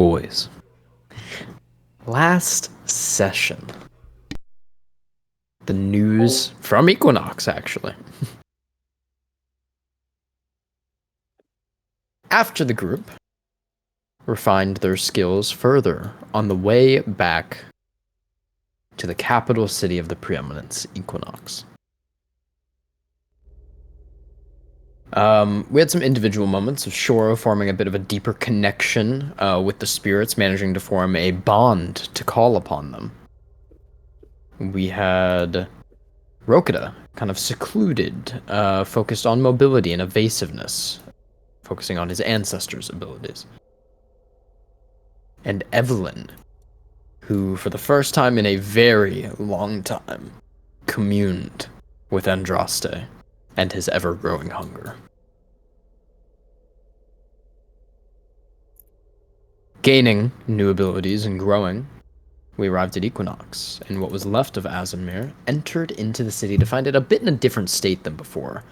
Boys, last session, the news from Equinox, actually. After the group refined their skills further on the way back to the capital city of the preeminence, Equinox. We had some individual moments of Shoro forming a bit of a deeper connection with the spirits, managing to form a bond to call upon them. We had Rokita, kind of secluded, focused on mobility and evasiveness, focusing on his ancestors' abilities. And Evelyn, who, for the first time in a very long time, communed with Andraste and his ever-growing hunger. Gaining new abilities and growing, we arrived at Equinox, and what was left of Azimir entered into the city to find it a bit in a different state than before.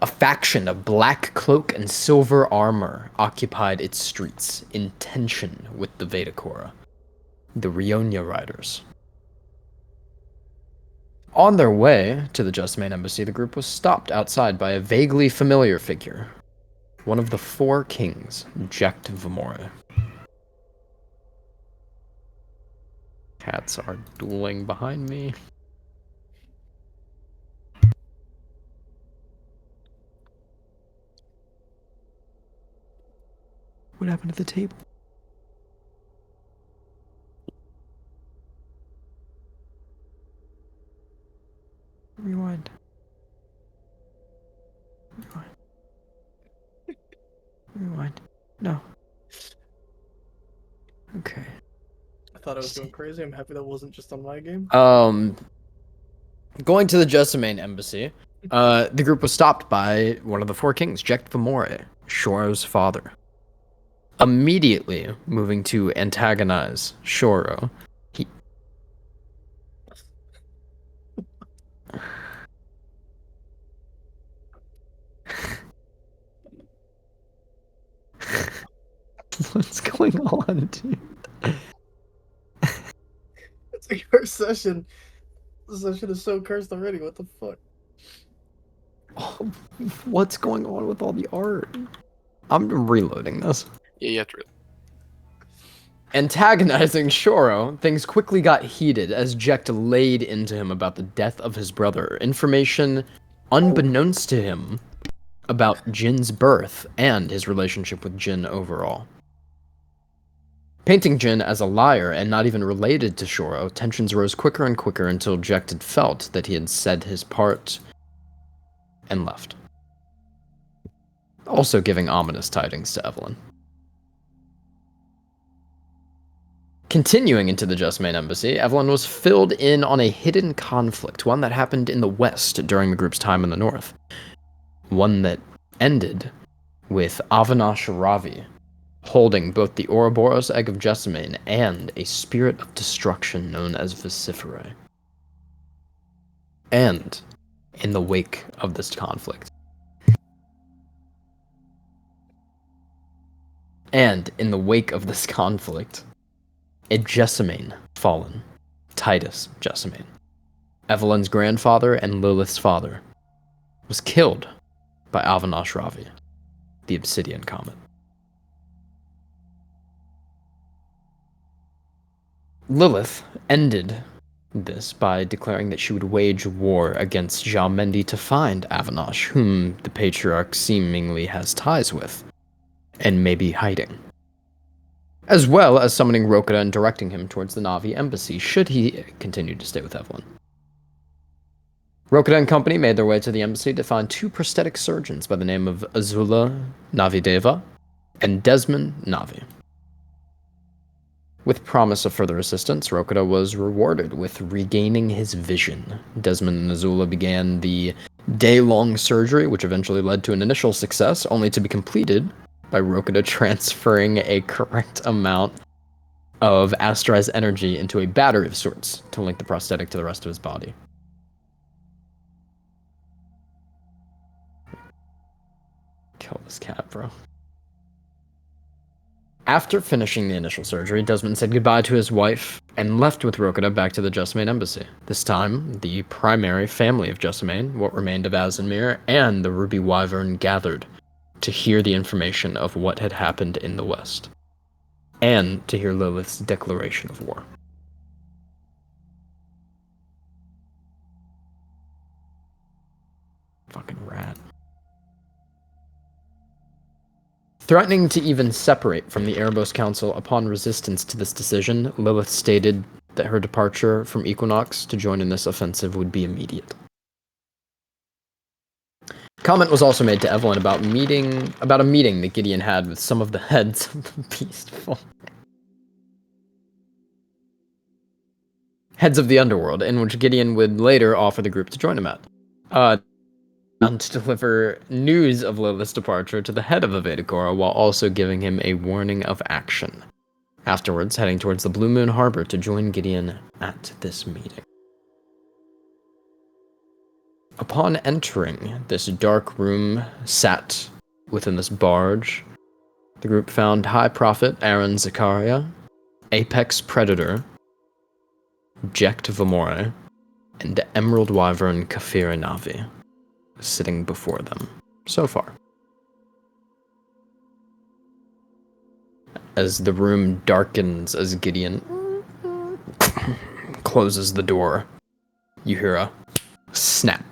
A faction of black cloak and silver armor occupied its streets, in tension with the Vedakora, the Rionia Riders. On their way to the Justmain Embassy, the group was stopped outside by a vaguely familiar figure, one of the four kings, Jekt Vamore. Cats are dueling behind me. What happened to the table? Rewind. Rewind. Rewind. No. Okay. I thought I was going crazy. I'm happy that wasn't just on my game. Going to the Jessamine embassy, the group was stopped by one of the four kings, Jekt Vamore, Shoro's father. Immediately moving to antagonize Shoro, he... What's going on, dude? It's a cursed session. The session is so cursed already. What the fuck? Oh, what's going on with all the art? I'm reloading this. Yeah, you have to. Antagonizing Shoro, things quickly got heated as Jekt laid into him about the death of his brother, information unbeknownst to him about Jin's birth and his relationship with Jin overall. Painting Jin as a liar and not even related to Shoro, tensions rose quicker and quicker until Jekt had felt that he had said his part and left. Also giving ominous tidings to Evelyn. Continuing into the Justmain Embassy, Evelyn was filled in on a hidden conflict, one that happened in the west during the group's time in the north. One that ended with Avinash Ravi holding both the Ouroboros Egg of Jessamine and a spirit of destruction known as Vociferae. And in the wake of this conflict, a Jessamine fallen, Titus Jessamine, Evelyn's grandfather and Lilith's father, was killed by Avinash Ravi, the Obsidian Comet. Lilith ended this by declaring that she would wage war against Xiaomendi to find Avinash, whom the Patriarch seemingly has ties with, and may be hiding. As well as summoning Rokita and directing him towards the Na'vi embassy, should he continue to stay with Evelyn. Rokita and company made their way to the embassy to find two prosthetic surgeons by the name of Azula Navideva and Desmond Navi. With promise of further assistance, Rokita was rewarded with regaining his vision. Desmond and Azula began the day-long surgery, which eventually led to an initial success, only to be completed by Rokita transferring a correct amount of Astrai's energy into a battery of sorts to link the prosthetic to the rest of his body. Kill this cat, bro. After finishing the initial surgery, Desmond said goodbye to his wife and left with Rokita back to the Jessamine embassy. This time, the primary family of Jessamine, what remained of Azimir, and the Ruby Wyvern gathered to hear the information of what had happened in the West, and to hear Lilith's declaration of war. Fucking rat. Threatening to even separate from the Erebos Council upon resistance to this decision, Lilith stated that her departure from Equinox to join in this offensive would be immediate. Comment was also made to Evelyn about a meeting that Gideon had with some of the heads of the Beastful. Heads of the underworld, in which Gideon would later offer the group to join him at. To deliver news of Lilith's departure to the head of Avadagora while also giving him a warning of action. Afterwards, heading towards the Blue Moon Harbor to join Gideon at this meeting. Upon entering this dark room sat within this barge, the group found High Prophet Aaron Zakaria, Apex Predator, Jekt Vamore, and the Emerald Wyvern Kafira Navi sitting before them so far. As the room darkens as Gideon closes the door, you hear a snap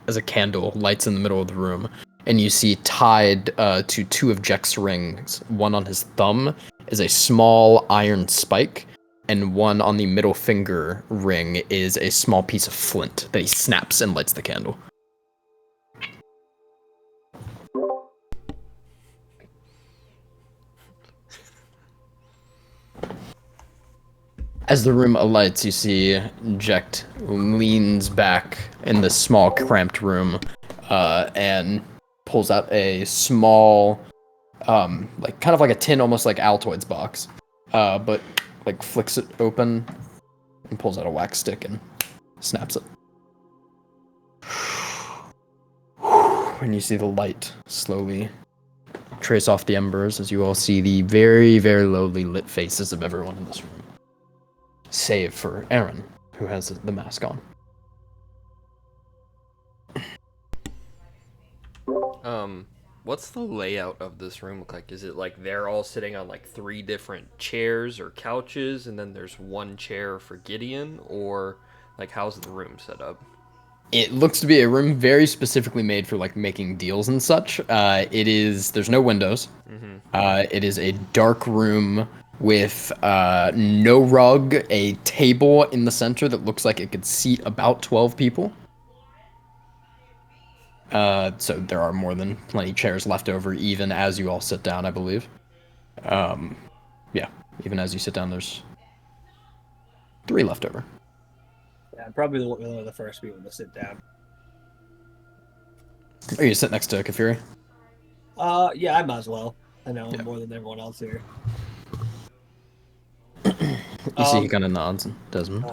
as a candle lights in the middle of the room, and you see tied to two of Jekt's rings, one on his thumb is a small iron spike, and one on the middle finger ring is a small piece of flint that he snaps and lights the candle. As the room alights, you see Jekt leans back in this small, cramped room and pulls out a small, like kind of like a tin, almost like Altoids box, but like flicks it open and pulls out a wax stick and snaps it. And you see the light slowly trace off the embers as you all see the very, very lowly lit faces of everyone in this room. Save for Aaron, who has the mask on. What's the layout of this room look like? Is it like they're all sitting on like 3 different chairs or couches, and then there's one chair for Gideon, or like how's the room set up? It looks to be a room very specifically made for like making deals and such. There's no windows. It is a dark room with no rug, a table in the center that looks like it could seat about 12 people. So there are more than plenty chairs left over, even as you all sit down, I believe. Yeah, even as you sit down, there's 3 left over. Yeah, probably one of the first people to sit down. Are you sit next to Kafiri? Yeah, I might as well. I know him more than everyone else here. You see he kind of nods, Desmond.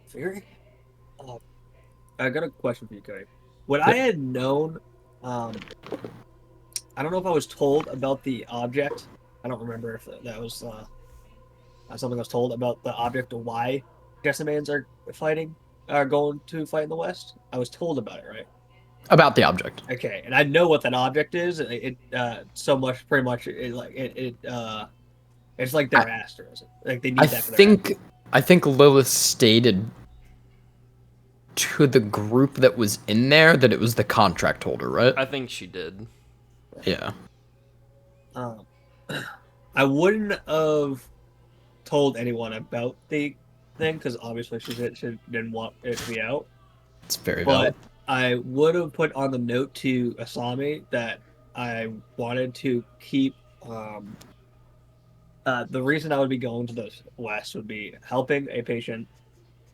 Fury? I got a question for you, Cody. What I had known, I don't know if I was told about the object. I don't remember if that was something I was told about the object of why Jessamines are going to fight in the West. I was told about it, right? About the object. Okay, and I know what that object is. It's like their Astros. Like they need that for their Astros. I think Lilith stated to the group that was in there that it was the contract holder, right? I think she did. Yeah. I wouldn't have told anyone about the thing because obviously she didn't want it to be out. It's very valid. But I would have put on the note to Asami that I wanted to keep. The reason I would be going to the West would be helping a patient.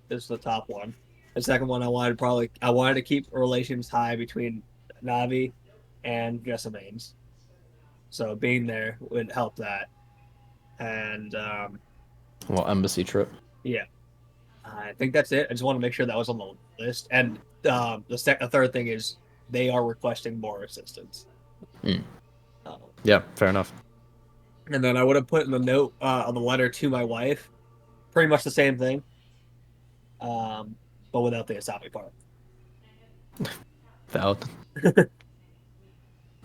Is the top one. The second one I wanted to keep relations high between Navi and Jessamines. So being there would help that. And well, embassy trip. Yeah, I think that's it. I just want to make sure that was on the list. And the third thing is they are requesting more assistance. Yeah, fair enough. And then I would have put in the note on the letter to my wife, pretty much the same thing, but without the Asabi part. Valid.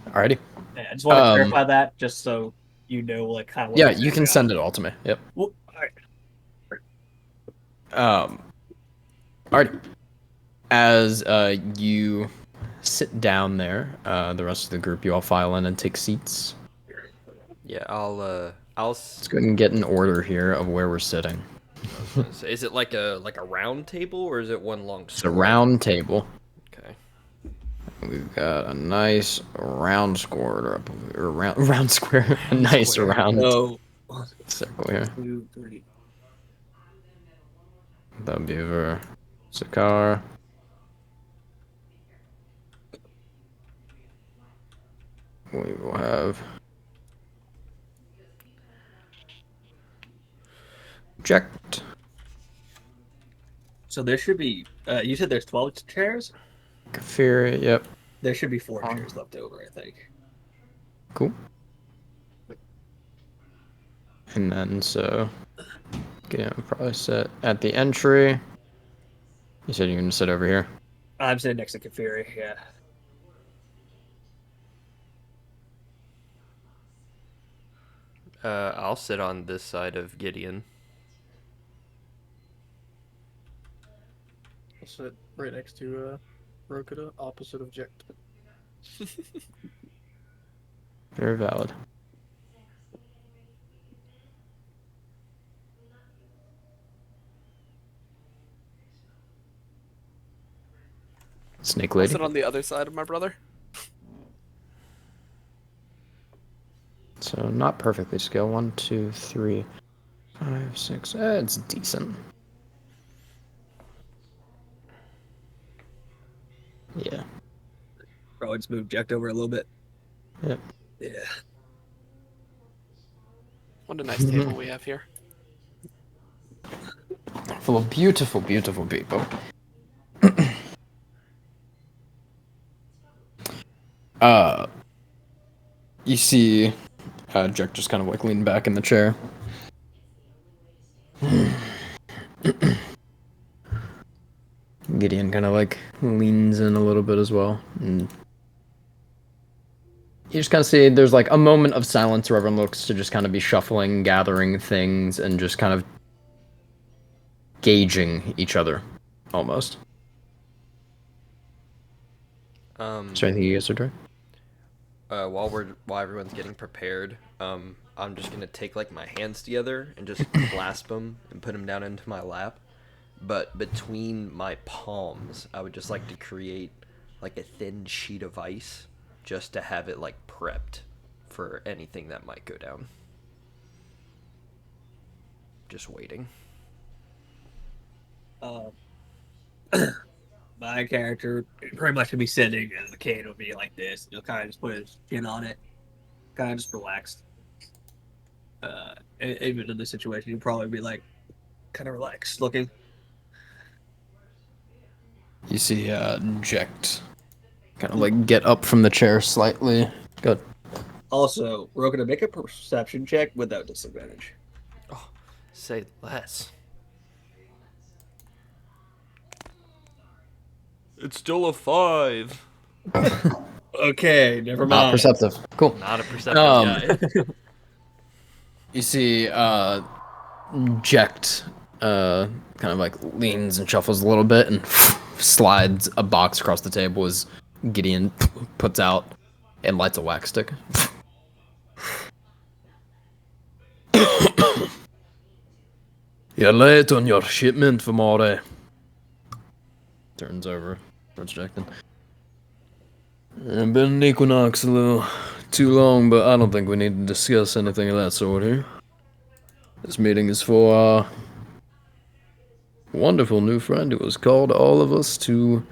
Alrighty. Yeah, I just want to clarify that, just so you know, like kind of what. Yeah, you can send it all to me. Yep. Well, all right. Alrighty. As you sit down there, the rest of the group, you all file in and take seats. Yeah, I'll Let's go ahead and get an order here of where we're sitting. say, is it like a round table or is it one long It's a square? round table. Okay. We've got a nice round square, or round square, a nice round circle here. 2, 3. The beaver, Sakar. We will have checked. So there should be. You said there's 12 chairs. Kafiri, yep. There should be 4 chairs left over, I think. Cool. And then so, again, probably sit at the entry. You said you're gonna sit over here. I'm sitting next to Kafiri. Yeah. I'll sit on this side of Gideon. I'll sit right next to Rokuda, opposite of Jekt. Very valid. Snake I'll lady. sit on the other side of my brother. So not perfectly scale. 1, 2, 3, 5, 6. It's decent. Yeah. Probably just move Jack over a little bit. Yep. Yeah. What a nice table we have here. Full of beautiful, beautiful people. You see Jack just kind of like leaning back in the chair. Gideon kind of like leans in a little bit as well. And you just kind of see there's like a moment of silence where everyone looks to just kind of be shuffling, gathering things, and just kind of gauging each other, almost. Is there anything you guys are doing? While everyone's getting prepared, I'm just gonna take like my hands together and just clasp them and put them down into my lap. But between my palms, I would just like to create like a thin sheet of ice, just to have it like prepped for anything that might go down. Just waiting. My character pretty much would be sitting, and the cane would be like this. He'll kind of just put his chin on it, kind of just relaxed. Even in this situation, he'd probably be like kind of relaxed looking. You see Jekt kind of like get up from the chair slightly. Good. Also, we're going to make a perception check without disadvantage. Oh, say less. It's still a 5. Okay, never mind. Not perceptive. Cool. Not a perceptive guy. You see Jekt kind of like leans and shuffles a little bit and slides a box across the table as Gideon puts out and lights a wax stick. You're late on your shipment for more. Turns over towards Jekt. I've been in Equinox a little too long, but I don't think we need to discuss anything of that sort here. This meeting is for our wonderful new friend who has called all of us to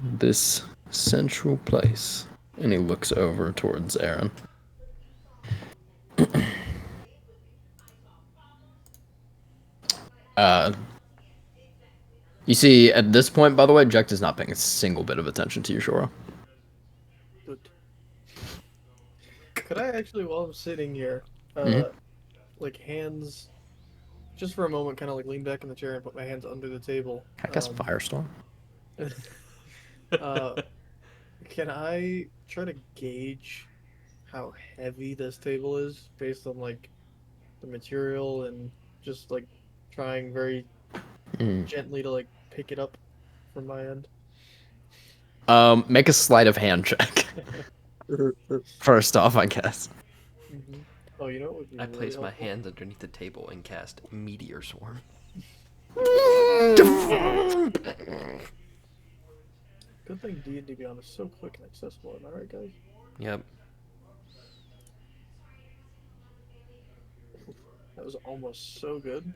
this central place. And he looks over towards Aaron. You see, at this point, by the way, Jekt is not paying a single bit of attention to you, Shora. Good. Could I actually, while I'm sitting here, Mhm. like hands, just for a moment, kind of like lean back in the chair and put my hands under the table. I guess Firestorm. Uh, can I try to gauge how heavy this table is based on like the material and just like trying very Mm. gently to like pick it up from my end? Make a sleight of hand check. First off, I guess. Mm-hmm. Oh, you know what would be I really place my helpful? hands underneath the table and cast Meteor Swarm. Good thing D&D Beyond is so quick and accessible. Am I right, guys? Yep. That was almost so good.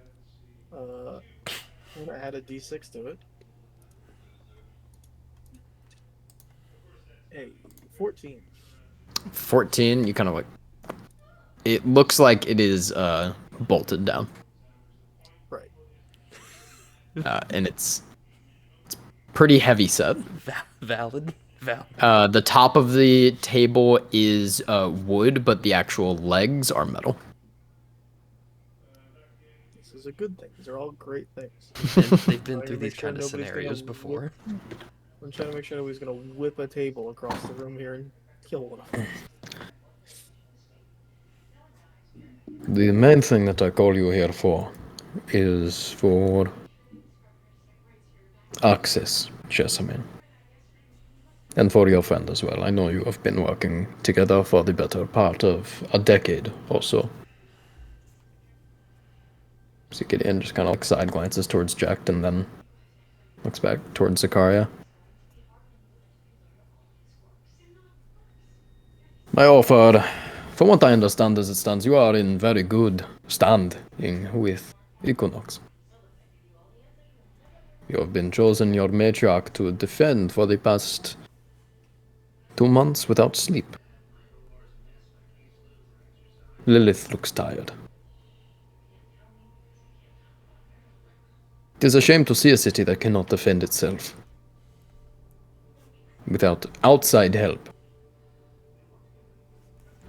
I'm gonna add a D6 to it. Hey, 14. 14, you kind of like. It looks like it is bolted down. Right. And it's pretty heavy set. Valid. The top of the table is wood, but the actual legs are metal. This is a good thing. These are all great things. They've been Trying through to these make sure kind of nobody's gonna scenarios whip. before. I'm trying to make sure nobody's gonna whip a table across the room here and kill one of us. The main thing that I call you here for is for access, Jessamine. And for your friend as well. I know you have been working together for the better part of a decade or so. So Gideon just kind of like side glances towards Jack and then looks back towards Zakaria. My offer, from what I understand as it stands, you are in very good standing with Equinox. You have been chosen your matriarch to defend for the past 2 months without sleep. Lilith looks tired. It is a shame to see a city that cannot defend itself without outside help.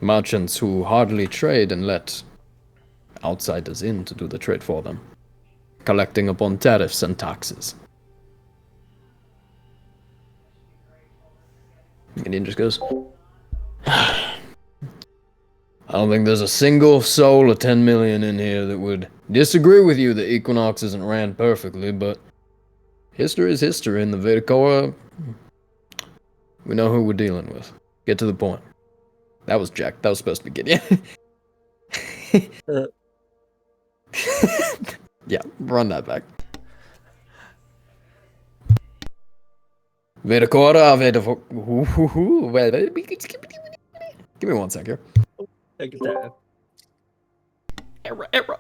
Merchants who hardly trade and let outsiders in to do the trade for them, collecting upon tariffs and taxes. And he just goes, I don't think there's a single soul of 10 million in here that would disagree with you that Equinox isn't ran perfectly, but history is history, and the Vedakora, we know who we're dealing with. Get to the point. That was Jack. That was supposed to be Gideon. Yeah, run that back. Vedakora, Give me 1 sec here. Take your time. Error.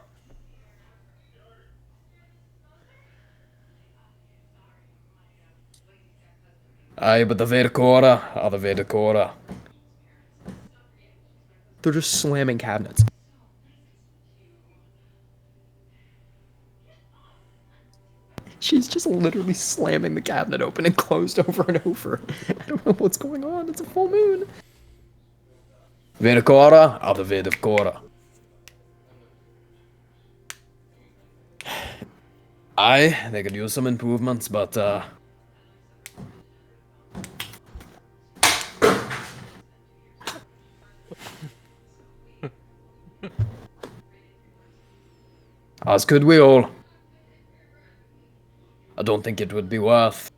Aye, but the Vedakora are the Vedakora. They're just slamming cabinets. She's just literally slamming the cabinet open and closed over and over. I don't know what's going on. It's a full moon. Vedakora are the Vedakora. Aye, they could use some improvements, but as could we all. I don't think it would be worth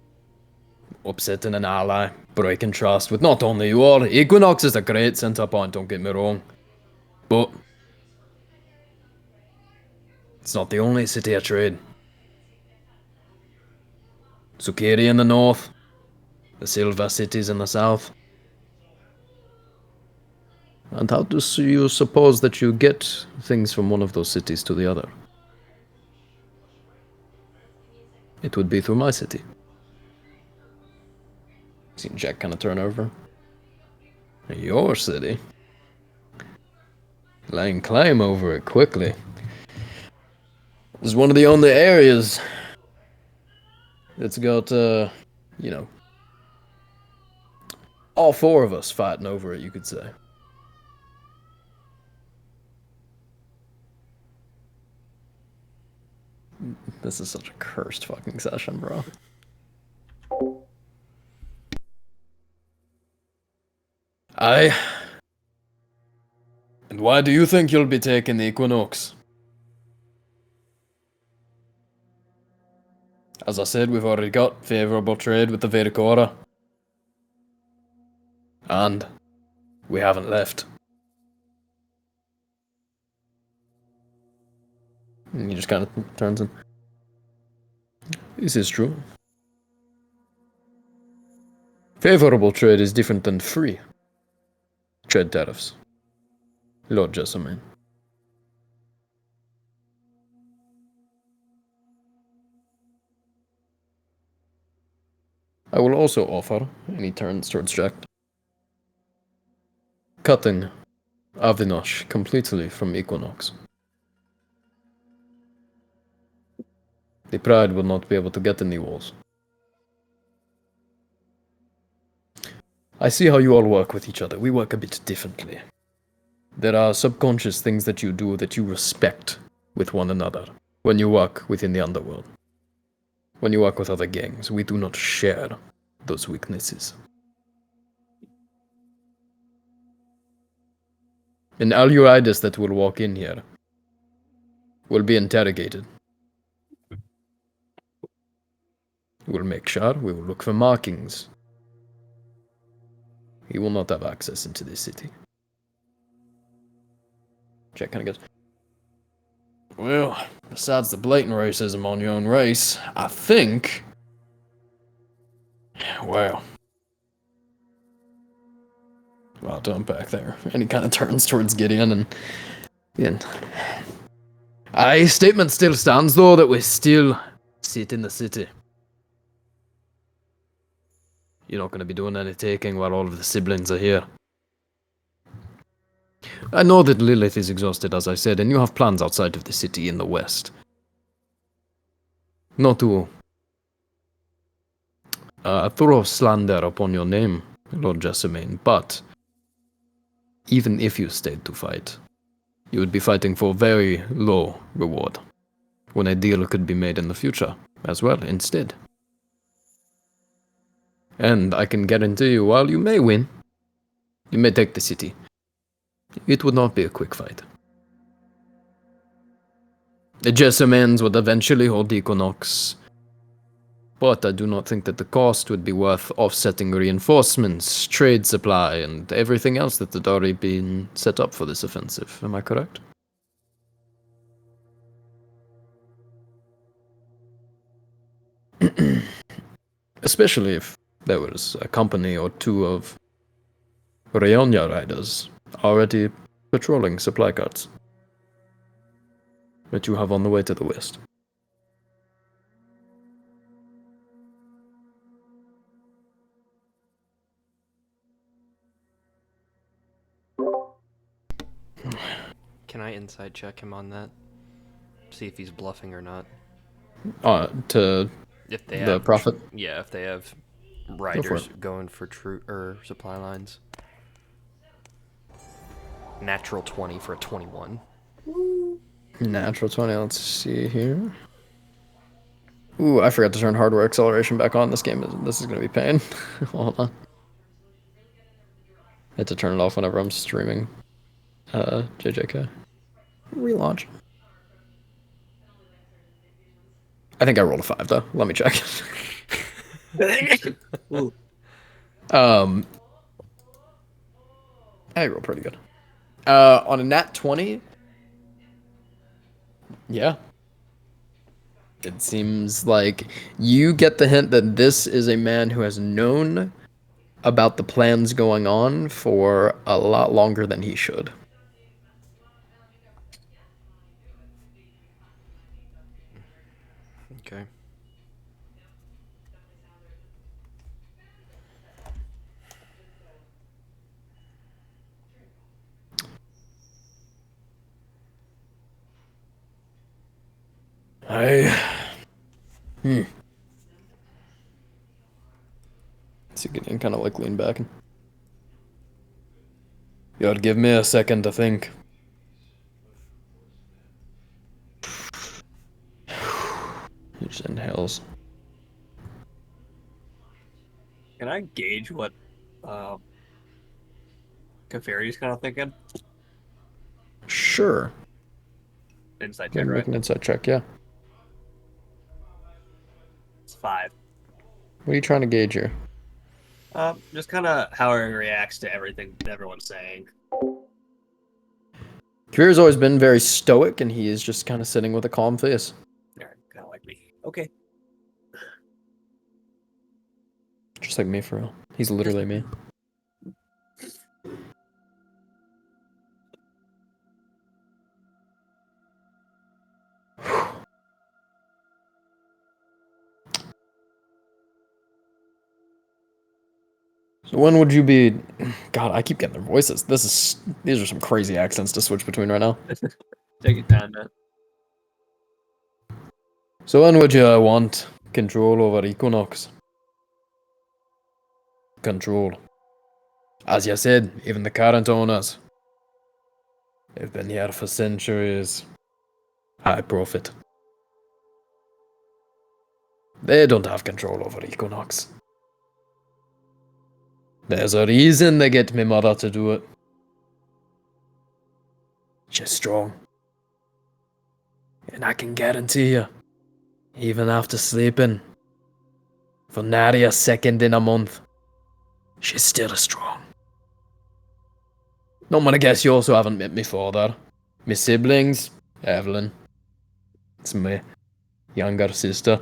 upsetting an ally, breaking trust with not only you all. Equinox is a great center point, don't get me wrong. But it's not the only city of trade. Cimmeria in the north, the Silver cities in the south. And how do you suppose that you get things from one of those cities to the other? It would be through my city. Seen Jack kind of turn over. Your city? Laying claim over it quickly. This is one of the only areas that's got, you know, all 4 of us fighting over it, you could say. This is such a cursed fucking session, bro. Aye. And why do you think you'll be taking the Equinox? As I said, we've already got favourable trade with the Vericora. And we haven't left. And he just kind of turns in. This is true. Favourable trade is different than free trade tariffs, Lord Jessamine. I will also offer, and he turns towards Jack, cutting Avinash completely from Equinox. The Pride will not be able to get in the walls. I see how you all work with each other. We work a bit differently. There are subconscious things that you do that you respect with one another when you work within the underworld. When you work with other gangs, we do not share those weaknesses. And all your riders that will walk in here will be interrogated. We'll make sure, we will look for markings. He will not have access into this city. Jack kind of goes, well, besides the blatant racism on your own race, I think... Well... A lot to unpack there. And he kind of turns towards Gideon and... Aye, statement still stands though that we still sit in the city. You're not going to be doing any taking while all of the siblings are here. I know that Lilith is exhausted, as I said, and you have plans outside of the city in the west. Not to throw slander upon your name, Lord Jessamine, but even if you stayed to fight, you would be fighting for very low reward, when a deal could be made in the future as well instead. And I can guarantee you, while you may win, you may take the city, it would not be a quick fight. The Jessamines would eventually hold the Equinox, but I do not think that the cost would be worth offsetting reinforcements, trade supply, and everything else that had already been set up for this offensive. Am I correct? Especially if there was a company or two of Rayonia riders already patrolling supply carts that you have on the way to the west. Can I inside check him on that? See if he's bluffing or not. To If they the have prophet? Yeah, if they have riders going for true or supply lines. Natural 20 for a 21. Natural 20, let's see here. Ooh, I forgot to turn hardware acceleration back on. This is gonna be pain. Hold on. I had to turn it off whenever I'm streaming JJK. Relaunch. I think I rolled a 5 though. Let me check. Ooh. I rolled pretty good. On a nat 20, yeah. It seems like you get the hint that this is a man who has known about the plans going on for a lot longer than he should. Okay. So getting kind of like lean back. You'd give me a second to think. Just inhales. Can I gauge what Kafari's kind of thinking? Sure. Insight Go check, ahead and right? make an insight check, yeah. It's 5. What are you trying to gauge here? Just kind of how he reacts to everything everyone's saying. Kavira's always been very stoic, and he is just kind of sitting with a calm face. Kind of like me. Okay. Just like me, for real. He's literally me. So when would you be... God, I keep getting their voices. These are some crazy accents to switch between right now. Take your time, man. So when would you want control over Equinox? Control. As you said, even the current owners have been here for centuries. High profit. They don't have control over Equinox. There's a reason they get me mother to do it. She's strong. And I can guarantee you, even after sleeping for nary a second in a month, she's still strong. No, I'm gonna guess you also haven't met me father. My siblings, Evelyn. It's my younger sister.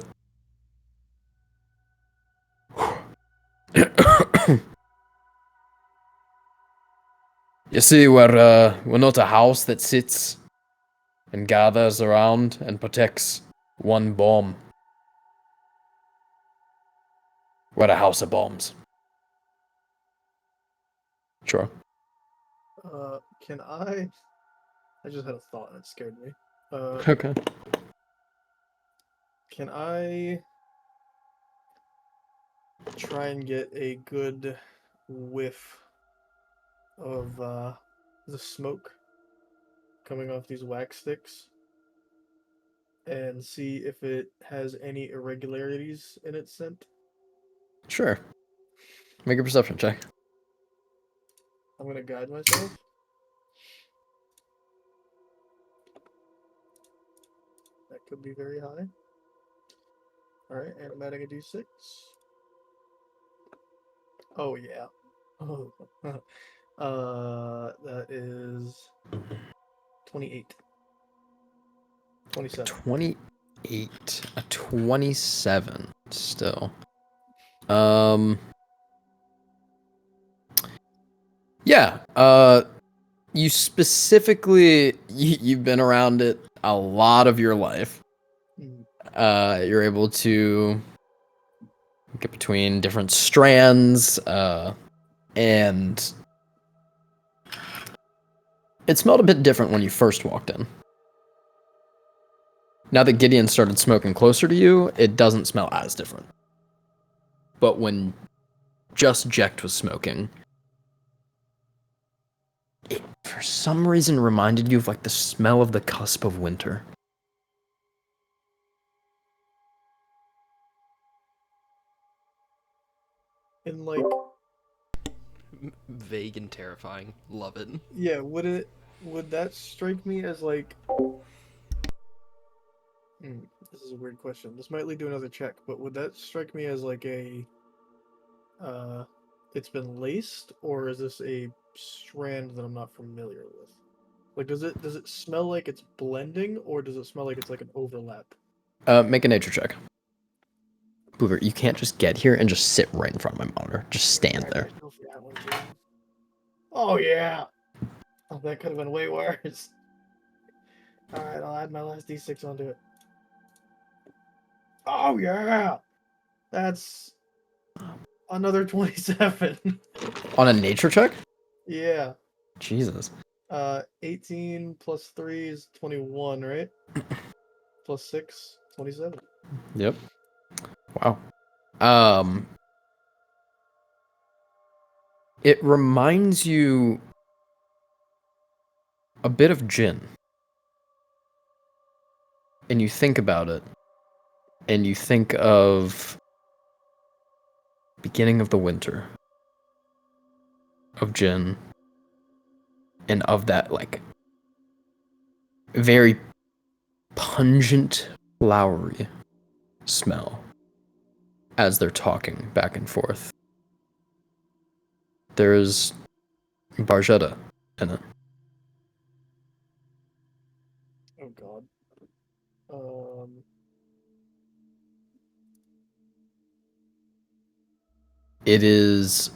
You see, we're not a house that sits and gathers around and protects one bomb. We're a house of bombs. Sure. Can I? I just had a thought and it scared me. Okay. Can I try and get a good whiff of the smoke coming off these wax sticks and see if it has any irregularities in its scent? Sure. Make a perception check. I'm gonna guide myself. That could be very high. Alright, and I'm adding a d6. Oh, yeah. Oh. That is 28. 27. 28. A 27 still. Yeah, you specifically, you've been around it a lot of your life. Mm. You're able to get between different strands, and it smelled a bit different when you first walked in. Now that Gideon started smoking closer to you, it doesn't smell as different. But when just Jecht was smoking, it for some reason reminded you of like the smell of the cusp of winter. And like, Vague and terrifying. Love it. yeah, would that strike me as like this is a weird question. This might lead to another check, but would that strike me as like a it's been laced, or is this a strand that I'm not familiar with? Like, does it smell like it's blending, or does it smell like it's like an overlap? Make a nature check. Boober, you can't just get here and just sit right in front of my monitor. Just stand there. Go for that one, too. Oh yeah. Oh, that could have been way worse. All right, I'll add my last d6 onto it. Oh yeah. That's another 27. On a nature check? Yeah. Jesus. 18 plus 3 is 21, right? Plus 6, 27. Yep. Wow. It reminds you a bit of gin. And you think about it. and you think of beginning of the winter, of Jin, and of that like very pungent, flowery smell as they're talking back and forth. There's Barjetta in it. Oh God. Um. It is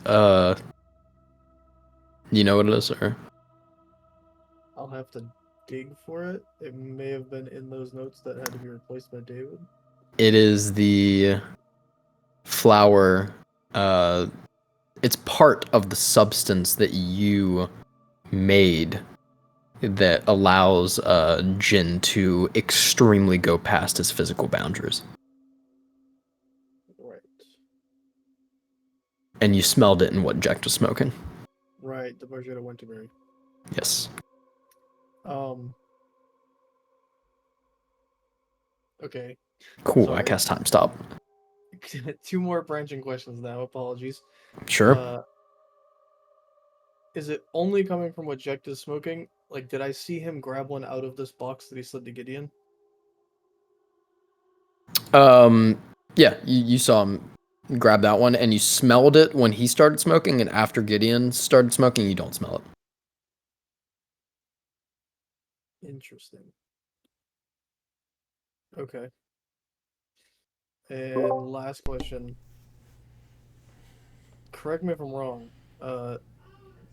you know what it is, or I'll have to dig for it. It may have been in those notes that had to be replaced by David. it is the flower it's part of the substance that you made that allows Jin to extremely go past his physical boundaries. Right. And you smelled it in what Jack was smoking. Right. The Barjetta Winterberry. Yes. Um. Okay. Cool. I Sorry. cast time stop. 2 more branching questions now. Apologies. Sure. Is it only coming from what Jack is smoking? Like, did I see him grab one out of this box that he slid to Gideon? Yeah, you saw him grab that one, and you smelled it when he started smoking, and after Gideon started smoking, you don't smell it. Interesting. Okay. And last question. Correct me if I'm wrong.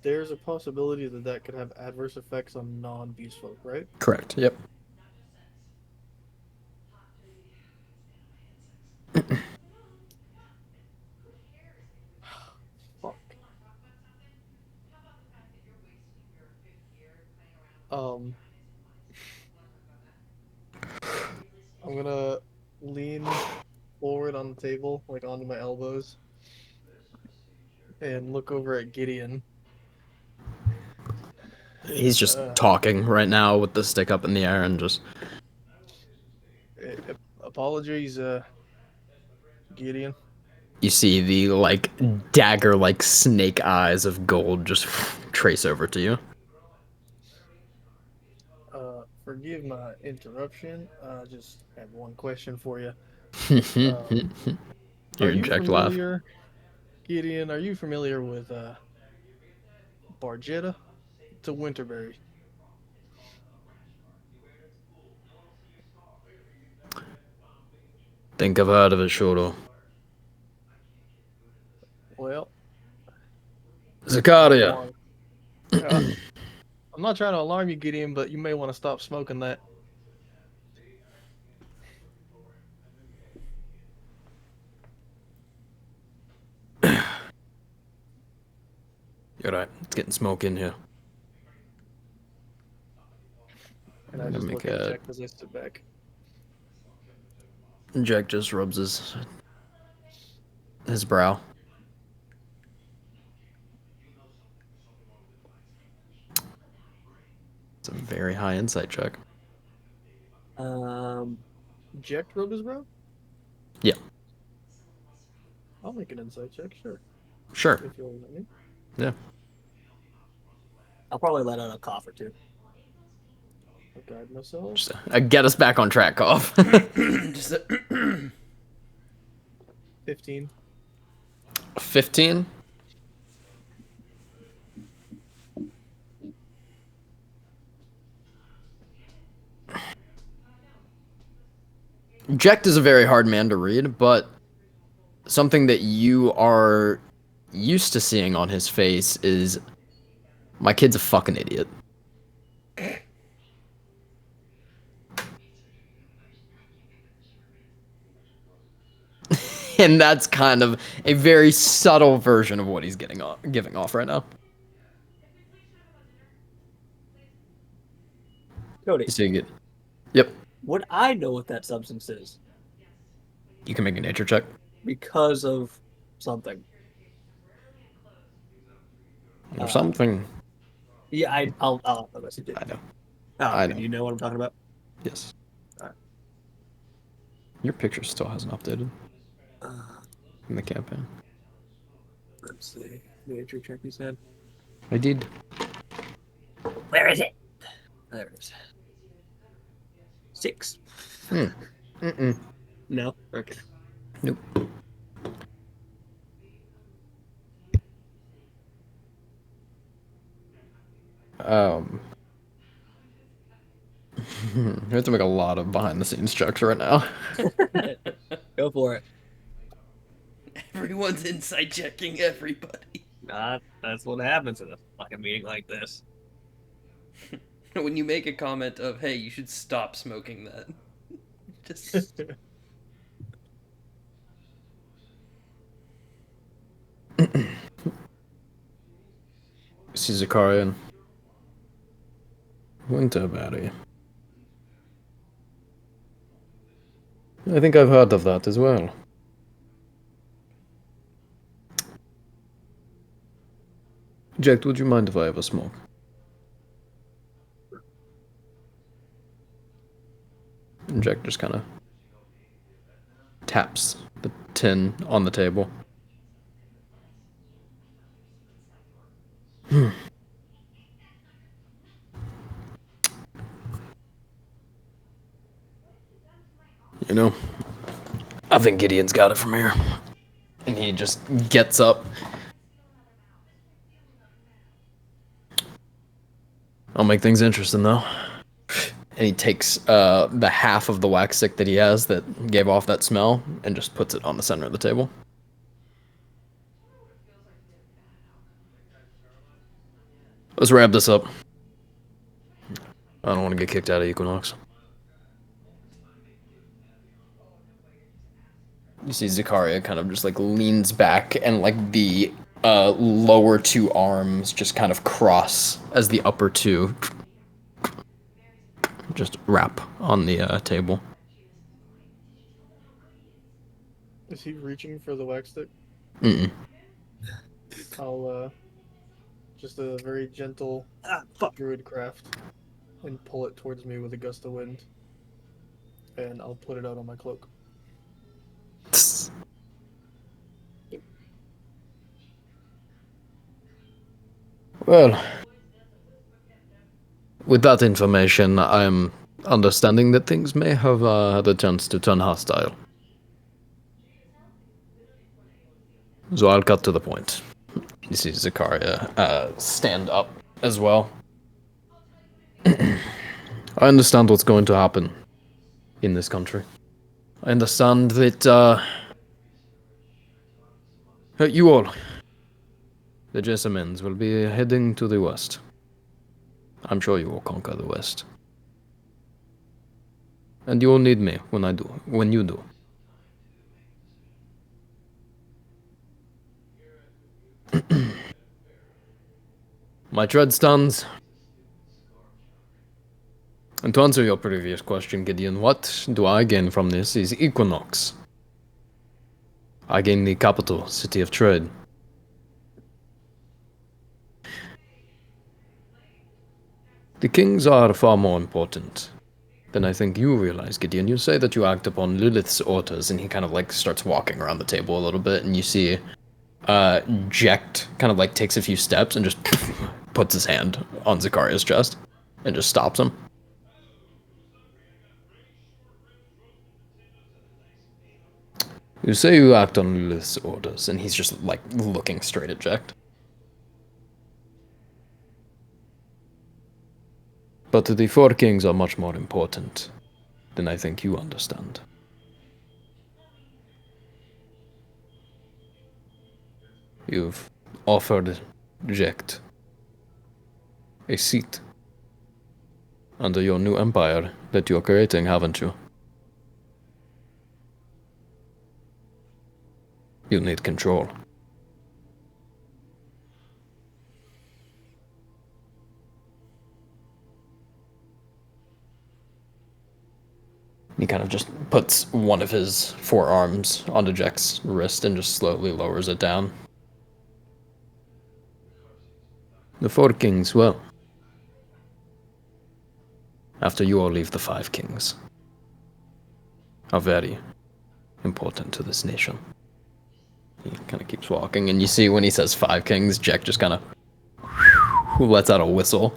There's a possibility that that could have adverse effects on non-beast folk, right? Correct. Yep. Fuck. Um, I'm gonna lean forward on the table, like onto my elbows, and look over at Gideon. He's just Uh, talking right now with the stick up in the air and just. Apologies, Gideon. You see the like dagger like snake eyes of gold just trace over to you. Forgive my interruption. I just have one question for you. Are Your you Jack laugh. familiar, Gideon? Are you familiar with Barjetta? It's a Winterberry. Think I've heard of it, Shoro. Well, not Zakaria. long. I'm not trying to alarm you, Gideon, but you may want to stop smoking that. You're right. It's getting smoke in here. And I I'm gonna just make look at a. Jack as I sit back. Jack just rubs his brow. It's a very high insight check. Jack rubbed his brow? Yeah. I'll make an insight check, sure. Sure. If you'll let me. Yeah. I'll probably let out a cough or two. I'll guide myself. Just, get us back on track, Cough. Just 15. 15. Jecht is a very hard man to read, but something that you are used to seeing on his face is my kid's a fucking idiot. And that's kind of a very subtle version of what he's giving off right now. Cody, You seeing it? Yep. would I know what that substance is You can make a nature check. because of something? Or something. Yeah, I'll message it. I know. Oh, I okay. know. Do you know what I'm talking about? Yes. Alright. Your picture still hasn't updated Uh, in the campaign. let's see. Nature check, you said. I did. Where is it? There it is. 6. Mm-mm. No? Okay. Nope. We have to make a lot of behind-the-scenes checks right now. Go for it. Everyone's inside checking everybody. That's what happens in a fucking meeting like this. When you make a comment of, "Hey, you should stop smoking that," just See Zakarian. Winterberry. I think I've heard of that as well. Jack, would you mind if I have a smoke? And Jack just kind of taps the tin on the table. You know, I think Gideon's got it from here. And he just gets up. I'll make things interesting, though. And he takes the half of the wax stick that he has that gave off that smell and just puts it on the center of the table. Let's wrap this up. I don't want to get kicked out of Equinox. You see Zakaria kind of just like leans back and like the lower two arms just kind of cross as the upper two just wrap on the table. Is he reaching for the wax stick? Mm-mm. I'll just a very gentle Fuck. druid craft and pull it towards me with a gust of wind. And I'll put it out on my cloak. Well, with that information, I'm understanding that things may have had a chance to turn hostile. So I'll cut to the point. You see Zakaria stand up as well. I understand what's going to happen in this country. I understand that you all, the Jessamines, will be heading to the west. I'm sure you will conquer the west. And you will need me when you do. My tread stands. And to answer your previous question, Gideon, what do I gain from this is Equinox. I gain the capital, city of trade. The kings are far more important than I think you realize, Gideon. You say that you act upon Lilith's orders, and he kind of like starts walking around the table a little bit, and you see Jekt kind of like takes a few steps and just puts his hand on Zakaria's chest and just stops him. You say you act on Lilith's orders, and he's just like looking straight at Jekt. But the four kings are much more important than I think you understand. You've offered Jekt a seat under your new empire that you're creating, haven't you? You need control. He kind of just puts one of his forearms onto Jekt's wrist and just slowly lowers it down. The four kings, well. After you all leave the five kings. are very important to this nation. He kind of keeps walking, and you see when he says 5 kings, Jack just kind of lets out a whistle.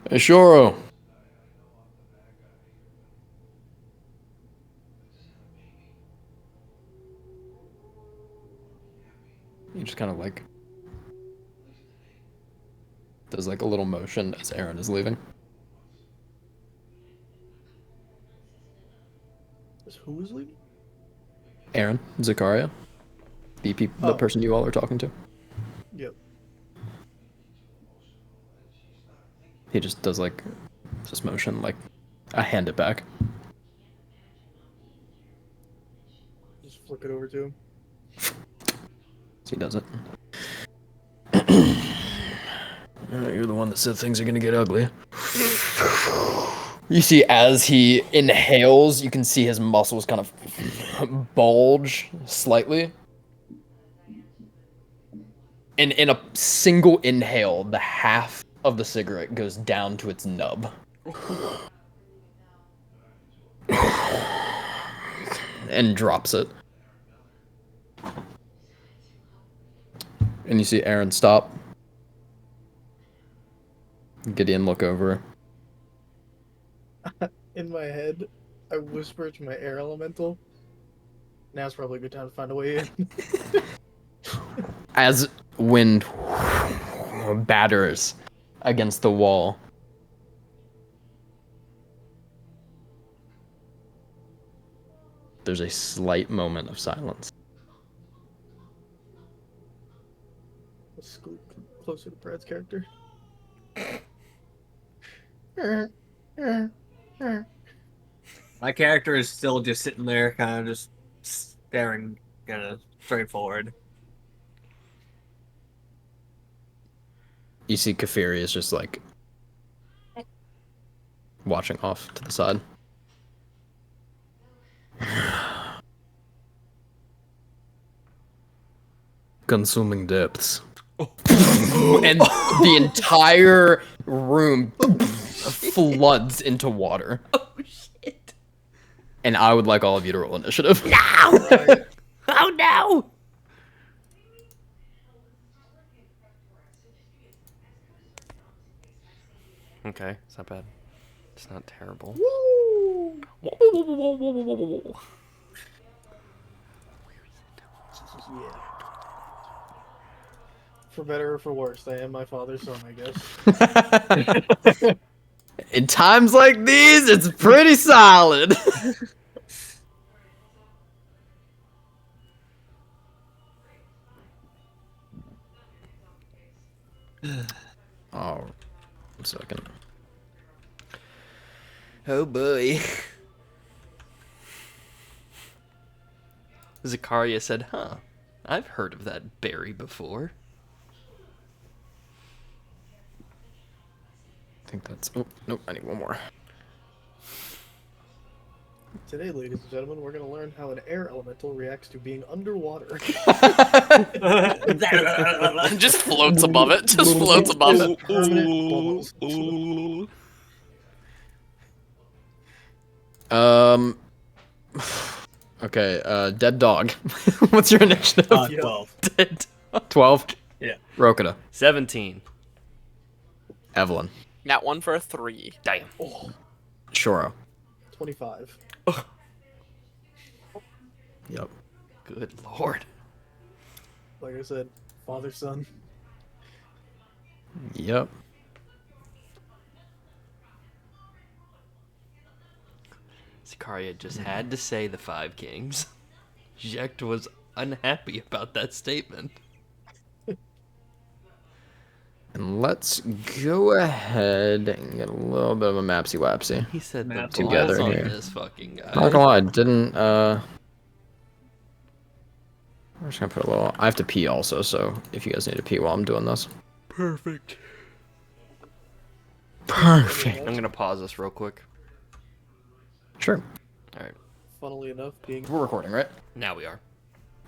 Ashoro. He just kind of like does like a little motion as Aaron is leaving. Who is leaving? Aaron, Zakaria, the person you all are talking to. Yep. He just does like this motion, like I hand it back. Just flick it over to him. So he does it. You're the one that said things are gonna get ugly. You see, as he inhales, you can see his muscles kind of bulge slightly. And in a single inhale, the half of the cigarette goes down to its nub. And drops it. And you see Aaron stop. Gideon look over. In my head, I whisper to my air elemental. Now's probably a good time to find a way in. As wind batters against the wall, there's a slight moment of silence. Let's scoot closer to Brad's character. My character is still just sitting there, kind of just staring, kind of straight forward. You see Kafiri is just like watching off to the side. Consuming depths. And the entire room floods into water. Oh shit! And I would like all of you to roll initiative. Right. Oh no! Okay, it's not bad. It's not terrible. Woo! Whoa, whoa, whoa, whoa, whoa, whoa, whoa, whoa. Yeah. For better or for worse, I am my father's son, I guess. In times like these, it's pretty solid. Oh, 1 second. Oh boy. Zakaria said, huh, I've heard of that berry before. I think that's... Oh, nope, I need one more. Today, ladies and gentlemen, we're going to learn how an air elemental reacts to being underwater. Just floats above it. Just floats above it. Permanent bubbles. Okay, dead dog. What's your initiative? 12. Dead. 12? Yeah. Rokita. 17. Evelyn. Nat 1 for a 3. Damn. Shoro. 25. Yep. Good lord. Like I said, father, son. Yep. Zakaria just had to say the 5 kings. Jekt was unhappy about that statement. And let's go ahead and get a little bit of a mapsy-wapsy. He said the Map together balls on here. this fucking guy. Not gonna lie, didn't, I'm just gonna put a little... I have to pee also, so if you guys need to pee while I'm doing this. Perfect. Perfect. I'm gonna pause this real quick. Sure. Alright, Funnily enough, being We're recording, right? now we are.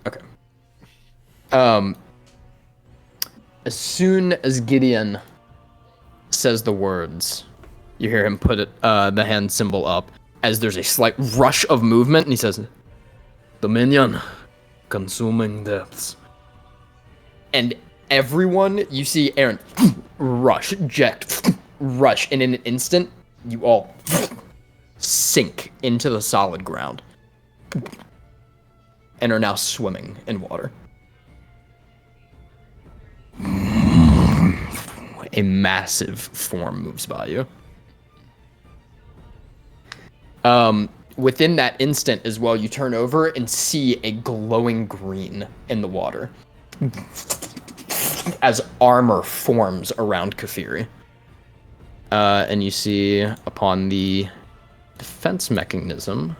Okay. As soon as Gideon says the words, You hear him put the hand symbol up as there's a slight rush of movement, and he says, "Dominion, consuming depths." And everyone, you see Aaron rush, eject, rush, and in an instant, you all sink into the solid ground and are now swimming in water. A massive form moves by you. Within that instant as well, you turn over and see a glowing green in the water as armor forms around Kafiri. And you see upon the defense mechanism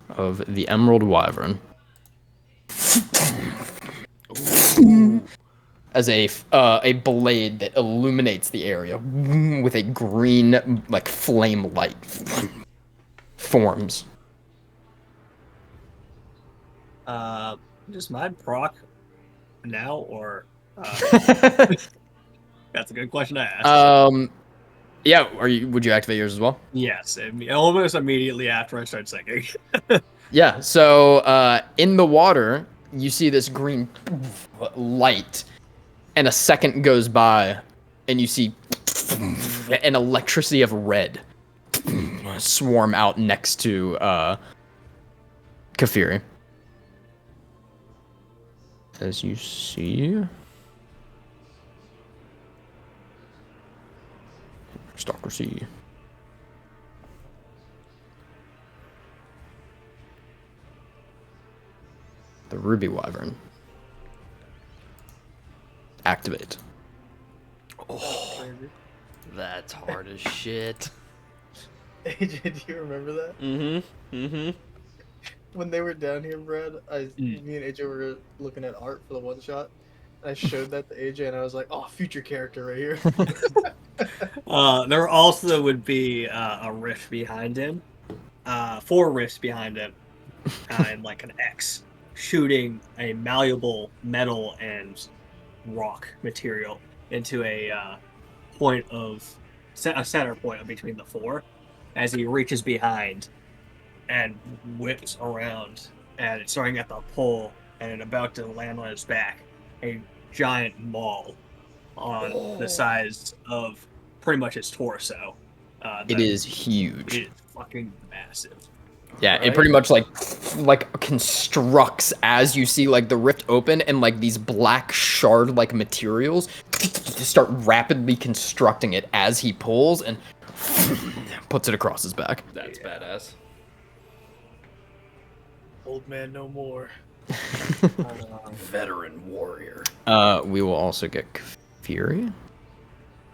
of the Emerald Wyvern as a blade that illuminates the area with a green like flame light forms. Just mine proc now or that's a good question to ask. Yeah, would you activate yours as well? Yes, almost immediately after I start singing. Yeah, so in the water, you see this green light, and a second goes by, and you see an electricity of red swarm out next to Kafiri. As you see... Stalker C. The Ruby Wyvern. Activate. Oh, that's hard as shit. AJ, do you remember that? Mm-hmm. When they were down here, Brad, me and AJ were looking at art for the one shot. And I showed that to AJ, and I was like, "Oh, future character right here." There also would be a rift behind him, 4 rifts behind him, and like an X shooting a malleable metal and rock material into a point of a center point between the 4, as he reaches behind and whips around, and it's starting at the pole and about to land on his back. A giant maul on the size of pretty much his torso. It is huge. It is fucking massive. Yeah, it pretty much like constructs as you see like the rift open, and like these black shard like materials start rapidly constructing it as he pulls and puts it across his back. That's badass. Old man no more. Veteran warrior. We will also get Fury.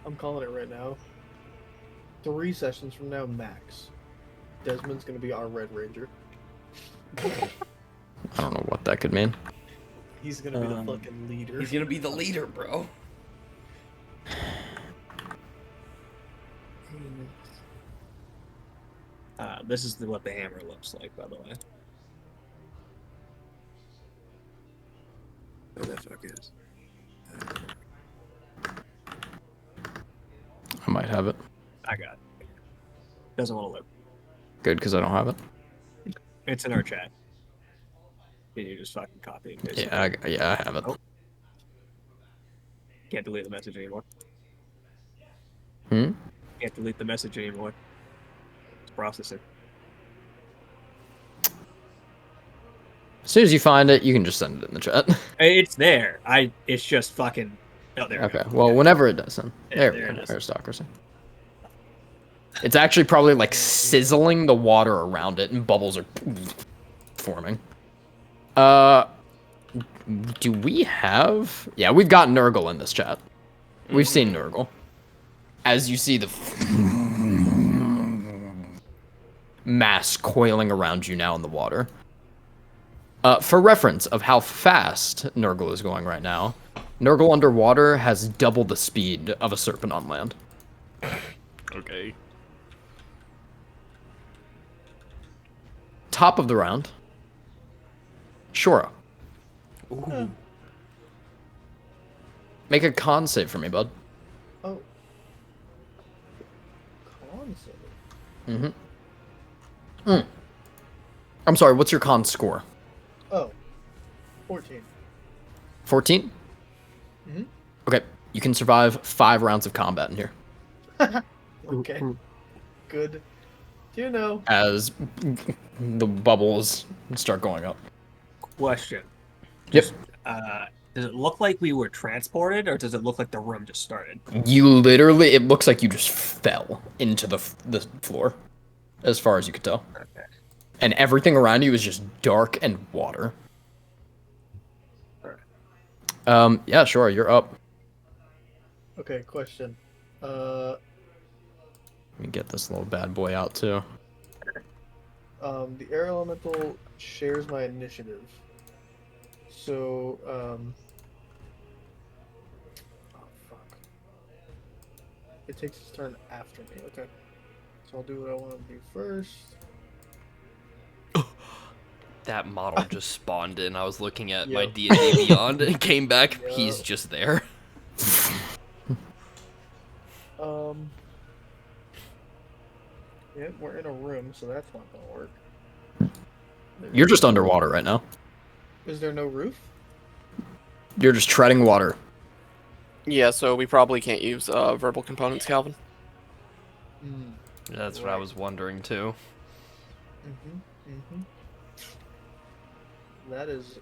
I'm calling it right now. 3 sessions from now, max. Desmond's gonna be our Red Ranger. I don't know what that could mean. He's gonna be the fucking leader. He's gonna be the leader, bro. This is what the hammer looks like, by the way. What the fuck is? I might have it. I got it. Doesn't want to live. Good, because I don't have it. It's in our chat. Can you just fucking copy and paste it? Yeah, I have it. Oh. Can't delete the message anymore. Hmm? Can't delete the message anymore. It's processing. As soon as you find it, you can just send it in the chat. It's there. It's just fucking. Oh, there. Okay. Well, whenever it does, then there we there go. it is. There's Stalkers. It's actually probably like sizzling the water around it, and bubbles are forming. Do we have? Yeah, we've got Nurgle in this chat. We've seen Nurgle. As you see the mass coiling around you now in the water. For reference of how fast Nurgle is going right now, Nurgle underwater has double the speed of a serpent on land. Okay. Top of the round. Shora. Ooh. Make a con save for me, bud. Oh. Con save. Mm-hmm. I'm sorry, what's your con score? Oh. 14. 14? Mm-hmm. Okay, you can survive 5 rounds of combat in here. Okay. Good. Do you know? As the bubbles start going up. Question. Yep. Does it look like we were transported, or does it look like the room just started? You literally, it looks like you just fell into the floor, as far as you could tell. Okay. And everything around you is just dark and water. Alright. Yeah, sure, you're up. Okay, question. Let me get this little bad boy out, too. The air elemental shares my initiative. So, oh, fuck. It takes its turn after me. Okay. So I'll do what I want to do first. That model just spawned in. I was looking at my Yep. D&D Beyond and came back. Yep. He's just there. Yeah, we're in a room, so that's not gonna work. You're just underwater right now. Is there no roof? You're just treading water. Yeah, so we probably can't use verbal components, Calvin. Mm. That's what I was wondering too. That is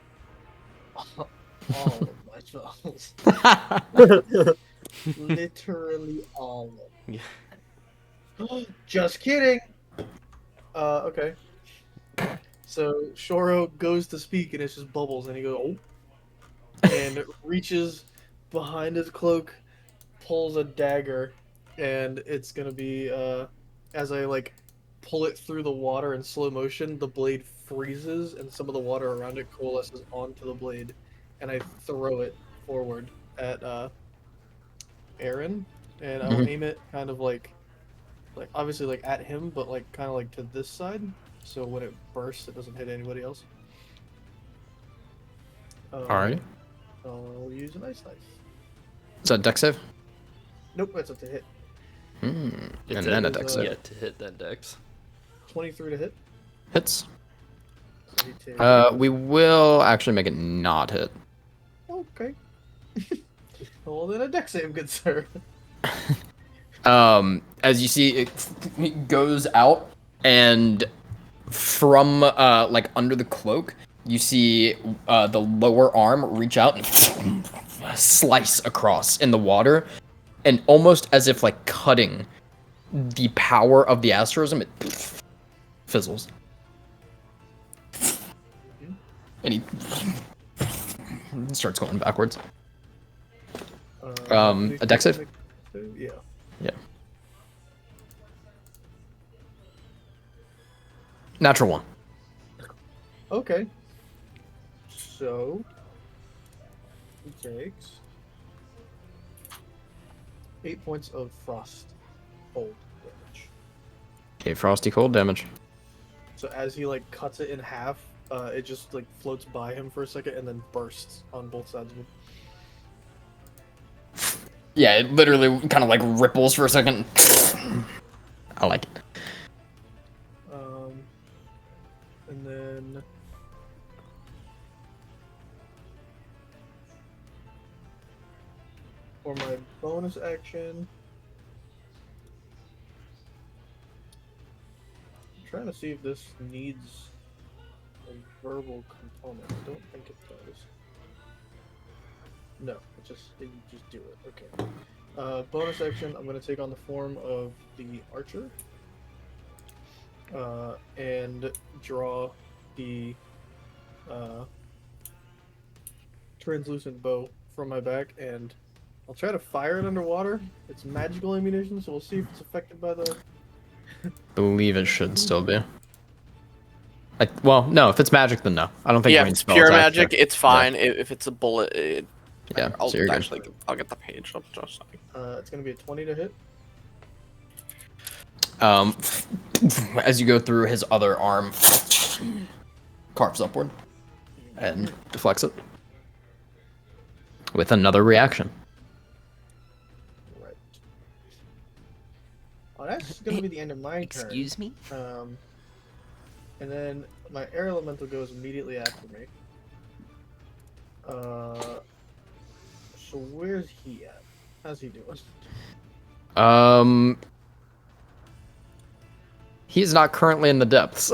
all of my spells. Literally all of them. Yeah. Just kidding. Okay. So Shoro goes to speak and it's just bubbles and he goes, oh, and reaches behind his cloak, pulls a dagger, and it's gonna be as I like pull it through the water in slow motion, the blade freezes and some of the water around it coalesces onto the blade, and I throw it forward at Aaron, and I'll aim it kind of like obviously like at him, but like kind of like to this side, so when it bursts, it doesn't hit anybody else. Alright. I'll use an ice knife. Is that dex save? Nope, that's up to hit. And It's then a is, dex Yeah, save. to hit that dex. 23 to hit. Hits. So he takes- We will actually make it not hit. Okay. Well, then a dex save, good sir. As you see, it goes out, and from like under the cloak, you see the lower arm reach out and slice across in the water, and almost as if like cutting the power of the asterism, it fizzles. And he starts going backwards. A dex save? Yeah. Yeah. Natural 1. Okay. So he takes 8 points of frost hold damage. Okay, frosty cold damage. So as he like cuts it in half, it just like floats by him for a second and then bursts on both sides of him. Yeah, it literally kind of like ripples for a second. I like it. And then for my bonus action, I'm trying to see if this needs a verbal component. I don't think it does. No, you just do it. Okay. Bonus action, I'm going to take on the form of the archer. And draw the translucent bow from my back, and I'll try to fire it underwater. It's magical ammunition, so we'll see if it's affected by the... Believe it should still be. Well, no, if it's magic, then no. I don't think Yeah, if range it's spells pure actually- magic, it's fine. If it's a bullet, Yeah, I'll so you're good. actually I'll get the page. I'll just it's going to be a 20 to hit. As you go through, his other arm carves upward and deflects it. with another reaction. Right. Oh, that's gonna be the end of my turn. Excuse me? And then my air elemental goes immediately after me. So where's he at? How's he doing? He's not currently in the depths.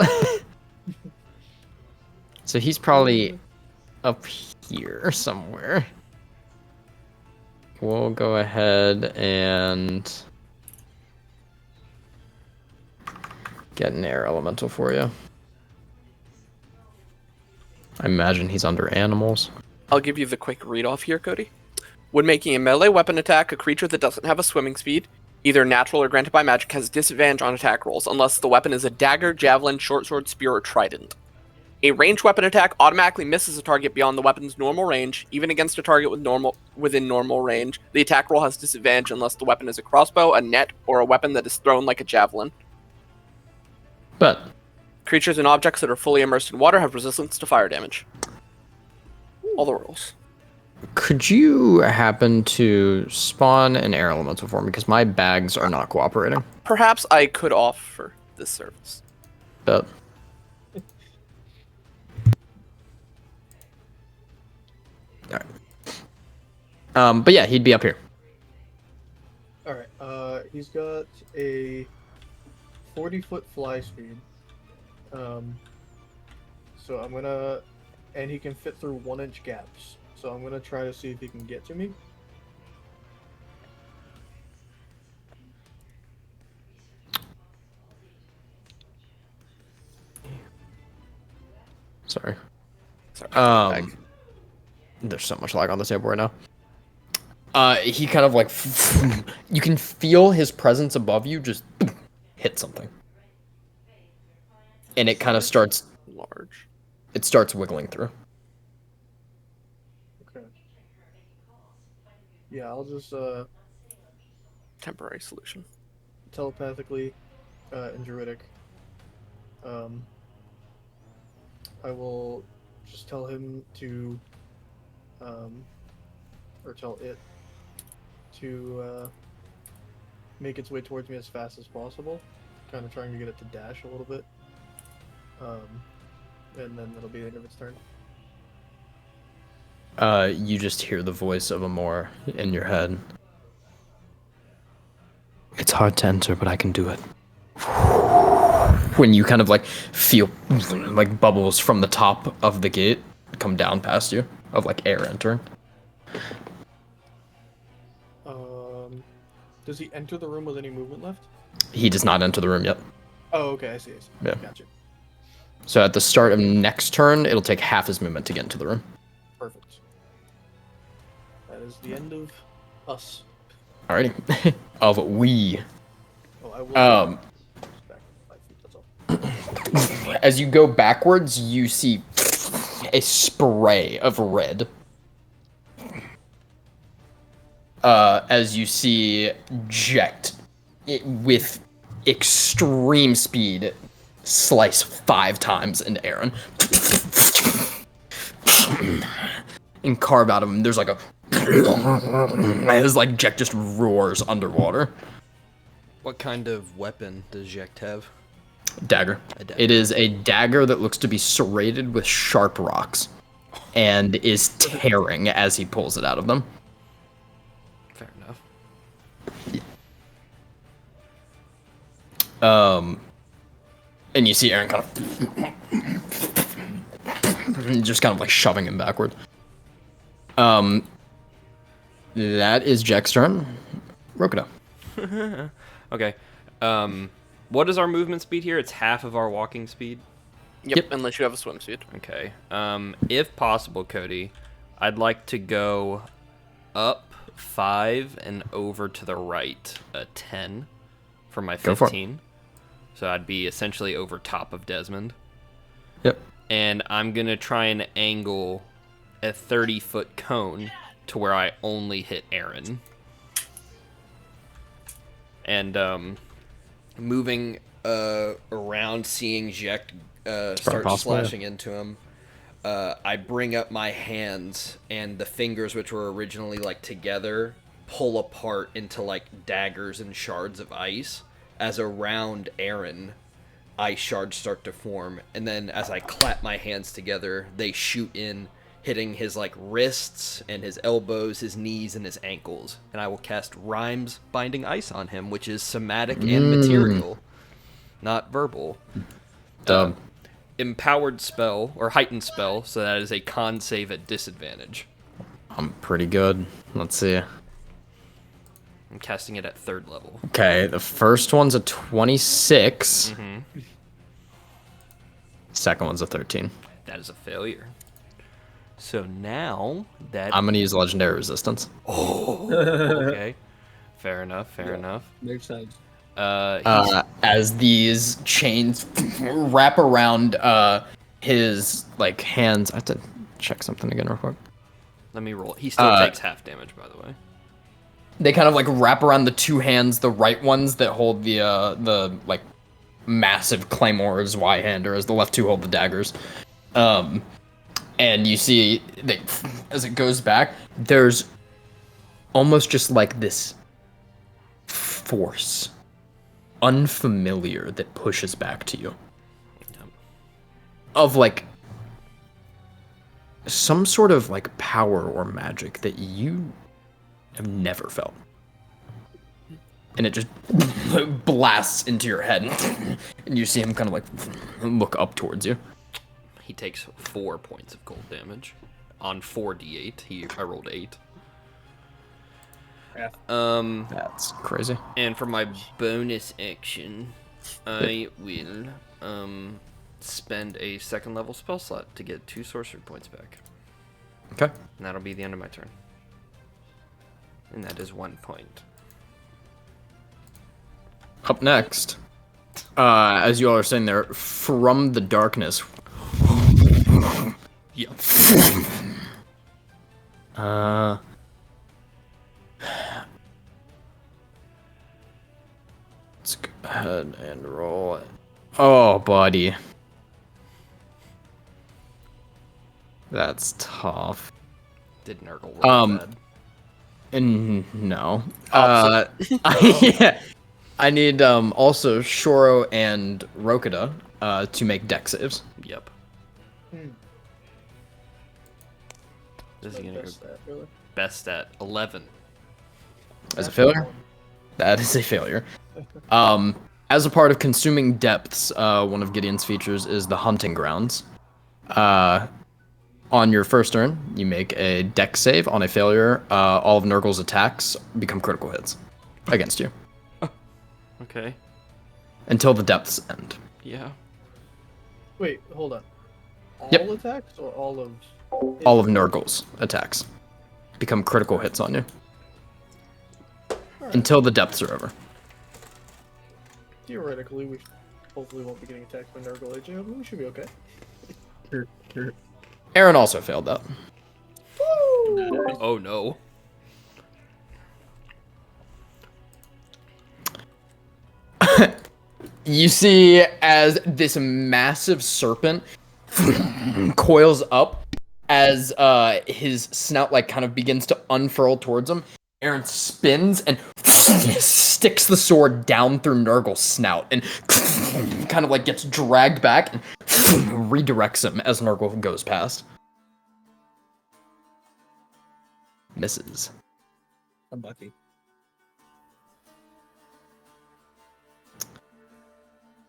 So he's probably up here somewhere. We'll go ahead and get an air elemental for you. I imagine he's under animals. I'll give you the quick read off here, Cody. When making a melee weapon attack, a creature that doesn't have a swimming speed, either natural or granted by magic, has disadvantage on attack rolls unless the weapon is a dagger, javelin, short sword, spear, or trident. A ranged weapon attack automatically misses a target beyond the weapon's normal range, even against a target within normal range. The attack roll has disadvantage unless the weapon is a crossbow, a net, or a weapon that is thrown like a javelin. But Creatures and objects that are fully immersed in water have resistance to fire damage. All the rolls. could you happen to spawn an air elemental for me? Because my bags are not cooperating. Perhaps I could offer this service. But but yeah, he'd be up here. Alright, he's got a 40-foot fly speed. So I'm gonna... And he can fit through 1-inch gaps. So I'm gonna try to see if he can get to me. Sorry. Sorry. There's so much lag on the table right now. He kind of like you can feel his presence above you just hit something, and it kind of starts. Large. It starts wiggling through. Okay. Yeah, I'll just Temporary solution. telepathically and druidic. I will just tell him to or tell it to make its way towards me as fast as possible, kind of trying to get it to dash a little bit, and then that'll be the end of its turn. You just hear the voice of Amor in your head. It's hard to enter, but I can do it. When you kind of like feel like bubbles from the top of the gate come down past you, of like air entering. Does he enter the room with any movement left? He does not enter the room yet. Oh, okay, I see. Yeah. Gotcha. So at the start of next turn, it'll take half his movement to get into the room. Perfect. That is the end of us. Alrighty. Of we. Oh, I will. Back 5 feet, that's all. As you go backwards, you see a spray of red. As you see Jekt with extreme speed slice 5 times into Aaron. And carve out of him. There's like a... It's like Jekt just roars underwater. What kind of weapon does Jekt have? Dagger. A dagger. It is a dagger that looks to be serrated with sharp rocks and is tearing as he pulls it out of them. Fair enough. And you see Aaron kind of just kind of like shoving him backward. That is Jack's turn. Rokuda. Okay. What is our movement speed here? It's half of our walking speed. Yep, unless you have a swim speed. Okay. If possible, Cody, I'd like to go up 5 and over to the right 10 for my Go for it. 15. So I'd be essentially over top of Desmond. Yep. And I'm going to try and angle a 30-foot cone to where I only hit Aaron. And moving around, seeing Jekt start possible, slashing into him. I bring up my hands, and the fingers, which were originally like together, pull apart into like daggers and shards of ice. As around Aaron, ice shards start to form, and then as I clap my hands together, they shoot in, hitting his like wrists and his elbows, his knees, and his ankles. And I will cast Rhymes Binding Ice on him, which is somatic and material, not verbal. Dumb. Empowered spell, or heightened spell, so that is a con save at disadvantage. I'm pretty good. Let's see. I'm casting it at 3rd level. Okay, the first one's a 26. Second one's a 13. That is a failure. So now that... I'm gonna use legendary resistance. Okay. Fair enough, fair enough. Makes sense. As these chains wrap around his like hands. I have to check something again real quick. Let me roll. He still takes half damage, by the way. They kind of like wrap around the two hands, the right ones that hold the like massive claymores, Y-hander, as the left two hold the daggers. And you see, as it goes back, there's almost just like this force, unfamiliar, that pushes back to you. Of like some sort of like power or magic that you have never felt. And it just blasts into your head. And you see him kind of like look up towards you. He takes 4 points of cold damage. On 4d8, I rolled 8. Yeah. That's crazy. And for my bonus action, I will spend a 2nd level spell slot to get 2 sorcery points back. Okay. And that'll be the end of my turn. And that is 1 point. Up next, as you all are saying there, from the darkness. Yep. Let's go ahead and roll it. Oh, buddy. That's tough. Did Nurgle roll bad? No. Opposite. Yeah. I need also Shoro and Rokida to make deck saves. Yep. This is gonna go best at 11. As a failure? That is a failure. As a part of Consuming Depths, one of Gideon's features is the Hunting Grounds. On your first turn, you make a deck save. On a failure, all of Nurgle's attacks become critical hits against you. Okay. Until the depths end. Yeah. Wait, hold on. All Yep. attacks or all of? All of Nurgle's attacks become critical hits on you. Until the depths are over. Theoretically, we hopefully won't be getting attacked by Nurgle Agent. We should be okay. Aaron also failed that. Oh no. You see as this massive serpent coils up as his snout like kind of begins to unfurl towards him. Aaron spins and sticks the sword down through Nurgle's snout and kind of like gets dragged back and redirects him as Nurgle goes past. Misses. I'm lucky.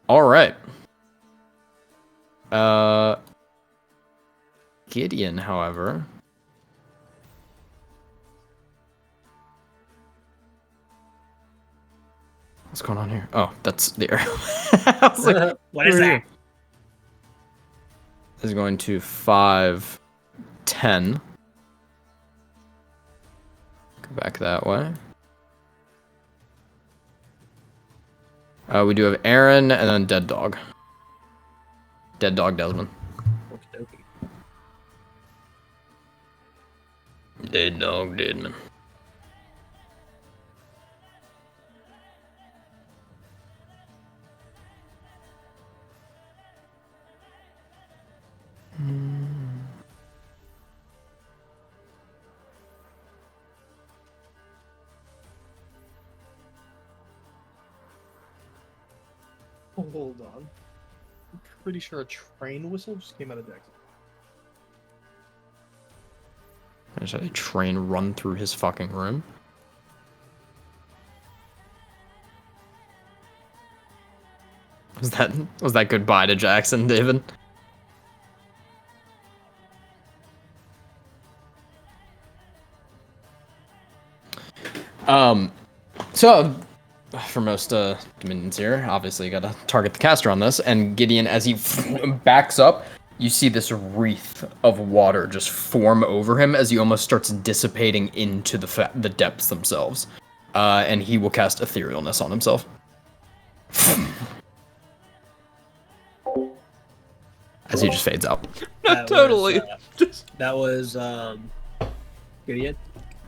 All right. Gideon, however. What's going on here? Oh, that's the arrow. I was like, What is that? is going to 5, 10. Go back that way. We do have Aaron and then Dead Dog. Dead Dog Desmond. Okey-dokey. Dead Dog Desmond. Oh, hold on. I'm pretty sure a train whistle just came out of Jackson. I just had a train run through his fucking room. Was that goodbye to Jackson, David? So for most Dominions here, obviously you gotta target the caster on this, and Gideon, as he backs up, you see this wreath of water just form over him as he almost starts dissipating into the depths themselves. And he will cast Etherealness on himself. As he just fades out. That Totally. that was Gideon.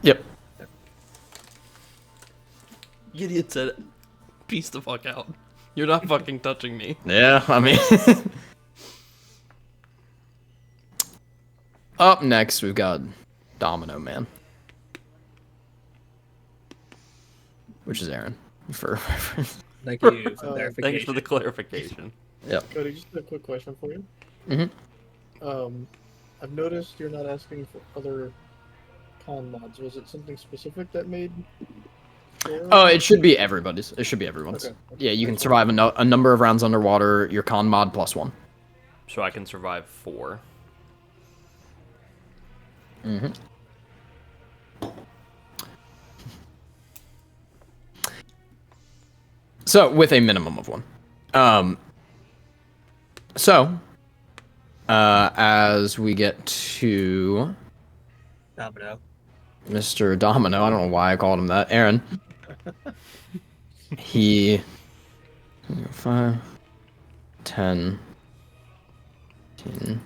Yep. Gideon said, "Peace the fuck out. You're not fucking touching me." Yeah, I mean... Up next, we've got Domino Man. Which is Aaron, for reference. Thank you for clarification. Thanks for the clarification. Yep. Cody, just a quick question for you. Mm-hmm. I've noticed you're not asking for other con mods. Was it something specific that made? Oh, it should be everybody's. It should be everyone's. Okay. Yeah, you can survive a number of rounds underwater, your con mod +1. So I can survive 4. Mm-hmm. So, with a minimum of 1. As we get to Domino. Mr. Domino, I don't know why I called him that. Aaron. He 5, 10, 15.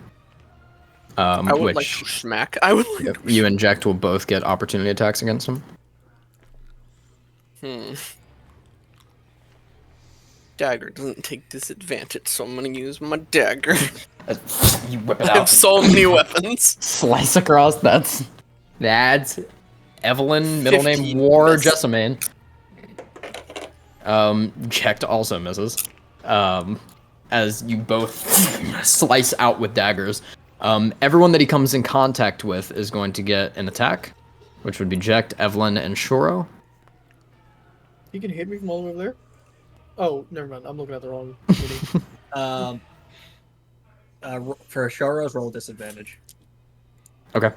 I would which like to smack. I would like to you and Jack will both get opportunity attacks against him. Dagger doesn't take disadvantage, so I'm gonna use my dagger. You whip it I have out, so many weapons. slice across. That's Evelyn, middle 15 name War miss. Jessamine. Jack also misses. As you both slice out with daggers. Everyone that he comes in contact with is going to get an attack, which would be Jack, Evelyn, and Shoro. You can hit me from all the way over there? Oh, never mind. I'm looking at the wrong meeting. For Shoro's roll disadvantage. Okay.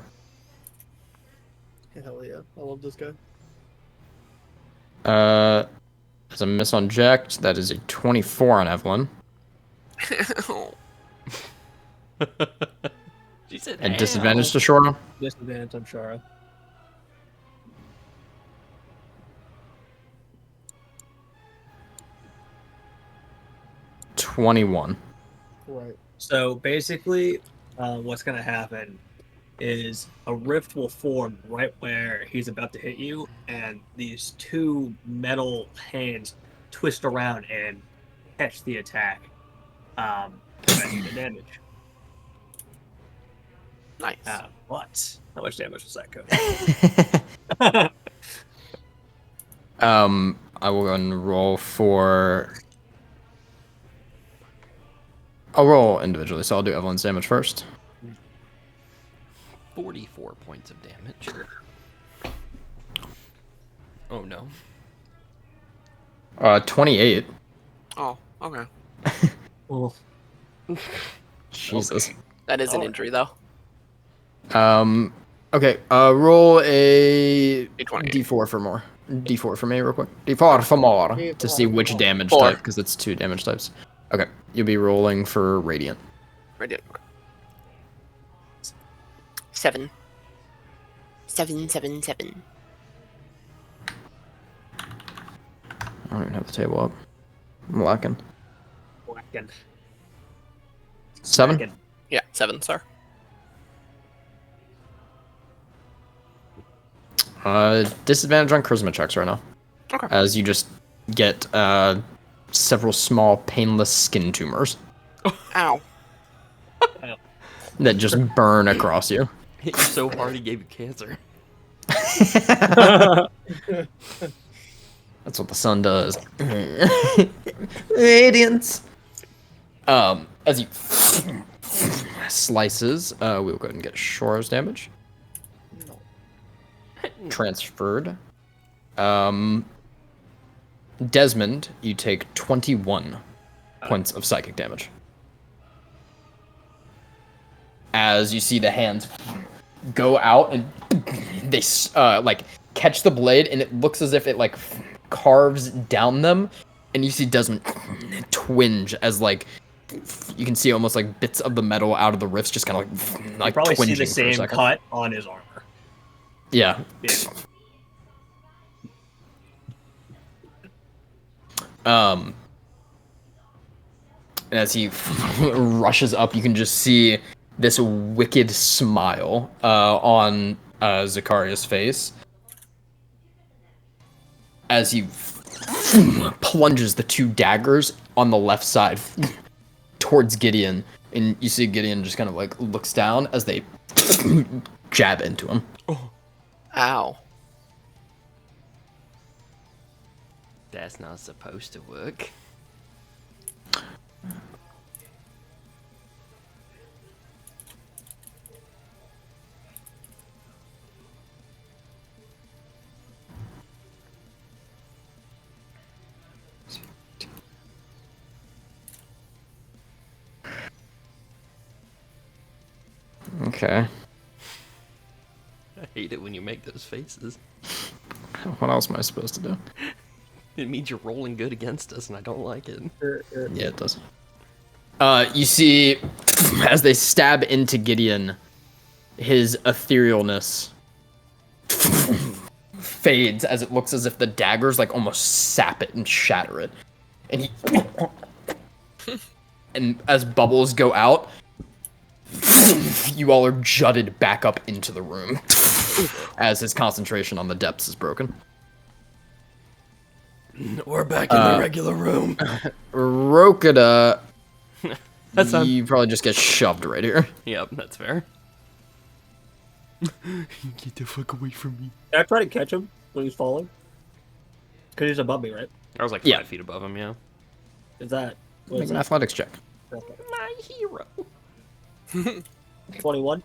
Hell yeah. I love this guy. As a miss on Jack, that is a 24 on Evelyn. She said, And disadvantage to Shoro. Disadvantage on Shoro. $21. Right. So basically, what's gonna happen is a rift will form right where he's about to hit you, and these two metal hands twist around and catch the attack, preventing the damage. Nice. What? How much damage was that, Cody? I will go and roll for... I'll roll individually, so I'll do Evelyn's damage first. 44 points of damage. Oh no. 28. Oh, okay. Oh, Jesus. That is an injury, though. Okay, roll a D20. D4 for more. D4 for me, real quick. D4 for more, to see which damage 4. type, because it's 2 damage types. Okay, you'll be rolling for Radiant. Radiant. 7. 7, 7, 7. I don't even have the table up. I'm lacking. whacking. 7? Whacking. Yeah, 7, sir. Disadvantage on charisma checks right now. Okay. As you just get several small painless skin tumors Ow. that just burn across you. Hit you so hard he gave you cancer. That's what the sun does. Radiance. As he slices, we'll go ahead and get Shore's damage. Transferred. Desmond, you take 21 points of psychic damage. As you see the hands go out and they like catch the blade, and it looks as if it like carves down them, and you see Desmond twinge as like you can see almost like bits of the metal out of the rifts just kind of like You probably see twinging the for a same second. cut on his armor. Yeah. Yeah. And as he rushes up, you can just see this wicked smile on Zakaria's face as he plunges the two daggers on the left side towards Gideon, and you see Gideon just kind of like looks down as they jab into him. Ow. That's not supposed to work. Okay. I hate it when you make those faces. What else am I supposed to do? It means you're rolling good against us, and I don't like it. Yeah, it does. You see, as they stab into Gideon, his etherealness fades as it looks as if the daggers like almost sap it and shatter it. And he and as bubbles go out, you all are jutted back up into the room as his concentration on the depths is broken. We're back in the regular room. Rokida, That's you probably just get shoved right here. Yep, that's fair. Get the fuck away from me. Did I try to catch him when he's falling? Because he's above me, right? I was like 5 Yeah. feet above him, yeah. Is that... What Make is an that? athletics check. My hero. 21?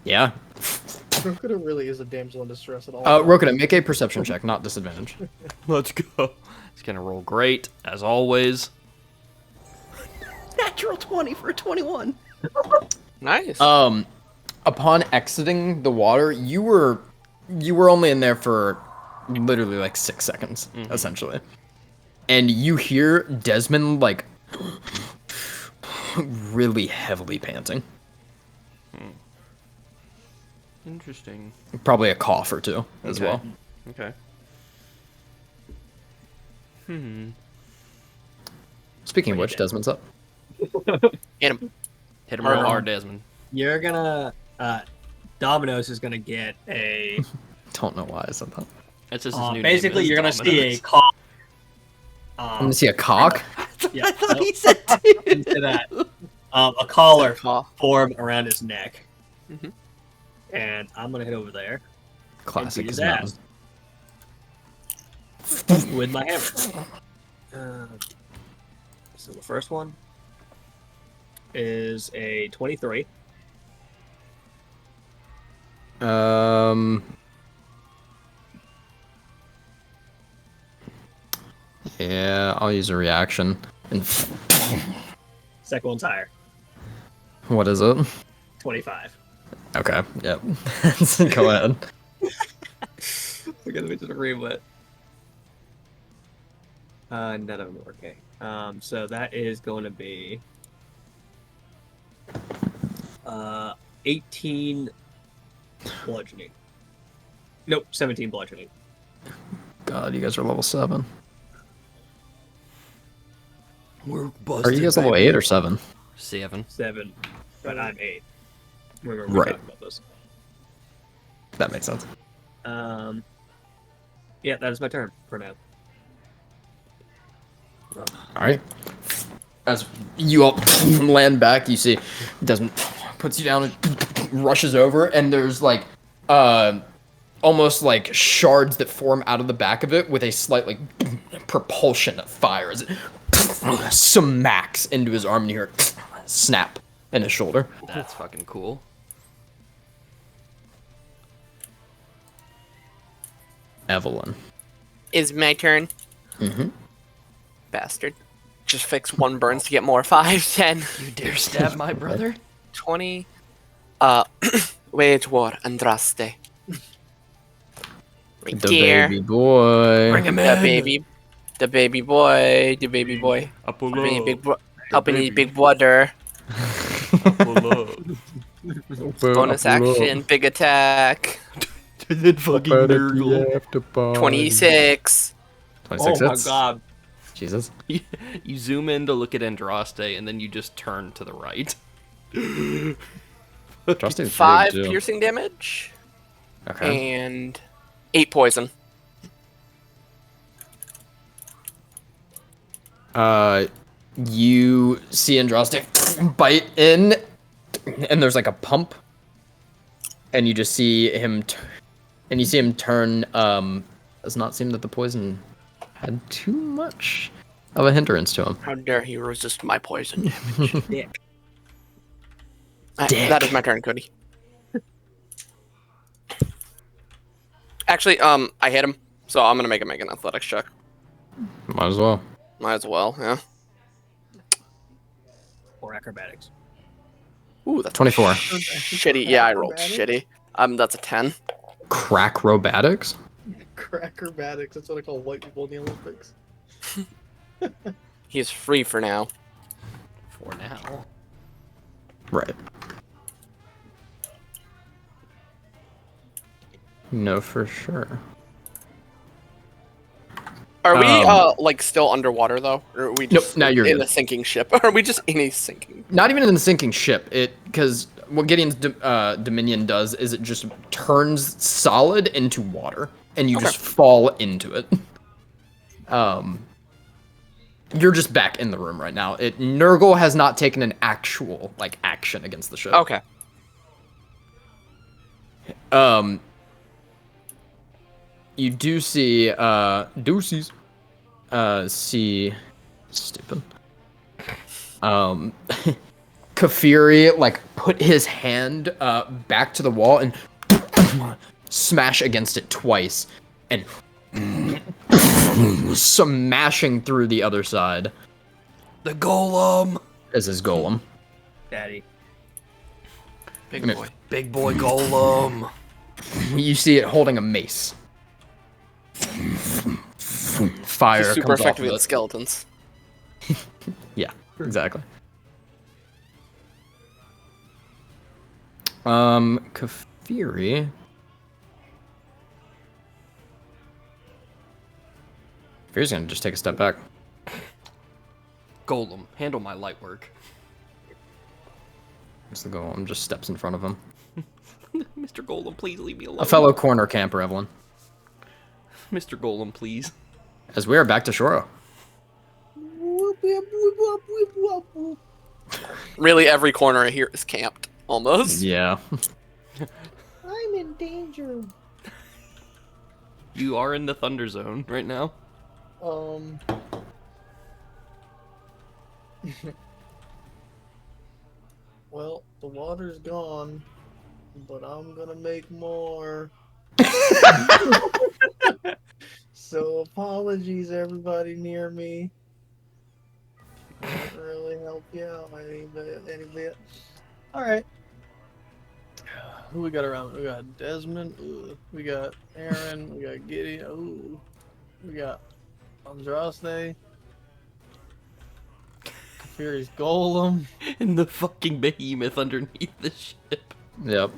Yeah. Rokida really is a damsel in distress at all. Rokida, make a perception check, not disadvantage. Let's go. He's gonna roll great, as always. Natural 20 for a 21. Nice. Upon exiting the water, you were only in there for literally like 6 seconds, essentially. And you hear Desmond like really heavily panting. Interesting. Probably a cough or two as Okay. well. Okay. Speaking of which, Desmond's up. Get him. Hit him real Um, hard, Desmond. You're gonna... Domino's is gonna get a... Don't know why I said that. That's just his new name. basically, is you're gonna see a Domino's. cock. I'm gonna see a cock. Yeah, I thought nope, he said into that. A collar Cough. formed around his neck. Mhm. And I'm gonna hit over there Classic and beat is his mountain. ass with my hammer. So the first one is a 23. Yeah, I'll use a reaction. And Second one's higher, what is it? 25. Okay, yep. Go ahead. We're gonna be to the rewind. None of them are okay. So that is going to be 18 bludgeoning. Nope, 17 bludgeoning. God, you guys are level 7. We're Are busted. you guys level 8 or 7? 7. 7, but I'm 8. Remember, we Right. talked about this. That makes sense. Yeah, that is my turn for now. Alright. As you all land back, you see Desmond puts you down and rushes over, and there's like almost like shards that form out of the back of it with a slight like propulsion of fire as it smacks into his arm and you hear snap in his shoulder. That's fucking cool. Evelyn. Is my turn. Mm-hmm. Bastard. Just fix 1 burns to get more. 5, 10, You dare stab my brother? 20. Wage war, Andraste. Right The there. baby boy. Bring him The in. baby boy. Helping you, helping you, big brother. Bonus action, big attack. Then fucking Nurgle. 26. 26 Oh my hits. god. Jesus. You zoom in to look at Andraste, and then you just turn to the right. Andraste's 5 big, too. piercing damage. Okay. And 8 poison. You see Andraste bite in, and there's like a pump, and you just see him, turn. Does not seem that the poison had too much of a hindrance to him. How dare he resist my poison damage? Dick. Dick. That is my turn, Cody. Actually, I hit him, so I'm gonna make an athletics check. Might as well. Might as well, yeah. Or acrobatics. Ooh, that's 24. shitty. Yeah, I rolled shitty. That's a 10. Crack robatics. Crackerbatics. That's what I call white people in the Olympics. He's free for now. For now. Right. No, for sure. Are we like still underwater though, or are we Nope, just now you're in good. a sinking ship? Or are we just in a sinking? Not even in the sinking ship. Because what Gideon's Dominion does is it just turns solid into water, and you just fall into it. You're just back in the room right now. Nurgle has not taken an actual action against the ship. Okay. You do see Deuces. See stupid. Kafiri put his hand back to the wall and smash against it twice and smashing through the other side The golem. as his golem. Daddy. Big boy. Big boy golem. You see it holding a mace. Fire He's super comes off effective of with it. skeletons. Yeah, exactly. Kafiri. Kafiri's gonna just take a step back. Golem, handle my light work. As the golem just steps in front of him. Mr. Golem, please leave me alone. A fellow corner camper, Evelyn. Mr. Golem, please. As we are back to Shoro. Really, every corner here is camped, almost. Yeah. I'm in danger. You are in the Thunder Zone right now. Well, the water's gone, but I'm gonna make more. So apologies, everybody near me. Can't really help you out any bit. All right. Who we got around? We got Desmond. Ooh. We got Aaron. We got Gideon. Ooh. We got Andraste. Kafiri's Golem. And the fucking behemoth underneath the ship. Yep.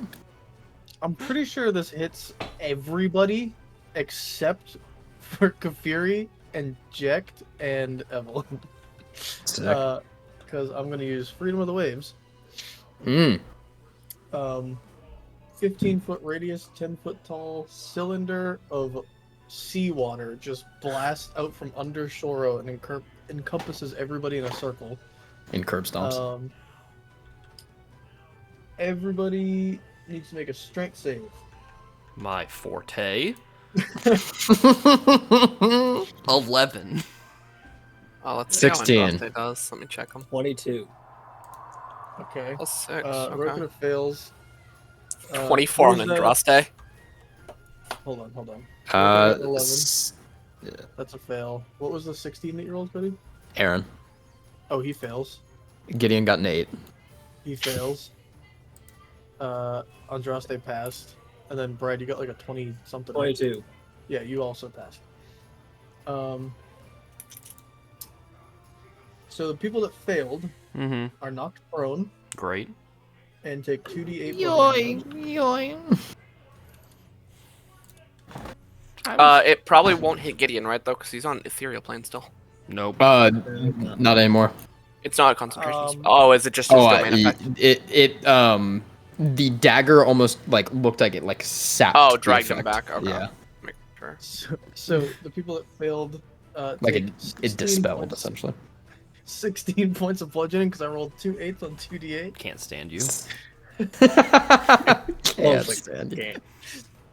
I'm pretty sure this hits everybody except for Kafiri and Jekt and Evelyn. Sick. Because I'm going to use Freedom of the Waves. 15-foot radius, 10-foot tall cylinder of seawater just blasts out from under Shoro and encompasses everybody in a circle. In curb stomps. Everybody needs to make a strength save. My forte. 11. Oh, let's see how 16. Andraste does. Let me check them. 22. Okay. Plus 6. Okay. Rokita fails. 24 on what was that? Andraste. Hold on. Rokita Uh, got 11. s- That's a fail. What was the 16 that you rolled, Cody? Aaron. Oh, he fails. Gideon got an 8. He fails. Andraste passed. And then Brad, you got like a 20 something. 22. Yeah, you also passed. So the people that failed Mm-hmm. are knocked prone Great. and take 2d8 bludgeoning damage. It probably won't hit Gideon, right, though, because he's on ethereal plane still. Nope. Not anymore. It's not a concentration spell. Um, Oh, is it just his domain effect? The dagger almost like looked like it like sapped. Oh, the dragged him effect. back. Okay. Yeah, Make sure. So the people that failed like take it 16 dispelled points, essentially. 16 points of bludgeoning because I rolled 2 8s on 2d8. Can't stand you. Can't stand you. Damn.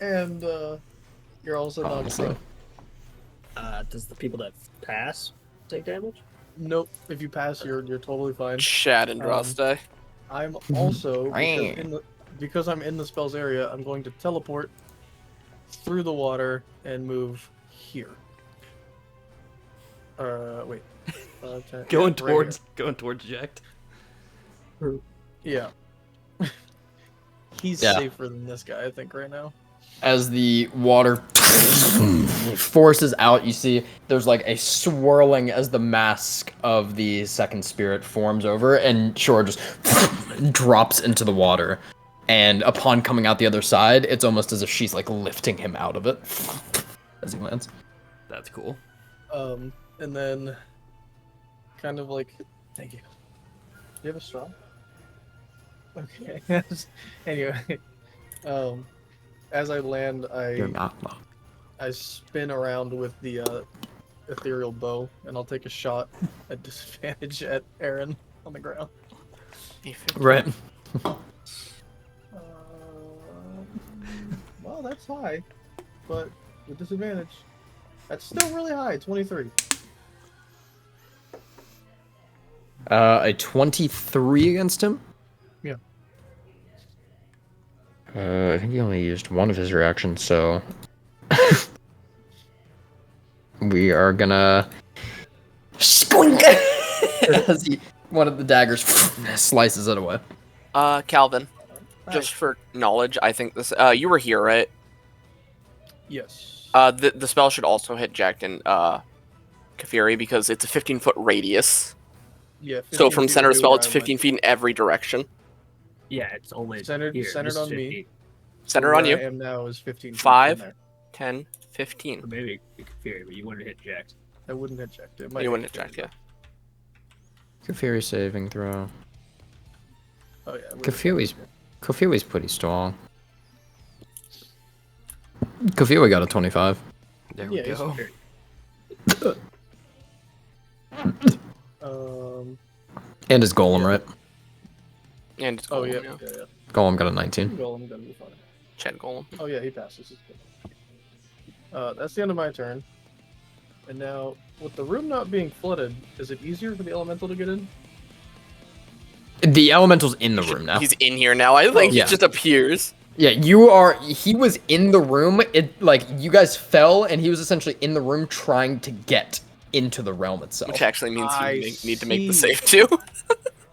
And you're also knocked Honestly. prone. Does the people that pass take damage? Nope. If you pass, you're totally fine. Shad Andraste. I'm also because I'm in the spell's area, I'm going to teleport through the water and move here. Wait. Going yeah, right towards Jacked. here. Yeah. He's Yeah. safer than this guy, I think, right now. As the water forces out, you see there's like a swirling as the mask of the second spirit forms over, and Shore just drops into the water. And upon coming out the other side, it's almost as if she's like lifting him out of it as he lands. That's cool. And then kind of like, thank you. Do you have a straw? Okay. Anyway, as I land, You're not. I spin around with the ethereal bow, and I'll take a shot at disadvantage at Aaron on the ground. Right. Well, that's high, but with disadvantage, that's still really high. 23. A 23 against him? Yeah. I think he only used one of his reactions, so we are gonna as one of the daggers slices it away. Calvin, Hi. just for knowledge, I think this. You were here, right? Yes. The spell should also hit Jack and Kafiri because it's a 15-foot radius. Yeah. So 15 from feet center would of be spell, where it's I 15 went. feet in every direction. Yeah, it's only Centered- here. centered This is on me. 50. Center Where on you. I am now is 15 feet 5. from there. 10, 15. Or maybe it could fear, but you wanted to hit Jacked. I wouldn't hit checked it. You wouldn't hit Jack, yeah. Kafiri saving throw. Oh yeah. Kafiri's pretty strong. Kafiri got a 25. There we Yeah, he's go. very- And his golem, right? And it's Oh Golem, yeah. Yeah. Golem got a 19. Golem gonna be fine. Chad Golem. Oh yeah, he passes. It's good. That's the end of my turn. And now, with the room not being flooded, is it easier for the elemental to get in? The elemental's in the room now. He's in here now. I think yeah. he just appears. Yeah, he was in the room. You guys fell, and he was essentially in the room trying to get into the realm itself. Which actually means I you need to make the see. save too.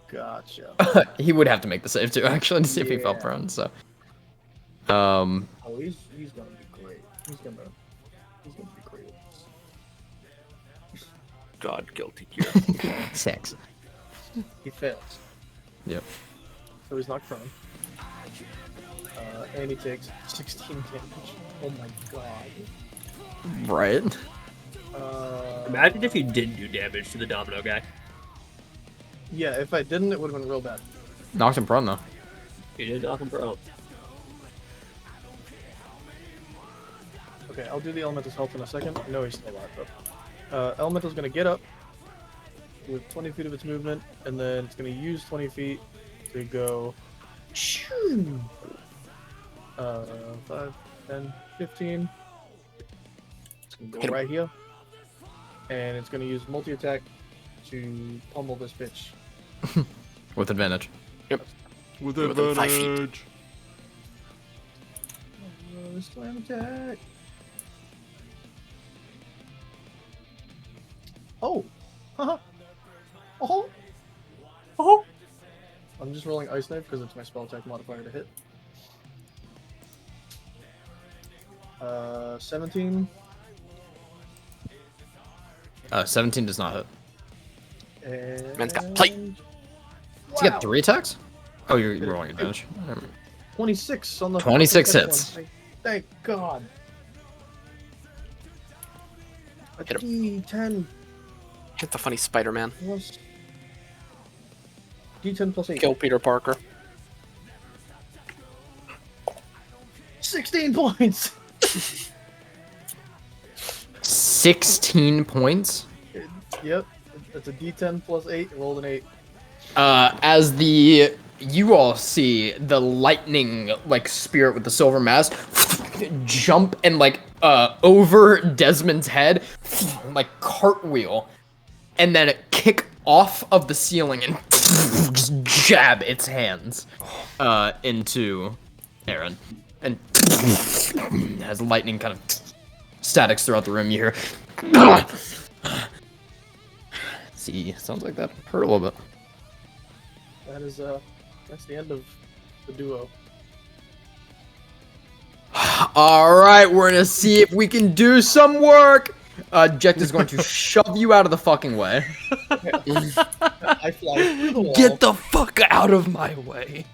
Gotcha. He would have to make the save too, actually, to see if he fell Yeah. prone. So, Oh, he's gonna be great. He's gonna be great at this. God, guilty here. 6. He fails. Yep. So he's knocked prone. And he takes 16 damage. Oh my god. Right. Imagine if you didn't do damage to the domino guy. Yeah, if I didn't, it would have been real bad. Knocked him prone though. You did knock him prone. Okay, I'll do the elemental's health in a second. I know he's still alive, though. Elemental's gonna get up with 20 feet of its movement, and then it's gonna use 20 feet to go. 5, 10, 15. It's gonna Hit go him. right here. And it's gonna use multi-attack to pummel this bitch. With advantage. With Within 5 feet. Slam attack. Oh! Haha! Oh! Oh! I'm just rolling Ice Knife because it's my spell attack modifier to hit. 17. 17 does not hit. And... Man's got plate. Does he get 3 attacks? Oh, you're rolling advantage. 26 on the 26 fucking hits. one. Thank God. A Hit D10 Hit the funny Spider-Man. plus... D10 plus 8. Kill Peter Parker. 16 points! 16 points. Yep. It's a D10 plus 8. Rolled an 8. As you all see the lightning like spirit with the silver mask jump and like over Desmond's head, like cartwheel, and then kick off of the ceiling and just jab its hands into Aaron, and as lightning kind of statics throughout the room, you hear. See, sounds like that hurt a little bit. That is, that's the end of the duo. All right, we're gonna see if we can do some work. Jekt is going to shove you out of the fucking way. I fly through the wall. Get the fuck out of my way.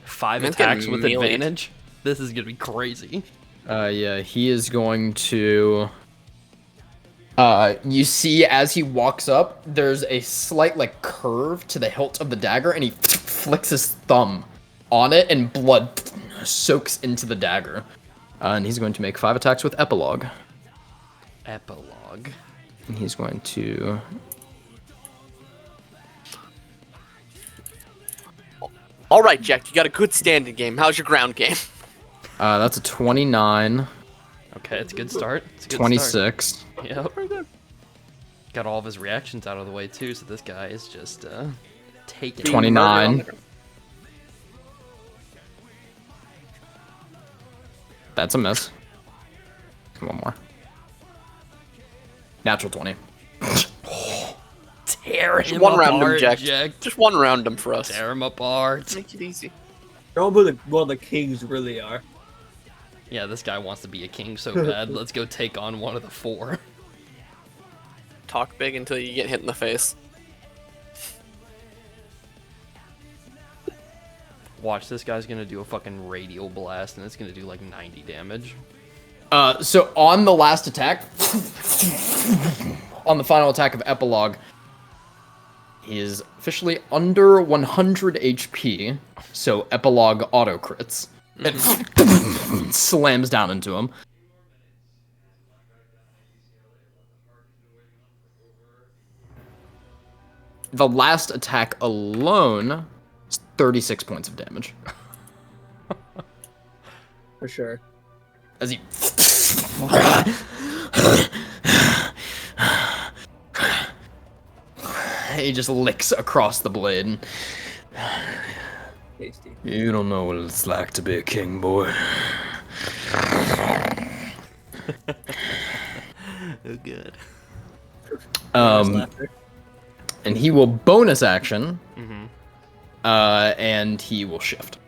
5 Man's attacks getting with meleeed. advantage. This is gonna be crazy. Yeah, he is going to. You see as he walks up, there's a slight like curve to the hilt of the dagger, and he flicks his thumb on it, and blood soaks into the dagger. And he's going to make 5 attacks with epilogue. Epilogue. And he's going to. All right, Jack, you got a good standing game. How's your ground game? That's a 29, Okay, it's a good start. It's a good 26. Start. Yep. Got all of his reactions out of the way too, so this guy is just taking. 29. That's a miss. One more. Natural 20. Tear Just him one round him, apart, Jack. Jack. Just one round him for us. Tear him apart. Make it easy. Show 'em who the the kings really are. Yeah, this guy wants to be a king so bad. Let's go take on one of the 4. Talk big until you get hit in the face. Watch, this guy's gonna do a fucking radial blast, and it's gonna do like 90 damage. So on the last attack, on the final attack of Epilogue, he is officially under 100 HP. So Epilogue auto crits. It slams down into him. The last attack alone is 36 points of damage. For sure. As he he just licks across the blade. Tasty. You don't know what it's like to be a king, boy. Oh, good. Laughter. And he will bonus action, Mm-hmm. and he will shift.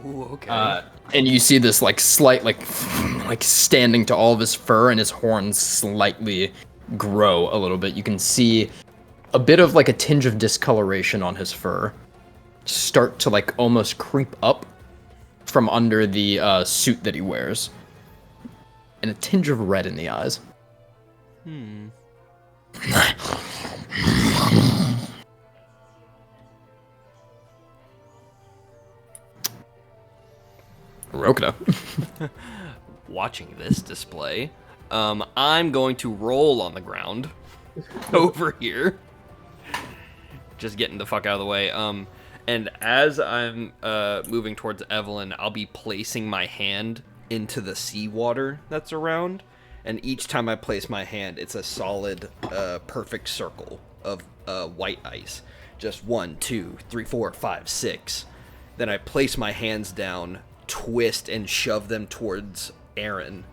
Ooh, okay. And you see this like slight like standing to all of his fur, and his horns slightly grow a little bit. You can see a bit of like a tinge of discoloration on his fur start to like almost creep up from under the suit that he wears, and a tinge of red in the eyes. Rokita. Watching this display, I'm going to roll on the ground over here. Just getting the fuck out of the way. And as I'm moving towards Evelyn, I'll be placing my hand into the seawater that's around. And each time I place my hand, it's a solid, perfect circle of white ice. Just 1, 2, 3, 4, 5, 6. Then I place my hands down, twist, and shove them towards Aaron.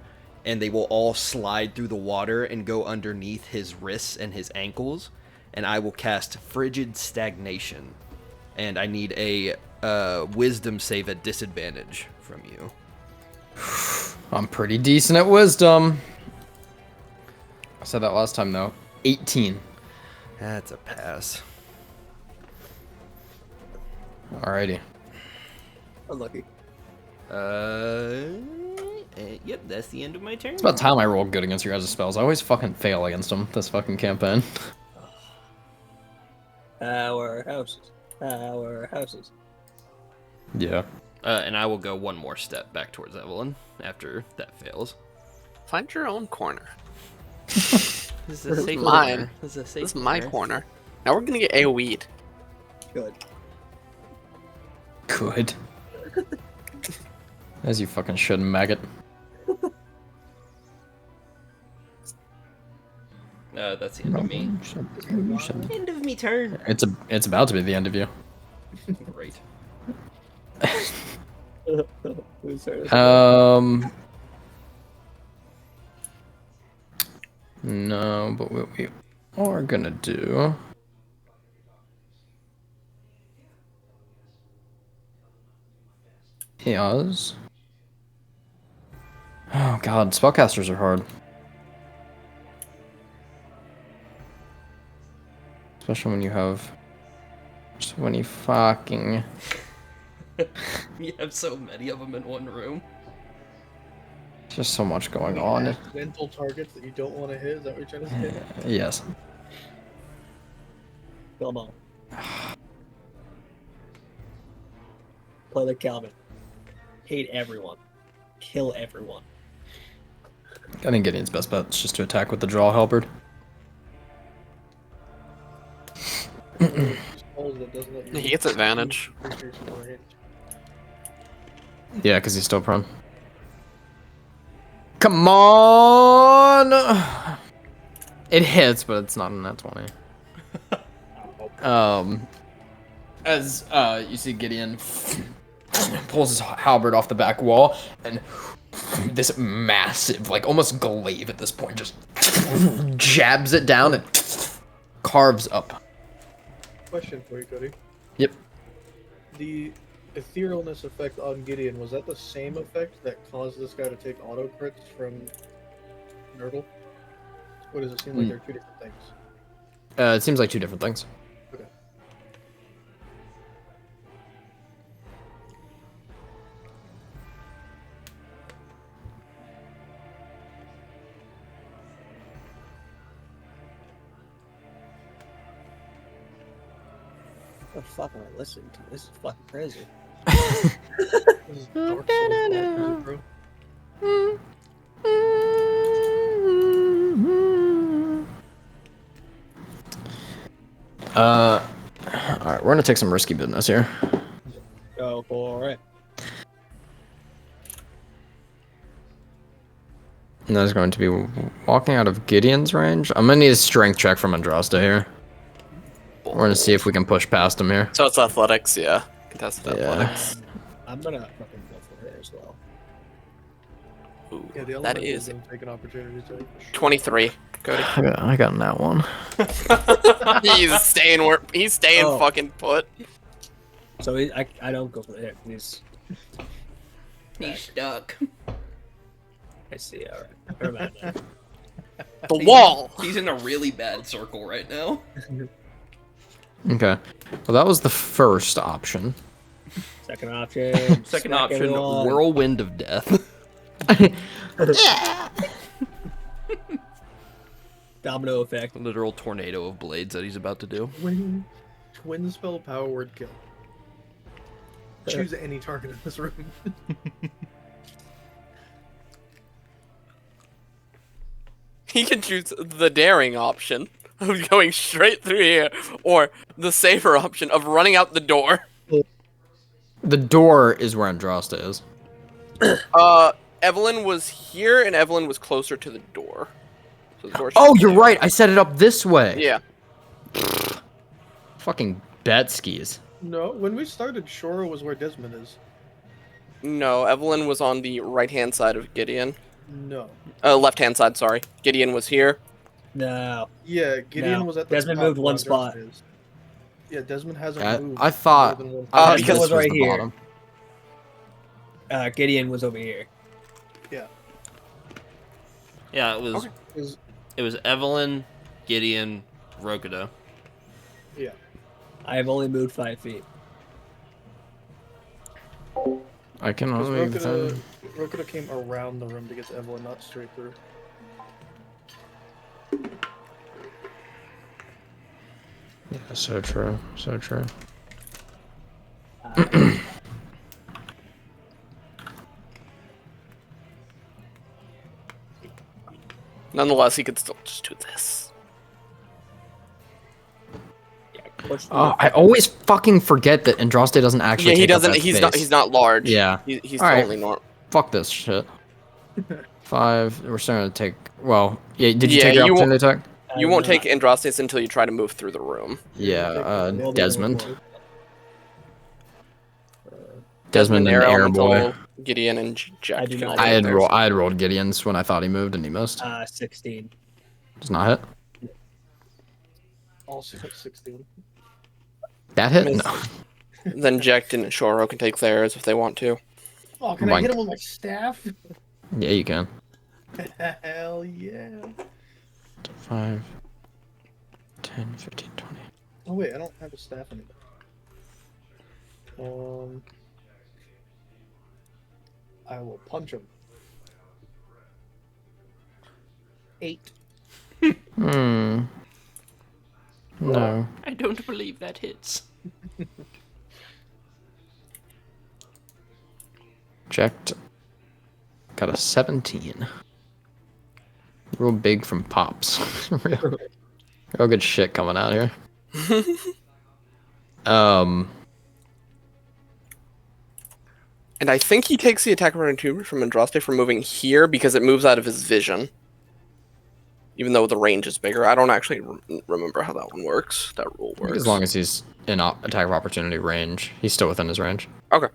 And they will all slide through the water and go underneath his wrists and his ankles. And I will cast Frigid Stagnation. And I need a wisdom save at disadvantage from you. I'm pretty decent at wisdom. I said that last time, though. 18. That's a pass. Alrighty. Unlucky. Yep, that's the end of my turn. It's about time I roll good against your guys' spells. I always fucking fail against them this fucking campaign. Powerhouses. Powerhouses. Yeah. And I will go one more step back towards Evelyn after that fails. Find your own corner. This is a safe mine. corner. This is a safe This is my corner. Now we're gonna get AoE'd. Good. Good. As you fucking should, maggot. That's the end of me. End of me turn. It's about to be the end of you. Great. Who's first? No, but what we are gonna do. Is. Oh god, spellcasters are hard. Especially when you have so many fucking. You have so many of them in one room. Just so much going on. Mental targets that you don't want to hit. Is that what you're trying to say? Yes. Come on. Play like Calvin. Hate everyone. Kill everyone. I think Gideon's best bet is just to attack with the draw halberd. He gets advantage. Yeah, because he's still prone. Come on! It hits, but it's not in that 20. As you see Gideon pulls his halberd off the back wall, and this massive, like almost glaive at this point, just jabs it down and carves up. Question for you, Cody. Yep. The etherealness effect on Gideon, was that the same effect that caused this guy to take auto crits from Nurgle? Or does it seem like they're two different things? It seems like two different things. Okay. What the fuck am I listening to? This is fucking crazy. This is Dark Souls, bro. Alright, we're gonna take some risky business here. Go for it. And that is going to be walking out of Gideon's range. I'm gonna need a strength check from Andrasta here. We're gonna see if we can push past him here. So it's athletics, yeah. Contested Yeah. athletics. I'm gonna fucking go for it as well. Ooh, Yeah, the that elemental is didn't take an opportunity to. 23. Cody. I got that one. he's staying Oh. fucking put. So I don't go for the hit. He's stuck. I see. All right. Never mind that. The wall. He's in a really bad circle right now. Okay. Well, that was the first option. Second option. Second smack option, everyone. whirlwind of death. Domino effect. Literal tornado of blades that he's about to do. Twin spell power word kill. Choose any target in this room. He can choose the daring option of going straight through here, or the safer option of running out the door. The door is where Andraste is. Evelyn was here, and Evelyn was closer to the door. So the door Oh, should you're be- right. I set it up this way. Yeah. Fucking bet skis. No, when we started, Shora was where Desmond is. No, Evelyn was on the right-hand side of Gideon. No. Left-hand side, sorry. Gideon was here. No. Yeah, Gideon No. was at the Desmond top moved where one Andraste spot. is. Yeah, Desmond hasn't I, moved. I thought, more than one I thought because- this was right the here. bottom. Gideon was over here. Yeah, it was. Okay. Is It was Evelyn, Gideon, Rokuda. yeah. I have only moved 5 feet. I can Because only. Rokuda came around the room to get to Evelyn, not straight through. Yeah, so true. So true. Nonetheless, he could still just do this. I always fucking forget that Andraste doesn't actually. Yeah, he take up doesn't. that He's space. not. He's not large. Yeah. He's Alright. totally normal. Fuck this shit. 5. We're starting to take. Well, yeah. Did you Yeah, take your you won't- opportunity attack? You won't take Andrastes until you try to move through the room. Yeah. Well, Desmond. Desmond. Desmond and Air Air Elemental, Boy. Gideon, and Jack. I do can not. all I take had theirs. I had rolled Gideon's when I thought he moved and he missed. 16. Does not hit. Also at 16. That hit? Missed. No. Then Jack and Shoro can take theirs if they want to. Oh, can I Wank. hit him with my staff? Yeah, you can. Hell yeah. 5, 10, 15, 20. Oh wait, I don't have a staff anymore. I will punch him. 8. Hmm. No. I don't believe that hits. Checked. Got a 17. Real big from pops. real good shit coming out here. And I think he takes the attack of opportunity from Andraste for moving here because it moves out of his vision. Even though the range is bigger. I don't actually remember how that one works. That rule I think works. as long as he's in attack of opportunity range, he's still within his range. Okay.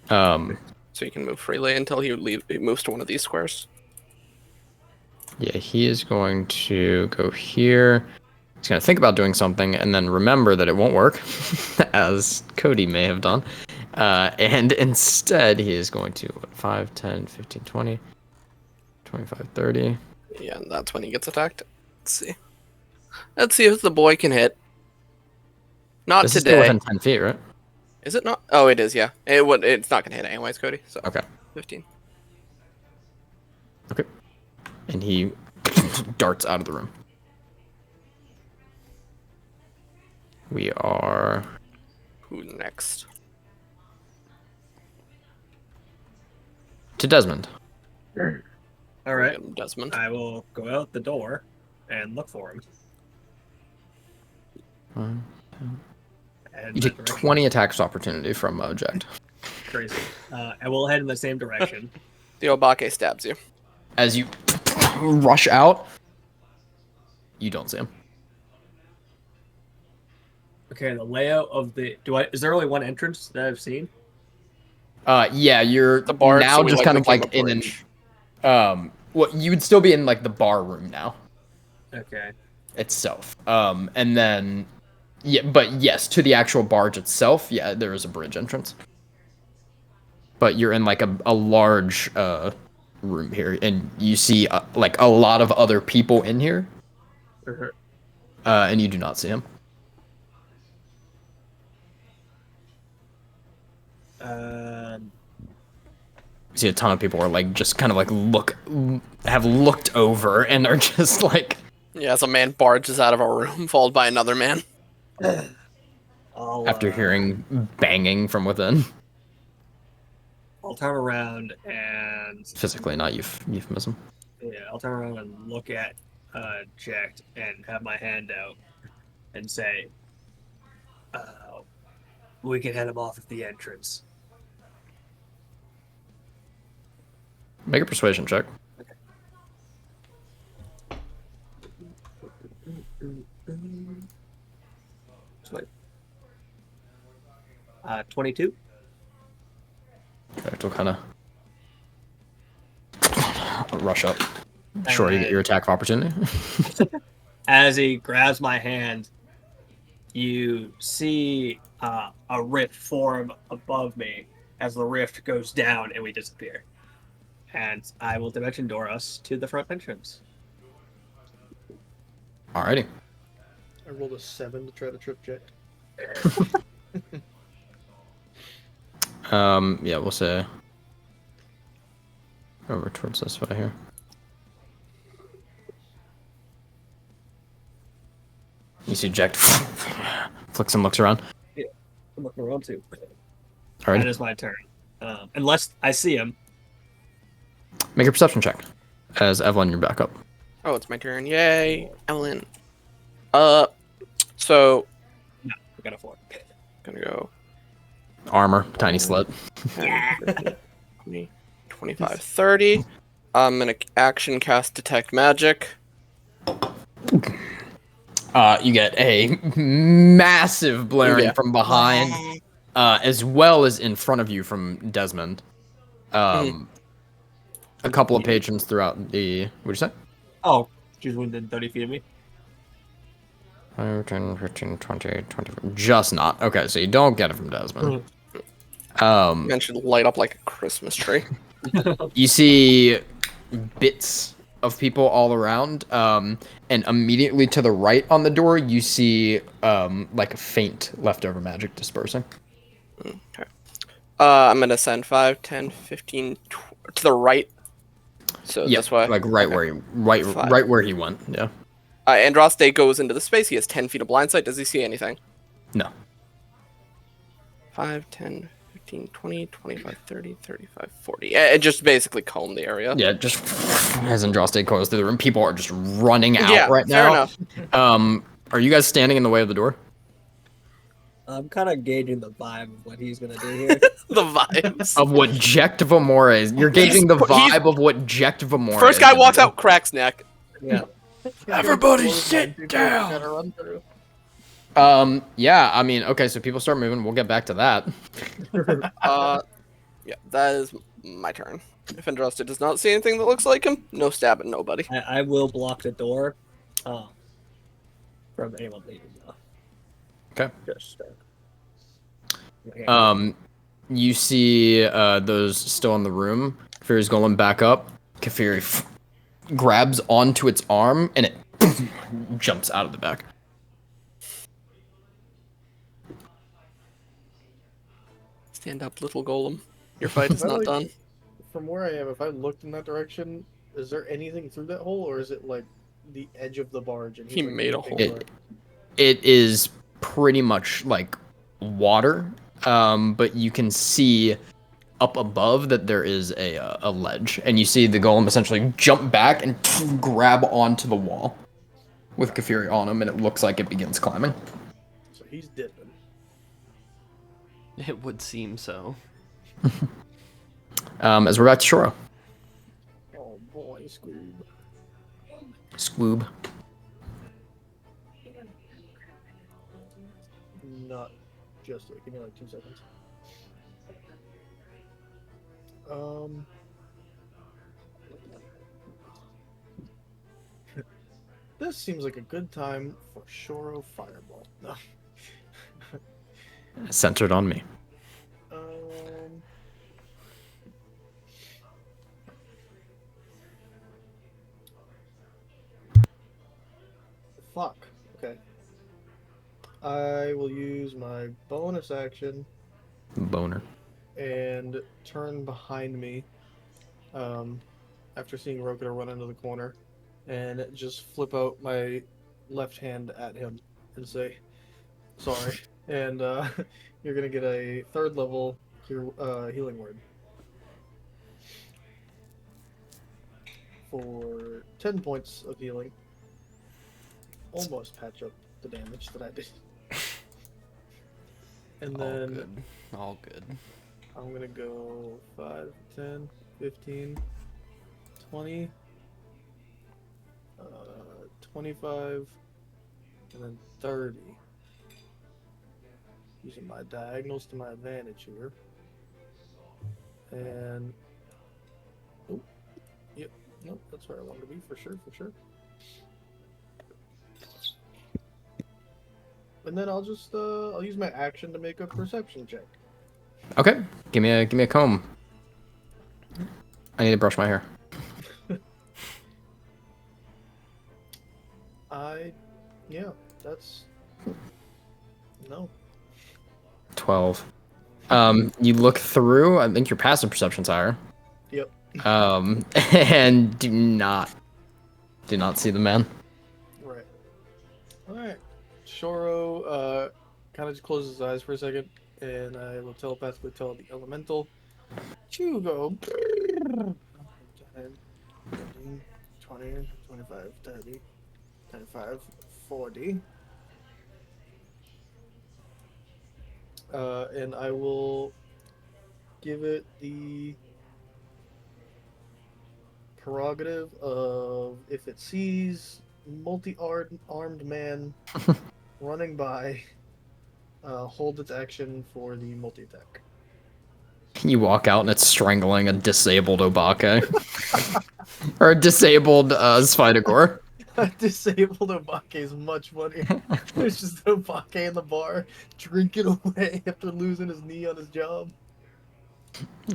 Um, So you can move freely until he moves to one of these squares. yeah, he is going to go here. He's going to think about doing something and then remember that it won't work, as Cody may have done. And instead, he is going to 5, 10, 15, 20, 25, 30. Yeah, and that's when he gets attacked. Let's see. Let's see if the boy can hit. Not This is still today. within 10 feet, right? Is it not? Oh, it is, yeah. It's not going to hit anyways, Cody. So Okay. 15. Okay. And he darts out of the room. We are... Who next? to Desmond. All right. Desmond. I will go out the door and look for him. One. And You take 20 attacks opportunity from Jack. Crazy. I will head in the same direction. The Obake stabs you. As you rush out, you don't see him. Okay, the layout of the is there only one entrance that I've seen? Yeah, you're The bar now just kind of became like a in an bridge. well, you would still be in like the bar room now Okay. itself. And then yeah, but yes, to the actual barge itself, yeah, there is a bridge entrance. But you're in like a large room here, and you see like a lot of other people in here, and you do not see him. You see a ton of people are like just kind of like have looked over and are just like Yeah, as a man barges out of a room, followed by another man. after hearing banging from within. I'll turn around and Physically, not euphemism. yeah, I'll turn around and look at Jack and have my hand out and say, we can head him off at the entrance. Make a persuasion check. Wait. 22. Okay, we'll kind of rush up. Sure, you get your attack of opportunity. As he grabs my hand, you see a rift form above me as the rift goes down and we disappear. And I will dimension door us to the front entrance. Alrighty. I rolled a 7 to try to trip Jet. Yeah, we'll say over towards this way here. You see Jack flicks and looks around. Yeah, I'm looking around too. Alright. That is my turn. Unless I see him. Make a perception check. As Evelyn, you're back up. Oh, it's my turn. Yay, Ellen. So No, we got a 4. gonna go Armor, tiny sled. 10, 20, 25, 30. I'm gonna action cast detect magic. You get a massive blaring Yeah. from behind, as well as in front of you from Desmond. A couple of patrons throughout the. What'd you say? Oh, she's within 30 feet of me. 5, 10, 15, 20, 25. Just not. Okay, so you don't get it from Desmond. Man should light up like a Christmas tree. You see bits of people all around, and immediately to the right on the door, you see like a faint leftover magic dispersing. Okay. I'm gonna send 5, 10, 15 to the right. So Yeah, this way. like right Okay. where he right where he went. Yeah. Andraste goes into the space. He has 10 feet of blind sight. Does he see anything? No. 5, 10, 15, 20, 25, 30, 35, 40. It just basically comb the area. Yeah, just as Andraste goes through the room, people are just running out Yeah, right fair now. enough. Are you guys standing in the way of the door? I'm kind of gauging the vibe of what he's going to do here. The vibes. Of what Jekt Vamora is. You're gauging the vibe of what Jekt Vamora is. First guy walks out, cracks neck. Yeah. Everybody sit down. Yeah, I mean, okay, so people start moving. We'll get back to that. Yeah, that is my turn. If Andraste does not see anything that looks like him, no stab at nobody. I will block the door from anyone leaving, though. Okay. Just, You see those still in the room. Kafiri's going back up. Kafiri grabs onto its arm, and it jumps out of the back. Stand up, little golem. Your fight is not done. From where I am, if I looked in that direction, is there anything through that hole, or is it like the edge of the barge? And He he's, like, made a leaping hole. for it? It is pretty much like water, but you can see up above that there is a ledge, and you see the golem essentially jump back and grab onto the wall with Kafiri on him, and it looks like it begins climbing. So he's dipping. It would seem so. As we're back to Shoro. Oh boy, Scoob. Squoob. Not just yet. Give me like 2 seconds. This seems like a good time for Shoro Fireball. No. Centered on me. Fuck. Okay. I will use my bonus action Boner. and turn behind me after seeing Rokuta run into the corner and just flip out my left hand at him and say, sorry. And you're going to get a 3rd level healing word for 10 points of healing. Almost patch up the damage that I did. And All then good. All good. I'm gonna go 5, 10, 15, 20, 25, and then 30. Using my diagonals to my advantage here. And oh, yep, nope, that's where I wanted to be for sure, for sure. And then I'll just I'll use my action to make a perception check. Okay, give me a comb. I need to brush my hair. Yeah, that's no. 12. You look through. I think your passive perception's higher. Yep. And do not see the man. Right. All right. Shoro kind of just closes his eyes for a second, and I will telepathically tell the elemental to go 10, 15, 20, 25, 30, 25, 40. And I will give it the prerogative of if it sees multi-armed man running by, hold its action for the multi-attack. You walk out and it's strangling a disabled Obake. Or a disabled Spidogore. Disabled Obake is much funnier. There's just an Obake in the bar drinking away after losing his knee on his job.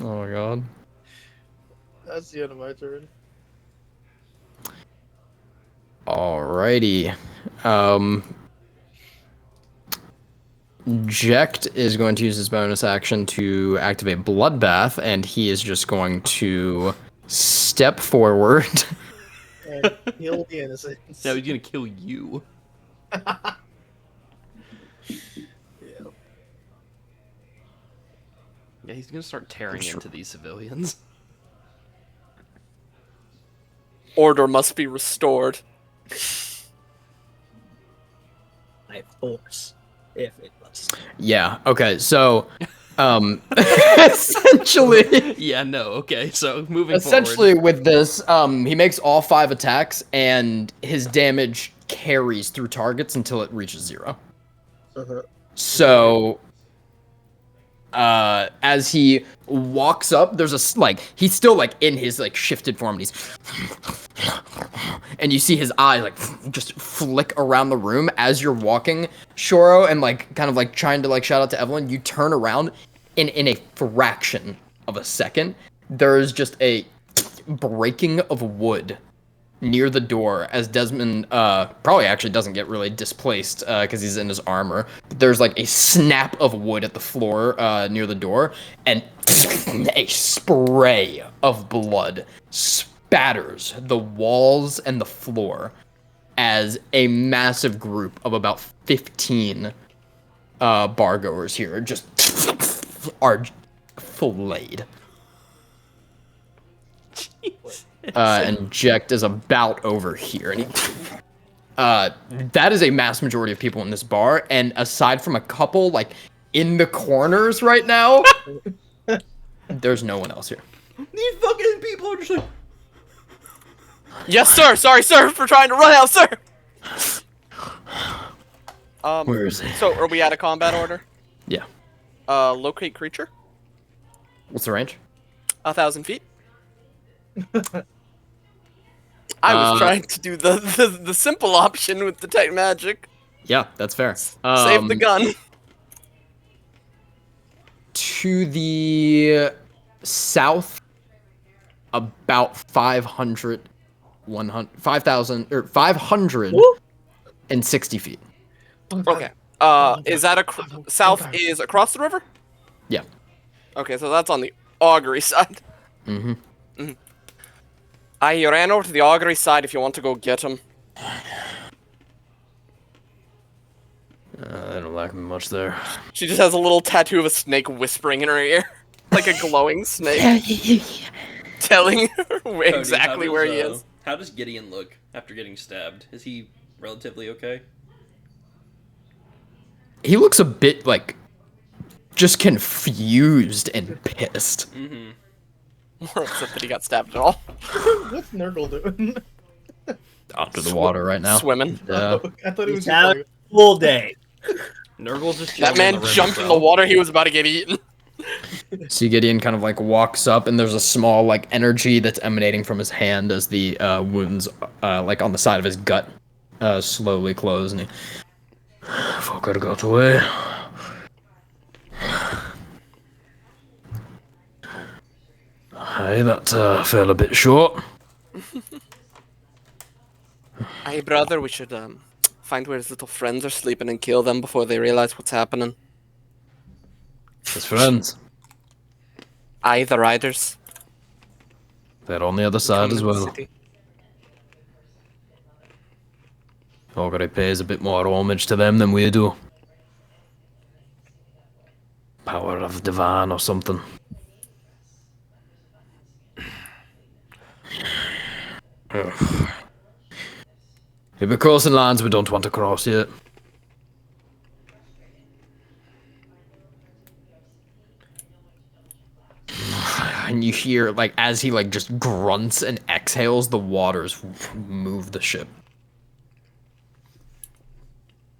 Oh my god. That's the end of my turn. Alrighty. Jekt is going to use his bonus action to activate Bloodbath, and he is just going to step forward. And kill the innocents. Now he's gonna kill you. Yeah. Yeah, he's gonna start tearing into these civilians. Order must be restored. I force, if it must. Yeah, okay, so essentially Yeah, no, okay, so moving essentially with this, he makes all 5 attacks and his damage carries through targets until it reaches 0. Uh-huh. So as he walks up, there's he's still in his shifted form, and and you see his eye just flick around the room as you're walking, Shoro, and kind of trying to shout out to Evelyn. You turn around, in a fraction of a second, there's just a breaking of wood near the door as Desmond probably actually doesn't get really displaced because he's in his armor. But there's a snap of wood at the floor near the door, and a spray of blood spatters the walls and the floor as a massive group of about 15 bargoers here just are filleted. And Jekt is about over here, and that is a mass majority of people in this bar, and aside from a couple in the corners right now, there's no one else here. These fucking people are just like, Yes, sir. Sorry, sir, for trying to run out, sir. Where is it? So, are we at a combat order? Yeah. Locate creature. What's the range? 1,000 feet. I was trying to do the simple option with the tech magic. Yeah, that's fair. Save the gun. To the south, about 500, 5,000, or 560 feet. Okay. Is that south is across the river? Yeah. Okay, so that's on the augury side. Mm-hmm. Mm-hmm. I ran over to the augury side if you want to go get him. I don't like much there. She just has a little tattoo of a snake whispering in her ear. Like a glowing snake. Telling her exactly where he is. How does Gideon look after getting stabbed? Is he relatively okay? He looks a bit just confused and pissed. Mm-hmm. More upset that he got stabbed at all. What's Nurgle doing? Under the water right now. Swimming. Yeah. I thought he was He's just having like, a full day. Nurgle just That chilling man in the river, jumped in bro. the water. He was about to get eaten. See Gideon kind of like walks up, and there's a small like energy that's emanating from his hand as the wounds like on the side of his gut slowly close, and he. If I could have got away. Hey, that fell a bit short. Hey, brother, we should find where his little friends are sleeping and kill them before they realize what's happening. His friends. Aye, the riders. They're on the other side Coming as in the well. city. Ogre pays a bit more homage to them than we do. Power of divine or something. Ugh. If we're crossing lines we don't want to cross yet. And you hear, like, as he, like, just grunts and exhales, the waters move the ship.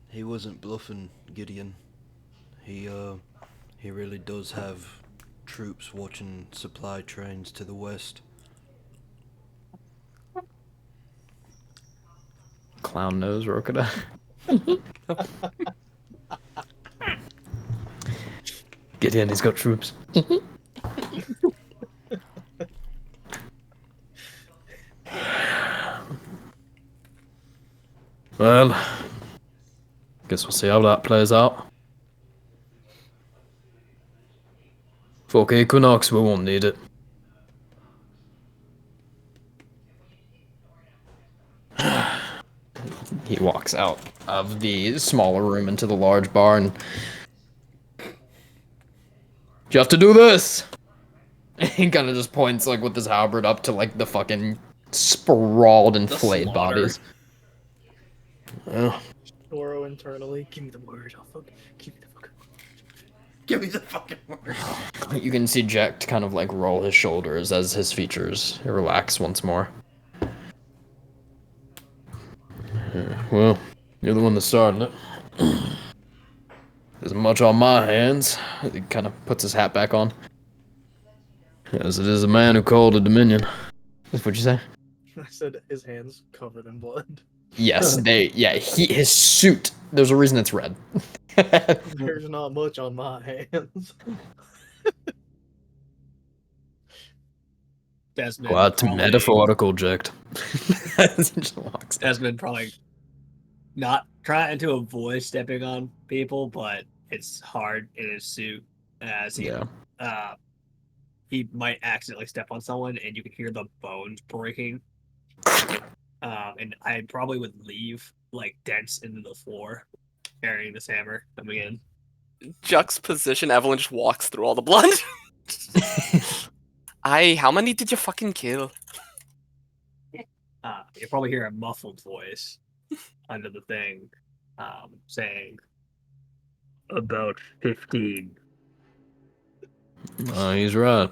He wasn't bluffing, Gideon. He really does have troops watching supply trains to the west. Clown nose, Rokada. Get in, he's got troops. Well, guess we'll see how that plays out. For Equinox, we won't need it. He walks out of the smaller room into the large bar and... You have to do this! He kind of just points, like, with his halberd up to, like, the fucking sprawled and The flayed slaughter. bodies. Well, Toro internally. Give me the word. I'll fuck. Give me the fucking. Give me the fucking word. you can see Jack kind of, like, roll his shoulders as his features relax once more. Well, you're the one that started it. There's much on my hands. He kind of puts his hat back on. As it is a man who called a dominion. That's what you say? I said his hands covered in blood. Yes, his suit, there's a reason it's red. There's not much on my hands. Desmond Quite probably- metaphorical, Jack. Just walks out. Desmond probably not trying to avoid stepping on people, but it's hard in his suit as he Yeah. he might accidentally step on someone and you can hear the bones breaking. And I probably would leave like dents into the floor carrying this hammer coming in. Juxtaposition, Evelyn just walks through all the blood. Aye, how many did you fucking kill? You'll probably hear a muffled voice under the thing saying about 15. He's right.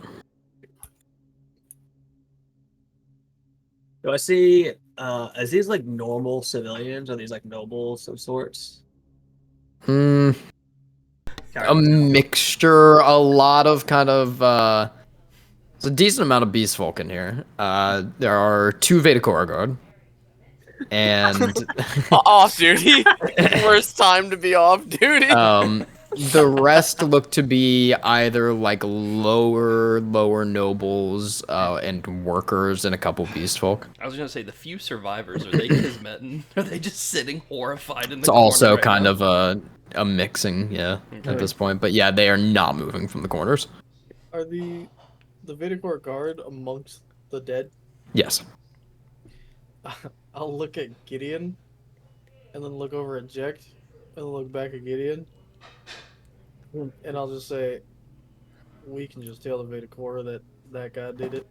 Do I see is these like normal civilians? Are these like nobles of sorts? A Sorry. mixture, a lot of kind of, there's a decent amount of beast folk in here. There are 2 Veda Koragard. And, Off duty. Worst time to be off duty. the rest look to be either like lower nobles, and workers and a couple beast folk. I was gonna say the few survivors, are they Kismetin? Are they just sitting horrified in the It's corner also right kind now? of a mixing, yeah, Okay. at this point. But yeah, they are not moving from the corners. Are the Vidicor guard amongst the dead? Yes. I'll look at Gideon, and then look over at Jack, and then look back at Gideon, and I'll just say, we can just tell the Vidicor that guy did it.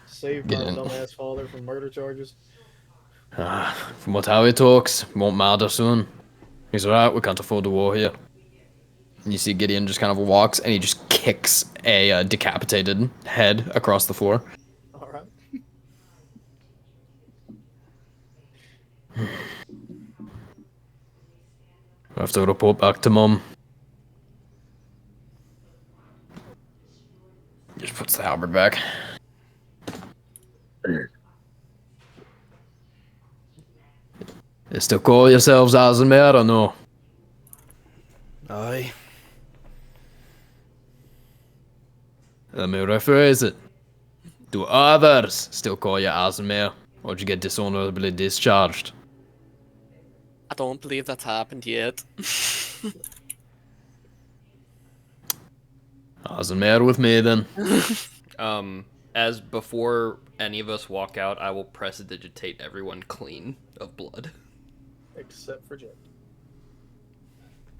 Saved my Yeah. dumbass father from murder charges. From how he talks, won't matter soon. He's right, we can't afford a war here. And you see Gideon just kind of walks, and he just kicks a decapitated head across the floor. All right. I have to report back to Mom. Just puts the halberd back. You still call yourselves Azimir or no? Aye. Let me rephrase it. Do others still call you Azimir? Or did you get dishonorably discharged? I don't believe that's happened yet. Azimir with me then. As before any of us walk out, I will prestidigitate everyone clean of blood. Except for Jen.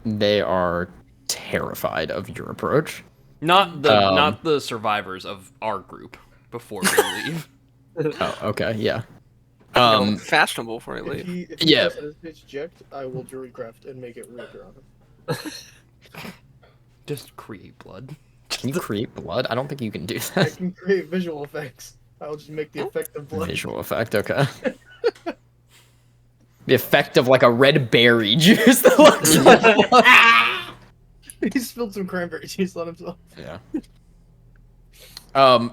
They are terrified of your approach. Not the survivors of our group before we leave. Oh, okay, yeah. Fashionable before I If leave. he Yeah. presses eject, I will druidcraft and make it reappear on him. Just create blood. Can you create blood? I don't think you can do I that. can create visual effects. I'll just make the effect of blood. Visual effect, okay. The effect of like a red berry juice that looks like blood. He spilled some cranberry juice on himself. Yeah.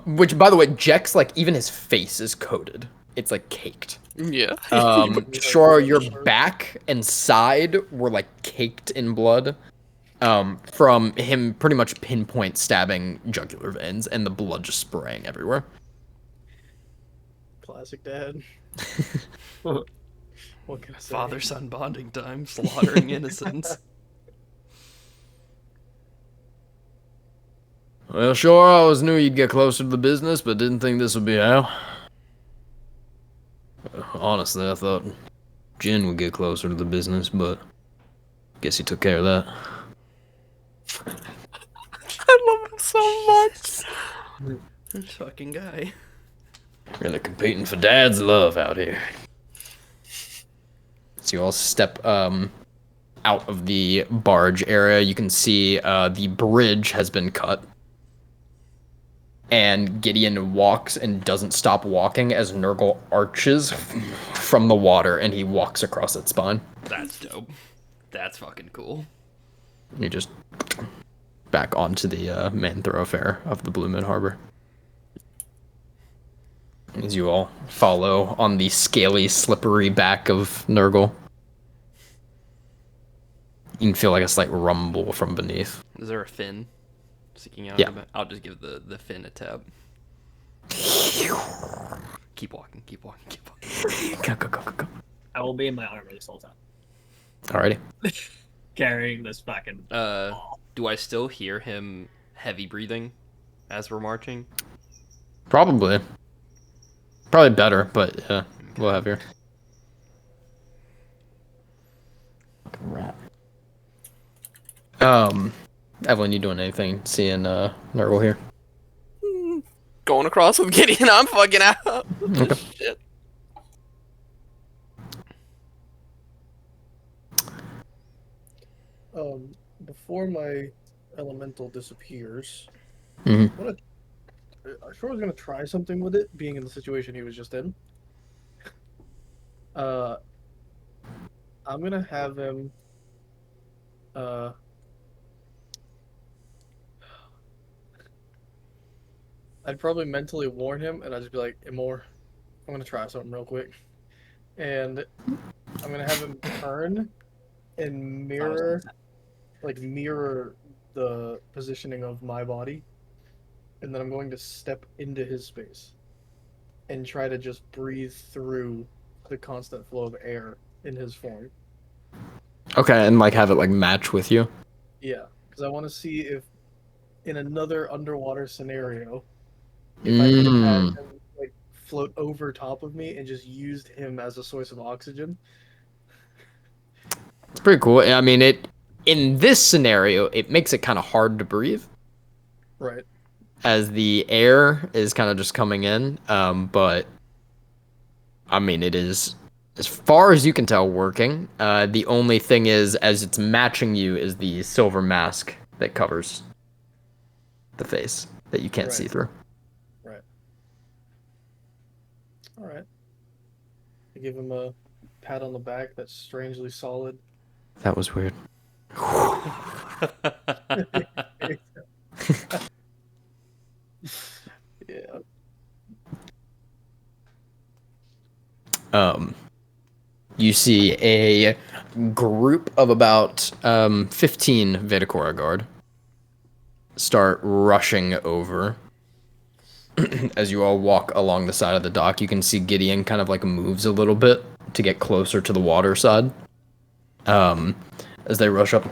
Which by the way, Jex, like even his face is coated. It's like caked. Yeah. Sure, your back and side were like caked in blood. From him pretty much pinpoint stabbing jugular veins and the blood just spraying everywhere. Classic dad. What can I say? Father-son bonding time, slaughtering innocents. Well, sure, I always knew you'd get closer to the business, but didn't think this would be how. Honestly, I thought Jin would get closer to the business, but guess he took care of that. I love him so much. This fucking guy. Really competing for dad's love out here. So you all step out of the barge area. You can see the bridge has been cut. And Gideon walks and doesn't stop walking as Nurgle arches from the water and he walks across its spine. That's dope. That's fucking cool. And you just back onto the main thoroughfare of the Blue Moon Harbor. As you all follow on the scaly, slippery back of Nurgle. You can feel like a slight rumble from beneath. Is there a fin sticking out? Yeah. Of the I'll just give the fin a tap. Keep walking, keep walking, keep walking. Go. I will be in my armor this whole time, Alrighty. carrying this fucking. Do I still hear him heavy breathing as we're marching? Probably better, but yeah, we'll have here. Fucking rat. Evelyn, you doing anything seeing Nurgle here? Going across with Gideon, I'm fucking out. Okay. Shit. Before my elemental disappears, Mhm. I sure was gonna try something with it, being in the situation he was just in. I'm gonna have him. I'd probably mentally warn him, and I'd just be like, "Imor, I'm gonna try something real quick," and I'm gonna have him turn and mirror the positioning of my body, and then I'm going to step into his space and try to just breathe through the constant flow of air in his form. Okay, and like have it like match with you. Yeah, because I want to see if in another underwater scenario, if I could have had him like float over top of me and just used him as a source of oxygen. It's pretty cool. I mean, in this scenario, it makes it kind of hard to breathe Right. as the air is kind of just coming in. But I mean, it is, as far as you can tell, working. The only thing is, as it's matching you, is the silver mask that covers the face that you can't Right. see through. Right. All right. I give him a pat on the back that's strangely solid. That was weird. Yeah. You see a group of about 15 Vedakora guard start rushing over. As you all walk along the side of the dock, you can see Gideon kind of like moves a little bit to get closer to the water side. As they rush up.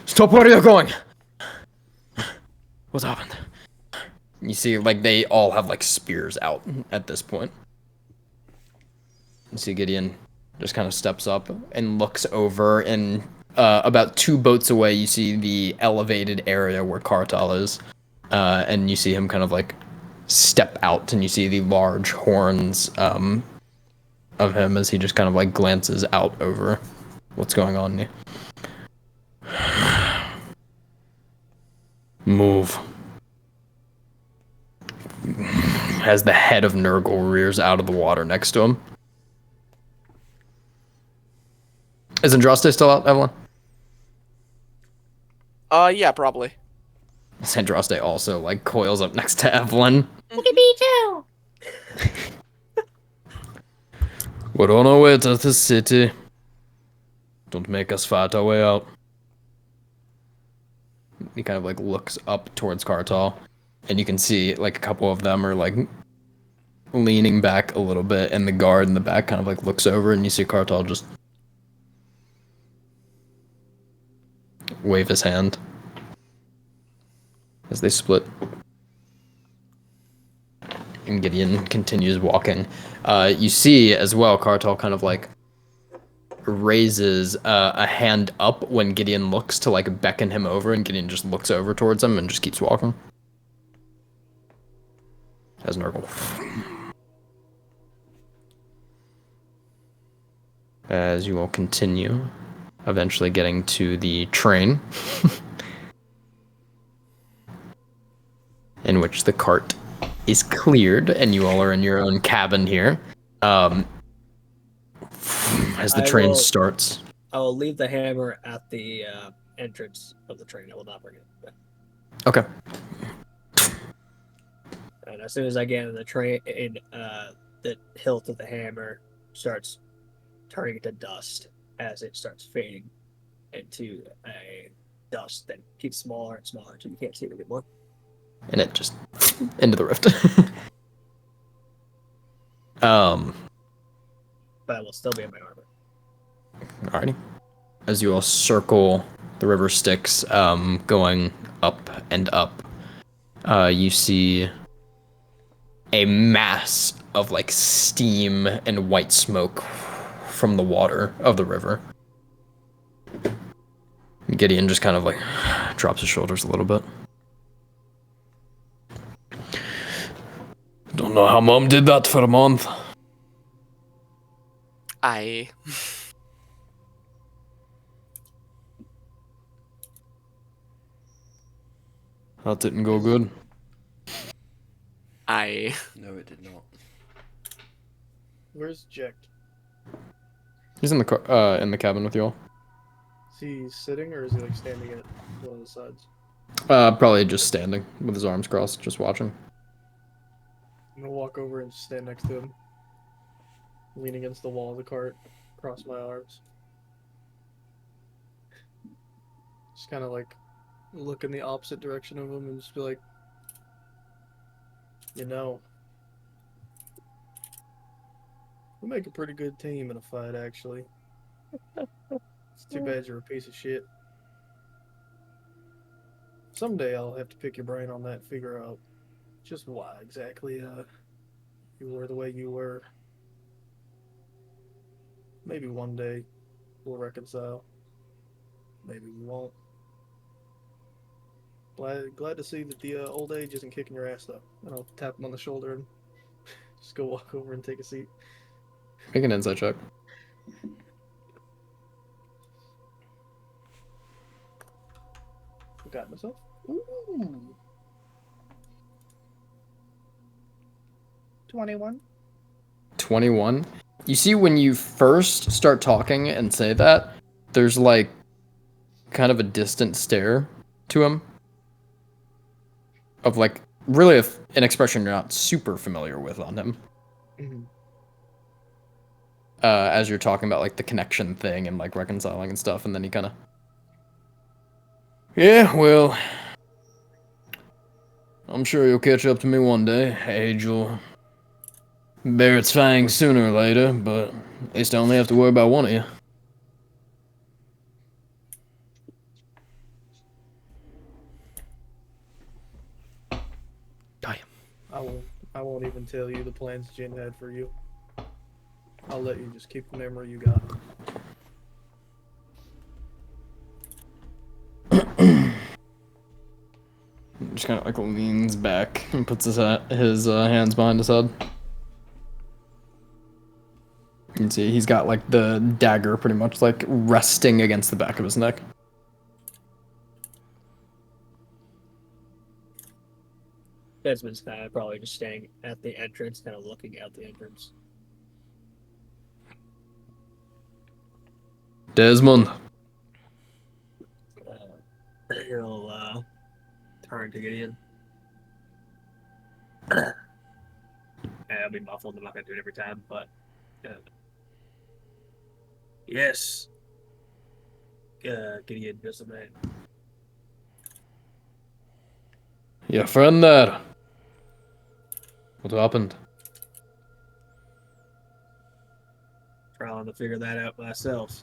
Stop, where are you going? What's happened? You see, like, they all have, like, spears out at this point. You see Gideon just kind of steps up and looks over, and about 2 boats away, you see the elevated area where Kartal is. And you see him kind of, like, step out, and you see the large horns of him as he just kind of, like, glances out over what's going on here. Move. As the head of Nurgle rears out of the water next to him. Is Andraste still out, Evelyn? Yeah, probably. Andraste also, like, coils up next to Evelyn. Me too. We're on our way to the city. Don't make us fight our way out. He kind of, like, looks up towards Kartal, and you can see, like, a couple of them are, like, leaning back a little bit, and the guard in the back kind of, like, looks over, and you see Kartal just wave his hand as they split. And Gideon continues walking. You see as well, Kartal kind of like raises a hand up when Gideon looks to like beckon him over, and Gideon just looks over towards him and just keeps walking. As Nurgle. As you will continue, eventually getting to the train, in which the cart is cleared, and you all are in your own cabin here. As the train starts. I will leave the hammer at the entrance of the train. I will not bring it back. Okay. And as soon as I get in the train, the hilt of the hammer starts turning to dust as it starts fading into a dust that keeps smaller and smaller until you can't see it anymore. And it just into the rift. But I will still be in my armor. Alrighty. As you all circle the river Styx, going up and up, you see a mass of like steam and white smoke from the water of the river. Gideon just kind of like drops his shoulders a little bit. Don't know how Mom did that for a month. That didn't go good. No, it did not. Where's Jack? He's in the in the cabin with you all. Is he sitting or is he like standing at one of the sides? Probably just standing with his arms crossed, just watching. I'm gonna walk over and stand next to him, lean against the wall of the cart, cross my arms. Just kind of like look in the opposite direction of him and just be like, you know, we make a pretty good team in a fight, actually. It's too bad you're a piece of shit. Someday I'll have to pick your brain on that and figure out just why exactly you were the way you were. Maybe one day we'll reconcile. Maybe we won't. Glad to see that the old age isn't kicking your ass, though. And I'll tap him on the shoulder and just go walk over and take a seat. Make an insight check. got myself. Ooh. 21. 21. You see, when you first start talking and say that, there's like kind of a distant stare to him of like really an expression you're not super familiar with on him. Mhm. As you're talking about like the connection thing and like reconciling and stuff, and then he kind of, yeah, well, I'm sure you'll catch up to me one day. Age will bear its fangs sooner or later, but at least I only have to worry about one of you. I won't even tell you the plans Jin had for you. I'll let you just keep the memory you got. Just kind of like leans back and puts his hands behind his head. You can see he's got like the dagger pretty much like resting against the back of his neck. Desmond's kind of probably just staying at the entrance, kind of looking out the entrance. Desmond. He'll turn to Gideon. I'll be muffled. I'm not gonna do it every time, but yes, Gideon, just a man. Your friend there. What happened? Trying to figure that out myself.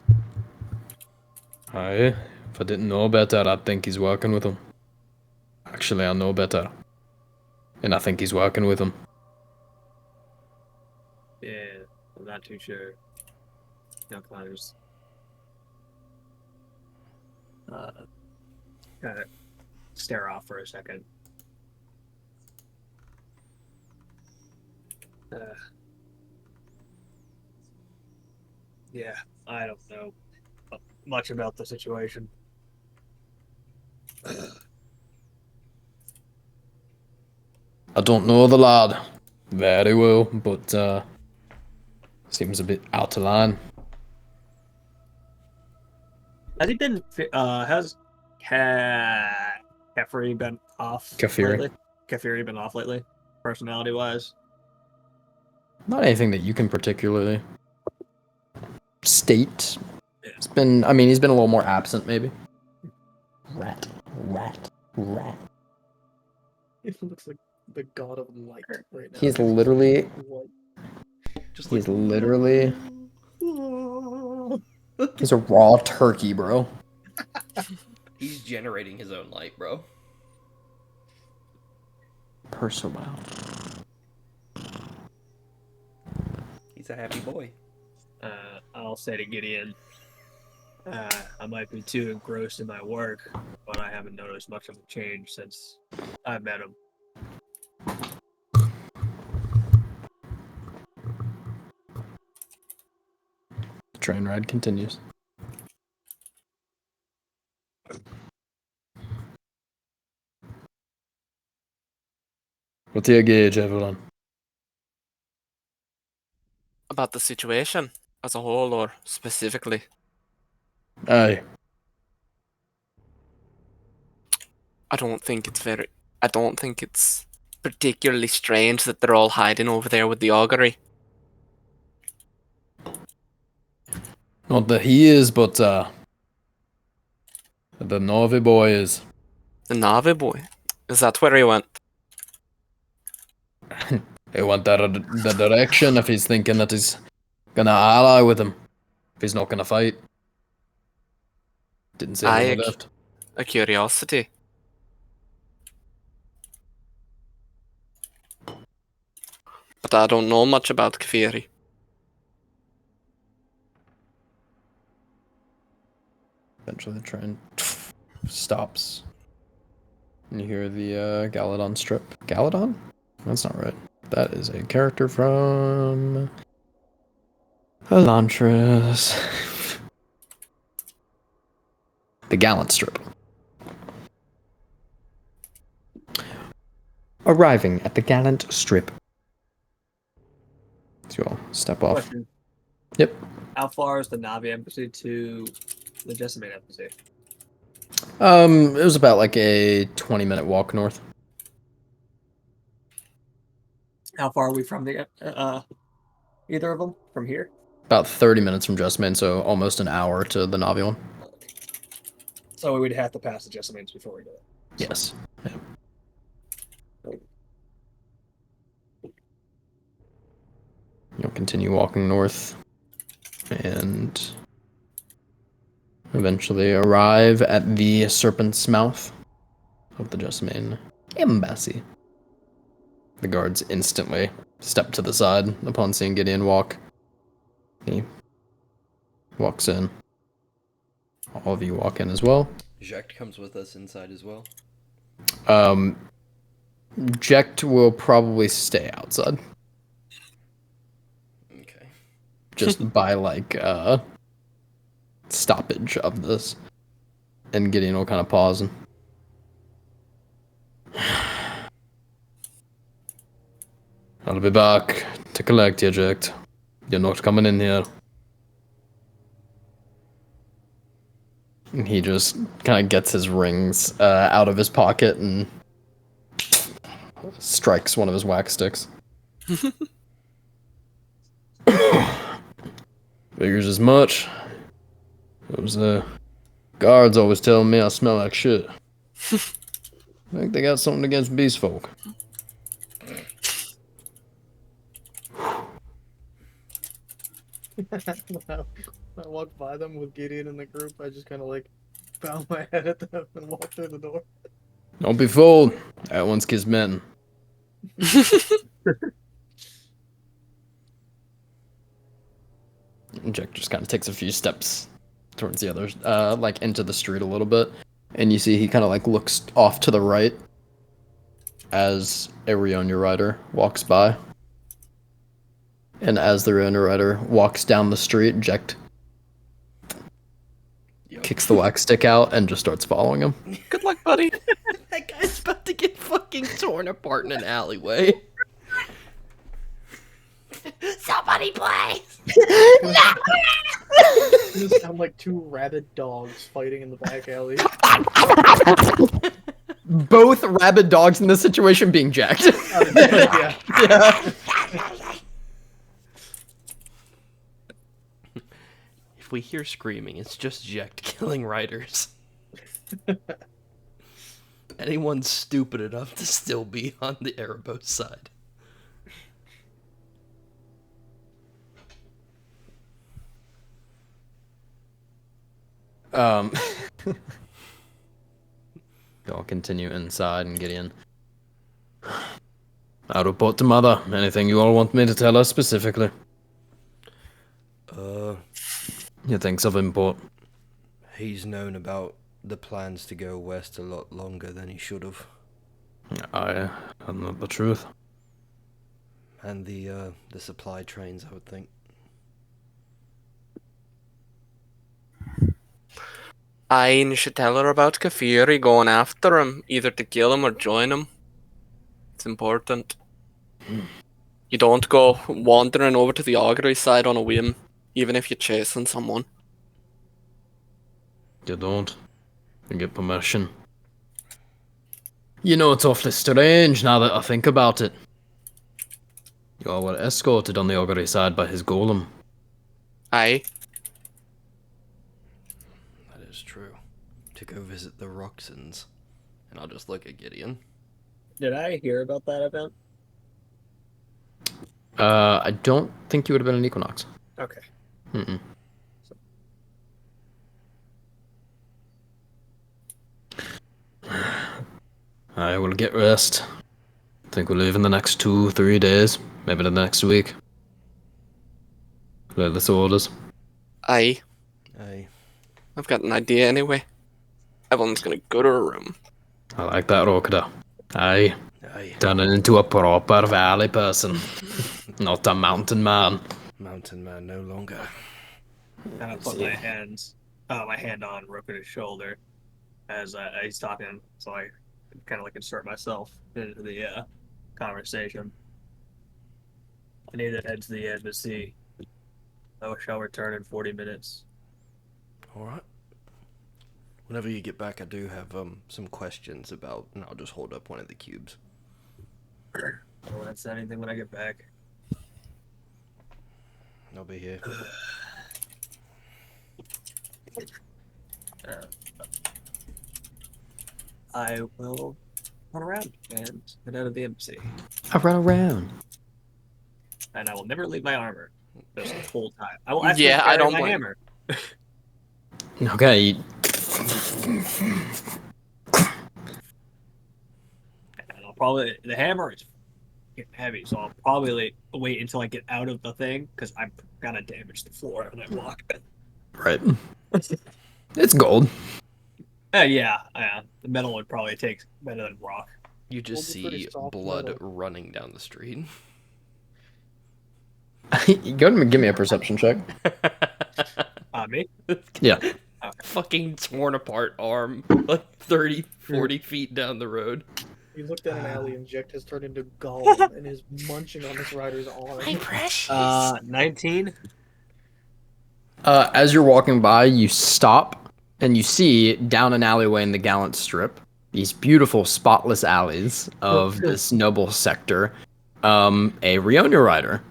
Aye, if I didn't know better, I'd think he's working with him. Actually, I know better. And I think he's working with him. Yeah, I'm not too sure. No climbers. Kind of stare off for a second. Yeah, I don't know much about the situation. I don't know the lad very well, but seems a bit out of line. Has he been? Has Kefri been off Kefiri. lately? Kefiri been off lately, personality-wise. Not anything that you can particularly state. It's been, I mean, he's been a little more absent, maybe. Rat. It looks like the god of light right now. He's literally, Just he's literally, he's a raw turkey, bro. He's generating his own light, bro. Percival. He's a happy boy. I'll say to Gideon, I might be too engrossed in my work, but I haven't noticed much of a change since I met him. The train ride continues. What's your gauge, everyone? About the situation as a whole, or specifically? Aye. I don't think it's particularly strange that they're all hiding over there with the augury. Not that he is, but the Novi boy is. The Navi boy. Is that where he went? He went the direction if he's thinking that he's gonna ally with him. If he's not gonna fight. Didn't say when he left. A curiosity. But I don't know much about Kefiri. Eventually the train stops. And you hear the Galadon strip. Galadon? That's not right. That is a character from Elantris. The Gallant strip. arriving at the Gallant Strip. So you all step off. Question. Yep. How far is the Navi embassy to the Jessamine embassy? It was about like a 20-minute walk north. How far are we from the either of them from here? About 30 minutes from Jessamine, so almost an hour to the Navi one. So we would have to pass the Jessamines before we do it. Yes. Yeah. You'll continue walking north and eventually arrive at the Serpent's Mouth of the Jessamine Embassy. The guards instantly step to the side upon seeing Gideon walk. He walks in. All of you walk in as well. Jacques comes with us inside as well. Jekt will probably stay outside. Okay. Just by like stoppage of this. And Gideon will kind of pause and I'll be back to collect you, Jekt. You're not coming in here. And he just kind of gets his rings out of his pocket and strikes one of his wax sticks. Figures as much. Those guards always telling me I smell like shit. I think they got something against beast folk. When I walk by them with Gideon in the group, I just kind of like bow my head at them and walk through the door. Don't be fooled. That one's Kismen. Jack just kind of takes a few steps towards the others, like into the street a little bit, and you see he kind of like looks off to the right as a Rionia rider walks by. And as the Rionia rider walks down the street, Jack kicks the wax stick out and just starts following him. Good luck, buddy. That guy's about to get fucking torn apart in an alleyway. Somebody please! You sound like two rabid dogs fighting in the back alley. Both rabid dogs in this situation being jacked. Yeah. Yeah. If we hear screaming, it's just Jekt killing riders. Anyone stupid enough to still be on the airboat side. Y'all continue inside and Gideon. I'll report to Mother. Anything you all want me to tell her specifically? You think's of import? He's known about the plans to go west a lot longer than he should have. I am not the truth. And the supply trains, I would think. I should tell her about Kafiri going after him, either to kill him or join him. It's important. You don't go wandering over to the augury side on a whim, even if you're chasing someone. You don't. You get permission. You know, it's awfully strange now that I think about it. You all were escorted on the augury side by his golem. Aye. That is true. To go visit the Roxans. And I'll just look at Gideon. Did I hear about that event? I don't think you would have been an Equinox. Okay. Mm-mm. I will get rest. Think we'll leave in the next 2-3 days, maybe the next week. Latest orders. Aye. Aye. I've got an idea anyway. Everyone's gonna go to her room. I like that, Rokada. Aye. Aye. Turning into a proper valley person. Not a mountain man. Mountain man no longer. And I put my hand on Rokuda's shoulder as he's talking. So I kind of like insert myself into the conversation. I need to head to the embassy. I shall return in 40 minutes. All right. Whenever you get back, I do have some questions about, and I'll just hold up one of the cubes. I don't want to say anything when I get back. I'll be here. I will run around and head out of the embassy. I run around. And I will never leave my armor this whole time. I will actually Yeah, I carry don't my blame- hammer. Okay. And I'll probably the hammer is getting heavy, so I'll probably wait until I get out of the thing because I'm gonna damage the floor when I walk. Right. It's gold. Yeah, the metal would probably take better than rock. You just Gold's a pretty see soft blood metal. running down the street. Go ahead and give me a perception check. Me? Yeah. Fucking torn apart arm, like 30, 40 feet down the road. You look down an alley and Jekt has turned into Gollum and is munching on this rider's arm. 19. As you're walking by, you stop and you see down an alleyway in the Gallant Strip these beautiful, spotless alleys of this noble sector. A Rionia rider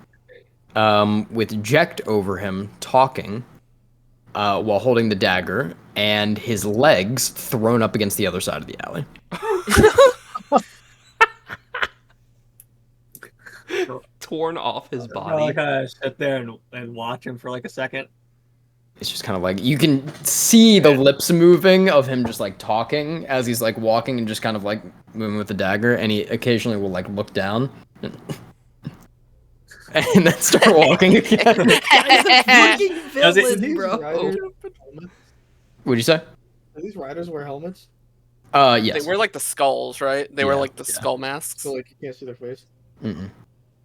with Jekt over him talking while holding the dagger and his legs thrown up against the other side of the alley. Torn off his I body. kind of sit there and watch him for like a second. It's just kind of like you can see the lips moving of him just like talking as he's like walking and just kind of like moving with the dagger, and he occasionally will like look down and, and then start walking again. Fucking Does it- villain, these bro. riders helmets? What'd you say? Do these riders wear helmets? Yes. They wear like the skulls, right? They wear Yeah, like the yeah. skull masks. So like you can't see their face. Mm-mm.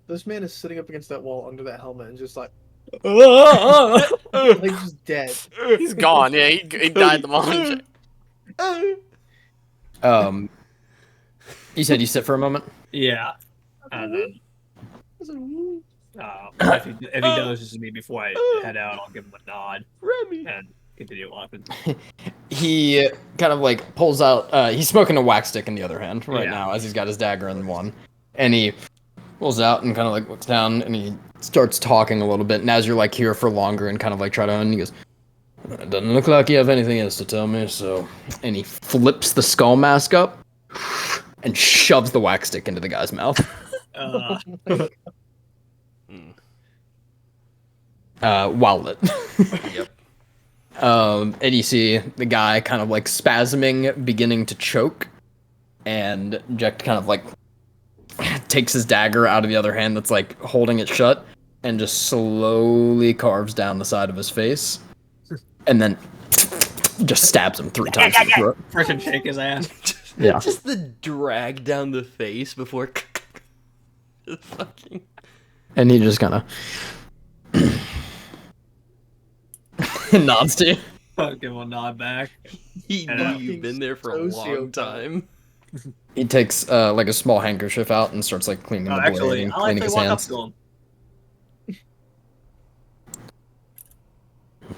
This man is sitting up against that wall under that helmet and just like yeah, just dead. He's gone. Yeah, he died the moment. You said you sit for a moment. and then if he notices me before I head out, I'll give him a nod Remy. and continue walking. He kind of like pulls out. He's smoking a wax stick in the other hand right Yeah. now, as he's got his dagger in one, and he pulls out and kind of like looks down and he starts talking a little bit. And as you're like here for longer and kind of like try to, and he goes, "It doesn't look like you have anything else to tell me." So, and he flips the skull mask up and shoves the wax stick into the guy's mouth. While lit. Yep. And you see the guy kind of like spasming, beginning to choke, and Jack kind of like takes his dagger out of the other hand that's like holding it shut and just slowly carves down the side of his face and then just stabs him 3 times in the throat. Freaking shake his ass. Yeah. Just the drag down the face before. Just fucking. And he just kind of nods to you. I'll give him a nod back. He knew you've been there for a long Sociopath. time. He takes like a small handkerchief out and starts like cleaning the blade Actually, and I'll cleaning actually his walk up hands. to him.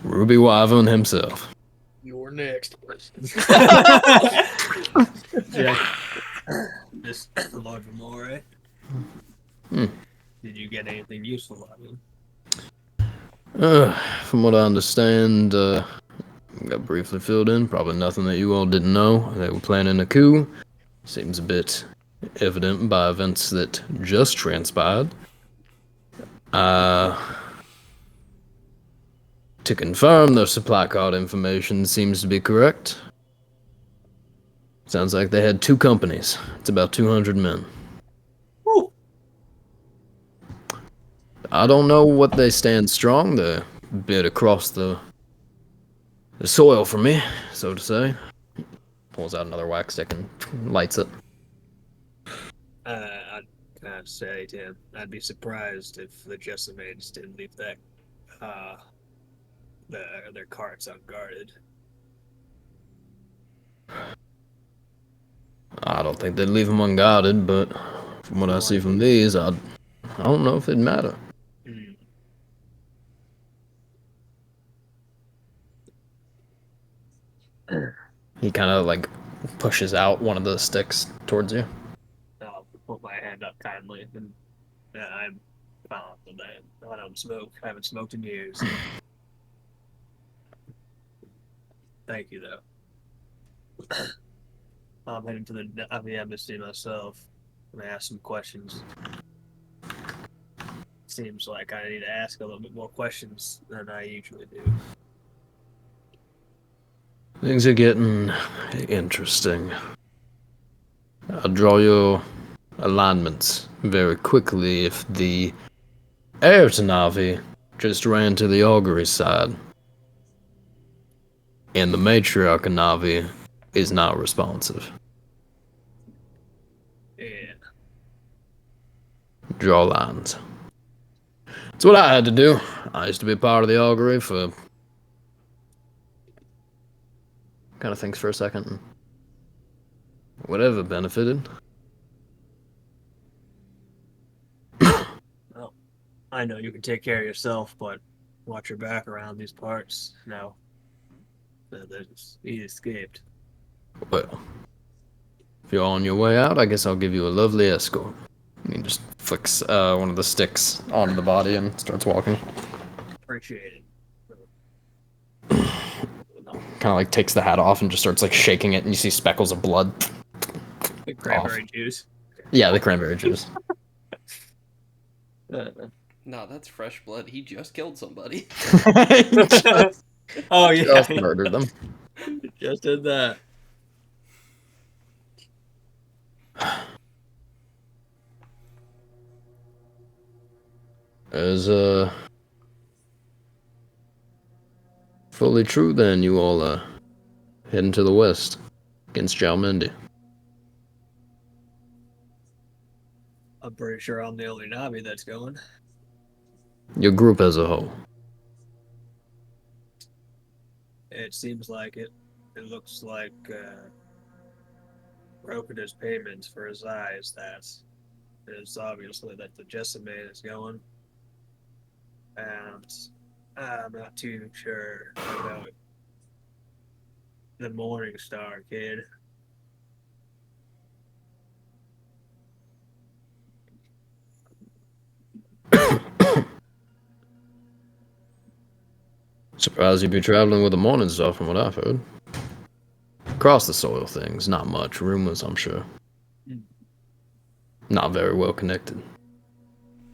Ruby Wyvern himself. You're next. Yeah. This Lord Vamore. Hmm. Did you get anything useful out of him? From what I understand, got briefly filled in. Probably nothing that you all didn't know. They were planning a coup. Seems a bit evident by events that just transpired. To confirm, their supply card information seems to be correct. Sounds like they had 2 companies. It's about 200 men. Woo. I don't know what they stand strong. They're a bit across the soil for me, so to say. Pulls out another wax stick and lights it. I'd kind of say, Tim, I'd be surprised if the Jessamines didn't leave that their carts unguarded. I don't think they'd leave him unguarded, but from what I see from these, I don't know if it'd matter. Hmm. He kind of like pushes out one of the sticks towards you. I'll put my hand up kindly, and I'm fine with that. I don't smoke. I haven't smoked in years. Thank you, though. I'm heading to the embassy myself. I'm gonna ask some questions. Seems like I need to ask a little bit more questions than I usually do. Things are getting interesting. I'll draw your alignments very quickly if the heir to Navi just ran to the augury side, and the matriarch of Navi is not responsive. Yeah. Draw lines. It's what I had to do. I used to be part of the augury for... Kind of thinks for a second. Whatever benefited. Well, I know you can take care of yourself, but watch your back around these parts. No. He escaped. Well, if you're on your way out, I guess I'll give you a lovely escort. And he just flicks one of the sticks onto the body and starts walking. Appreciate it. Kind of like takes the hat off and just starts like shaking it, and you see speckles of blood. The cranberry juice. Yeah, the cranberry juice. No, that's fresh blood. He just killed somebody. Oh yeah, Just murdered them. just did that. As fully true then, you all heading to the west against Jalmendi. I'm pretty sure I'm the only Navi that's going. Your group as a whole. It seems like it. It looks like Rokuda's payment for his eyes. That is obviously that the Jessamine is going, and I'm not too sure about the Morning Star kid. Surprised you'd be traveling with the morning star from what I've heard. Across the soil things, not much. Rumors, I'm sure. Not very well connected.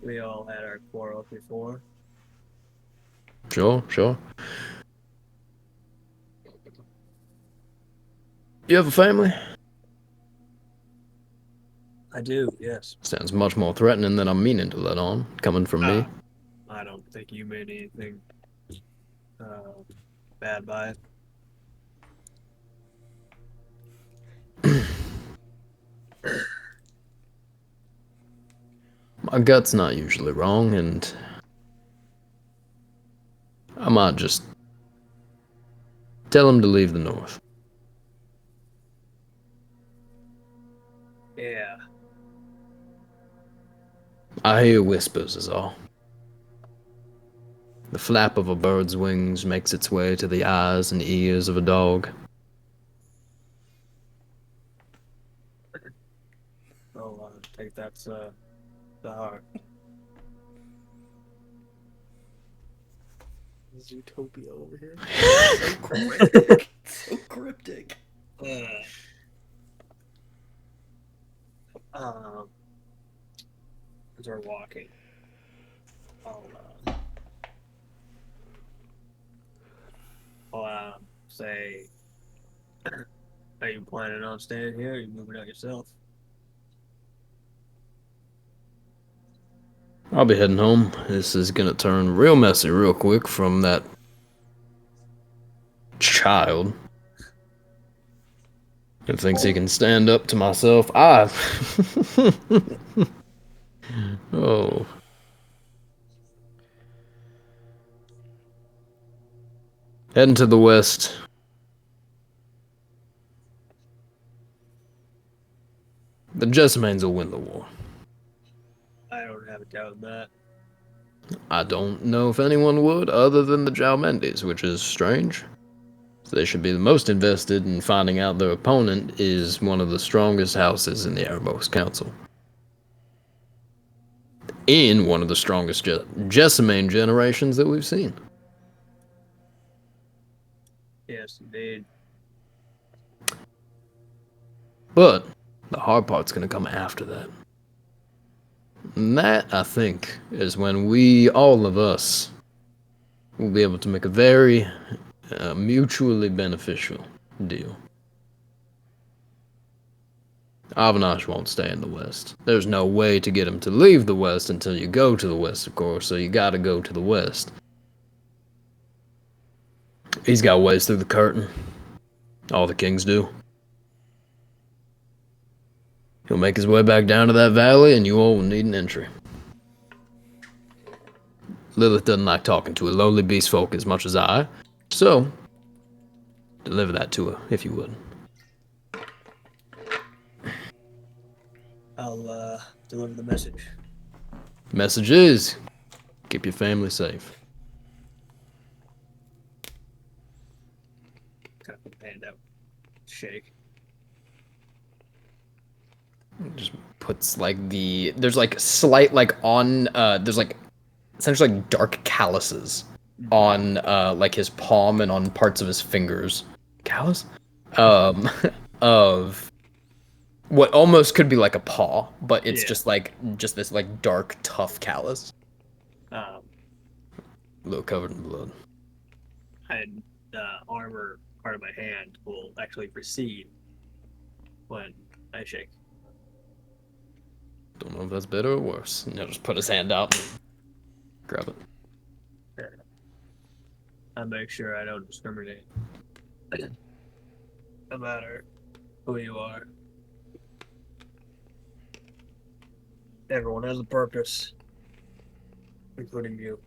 We all had our quarrels before. Sure, sure. You have a family? I do, yes. Sounds much more threatening than I'm meaning to let on, coming from me. I don't think you made anything bad by it. My gut's not usually wrong, and I might just tell him to leave the north. Yeah. I hear whispers is all. The flap of a bird's wings makes its way to the eyes and ears of a dog. I'll take that to heart. Zootopia over here. So cryptic. So cryptic. As we're walking, I'll say, are you planning on staying here? Or are you moving out yourself? I'll be heading home. This is gonna turn real messy real quick from that child who thinks he can stand up to myself. Oh. Heading to the west. The Jessamines will win the war. I don't have a doubt in that. I don't know if anyone would other than the Jalmendis, which is strange. They should be the most invested in finding out their opponent is one of the strongest houses in the Erebos Council. In one of the strongest Jessamine generations that we've seen. Yes, indeed. But the hard part's going to come after that. And that, I think, is when all of us, will be able to make a very mutually beneficial deal. Avinash won't stay in the West. There's no way to get him to leave the West until you go to the West, of course, so you gotta go to the West. He's got ways through the curtain. All the kings do. He'll make his way back down to that valley, and you all will need an entry. Lilith doesn't like talking to a lowly beast folk as much as I, so deliver that to her, if you would. I'll deliver the message. Message is, keep your family safe. Kind of put the hand out. Shake. Just puts like there's like slight like on there's like essentially like dark calluses on like his palm and on parts of his fingers. Callus? Of what almost could be like a paw, but it's just this like dark tough callus. A little covered in blood. And the armor part of my hand will actually recede when I shake. Don't know if that's better or worse. You know, just put his hand out and grab it. Sure. I make sure I don't discriminate. No matter who you are. Everyone has a purpose, including you.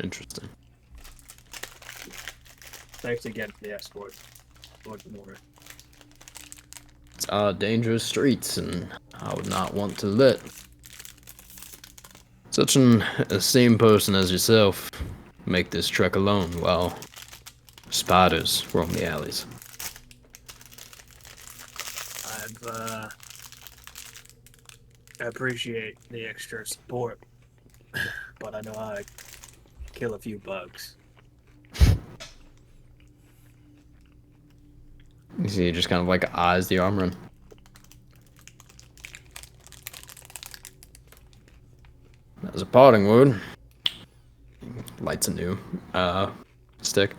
Interesting. Thanks again for the escort. Lord Moore. It's dangerous streets, and I would not want to let such an esteemed person as yourself make this trek alone while spiders roam the alleys. I appreciate the extra support, but I know how to kill a few bugs. You see, he just kind of like eyes the armor and as a parting word, lights a new stick.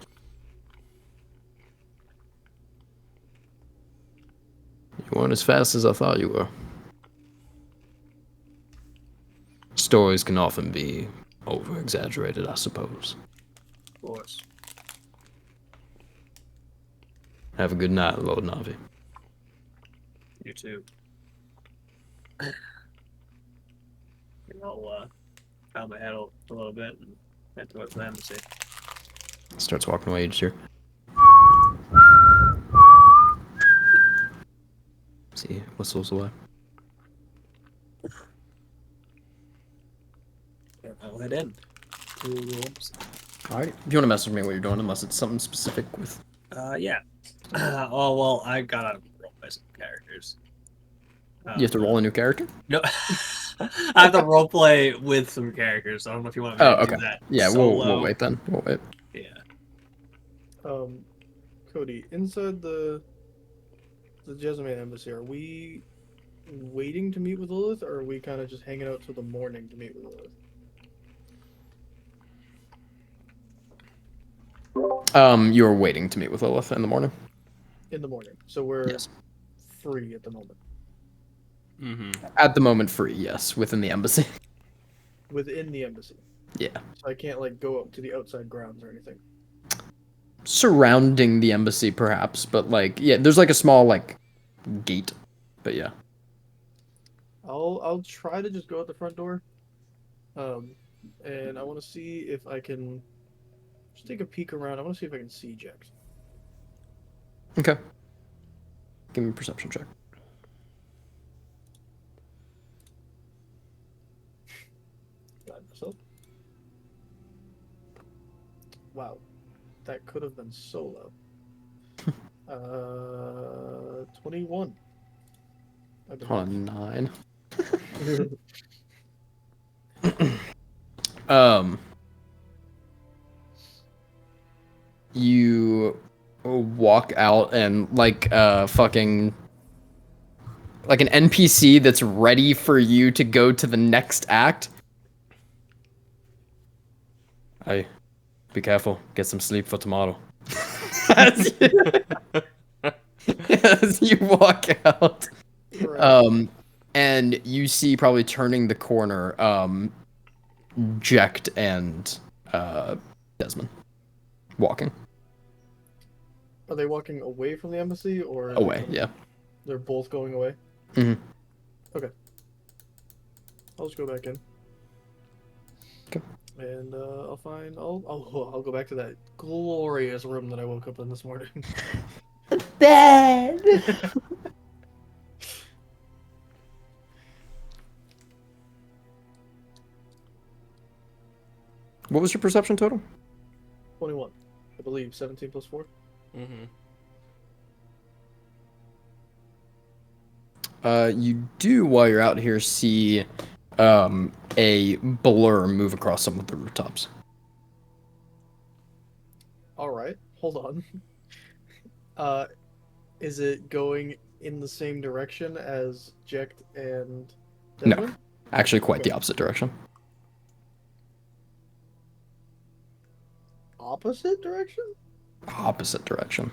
You weren't as fast as I thought you were. Stories can often be over-exaggerated, I suppose. Of course. Have a good night, Lord Navi. You too. And I'll bow my head a little bit and head towards the embassy. Starts walking away each year. See, whistles away. And I'll head in to the embassy. Alright. If you want to message me what you're doing, unless it's something specific with. Yeah. Oh, well, I gotta roll by some characters. You have to roll a new character? No. I have to roleplay with some characters. I don't know if you want me to do that. Yeah, we'll wait then. We'll wait. Yeah. Cody, inside the Jessamine embassy, are we waiting to meet with Lilith, or are we kind of just hanging out till the morning to meet with Lilith? You're waiting to meet with Lilith in the morning? In the morning. So we're Yes. free at the moment. Mm-hmm. At the moment, free, yes, within the embassy. Within the embassy. Yeah. So I can't, like, go up to the outside grounds or anything. Surrounding the embassy, perhaps, but, like, yeah, there's, like, a small, like, gate. But, yeah. I'll try to just go out the front door. And I want to see if I can just take a peek around. I want to see if I can see Jax. Okay. Give me a perception check. Got myself. Wow, that could have been so low. 21. I believe. Hold on, 9. You walk out and like fucking like an NPC that's ready for you to go to the next act. Hey, be careful. Get some sleep for tomorrow. as, as you walk out. Right. And you see probably turning the corner, Jecht and Desmond walking Are they walking away from the embassy or are they away. coming- Yeah. They're both going away. Mhm. Okay. I'll just go back in. Okay. And I'll go back to that glorious room that I woke up in this morning. Bad. What was your perception total? 21, I believe. 17 plus 4. Mm-hmm. You do, while you're out here, see a blur move across some of the rooftops. All right, hold on. Is it going in the same direction as Jecht and No. Desmond? Actually, quite the opposite direction. Opposite direction? Opposite direction.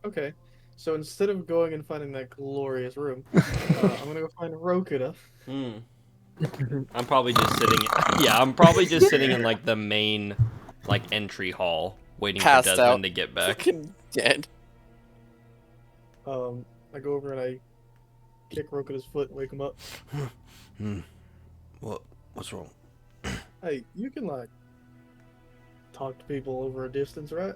Okay. So instead of going and finding that glorious room, I'm gonna go find Rokuta. Hmm. I'm probably just sitting. Yeah, I'm probably just sitting in like the main, like entry hall, waiting for Passed Desmond out. to get back. Fucking dead. I go over and I kick Rokuta's foot and wake him up. What's wrong? Hey, you can like talk to people over a distance, right?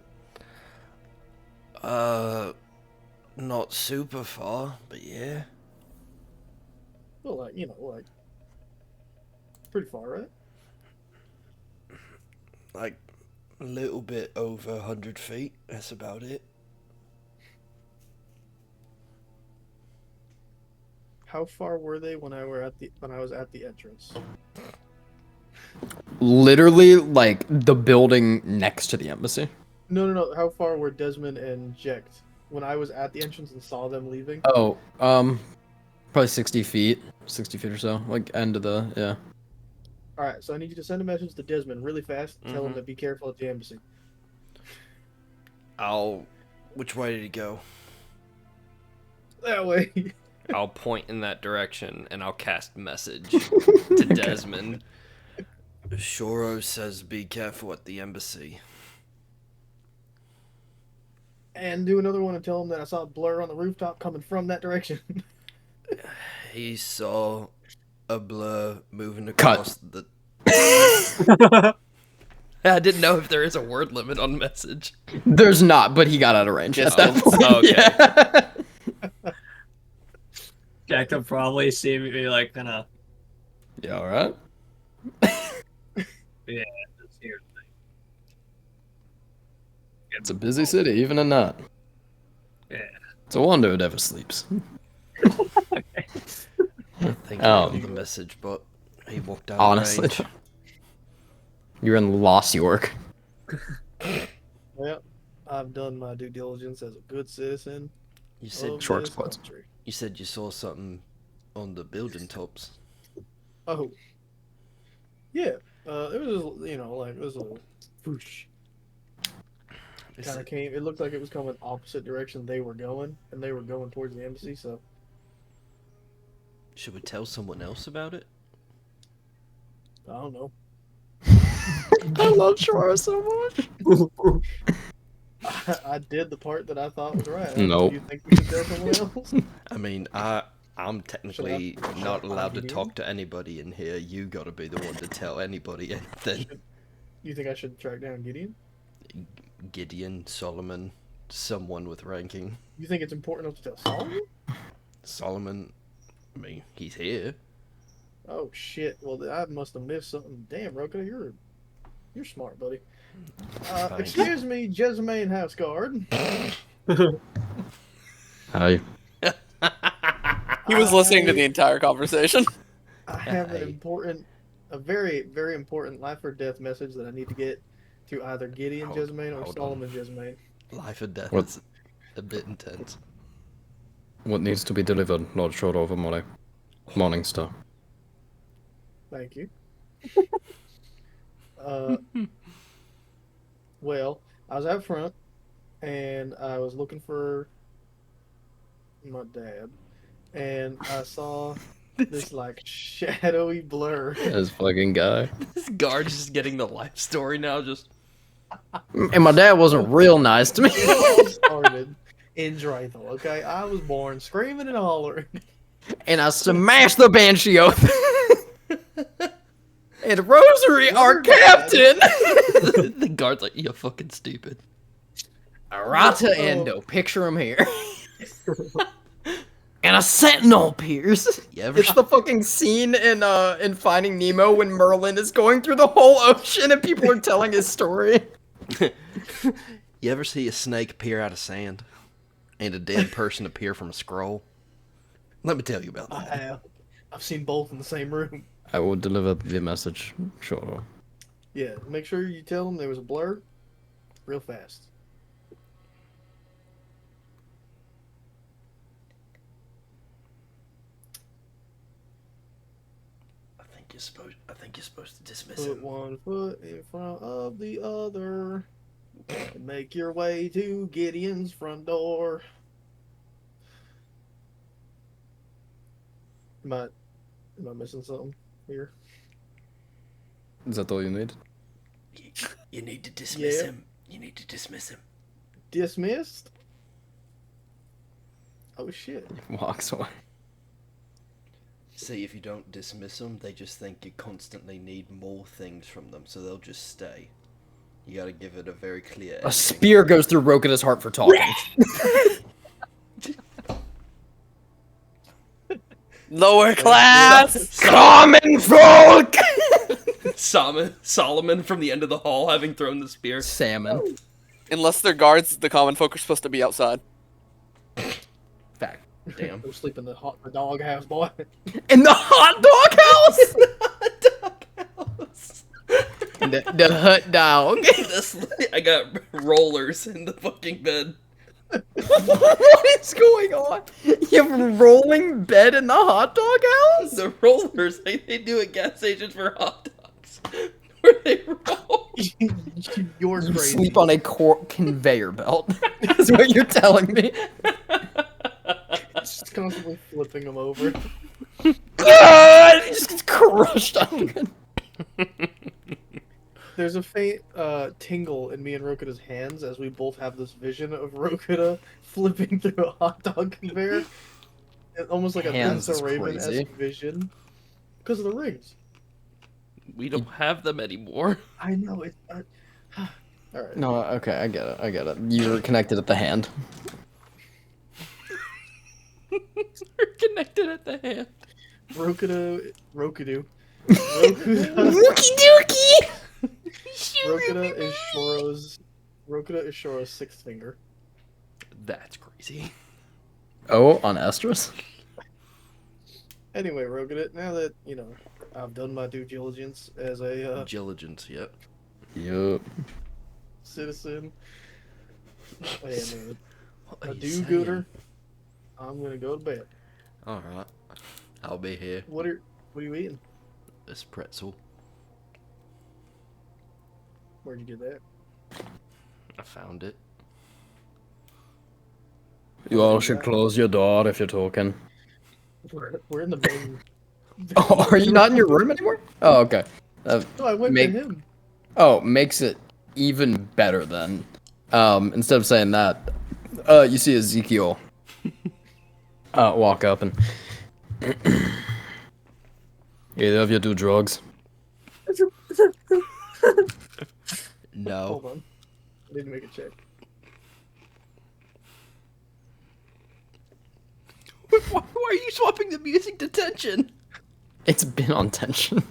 Not super far, but yeah. Well, like pretty far, right? Like a little bit over 100 feet. That's about it. How far were they when I was at the entrance? Literally, like the building next to the embassy. No. How far were Desmond and Jecht when I was at the entrance and saw them leaving? Oh, probably 60 feet. 60 feet or so. Like, end of the, yeah. All right, so I need you to send a message to Desmond really fast. Tell him Mhm. to be careful at the embassy. Which way did he go? That way. I'll point in that direction and I'll cast message to Desmond. Shoro says be careful at the embassy. And do another one and tell him that I saw a blur on the rooftop coming from that direction. He saw a blur moving Cut. across the... I didn't know if there is a word limit on message. There's not, but he got out of range Yes, at that oh, point. okay. Yeah. Jack will probably see me like kind of. Yeah, all right. Yeah, that's here. It's a busy city, even at night. Yeah. It's a wonder it ever sleeps. I think he got the message, but he walked out Honestly, of range. you're in Lost York. Well, I've done my due diligence as a good citizen. You said of Short this squads. country. you said you saw something on the building tops. Oh. Yeah. It was like it was a little whoosh. Is Kind of it- came. It looked like it was coming opposite direction they were going, and they were going towards the embassy. So Should we tell someone else about it? I don't know. I love Shora so much. I did the part that I thought was right. Nope. Do you think we should tell someone else? I mean, I'm technically Should I not find allowed to Gideon? talk to anybody in here. You gotta be the one to tell anybody anything. You think I should track down Gideon? Gideon, Solomon, someone with ranking. You think it's important enough to tell Solomon? Solomon, I mean, he's here. Oh shit! Well, I must have missed something. Damn, Roka, you're smart, buddy. Thanks. Excuse me, Jessamine House Guard. Hi. He was listening to the entire conversation. I have Hey. a very, very important life or death message that I need to get to either Gideon Hold- Jessamine or hold Solomon Jessamine. Life or death What? is a bit intense. What needs to be delivered, Lord Shortover Molly? Morningstar. Thank you. Well, I was out front and I was looking for my dad, and I saw this like shadowy blur. This fucking guy. This guard's just getting the life story now. Just And my dad wasn't real nice to me. It all started in Drathel, okay? I was born screaming and hollering. And I smashed the Banshee oath. And Rosary, our captain. the guard's like, "You're fucking stupid." Arata Endo, picture him here. And a sentinel appears. You ever, It's the fucking scene in Finding Nemo when Merlin is going through the whole ocean and people are telling his story. you ever see a snake appear out of sand? And a dead person appear from a scroll? Let me tell you about I that. have. I've seen both in the same room. I will deliver the message, sure. Yeah, make sure you tell them there was a blur real fast. I think you're supposed to dismiss Put him. one foot in front of the other. And make your way to Gideon's front door. Am I missing something here? Is that all you need? You need to dismiss Yeah. him. You need to dismiss him. Dismissed? Oh shit. Walks away. See, if you don't dismiss them, they just think you constantly need more things from them, so they'll just stay. You gotta give it a very clear ending. A spear goes through Rokuda's heart for talking. Lower class. Common folk! Solomon from the end of the hall having thrown the spear. Salmon. Unless they're guards, the common folk are supposed to be outside. Fact. Damn. Go sleep in the dog house, boy. In the hot dog house? The hot dog. I got rollers in the fucking bed. What is going on? You have a rolling bed in the hot dog house? The rollers, they do at gas stations for hot dogs. Where they roll. You're You crazy. sleep on a conveyor belt. That's what you're telling me. Just constantly flipping them over. Ah, he just gets crushed under. There's a faint tingle in me and Rokuda's hands as we both have this vision of Rokuda flipping through a hot dog conveyor. It's almost like a Hands Prince is Raven-esque crazy. vision. Because of the rings. We don't have them anymore. I know it. Alright. No, okay, I get it. You're connected at the hand. We're connected at the hand. Rokuda. Wookie Rokuda is Shoro's sixth finger. That's crazy. Oh, on Estrus? Anyway, Rokuda, now that, I've done my due diligence as a Diligence, yep. Yup. citizen and What a are you do-gooder, I'm gonna go to bed. Alright. I'll be here. What are you eating? This pretzel. Where'd you get that? I found it. You all should close your door if you're talking. We're in the main. Oh, are you not in your room anymore? Oh, okay. Oh, I went Make- to him. Oh, makes it even better then. Instead of saying that, you see Ezekiel walk up and either of you do drugs? No. Hold on. I need to make a check. Why are you swapping the music to tension? It's been on tension.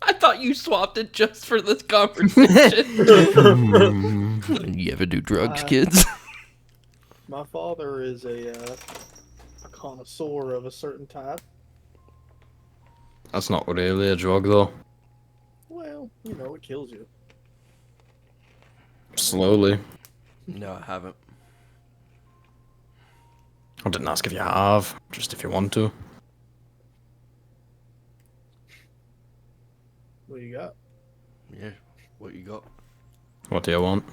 I thought you swapped it just for this conversation. You ever do drugs, kids? My father is a connoisseur of a certain type. That's not really a drug, though. Well, you know, it kills you. Slowly. No, I haven't. I didn't ask if you have, just if you want to. What you got? Yeah, what you got? What do you want?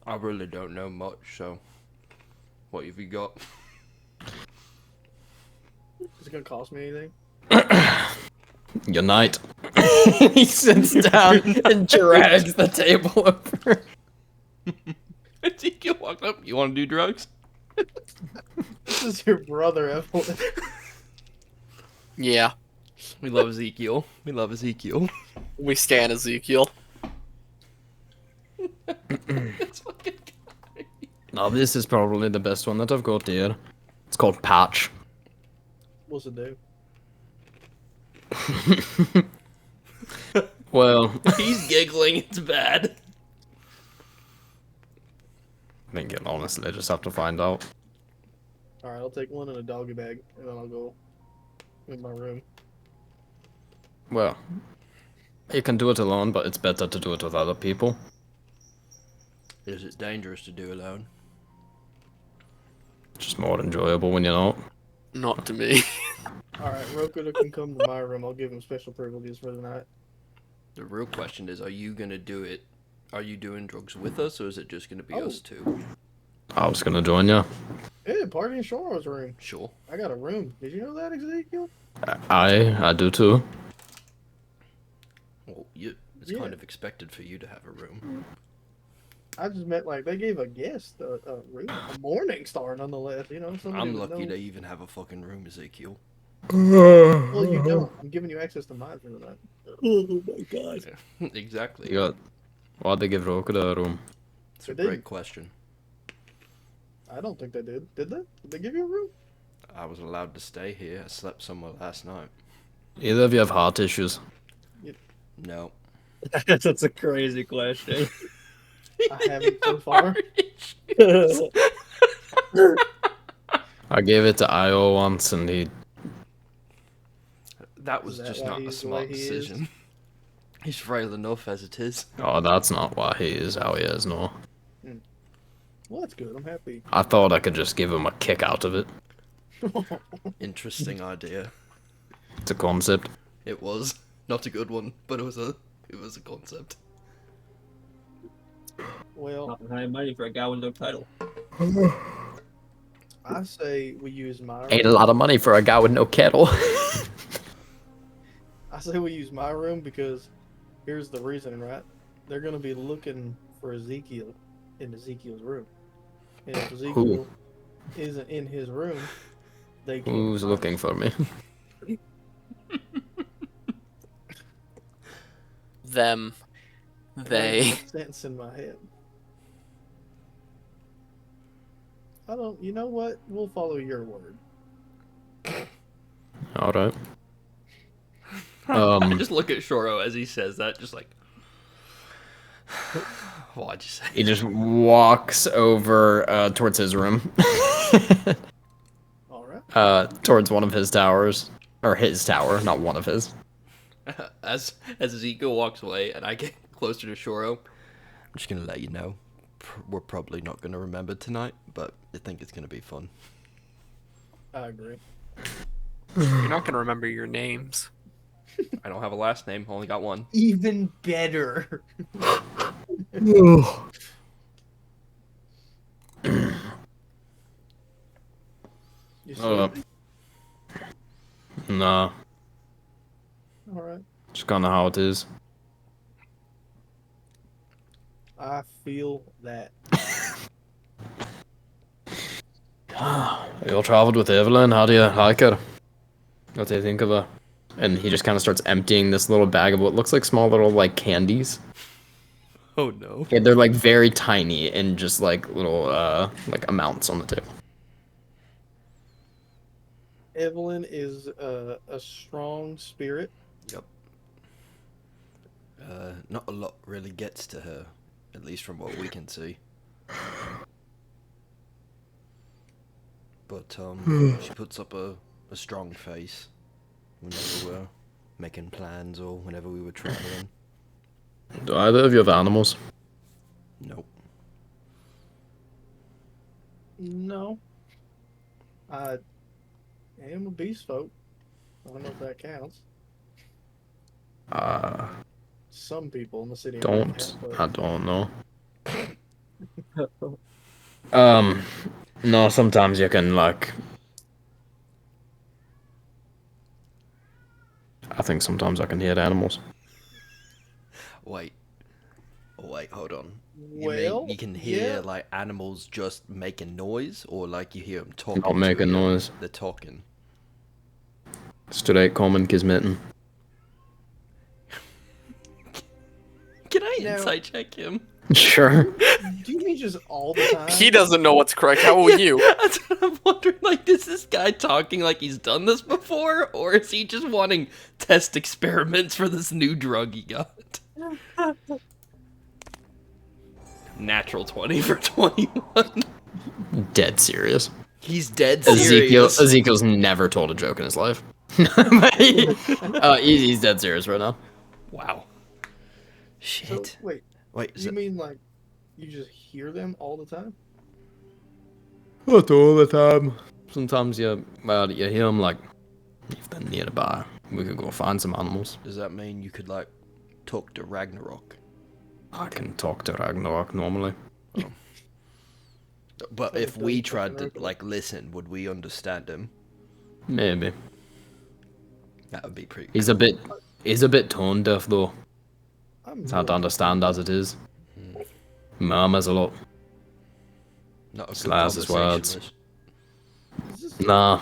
I really don't know much, so what have you got? Is it gonna cost me anything? Unite. He sits down and drags the table over. Ezekiel walked up. You want to do drugs? This is your brother, Evelyn. Yeah, We love Ezekiel. We love Ezekiel. we stand Ezekiel. That's fucking Now, this is probably the best one that I've got here. It's called Patch. What's it do? Well, He's giggling. It's bad. I think honestly, I just have to find out. Alright, I'll take one in a doggy bag, and then I'll go in my room. Well, you can do it alone, but it's better to do it with other people. Is it dangerous to do alone? It's just more enjoyable when you're not. Not to me. Alright, Rokuda can come to my room. I'll give him special privileges for the night. The real question is, are you gonna do it? Are you doing drugs with us, or is it just gonna be Oh. us two? I was gonna join you. Hey, party in Shoro's room. Sure. I got a room. Did you know that, Ezekiel? I do too. Well, it's Yeah. kind of expected for you to have a room. I just meant like they gave a guest a room, a morning star nonetheless. You know, somebody I'm with lucky no- to even have a fucking room, Ezekiel. Well, you don't. I'm giving you access to mine for the night. Oh my god. Exactly. You got. Why'd they give Rokuda a room? It's a They great didn't. question. I don't think they did. Did they? Did they give you a room? I was allowed to stay here. I slept somewhere last night. Either of you have heart issues. No. That's a crazy question. I haven't so far. I gave it to Io once, and he. That was that just why not a he's the way smart he is? decision. He's frail enough as it is. Oh, that's not why he is how he is, no. Well, that's good. I'm happy. I thought I could just give him a kick out of it. Interesting idea. It's a concept. It was not a good one, but it was a concept. Well, Not high money for a guy with no title. I say we use my room. Ain't a lot of money for a guy with no kettle. I say we use my room because here's the reason, right? They're gonna be looking for Ezekiel in Ezekiel's room, and if Ezekiel isn't in his room, they can't Who's find looking him. for me? Them. That They. makes sense in my head. I don't. You know what? We'll follow your word. Alright. I just look at Shoro as he says that, just like, why'd you say? He just walks over towards his room. All right. Towards one of his towers. Or his tower, not one of his. As Ezekiel walks away and I get closer to Shoro, I'm just gonna let you know. We're probably not gonna remember tonight, but I think it's gonna be fun. I agree. You're not gonna remember your names. I don't have a last name, only got one. Even better. You sleepy? Nah, All right. just kinda how it is. I feel that. You all traveled with Evelyn, how do you like her? What do you think of her? And he just kind of starts emptying this little bag of what looks like small little, like, candies. Oh no. Yeah, they're like very tiny and just like little like amounts on the table. Evelyn is a strong spirit. Yep. Not a lot really gets to her, at least from what we can see. But she puts up a strong face whenever we're making plans or whenever we were traveling. Do either of you have animals? Nope. No. I am a beast folk. I don't know if that counts. Some people in the city might Don't. have, but I don't know. No, sometimes you can like. I think sometimes I can hear the animals. Wait. Oh, wait, hold on. You well, mean you can hear yeah. like animals just making noise, or like you hear them talking? Not making to you? noise. They're talking. Straight common kismitten. Can I Now- insight check him? Sure. Do you mean just all the time? He doesn't know what's correct. How will you? That's what I'm wondering. Like, is this guy talking like he's done this before, or is he just wanting test experiments for this new drug he got? Natural 20 for 21. Dead serious. He's dead serious. Ezekiel's never told a joke in his life. He's dead serious right now. Wow. So, Shit. wait, Wait, is you it? mean like you just hear them all the time? Not all the time. Sometimes you hear them like, if they're nearby, we could go find some animals. Does that mean you could like talk to Ragnarok? I can talk to Ragnarok normally. But Oh, if it we does tried to fucking like listen, would we understand him? Maybe. That would be pretty. He's a bit tone deaf though. I'm It's hard to really understand as it is. Murmurs a lot. Not a good Slides his words. conversationalist. Is this, Nah.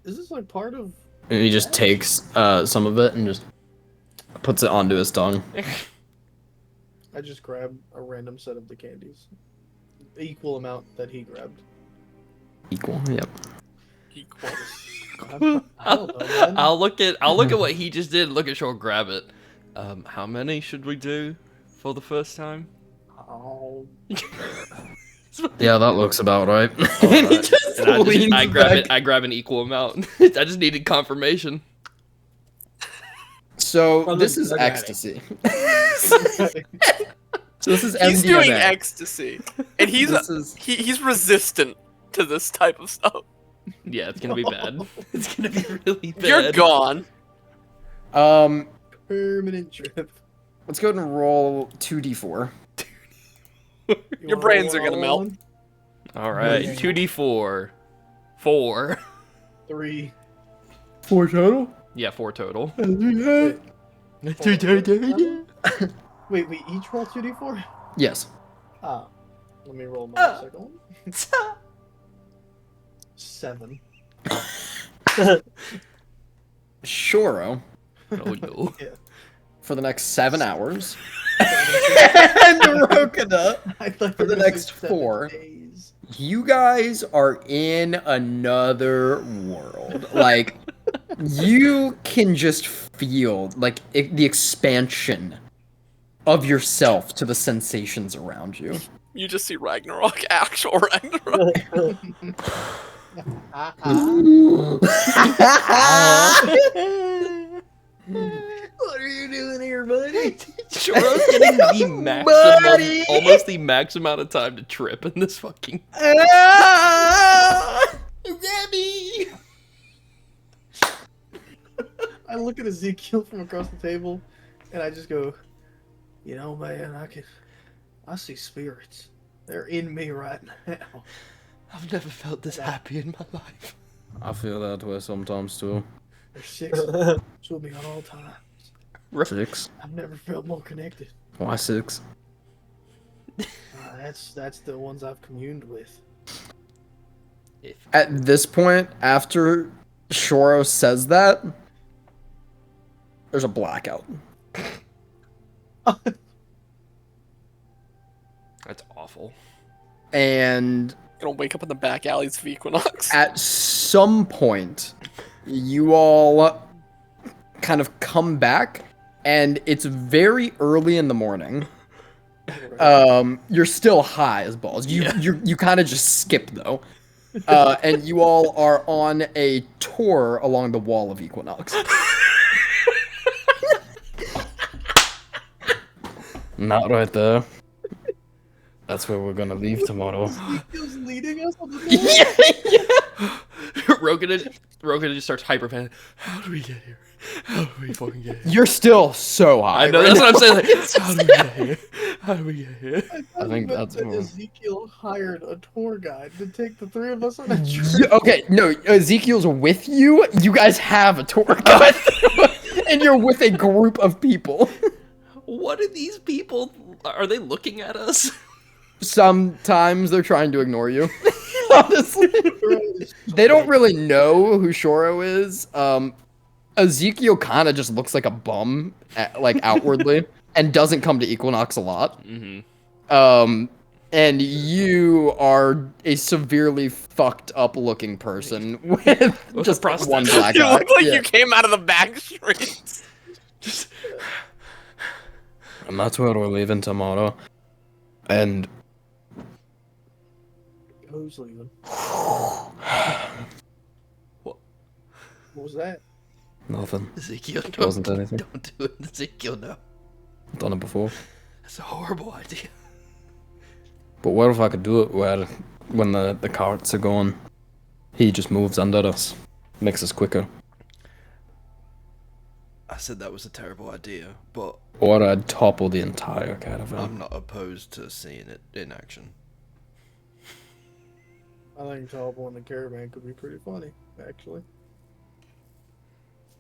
is this like part of? And he just takes some of it and just puts it onto his tongue. I just grabbed a random set of the candies, equal amount that he grabbed. Equal, yep. Equal. I don't know, man. I'll look at what he just did. Look at Shaw grab it. How many should we do for the first time? Oh, Yeah, that looks about right. And He just leans I grab back. it. I grab an equal amount. I just needed confirmation. So Well, this then, is look at it. ecstasy. So this is He's MDMA. doing ecstasy, and This is he's resistant to this type of stuff. Yeah, it's gonna be bad. It's gonna be really bad. You're gone. permanent trip. let's go ahead and roll 2d4. You Your wanna brains roll are gonna all melt. one? All right, 2d4, 4. 3. 4 total? Yeah, 4 total. Wait, wait, we each roll 2d4? Yes. Ah, let me roll my second one. 7. Shoro, Oh no. Yeah. for the next 7 hours. And Rokada, I'd like For the to say next 7 4. days. You guys are in another world. Like, you can just feel, like, the expansion of yourself to the sensations around you. You just see Ragnarok, actual Ragnarok. What are you doing here, buddy? Shoro's getting the maximum, Buddy! almost the max amount of time to trip in this fucking. Remy! I look at Ezekiel from across the table, and I just go, you know, man, I see spirits. They're in me right now. I've never felt this happy in my life. I feel that way sometimes too. There's 6 of them with me at all times. 6? I've never felt more connected. Why 6? That's the ones I've communed with. At this point, after Shoro says that, there's a blackout. awful. And Gonna wake up in the back alleys of Equinox. at some point, you all kind of come back, and it's very early in the morning. You're still high as balls. You kind of just skip though, and you all are on a tour along the wall of Equinox. Not right there. That's where we're gonna leave tomorrow. Ezekiel's leading us on the Rokana just starts hyperventilating. How do we get here? How do we fucking get here? You're still so high. I know, that's what I'm saying. Like, how do we get here? How do we get here? I think that's more. Ezekiel hired a tour guide to take the three of us on a trip. Okay, no, Ezekiel's with you. You guys have a tour guide, and you're with a group of people. What are these people? Are they looking at us? Sometimes they're trying to ignore you. Honestly, they don't really know who Shoro is. Ezekiel kind of just looks like a bum, like outwardly, and doesn't come to Equinox a lot. Mm-hmm. And you are a severely fucked up looking person with just one black You eye. look like Yeah. you came out of the back streets. And that's where we're leaving tomorrow. And Who's leaving? What? What was that? nothing. Ezekiel, Wasn't anything. don't do it, Ezekiel. No, Done it before. that's a horrible idea. But what if I could do it when the carts are going? He just moves under us. Makes us quicker. I said that was a terrible idea, but Or I'd topple the entire caravan. I'm not opposed to seeing it in action. I think Topple in the caravan could be pretty funny, actually.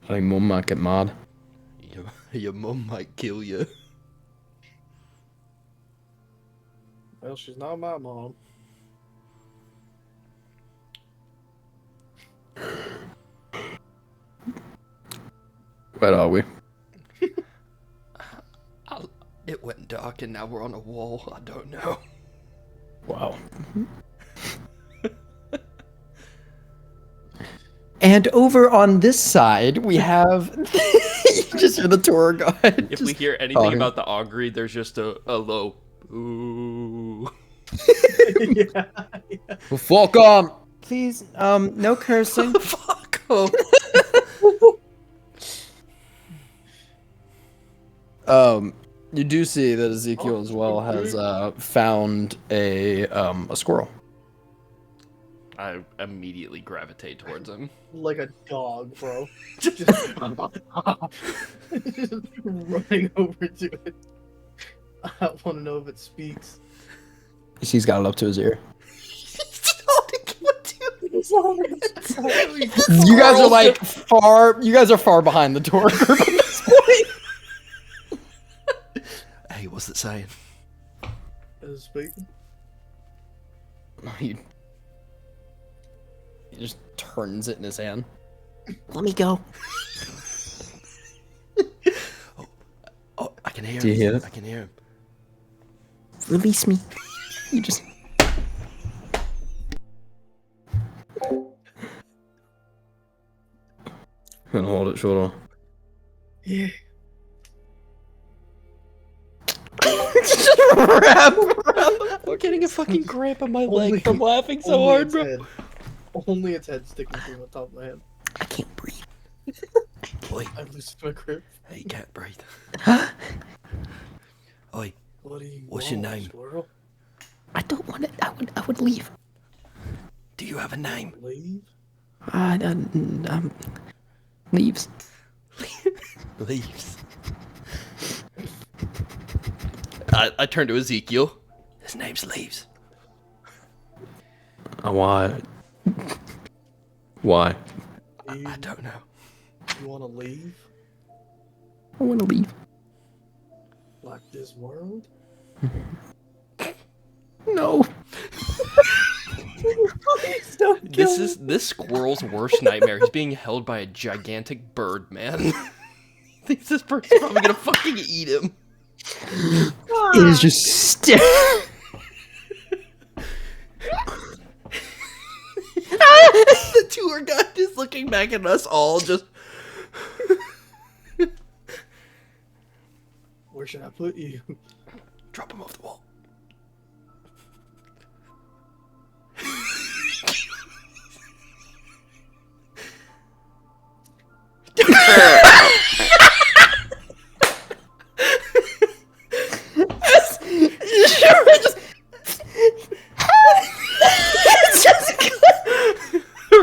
I think Mum might get mad. Your mum might kill you. Well, she's not my mom. Where are we? It went dark and now we're on a wall. I don't know. Wow. And over on this side, we have just hear the tour guide. If just we hear anything talking. about the augury, there's just a low ooh. Yeah. Well, fuck on. Please, no cursing. Fuck off. You do see that Ezekiel as well has found a squirrel. I immediately gravitate towards him. Like a dog, bro. Just running over to it. I want to know if it speaks. He's got it up to his ear. You guys are like far. You guys are far behind the tour group at this point. Hey, what's it saying? Is it speaking? He just turns it in his hand. Let me go. Oh, I can hear him. Do you hear it? I can hear him. Release me. You just. Gonna hold it short. Yeah. I'm getting a fucking cramp in my Only- leg from laughing so Only hard, its bro. head. Only its head sticking through the top of my head. I can't breathe. Oi, I loosened my grip. hey, you can't breathe. Oi, What do you What's your want, name? Squirrel? I don't want it. I would leave. do you have a name? Leave? Leaves. Leaves. I turn to Ezekiel. His name's Leaves. Why? Why? You, I don't know. you want to leave? I want to leave. Like this world? No. Please don't kill This is this squirrel's worst nightmare. He's being held by a gigantic bird man. He thinks this bird's probably gonna fucking eat him. It is just tour guide is looking back at us all just... Where should I put you? Drop him off the wall.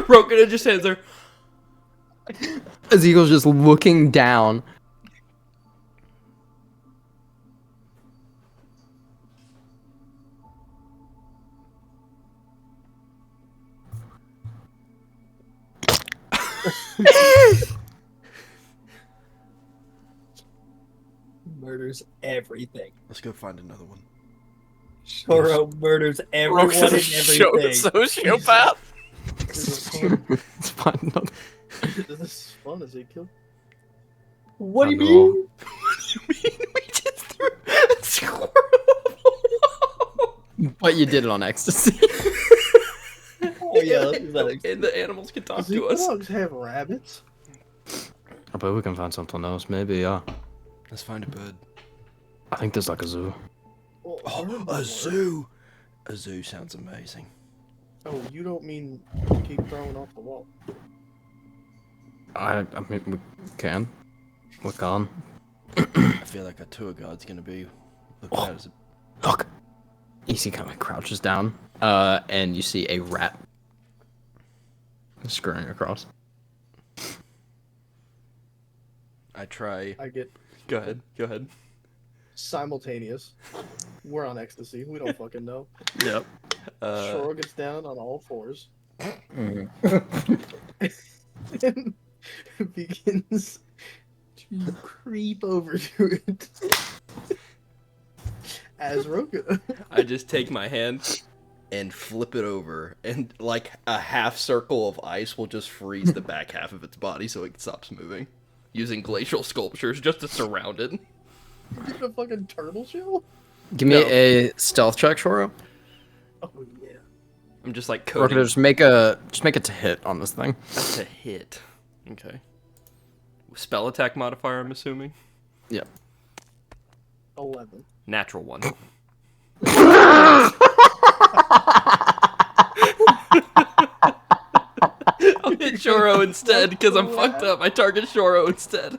Rokuna just stands there. Ezekiel's just looking down. Murders everything. Let's go find another one. Shoro murders everyone and everything. Sociopath. This is fun. It's fine. This is fun, Ezekiel. What do you Hello. mean? We just threw a squirrel off the wall. But you did it on ecstasy. Oh yeah, let's do that. And the animals can talk to Ezekiel us. dogs have rabbits. I bet we can find something else. Maybe, yeah. Let's find a bird. I think there's like a zoo. Well, Oh, a zoo! A zoo sounds amazing. Oh, you don't mean keep throwing off the wall. I mean, we can. We can. I feel like a tour guide's gonna be looking at us. Look. You see kind of crouches down, and you see a rat scurrying across. I try. I get Go ahead. Go ahead. simultaneous. We're on ecstasy. We don't fucking know. Yep. Shoro gets down on all fours Mhm. and begins to creep over to it as Roka. I just take my hand and flip it over, and like a half circle of ice will just freeze the back half of its body so it stops moving. Using glacial sculptures just to surround it. You did a fucking turtle shell? Give me No. a stealth check, Shoro. Oh yeah. I'm just like Or coding. just make it to hit on this thing. That's a hit. Okay. Spell attack modifier, I'm assuming. Yep. 11. Natural one. I'll hit Shoro instead because I'm fucked up. I target Shoro instead.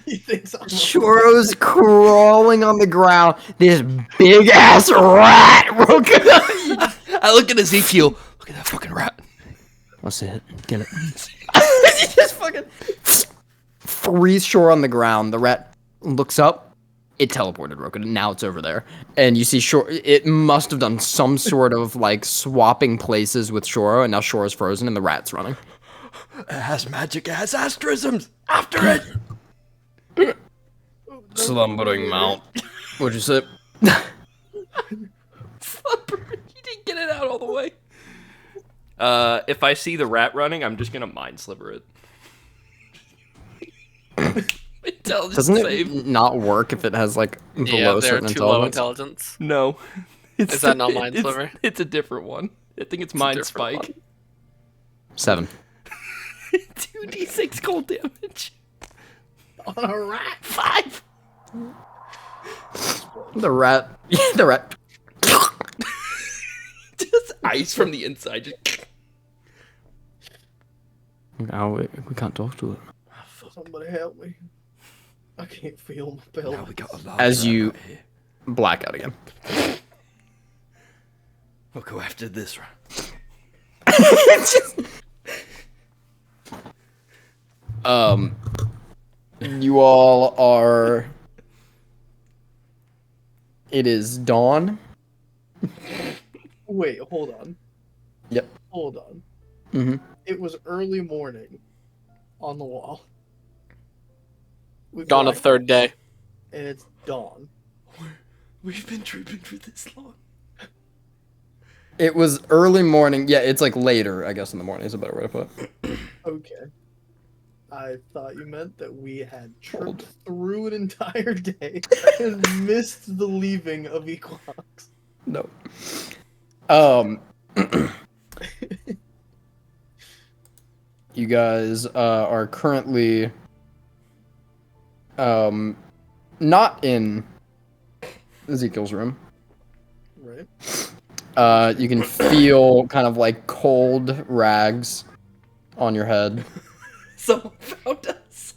He thinks I'm Shoro's crawling on the ground. This big ass rat. I look at Ezekiel. Look at that fucking rat. Let's see it. Get it. You just fucking freeze Shore on the ground. The rat looks up. It teleported Roka. Now it's over there. And you see Shore. It must have done some sort of like swapping places with Shoro. And now Shore is frozen and the rat's running. It has magic, it has asterisms! After it! Slumbering mount. What'd you say? Flipper, you didn't get it out all the way. If I see the rat running, I'm just gonna mind sliver it. Intelligence Doesn't save. it not work if it has like below Yeah, they're certain too low intelligence? intelligence. No. Is that not mind it's- sliver? It's a different one. I think it's a mind different spike. 7. 2d6 cold damage. on a rat. 5. The rat. The rat. Just ice from the inside. Just... Now we can't talk to it. Somebody help me. I can't feel my belly. Now we got a large As rat you- right here. Blackout again. We'll go after this rat. You all are. It is dawn. Wait, hold on. Yep. Hold on. Mm-hmm. It was early morning on the wall. We've Gone a got- third day. And it's dawn. We've been trooping for this long. It was early morning. Yeah, it's like later, I guess, in the morning is a better way to put it. Okay. I thought you meant that we had tripped through an entire day and missed the leaving of Equinox. No. You guys are currently not in Ezekiel's room. Right. You can feel kind of like cold rags on your head. Someone found us.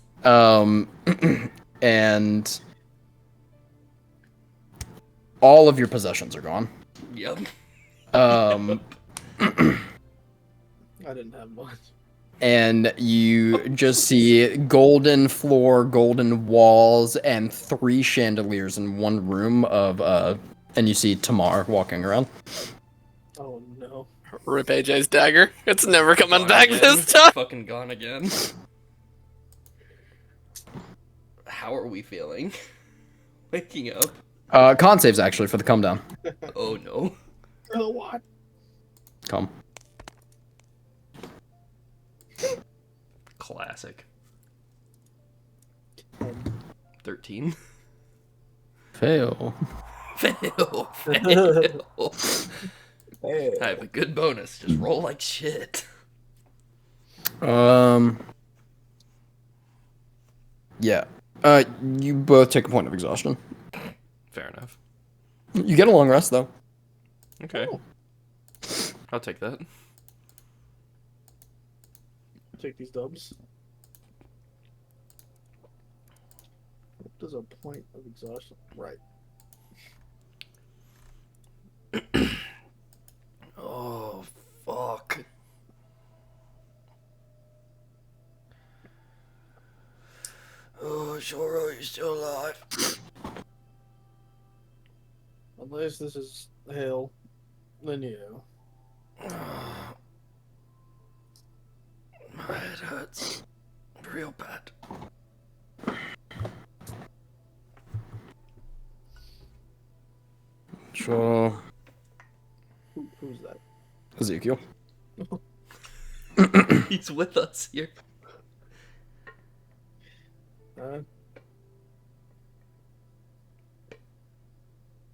And all of your possessions are gone. Yep. Um, I didn't have much. and you just see golden floor, golden walls, and 3 chandeliers in one room and you see Tamar walking around. Oh no. Rip AJ's dagger. It's never coming Gone back again. this time. Fucking gone again. How are we feeling? Waking up. Con saves actually for the come down. Oh no. For the what? Come. Classic. 13. Fail. Fail. Hey. I have a good bonus. Just roll like shit. Yeah. You both take a point of exhaustion. Fair enough. You get a long rest though. Okay. I'll take that. Take these dubs. What does a point of exhaustion? Right. Oh, fuck. Oh, sure, you're still alive. Unless this is hell, then yeah. My head hurts. Real bad. Sure. Who's that? Ezekiel. He's with us here.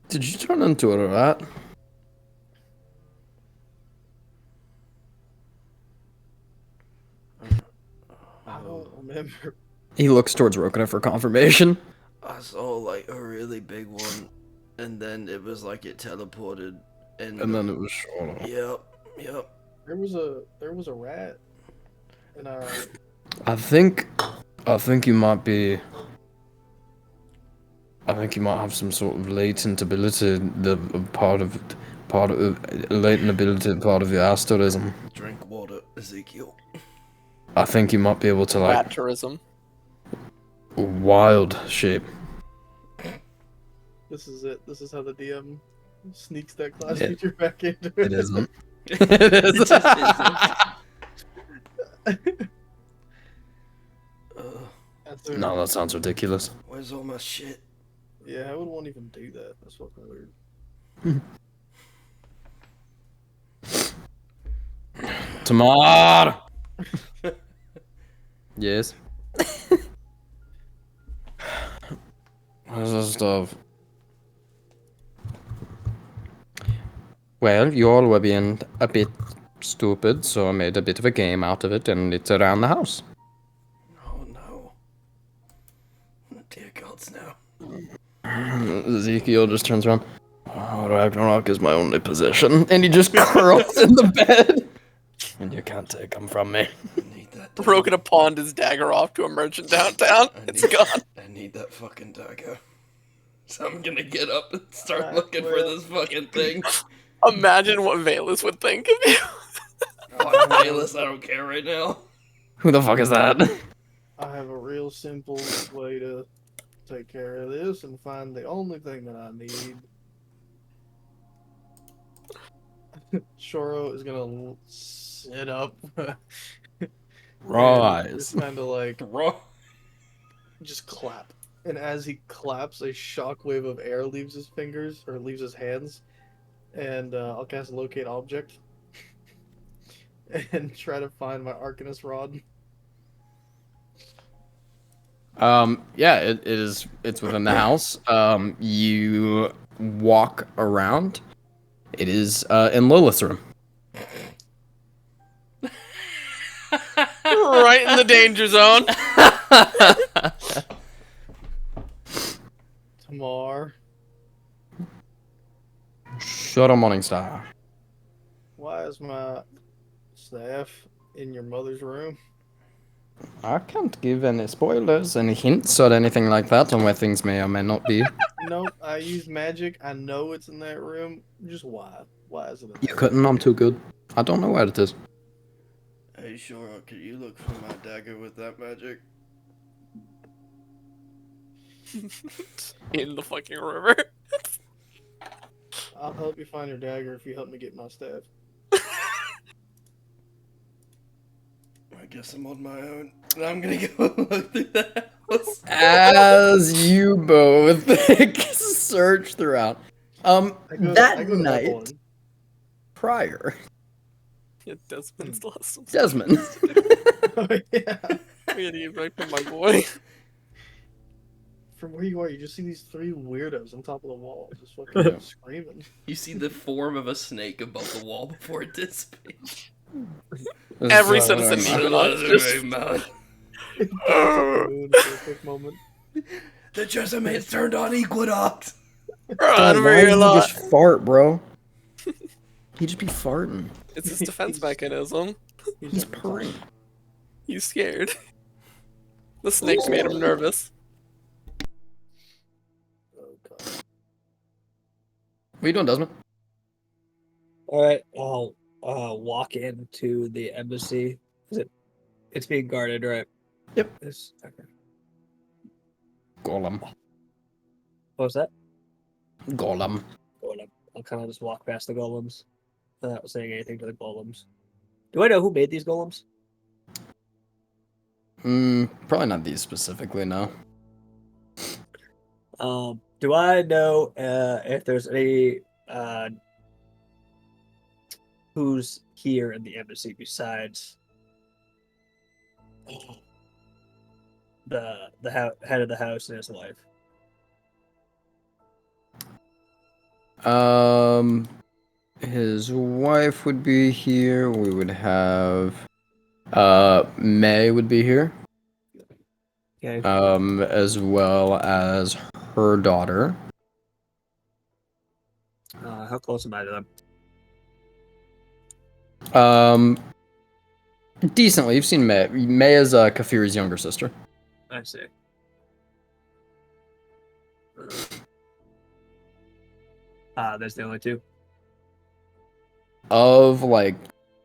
Did you turn into a rat? I don't remember. He looks towards Rokana for confirmation. I saw like a really big one, and then it was like it teleported, and And then it was short. yep. There was a rat, and I think you might be. I think you might have some sort of latent ability, part of latent ability, part of your asterism. Drink water, Ezekiel. I think you might be able to like Rat tourism. wild shape. this is it. This is how the DM sneaks that class It- feature back into It isn't. It just isn't. That's a- No, that sounds ridiculous. Where's all my shit? Yeah, how would one even do that? That's fucking weird. Tamar. Yes. Where's the stuff? Well, you all were being a bit stupid, so I made a bit of a game out of it, and it's around the house. Oh no. Dear gods, no. Ezekiel just turns around. Oh, Ragnarok is my only possession. And he just curls in the bed. And you can't take them from me. I need that. Rokana pawned his dagger off to a merchant downtown. It's gone. I need that fucking dagger. So I'm gonna get up and start Alright, looking for well- this fucking thing. Imagine what Valus would think of you. Fuck Valus, I don't care right now. Who the fuck is that? I have a real simple way to take care of this and find the only thing that I need. Shoro is gonna sit up. Rise. It's kind of like Raw. just clap. And as he claps, a shockwave of air leaves his fingers or leaves his hands. And I'll cast Locate Object and try to find my Arcanist Rod. Yeah, it's within the house. You walk around. It is in Lilith's room. Right in the danger zone. Tamar, Shut up, Morningstar. why is my staff in your mother's room? I can't give any spoilers, any hints, or anything like that on where things may or may not be. Nope, I use magic. I know it's in that room. Just why? Why is it in You there? couldn't, I'm too good. I don't know where it is. Hey, sure, could you look for my dagger with that magic? In the fucking river. I'll help you find your dagger if you help me get my staff. I guess I'm on my own. And I'm gonna go look through the house. As you both search throughout. I go That to night Evelyn. prior, Yeah, Desmond's lost some Desmond. Oh yeah. We had to get back to my boy. From where you are, you just see these three weirdos on top of the wall, just fucking Yeah. screaming. You see the form of a snake above the wall before it dissipates. Every So, citizen um, needs us. Just mouth. It pops up the moon for a quick moment. The Jessamines turned on Equinox. God, run why for did your you life. just fart, bro? He just be farting. It's his defense mechanism. He's purring. He's scared. The snake made him nervous. Oh god. What are you doing, Desmond? All right, I'll walk into the embassy. It's being guarded, right? Yep. Okay. Golem. What was that? Golem. I'll kind of just walk past the golems without saying anything to the golems. Do I know who made these golems? Probably not these specifically, no. Do I know if there's any who's here in the embassy besides the head of the house and his wife? His wife would be here. We would have May would be here. Okay. As well as her daughter. How close am I to them? Decently. You've seen May. May is Kafiri's younger sister. I see. There's the only two. Of like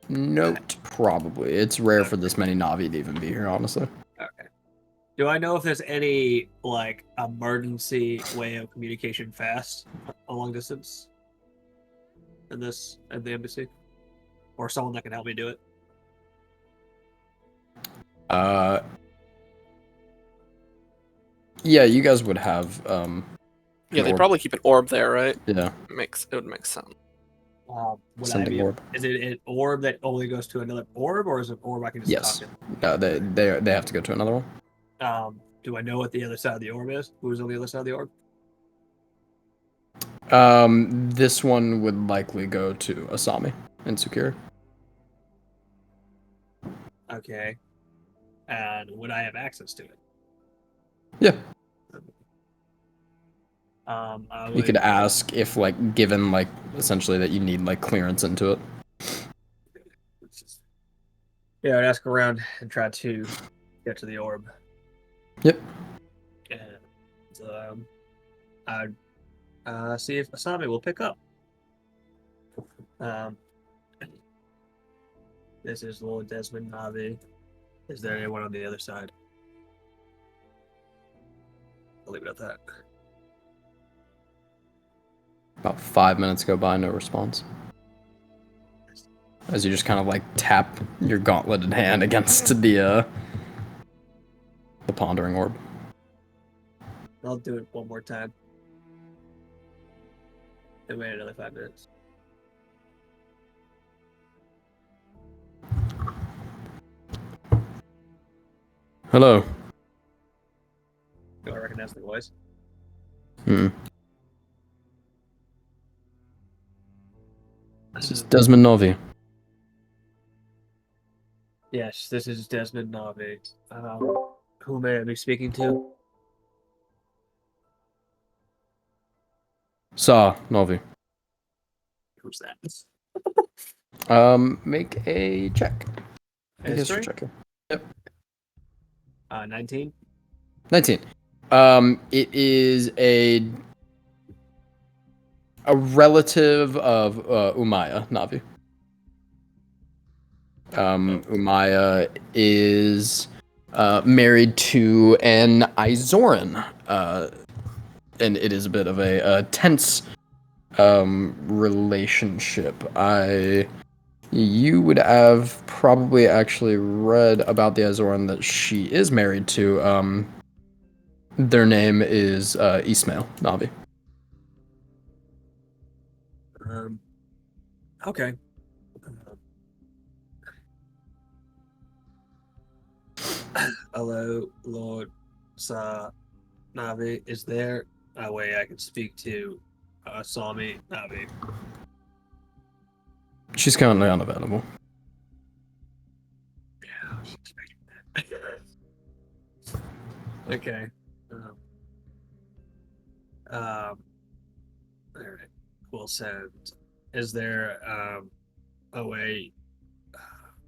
note, probably. It's rare for this many Navi to even be here, honestly. Okay. Do I know if there's any like emergency way of communication fast a long distance in the embassy, or someone that can help me do it? Yeah, you guys would have Yeah, they orb. probably keep an orb there, right? Yeah, It would make sense. Would I sending be? orb. Is it an orb that only goes to another orb, or is it an orb I can just Yes. talk No, they have to go to another one. in? Do I know what the other side of the orb is? Who's on the other side of the orb? This one would likely go to Asami and Sukiri. Okay. And would I have access to it? Yeah. I You could would, ask if, like, given, like, essentially that you need, like, clearance into it. yeah, I'd ask around and try to get to the orb. Yep. And I'd see if Asami will pick up. This is Lord Desmond Navi. Is there anyone on the other side? I'll leave it at that. About 5 minutes go by, no response. As you just kind of, like, tap your gauntleted hand against the pondering orb. I'll do it one more time. And wait another 5 minutes. Hello. Do I recognize the voice? This is Desmond Novi. Yes, this is Desmond Navi. Who may I be speaking to? Sa Novi. Who's that? Make a check. A history History? check here. Yep. 19. 19. It is a relative of Umaya Navi. Umaya is married to an Izoran, and it is a bit of a tense relationship. You would have probably actually read about the Izoran that she is married to. Their name is Ismail Navi. Okay. Hello, Lord Sa Navi. Is there a way I can speak to Sami Navi? She's currently unavailable. Yeah, I was expecting that. Okay. All right. We'll send. Is there a way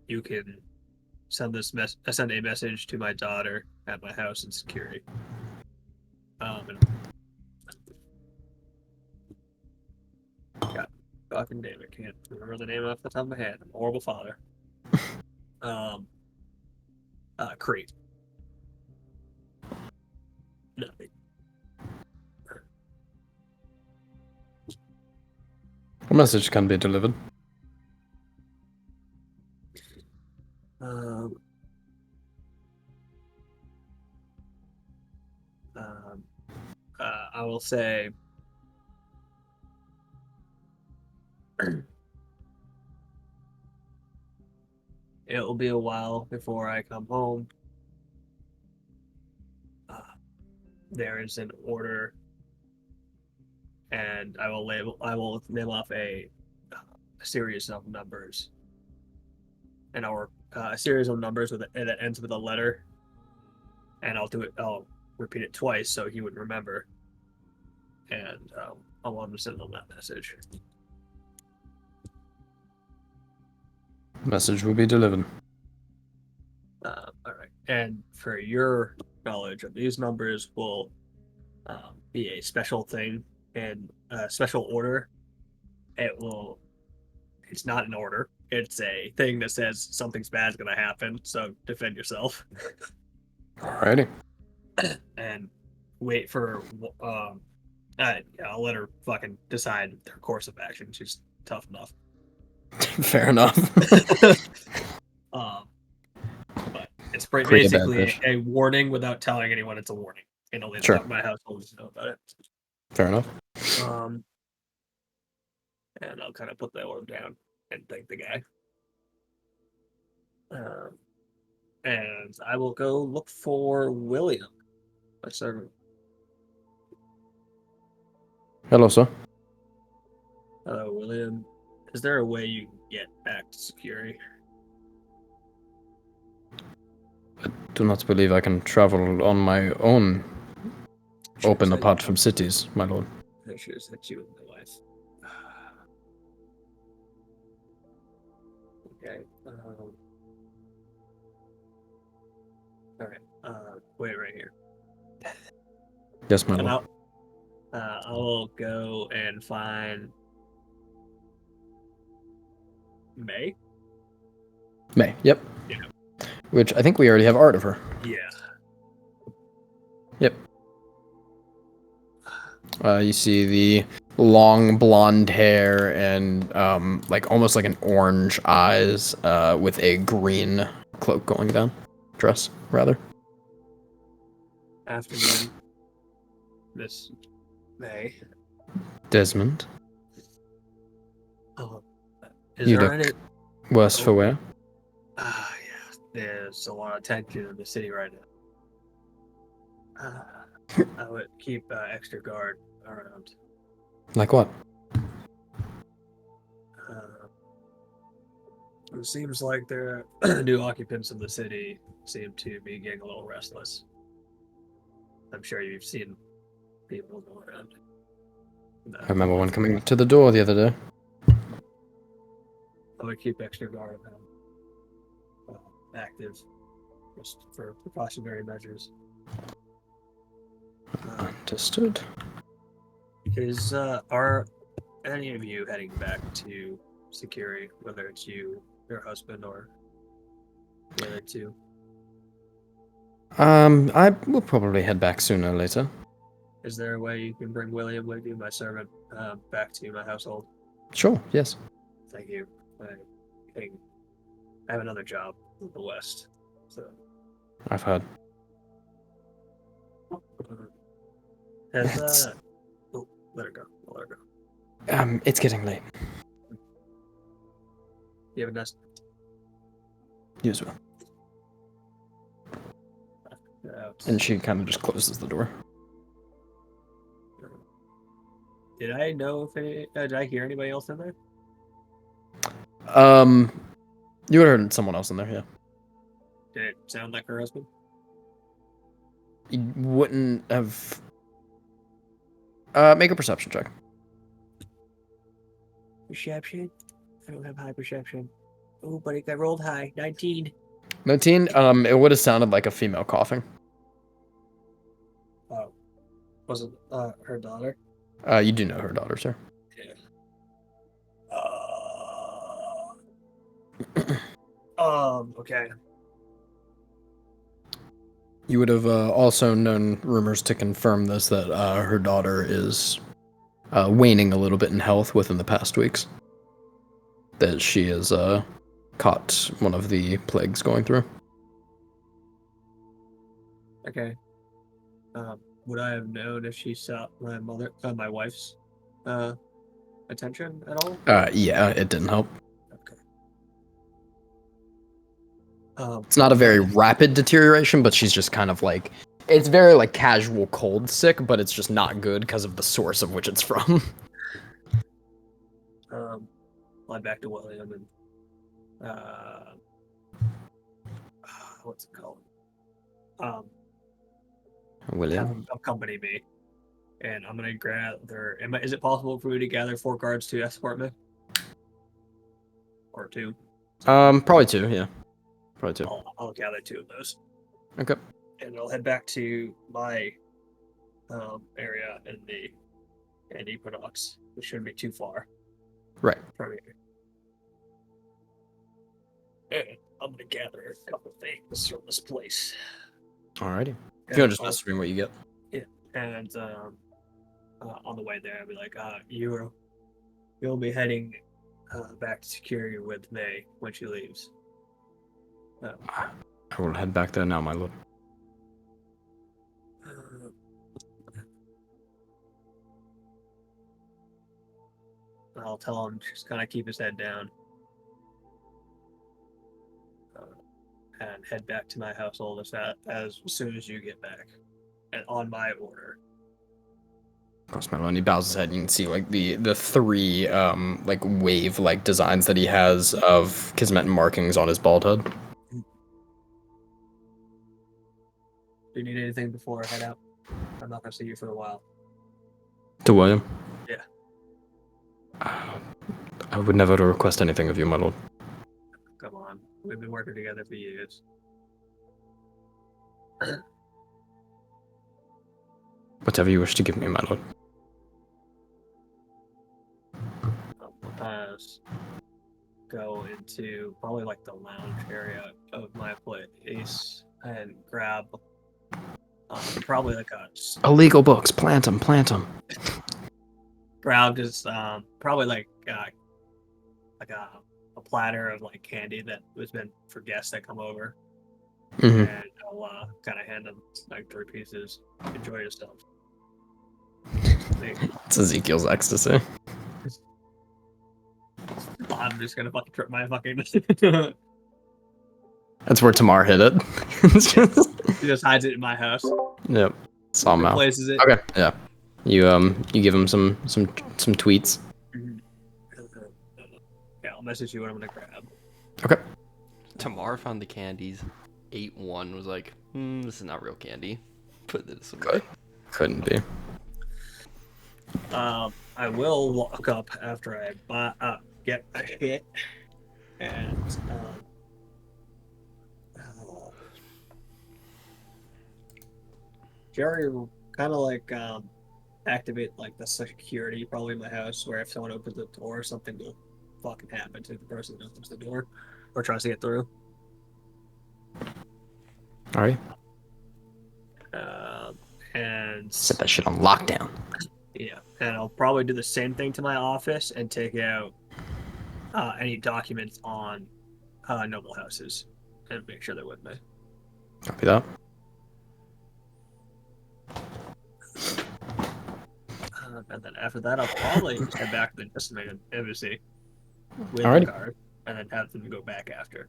you can send a message to my daughter at my house in security? And God, fucking damn it, can't remember the name off the top of my head. I'm a horrible father. Crete. Nothing. A message can be delivered. Um, I will say it will be a while before I come home. There is an order, and I will name off a series of numbers, and a series of numbers that ends with a letter, and I'll repeat it twice so he would remember, and I want him to send him that message. Message will be delivered. All right, and for your knowledge of these numbers will be a special thing and a special order. It's not an order. It's a thing that says something's bad is going to happen, so defend yourself. Alrighty. And wait for I'll let her fucking decide their course of action. She's tough enough. Fair enough. But it's Create a bad basically bitch. a warning without telling anyone it's a warning. And only Sure. my household know about it. Fair enough. And I'll kind of put the order down and thank the guy. And I will go look for William, my servant. Hello, sir. Hello, William. Is there a way you can get back to security? Do not believe I can travel on my own, open apart from cities, my lord. I should have said you and my wife. Okay. All right. Wait right here. Yes, my And lord. I will go and find May. May. Yep. Yeah. Which I think we already have art of her. Yeah. Yep. You see the long blonde hair and like almost like an orange eyes with a green cloak going down. Dress, rather. Afternoon. Miss May. Desmond. Oh, You there look any? worse for wear. Yeah. There's a lot of tension in the city right now. I would keep extra guard around. Like what? It seems like the new occupants of the city seem to be getting a little restless. I'm sure you've seen people go around. I remember one coming to the door the other day. I would keep extra guard active, just for precautionary measures. Understood. Are any of you heading back to Cimmeria, whether it's you, your husband, or the other two? I will probably head back sooner or later. Is there a way you can bring William with you, my servant, back to my household? Sure, yes. Thank you. I have another job in the west, so. I've heard. Has let her go. Let her go. It's getting late. You have a nice. You as well. And she kind of just closes the door. Did I know if did I hear anybody else in there? You would have heard someone else in there, yeah. Did it sound like her husband? You wouldn't have. Make a perception check. Perception? I don't have high perception. Oh, buddy, I rolled high. 19. 19. It would have sounded like a female coughing. Oh. Was it her daughter? You do know her daughter, sir. Yeah. Okay. You would have also known rumors to confirm this that her daughter is waning a little bit in health within the past weeks. That she has caught one of the plagues going through. Okay. Would I have known if she sought my wife's attention at all? Yeah, it didn't help. Okay. It's not a very rapid deterioration, but she's just kind of like, it's very like casual cold sick, but it's just not good because of the source of which it's from. Fly back to William and what's it called? William? Have him accompany me, and I'm gonna gather. Is it possible for me to gather 4 guards to escort me? Or 2? Probably 2, yeah. Probably 2. I'll gather 2 of those. Okay. And I'll head back to my area in the Equinox. It shouldn't be too far Right. from here. And I'm gonna gather a couple things from this place. Alrighty. If you want to just message me what you get. Yeah, and on the way there, I'll be like, you'll be heading back to Cimmeria with May when she leaves. I will head back there now, my lord. I'll tell him just kind of keep his head down and head back to my household as soon as you get back, and on my order. Cross my line, he bows his head, and you can see like the 3 like wave like designs that he has of Kismet markings on his bald head. Do you need anything before I head out? I'm not gonna see you for a while. To William? Yeah. I would never request anything of you, my lord. Come on, we've been working together for years. Whatever you wish to give me, my lord. Go into probably like the lounge area of my place and grab probably like Illegal books, plant them. grab just probably like a platter of like candy that was meant for guests that come over, Mm-hmm. and I'll kind of hand them like 3 pieces. Enjoy yourself. It's Ezekiel's ecstasy. I'm just gonna fucking trip my fucking. That's where Tamar hid it. It's just... He just hides it in my house. Yep. Sawmill. Places it. Okay. Yeah. You give him some tweets. Yeah, I'll message you what I'm gonna grab. Okay. Tamar found the candies. Ate one. Was like, this is not real candy. Put this away. Good. Couldn't be. I will walk up after I get a hit, and Jerry kind of like activate like the security probably in my house, where if someone opens the door, something will fucking happen to the person that opens the door or tries to get through. All right. And Set that shit on lockdown. yeah, and I'll probably do the same thing to my office and take out any documents on noble houses and make sure they're with me. Copy that. And then after that, I'll probably just head back to the Jessamine embassy with Alrighty. the card, and then have them go back after.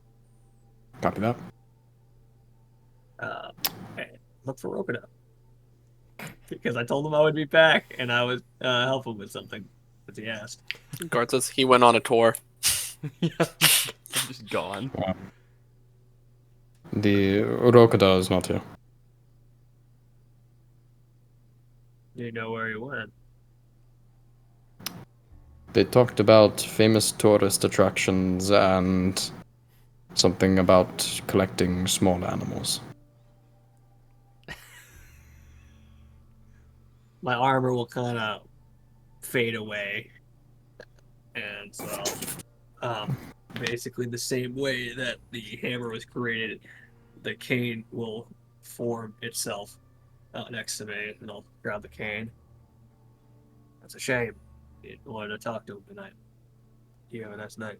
Copy that. And look for Rokudo. Because I told him I would be back, and I was help him with something that he asked. Guard says he went on a tour. Yeah, I'm just gone. The Urokuda is not here. Do you know where he went? They talked about famous tourist attractions and something about collecting small animals. My armor will kind of fade away, and so basically the same way that the hammer was created, the cane will form itself next to me, and I'll grab the cane. That's a shame. I wanted to talk to him tonight. You have a nice night.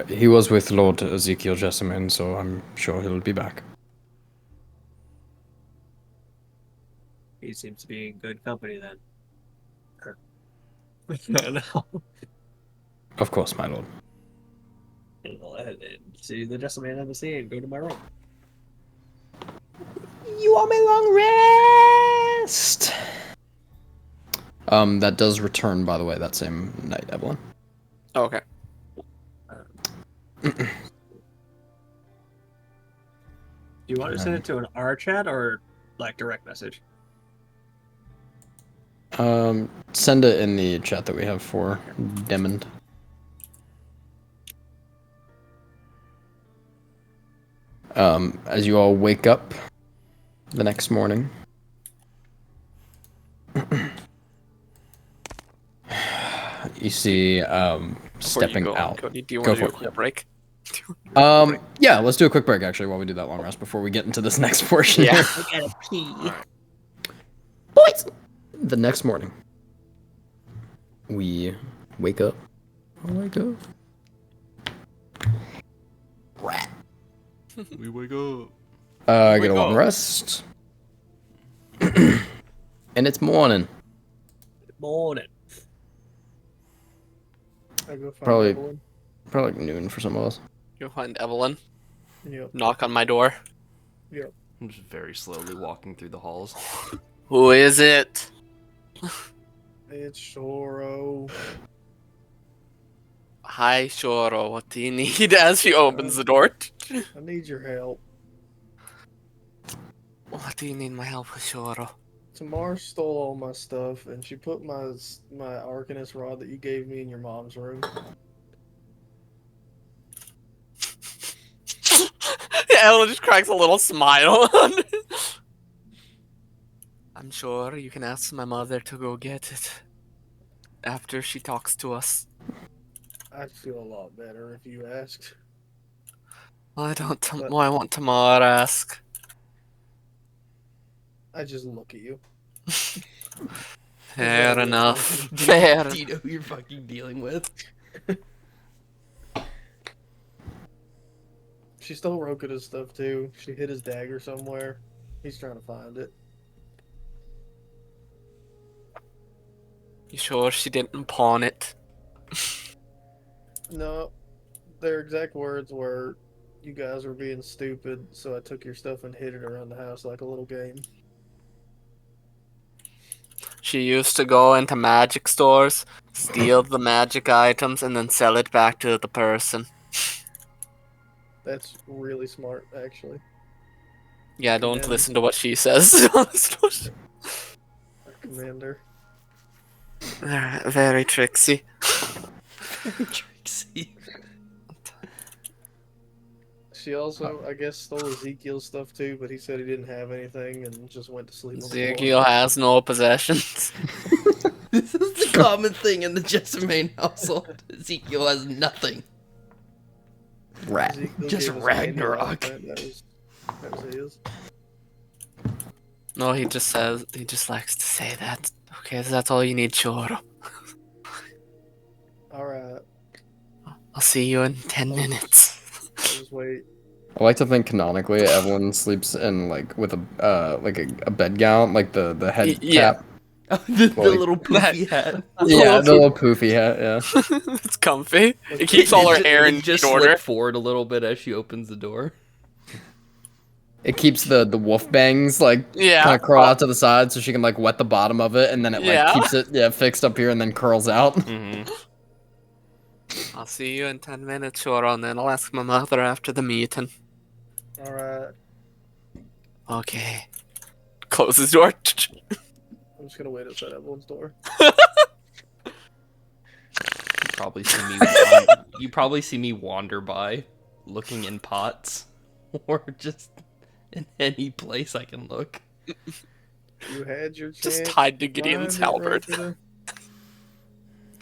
He was with Lord Ezekiel Jessamine, so I'm sure he'll be back. He seems to be in good company then. No. Of course, my lord. And I'll head and see the Jessamine embassy and go to my room. You want my long rest? That does return, by the way, that same night, Evelyn. Oh, okay. Do you want to send it to an R chat or like direct message? Send it in the chat that we have for Demond. As you all wake up the next morning, you see, Before stepping you go, out. Cody, do you Go want to do a for it. quick break? Yeah, let's do a quick break actually while we do that long rest before we get into this next portion. Yeah. I gotta pee. Boys! The next morning, we wake up. Oh my god. Rat. We wake up. Get a long rest. And it's morning. Morning. I go find Probably- Evelyn. Probably like noon for some of us. You'll find Evelyn. Yep. Knock on my door. Yep. I'm just very slowly walking through the halls. Who is it? It's Shoro. Hi, Shoro. What do you need? As she opens the door. I need your help. What do you need my help with, Shoro? Tamar stole all my stuff, and she put my Arcanist rod that you gave me in your mom's room. Evelyn just cracks a little smile. I'm sure you can ask my mother to go get it after she talks to us. I'd feel a lot better if you asked. Why don't But- why won't Tamar ask? I just look at you. Fair Yeah, enough. Fair. Do you know who you're fucking dealing with? She stole Rokuda's stuff too. She hid his dagger somewhere. He's trying to find it. You sure she didn't pawn it? No, their exact words were, "You guys were being stupid, so I took your stuff and hid it around the house like a little game." She used to go into magic stores, steal the magic items, and then sell it back to the person. That's really smart, actually. Yeah, don't Commend listen to what she says. our commander. Very tricksy. Trixie. She also, I guess, stole Ezekiel's stuff too, but he said he didn't have anything and just went to sleep on the floor. Ezekiel has no possessions. This is the common thing in the Jessamine household. Ezekiel has nothing. Rat. Ezekiel Just gave us a manual Ragnarok. outfit, that was his. No, he just likes to say that. Okay, so that's all you need, Choro. Alright, I'll see you in 10 minutes. I'll just wait. I like to think canonically Evelyn sleeps in with a bedgown, like the head Yeah. cap. The Like- little poofy hat. Yeah, the little poofy hat, yeah. It's comfy. It keeps all her hair in just order. slip forward a little bit as she opens the door. It keeps the wolf bangs Yeah. kind of curl out to the side so she can wet the bottom of it, and then it Yeah. keeps it fixed up here and then curls out. Mm-hmm. I'll see you in 10 minutes, Choro, and then I'll ask my mother after the meeting. Alright, Okay. Close his door. I'm just gonna wait outside Evelyn's door. You probably see me wander by, looking in pots, or just in any place I can look. You had your chance. Just tied to Gideon's Find it, halberd. Rokita.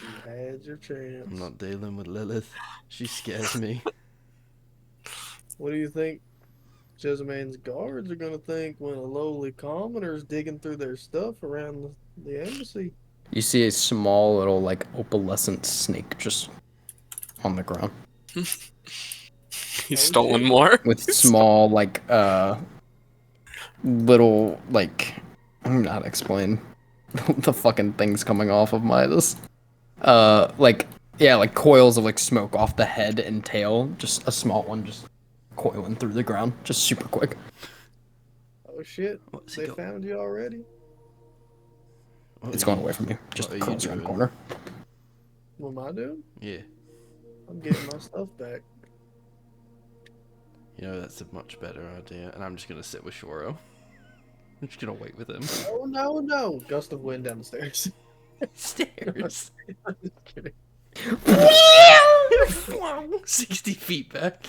You had your chance. I'm not dealing with Lilith. She scares me. What do you think Jessamaine's guards are gonna think when a lowly commoner's digging through their stuff around the embassy? You see a small little opalescent snake just on the ground He's stolen more. with small little I don't know how to explain the fucking things coming off of Midas. Coils of smoke off the head and tail. Just a small one just coiling through the ground, just super quick. Oh shit! What's he They got? found you already? What It's are going you- away from you. Just what are you curls around the doing? corner. What am I doing? Yeah. I'm getting my stuff back. You know, that's a much better idea. And I'm just gonna sit with Shoro. I'm just gonna wait with him. Oh no, no! Gust of wind down the stairs. Stairs. I'm just kidding. 60 feet back.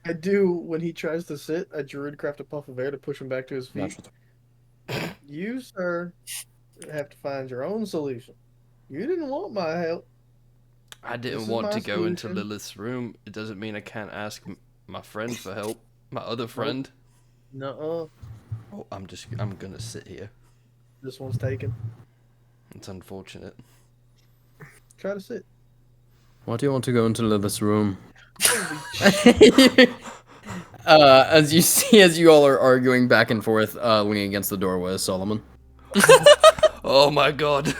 I do when he tries to sit. I druidcraft a puff of air to push him back to his feet. You, sir, have to find your own solution. You didn't want my help. I This didn't is want my to go into solution. Lilith's room. It doesn't mean I can't ask my friend for help. My other friend. Nuh-uh. Oh, I'm gonna sit here. This one's taken. It's unfortunate. Try to sit. Why do you want to go into Lilith's room? Holy As you all are arguing back and forth, leaning against the doorway is Solomon. Oh my god.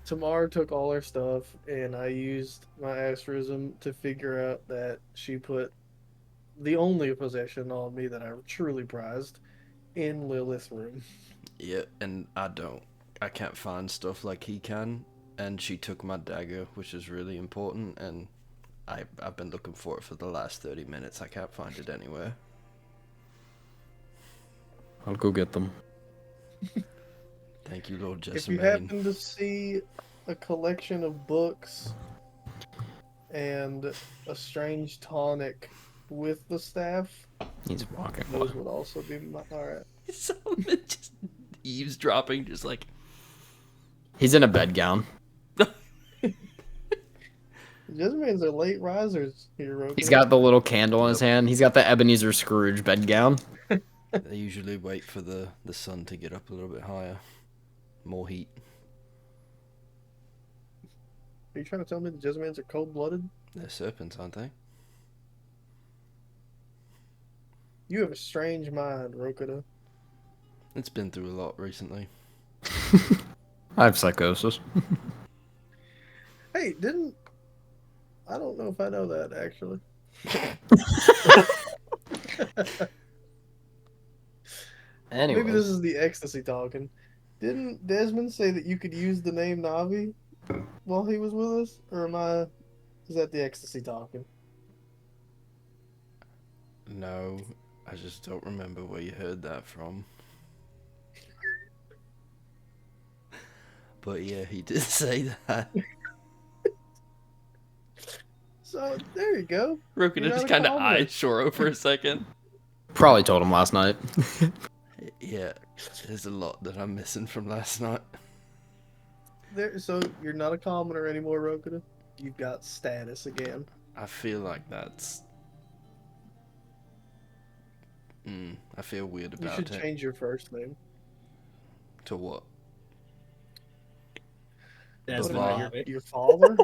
Tamar took all her stuff, and I used my asterism to figure out that she put the only possession on me that I truly prized in Lilith's room. Yeah, and I can't find stuff like he can. And she took my dagger, which is really important, and I've been looking for it for the last 30 minutes. I can't find it anywhere. I'll go get them. Thank you, Lord If you Jessamine. happen to see a collection of books and a strange tonic with the staff, He's walking. those would also be my... Alright. Solomon just eavesdropping, just like, He's in a bedgown. Jessamaine's are late risers here, okay? He's got the little candle in his hand. He's got the Ebenezer Scrooge bedgown. They usually wait for the sun to get up a little bit higher. More heat. Are you trying to tell me the Jessamines are cold-blooded? They're serpents, aren't they? You have a strange mind, Rokita. It's been through a lot recently. I have psychosis. Hey, didn't... I don't know if I know that, actually. Anyway, Maybe this is the ecstasy talking. Didn't Desmond say that you could use the name Navi while he was with us? Or is that the ecstasy talking? No, I just don't remember where you heard that from. But yeah, he did say that. So there you go. Rokuda You're just not a kind of commoner. eyed Shoro for a second. Probably told him last night. Yeah, there's a lot that I'm missing from last night. So you're not a commoner anymore, Rokuda. You've got status again. I feel like that's. I feel weird You about should it. change your first name. To what? That's What the am I, Bavar. your father?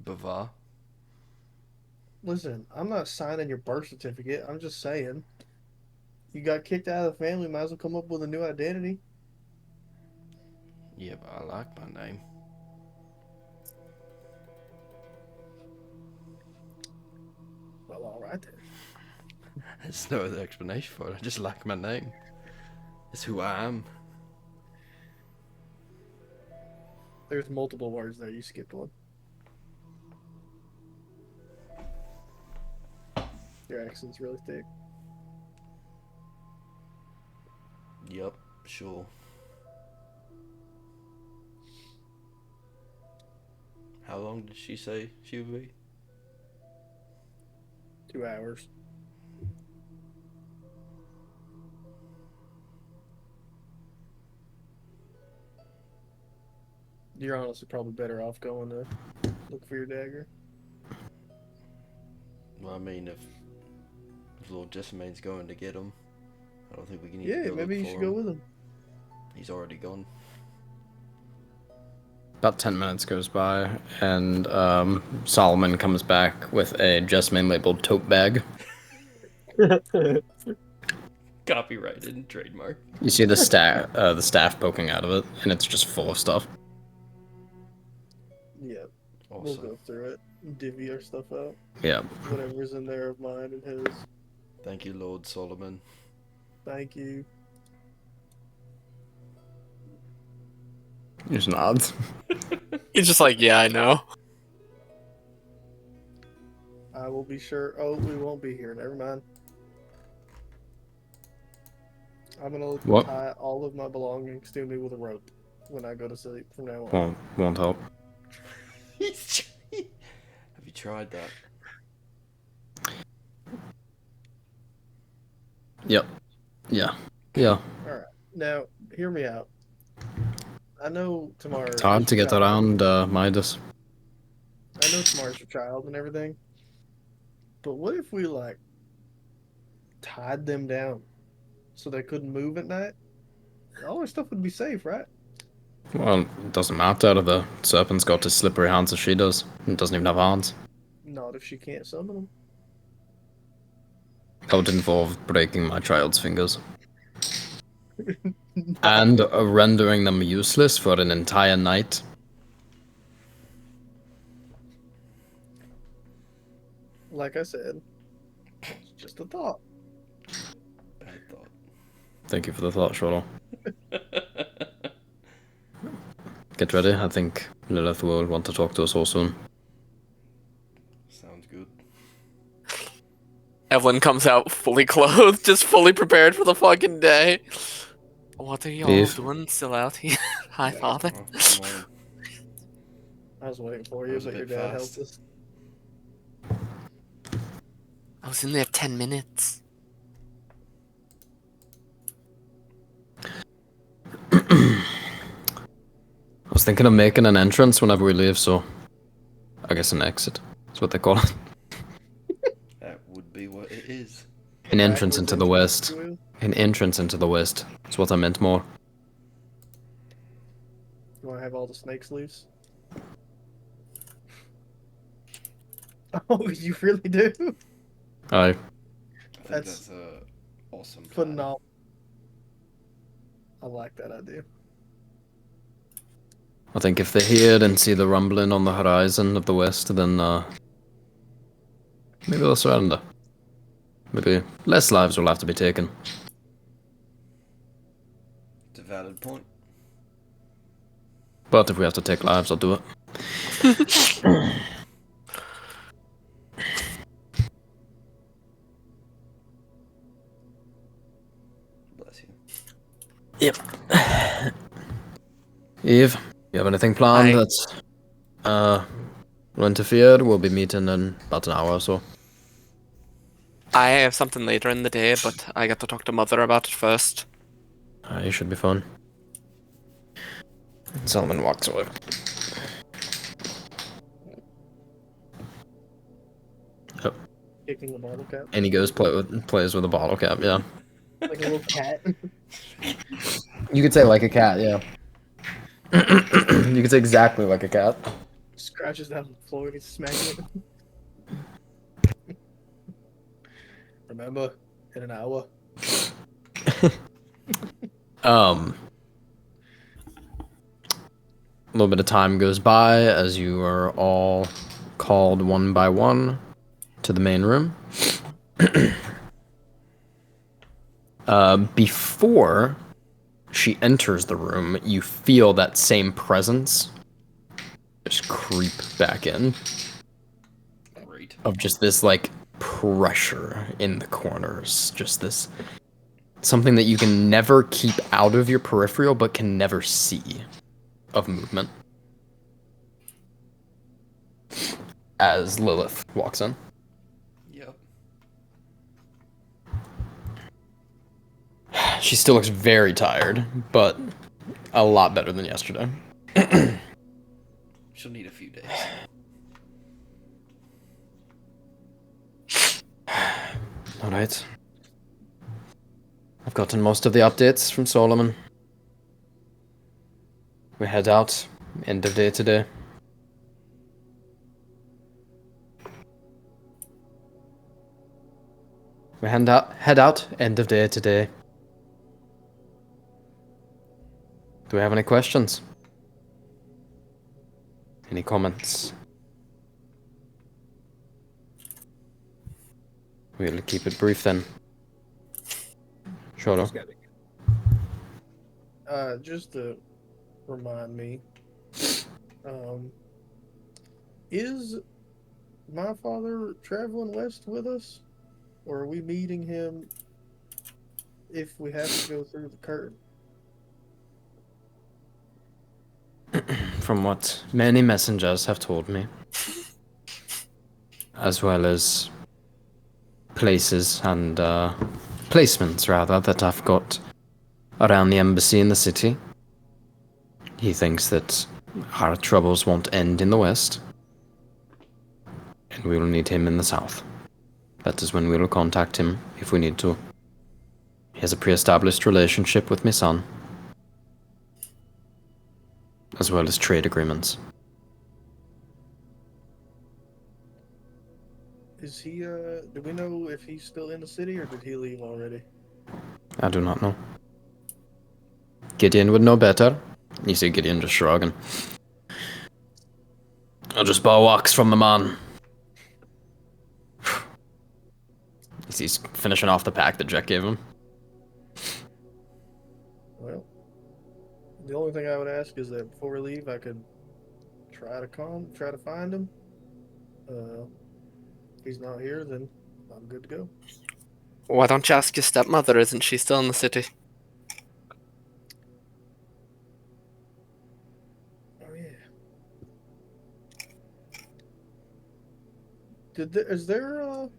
Bavar? Listen, I'm not signing your birth certificate. I'm just saying. You got kicked out of the family, might as well come up with a new identity. Yeah, but I like my name. Well, all right then. There's no other explanation for it. I just like my name. It's who I am. There's multiple words there. You skipped one. Your accent's really thick. Yup, sure. How long did she say she would be? 2 hours. You're honestly probably better off going to look for your dagger. Well, I mean, if Lord Jessamane's going to get him, I don't think we can need Yeah, to go maybe look you for should go him. with him. He's already gone. About 10 minutes goes by, and Solomon comes back with a Jessamine labeled tote bag. Copyrighted and trademark. You see the staff poking out of it, and it's just full of stuff. Yeah, we'll Awesome. go through it. Divvy our stuff out. Yeah. Whatever's in there of mine and his. Thank you, Lord Solomon. Thank you. He just nods. He's just like, yeah, I know. I will be sure. Oh, we won't be here. Never mind. I'm gonna What? tie all of my belongings to me with a rope when I go to sleep from now on. Won't help. Have you tried that? Yep. Yeah. Yeah. Alright. Now, hear me out. I know tomorrow. It's hard to get around Midas. I know tomorrow's your child and everything. But what if we, like, tied them down so they couldn't move at night? All our stuff would be safe, right? Well, it doesn't matter. The serpent's got as slippery hands as she does. It doesn't even have hands. Not if she can't summon them. That would involve breaking my child's fingers. And rendering them useless for an entire night. Like I said, it's just a thought. Bad thought. Thank you for the thought, Shoro. Get ready. I think Lilith will want to talk to us all soon. Sounds good. Evelyn comes out fully clothed, just fully prepared for the fucking day. What are y'all Eve. doing still out here? Hi, father. Oh, come on. I was waiting for That you, was a but your bit dad fast. helped us. I was in there 10 minutes. I was thinking of making an entrance whenever we leave, so I guess an exit. That's what they call it. That would be what it is. An entrance Backwards into the entrance, west. if you will. An entrance into the west. That's what I meant more. You want to have all the snakes loose? Oh, you really do? Aye. I think That's that's a awesome plan. Phenomenal. I like that idea. I think if they hear and see the rumbling on the horizon of the west, then maybe they'll surrender. Maybe less lives will have to be taken. It's a valid point. But if we have to take lives, I'll do it. Yep. Eve, you have anything planned I- that's will interfere? We'll be meeting in about an hour or so. I have something later in the day, but I got to talk to Mother about it first. You should be fun. Solomon walks away. Yep. Kicking the bottle cap. And he goes plays with a bottle cap. Yeah. Like a little cat. You could say like a cat. Yeah. You could say exactly like a cat. Scratches down the floor and he's smacking it. Remember, in an hour. A little bit of time goes by as you are all called one by one to the main room. Before she enters the room, you feel that same presence just creep back in. Great. Of just this, like, pressure in the corners. Just this... something that you can never keep out of your peripheral, but can never see of movement. As Lilith walks in. Yep. She still looks very tired, but a lot better than yesterday. She'll need a few days. Alright. I've gotten most of the updates from Solomon. We head out, end of day today. We head out, end of day today. Do we have any questions? Any comments? We'll keep it brief then. Shoto. Just to remind me, is my father traveling west with us? Or are we meeting him if we have to go through the curtain? From what many messengers have told me, as well as places and placements rather that I've got around the embassy in the city, he thinks that our troubles won't end in the west, and we will need him in the south. That is when we will contact him if we need to. He has a pre-established relationship with my son, as well as trade agreements. Is he, do we know if he's still in the city or did he leave already? I do not know. Gideon would know better. You see Gideon just shrugging. I'll just buy wax from the man. He's finishing off the pack that Jack gave him. Well, the only thing I would ask is that before we leave, I could try to find him. If he's not here, then I'm good to go. Why don't you ask your stepmother? Isn't she still in the city? Oh yeah. Is there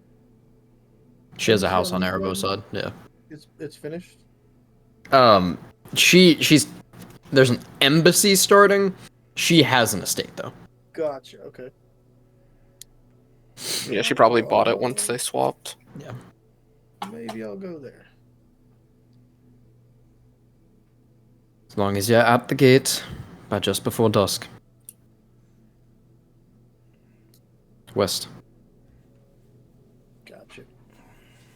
She has a house on Sounds Erebos good. side. Yeah. it's finished? She's there's an embassy starting. She has an estate though. Gotcha. Okay. Yeah, she probably bought it once they swapped. Yeah. Maybe I'll go there. As long as you're at the gate by just before dusk. West. Gotcha.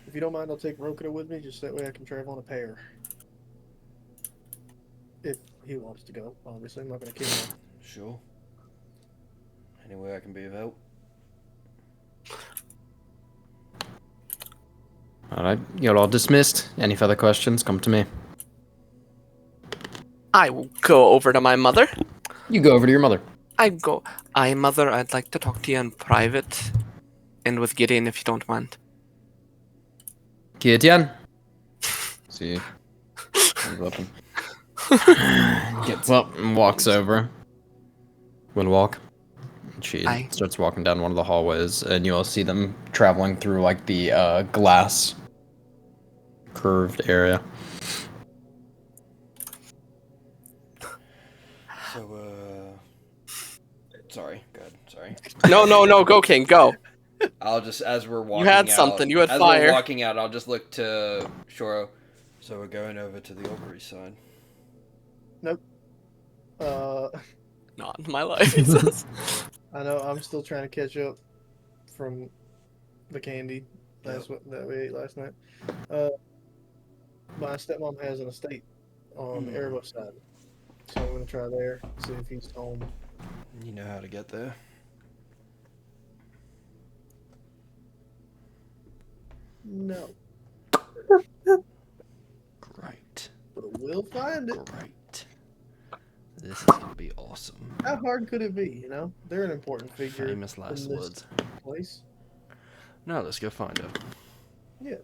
If you don't mind, I'll take Rokita with me, just that way I can travel on a pair. If he wants to go, obviously. I'm not going to kill him. Sure. Any way I can be of help? Alright, you're all dismissed. Any further questions, come to me. I will go over to my mother. You go over to your mother. Mother, I'd like to talk to you in private. And with Gideon, if you don't mind. Gideon. See. Comes up and Gets up and walks over. Will walk. She Aye. starts walking down one of the hallways, and you'll see them traveling through like the glass curved area. So, sorry, good, sorry. No, go King, go. I'll just, as we're walking You had out, something, you had as fire. we're walking out, I'll just look to Shoro. So we're going over to the augury side. Nope. Not in my life, he says. I know I'm still trying to catch up from the candy that we ate last night. My stepmom has an estate on the Erebus side, so I'm gonna try there, see if he's home. You know how to get there? No, Great. but we'll find it. Great. This is gonna be awesome. How hard could it be? You know, they're an important figure Famous last in this words. place. No, let's go find her. Yeah.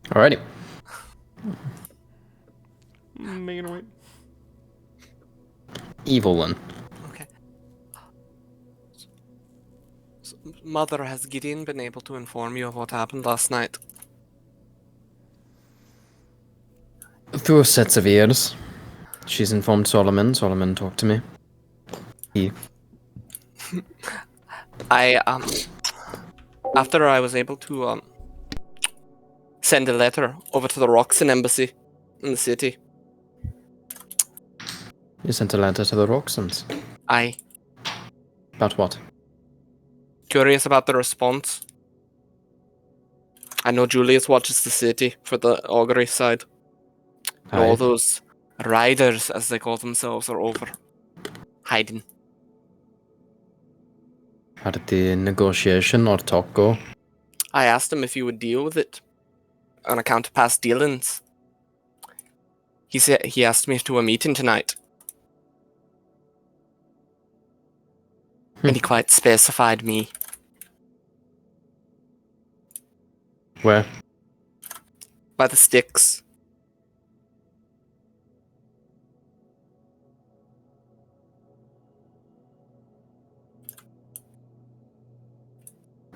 Alrighty. Making away. Evelyn. Okay. So, Mother, has Gideon been able to inform you of what happened last night? Through sets of ears. She's informed Solomon. Solomon talked to me. I, after I was able to, send a letter over to the Roxen embassy in the city, You sent a letter to the Roxans. I, About what? curious about the response. I know Julius watches the city for the augury side. And all Aye. those riders, as they call themselves, are over hiding. How did the negotiation or talk go? I asked him if he would deal with it on account of past dealings. He said he asked me to a meeting tonight. And he quite specified me. Where? By the sticks.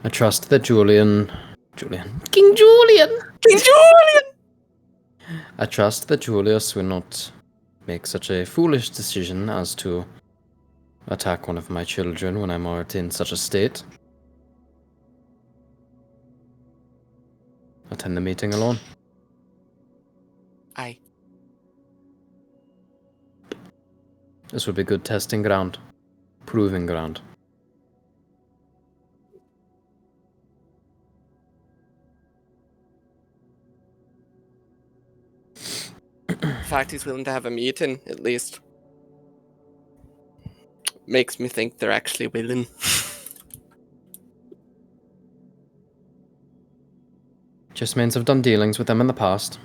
I trust that King Julian! I trust that Julius will not make such a foolish decision as to attack one of my children when I'm already in such a state. Attend the meeting alone. Aye. This will be good testing ground. Proving ground. The fact he's willing to have a meeting, at least, makes me think they're actually willing. Just means I've done dealings with them in the past.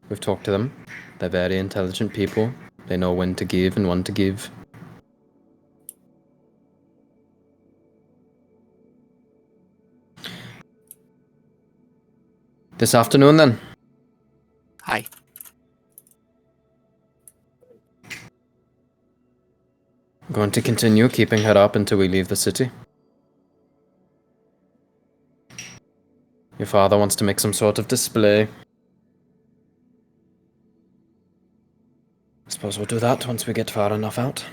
We've talked to them. They're very intelligent people. They know when to give and when to give. This afternoon, then. Aye. I'm going to continue keeping her up until we leave the city. Your father wants to make some sort of display. I suppose we'll do that once we get far enough out.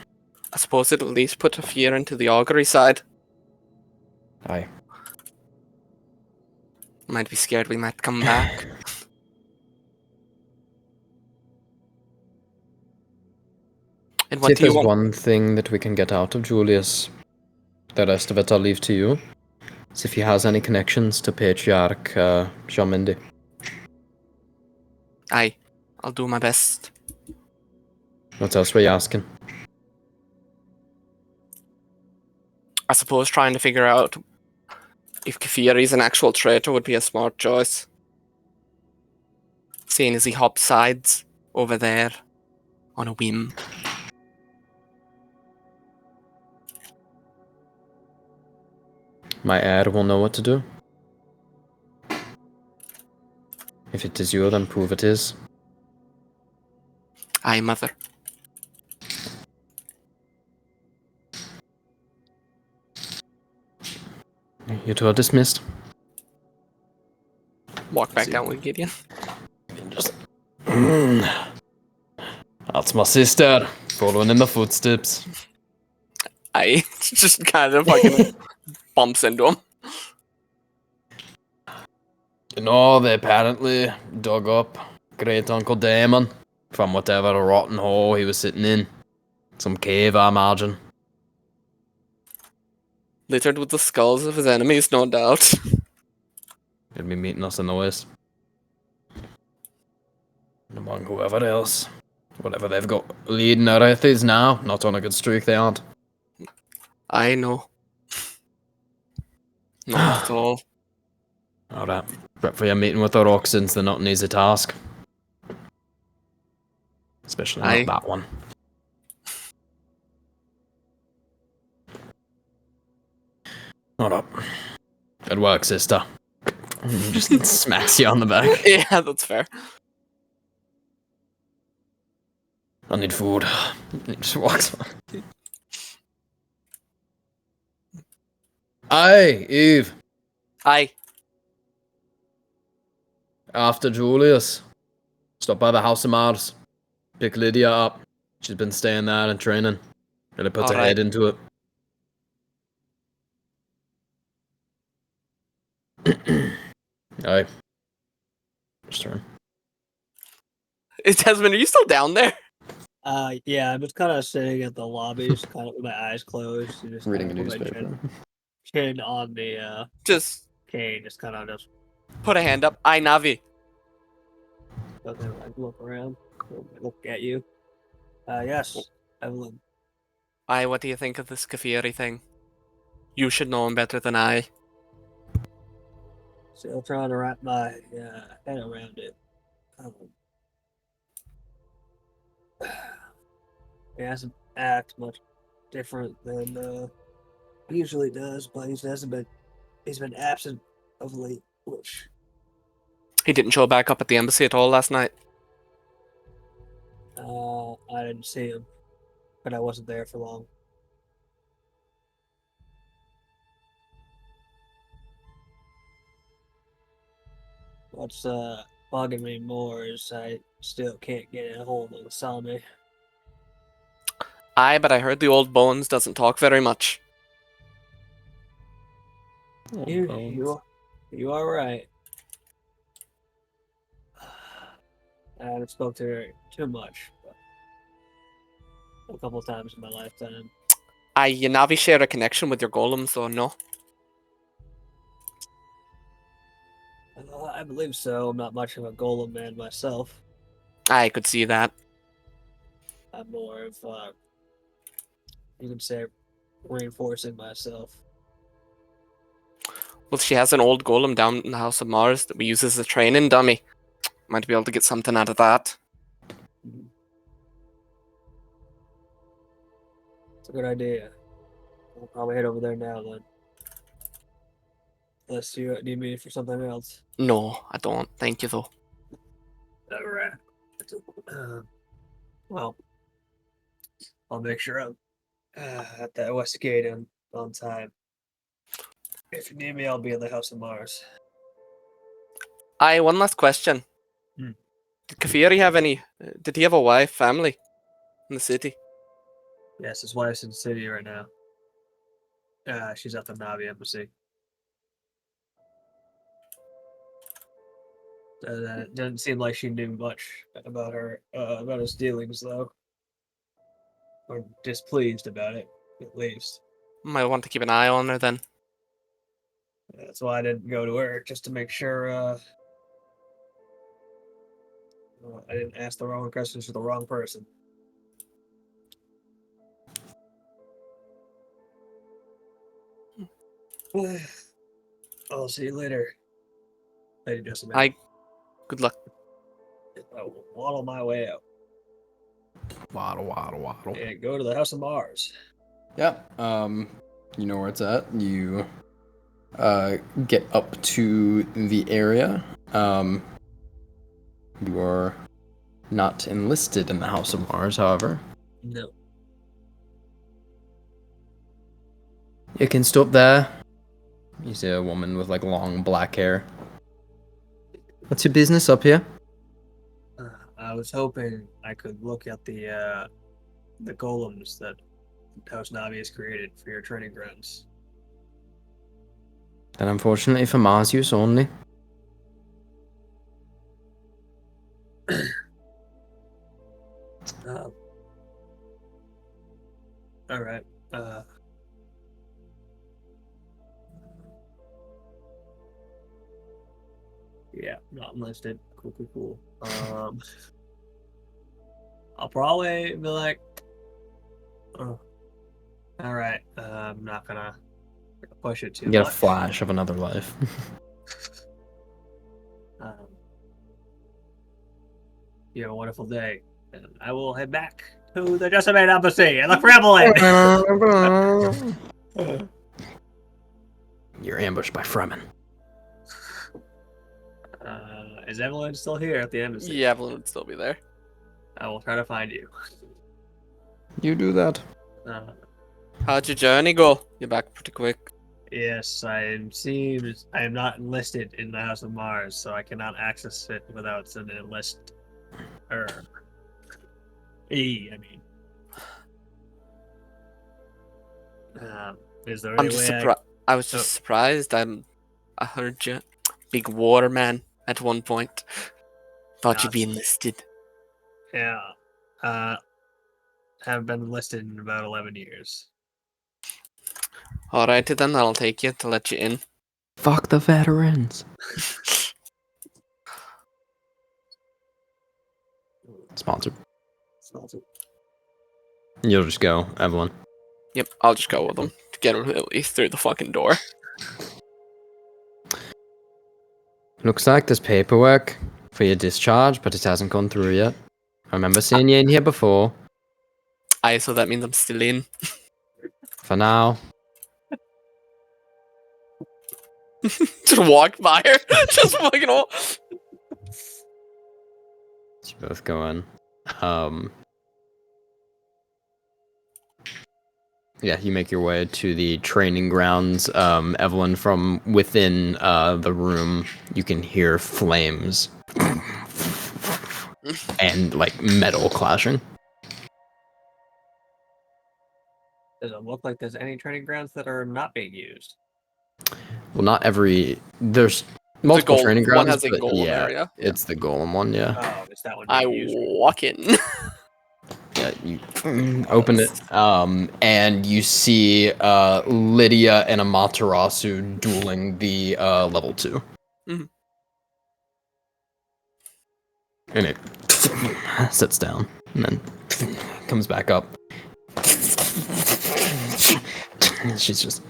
I suppose it'll at least put a fear into the augury side. Aye. Might be scared we might come back. And See what if do you there's want? one thing that we can get out of Julius. The rest of it I'll leave to you. See if he has any connections to Patriarch Jean Mendy. Aye. I'll do my best. What else were you asking? I suppose trying to figure out if Kafiri is an actual traitor would be a smart choice. Seeing as he hopped sides over there on a whim. My heir will know what to do. If it is you, then prove it is. Aye, mother. You two are dismissed. Walk back down with Gideon. Just... That's my sister, following in the footsteps. I just kind of fucking bumps into him. You know, they apparently dug up Great Uncle Damon from whatever rotten hole he was sitting in. Some cave, I imagine. Littered with the skulls of his enemies, no doubt. He'll be meeting us in the west. And among whoever else. Whatever they've got leading their ethies now. Not on a good streak, they aren't. I know. Not at all. Alright. Prep for your meeting with the Roxins, they're not an easy task. Especially Aye. not that one. Not up. Good work, sister. Just smacks you on the back. Yeah, that's fair. I need food. He just walks on. Aye, Eve. Aye. After Julius. Stop by the House of Mars. Pick Lydia up. She's been staying there and training. Really puts her Alright. head into it. Aye. Just turn. Desmond, are you still down there? Yeah, I'm just kind of sitting at the lobby, just kind of with my eyes closed, and just Reading a kinda put my newspaper. chin on the Just cane, just kind of just put a hand up. Aye, Navi. like look around, look at you. Yes, Evelyn. Aye, what do you think of this Kafiri thing? You should know him better than I. Still trying to wrap my head around it. He hasn't act much different than he usually does, but he's been absent of late, which He didn't show back up at the embassy at all last night. I didn't see him, but I wasn't there for long. What's bugging me more is I still can't get a hold of Sami. Aye, but I heard the old Bones doesn't talk very much. You are right. I haven't spoke to her too much, but a couple times in my lifetime. Aye, you Navi share a connection with your golems, though, no? I believe so. I'm not much of a golem man myself. I could see that. I'm more of, you can say, reinforcing myself. Well, she has an old golem down in the House of Mars that we use as a training dummy. Might be able to get something out of that. It's a good idea. I'll probably head over there now then. Unless you need me for something else. No, I don't. Thank you, though. Alright. Well, I'll make sure I'm at that West Gate on time. If you need me, I'll be in the House of Mars. Aye, one last question. Hmm. Did Kafiri have any... Did he have a wife, family in the city? Yes, his wife's in the city right now. She's at the Navi embassy. It doesn't seem like she knew much about about his dealings, though. Or displeased about it, at least. Might want to keep an eye on her then. That's why I didn't go to her, just to make sure I didn't ask the wrong questions to the wrong person. I'll see you later, Lady Jessamine. Aye, good luck. I will waddle my way out Waddle. and go to the House of Mars. Yeah. You know where it's at. You get up to the area. You are not enlisted in the House of Mars, however. No. You can stop there. You see a woman with like long black hair. What's your business up here? I was hoping I could look at the golems that House Navi has created for your training grounds. Then unfortunately for Mars use only. All right. Yeah, not enlisted. Cool. I'll probably be like, oh, all right. I'm not gonna push it too You get a much. flash of another life. You have a wonderful day, and I will head back to the Jessamine Embassy and look for Evelyn. You're ambushed by Fremen. Is Evelyn still here at the embassy? Yeah, Evelyn would still be there. I will try to find you. You do that. How'd your journey go? You're back pretty quick. Yes, I am not enlisted in the House of Mars, so I cannot access it without an enlist. I mean. Is there any I'm just way surprised. I was just surprised. I heard you, big waterman, at one point. Thought you'd be enlisted. Yeah. Haven't been enlisted in about 11 years. Alrighty then, I'll take you to let you in. Fuck the veterans. Sponsored. You'll just go, Evelyn. Yep, I'll just go with him to get him at least through the fucking door. Looks like there's paperwork for your discharge, but it hasn't gone through yet. I remember seeing you in here before. Aye, so that means I'm still in. For now. Just walk by her. Just fucking walk. You both go in. Yeah, you make your way to the training grounds. Evelyn, from within the room, you can hear flames and like metal clashing. Does it look like there's any training grounds that are not being used? Well, not every. There's multiple training grounds. One has a but golem yeah, area. it's the golem one. Yeah. Oh, is that one I being used? walk in. Yeah, you open it, and you see Lydia and Amaterasu dueling the level 2. Mhm. And it sits down, and then comes back up. She's just...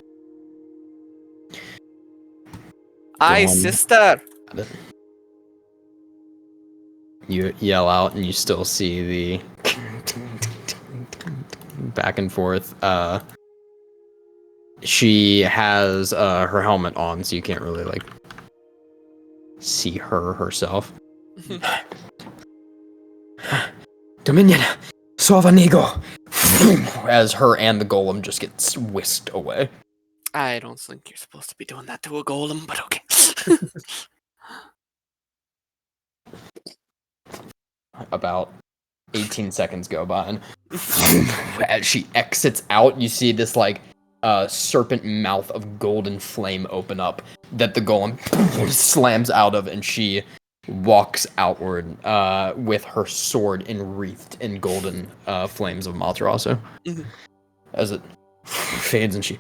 Aye, Go on. sister. You yell out, and you still see the back and forth. She has her helmet on, so you can't really like see her herself. Dominion, Sovanigo, as her and the golem just gets whisked away. I don't think you're supposed to be doing that to a golem, but okay. About 18 seconds go by, and as she exits out, you see this like serpent mouth of golden flame open up that the golem slams out of, and she walks outward with her sword enwreathed in golden flames of Amaterasu. As it fades, and she...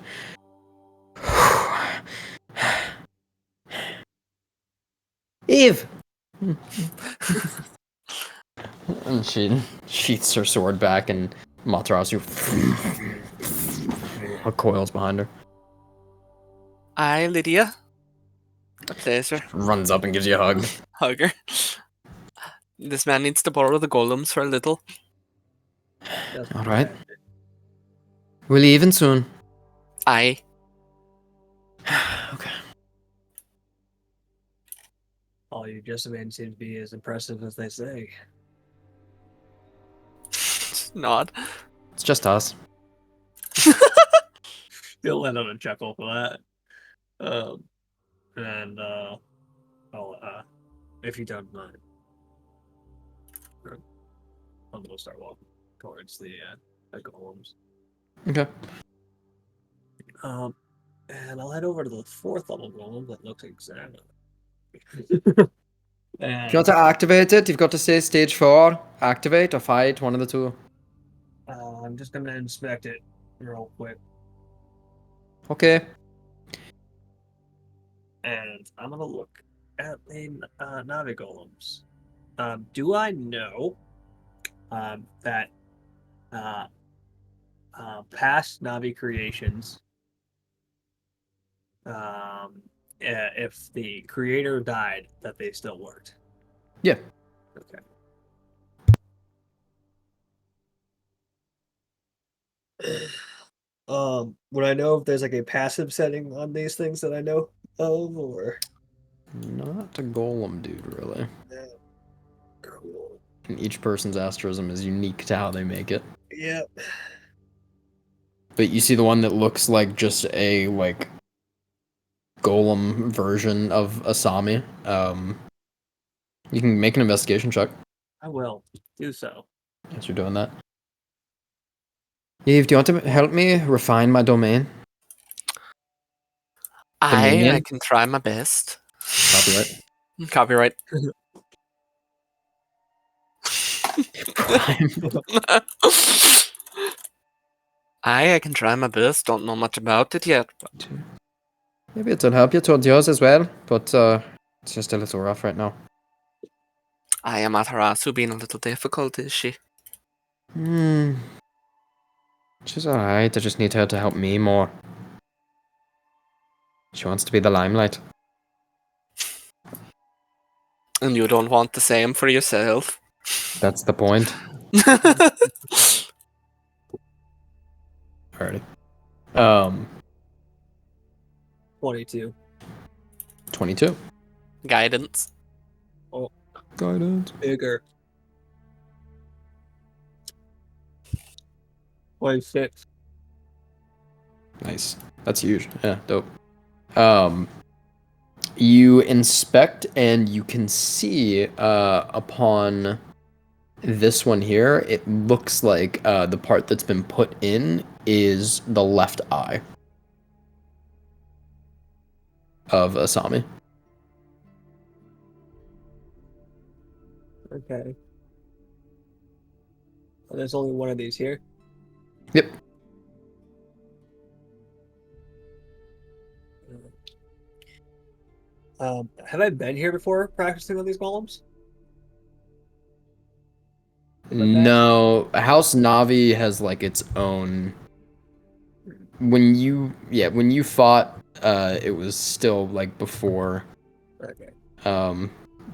Eve! And she sheaths her sword back, and Amaterasu coils behind her. Aye, Lydia. A pleasure. Runs up and gives you a hug. Hug her. This man needs to borrow the golems for a little. Alright. We're leaving soon. Aye. Okay. All you Jessamine seem to be as impressive as they say. Nod. It's just us. You'll end on a chuckle for that. And if you don't mind, I'm gonna start walking towards the golems. Okay. And I'll head over to the 4th level golem that looks exactly. If you want to activate it, you've got to say stage 4, activate or fight, one of the two. I'm just gonna inspect it real quick, Okay. and I'm gonna look at the Navi golems. Do I know that past Navi creations, if the creator died, that they still worked? Yeah. Okay. Would I know if there's like a passive setting on these things that I know of, or? Not a golem dude, really. Yeah. Cool. And each person's asterism is unique to how they make it. Yep. But you see the one that looks like just a, like, golem version of Asami. You can make an investigation check I will do so. as you're doing that. Eve, do you want to help me refine my domain? I Dominion? can try my best. Copyright. Copyright. Prime. I can try my best. Don't know much about it yet. But Maybe it'll help you towards yours as well, but it's just a little rough right now. I am Amaterasu being a little difficult, is she? She's alright, I just need her to help me more. She wants to be the limelight. And you don't want the same for yourself. That's the point. Alrighty. 22. 22. Guidance. Guidance. Bigger. 26. Nice. That's huge. Yeah, dope. You inspect and you can see upon this one here, it looks like the part that's been put in is the left eye of Asami. Okay. And there's only one of these here. Yep. Have I been here before practicing on these golems? No, House Navi has like its own. When you fought, it was still like before. Okay.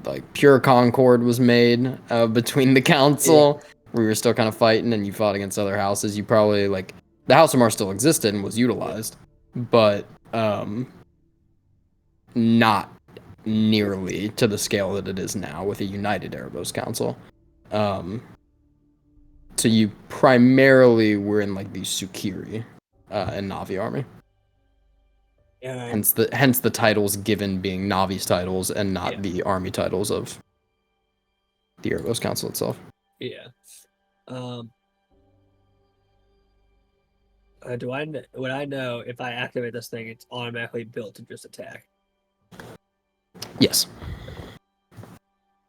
Like pure concord was made between the council. We were still kind of fighting, and you fought against other houses. You probably like the House of Mars still existed and was utilized, but not nearly to the scale that it is now with a united Erebos Council. So you primarily were in like the Sukiri and Navi army. Yeah. Hence the titles given being Navi's titles and not the army titles of the Erebos Council itself. Yeah. Would I know if I activate this thing, it's automatically built to just attack? Yes.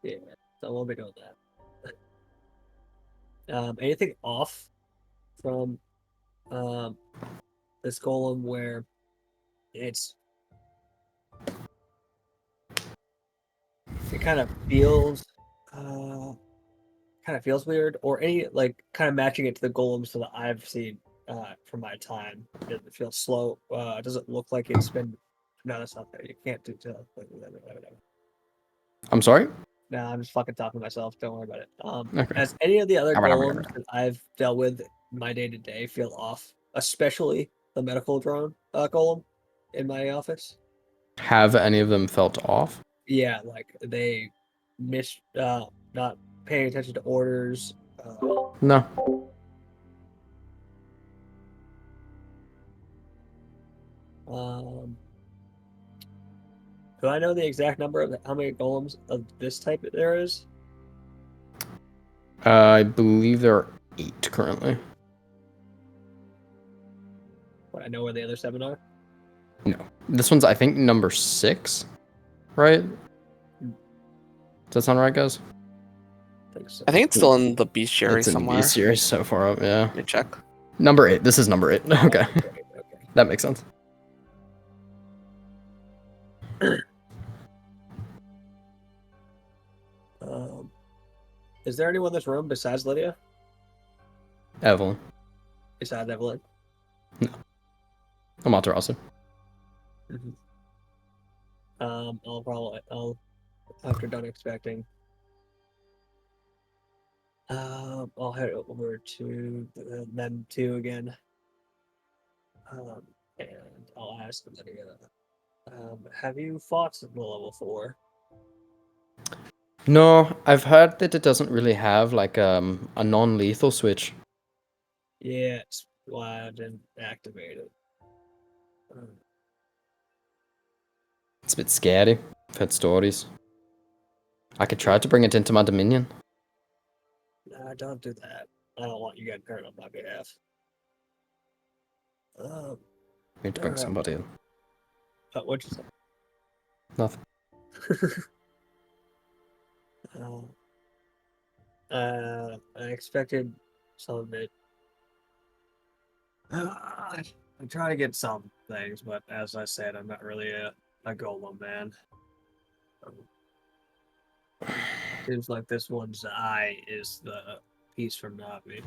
Yeah. So I won't be doing that. Anything off from this golem where it kind of feels weird, or any like kind of matching it to the golems that I've seen from my time? Does it feel slow? Does it look like it's been? No, that's not there. You can't do tell. I'm sorry? No, I'm just fucking talking to myself. Don't worry about it. Okay. As any of the other golems that I've dealt with my day to day feel off, especially the medical drone golem in my office. Have any of them felt off? Yeah, like they not paying attention to orders. No. Um, do I know the exact number of how many golems of this type there is? I believe there are 8 currently. But I know where the other 7 are. No. This one's, I think, number 6, right? Does that sound right, guys? I think so. I think it's still in the bestiary It's in somewhere. the series so far up, yeah. Let me check. Number 8. This is number 8. Okay. Okay. That makes sense. Is there anyone in this room besides Lydia? Evelyn. Besides Evelyn? Amaterasu. I'll after done expecting. I'll head over to them 2 again. And I'll ask Lydia. Have you fought the level 4? No, I've heard that it doesn't really have like a non-lethal switch. Yeah, it's why I didn't activate it. It's a bit scary. I've heard stories. I could try to bring it into my dominion. Nah, don't do that. I don't want you getting hurt on my behalf. We need to bring somebody in. What'd you say? Nothing. I expected some of it. I'm trying to get some things, but as I said, I'm not really a golem man. Seems like this one's eye is the piece from Navi.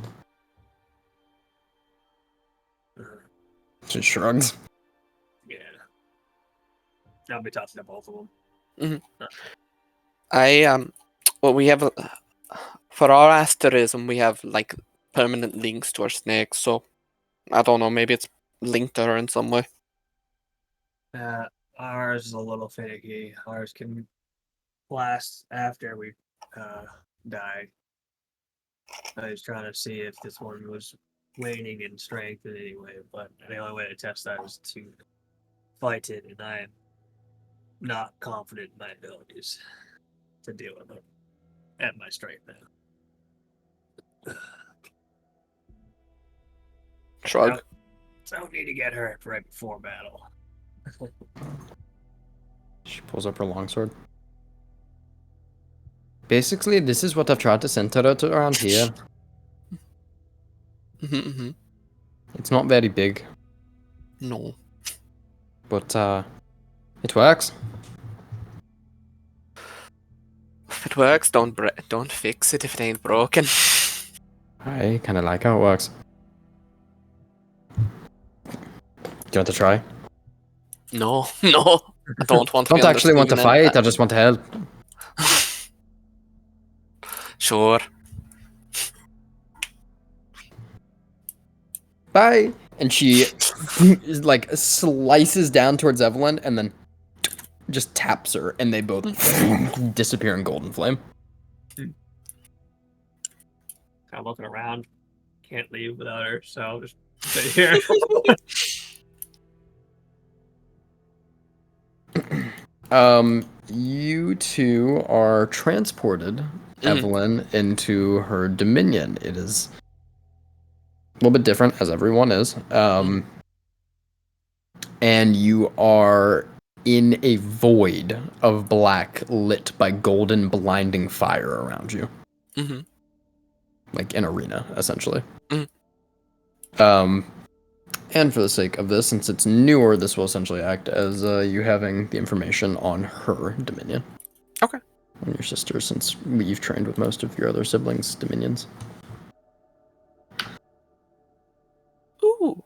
She shrugs. Yeah. I'll be talking to both of them. Well, we have for our asterism, we have like permanent links to our snakes. So I don't know, maybe it's linked to her in some way. Ours is a little finicky. Ours can last after we die. I was trying to see if this one was waning in strength in any way, but the only way to test that is to fight it, and I am not confident in my abilities to deal with it at my strength now. Shrug. Don't need to get hurt right before battle. She pulls up her longsword. Basically, this is what I've tried to center it around here. It's not very big, No. but it works. If it works, don't fix it if it ain't broken. I kind of like how it works. Do you want to try? No, no. I don't want to Don't be actually want to understatement. fight, I just want to help. Sure. Bye! And she like slices down towards Evelyn and then just taps her, and they both disappear in golden flame. Kind of looking around. Can't leave without her, so I'll just stay here. You two are transported, Evelyn, into her dominion. It is a little bit different, as everyone is. And you are in a void of black lit by golden blinding fire around you. Like an arena, essentially. And for the sake of this, since it's newer, this will essentially act as you having the information on her dominion. Okay. On your sister, since you've trained with most of your other siblings' dominions. Ooh.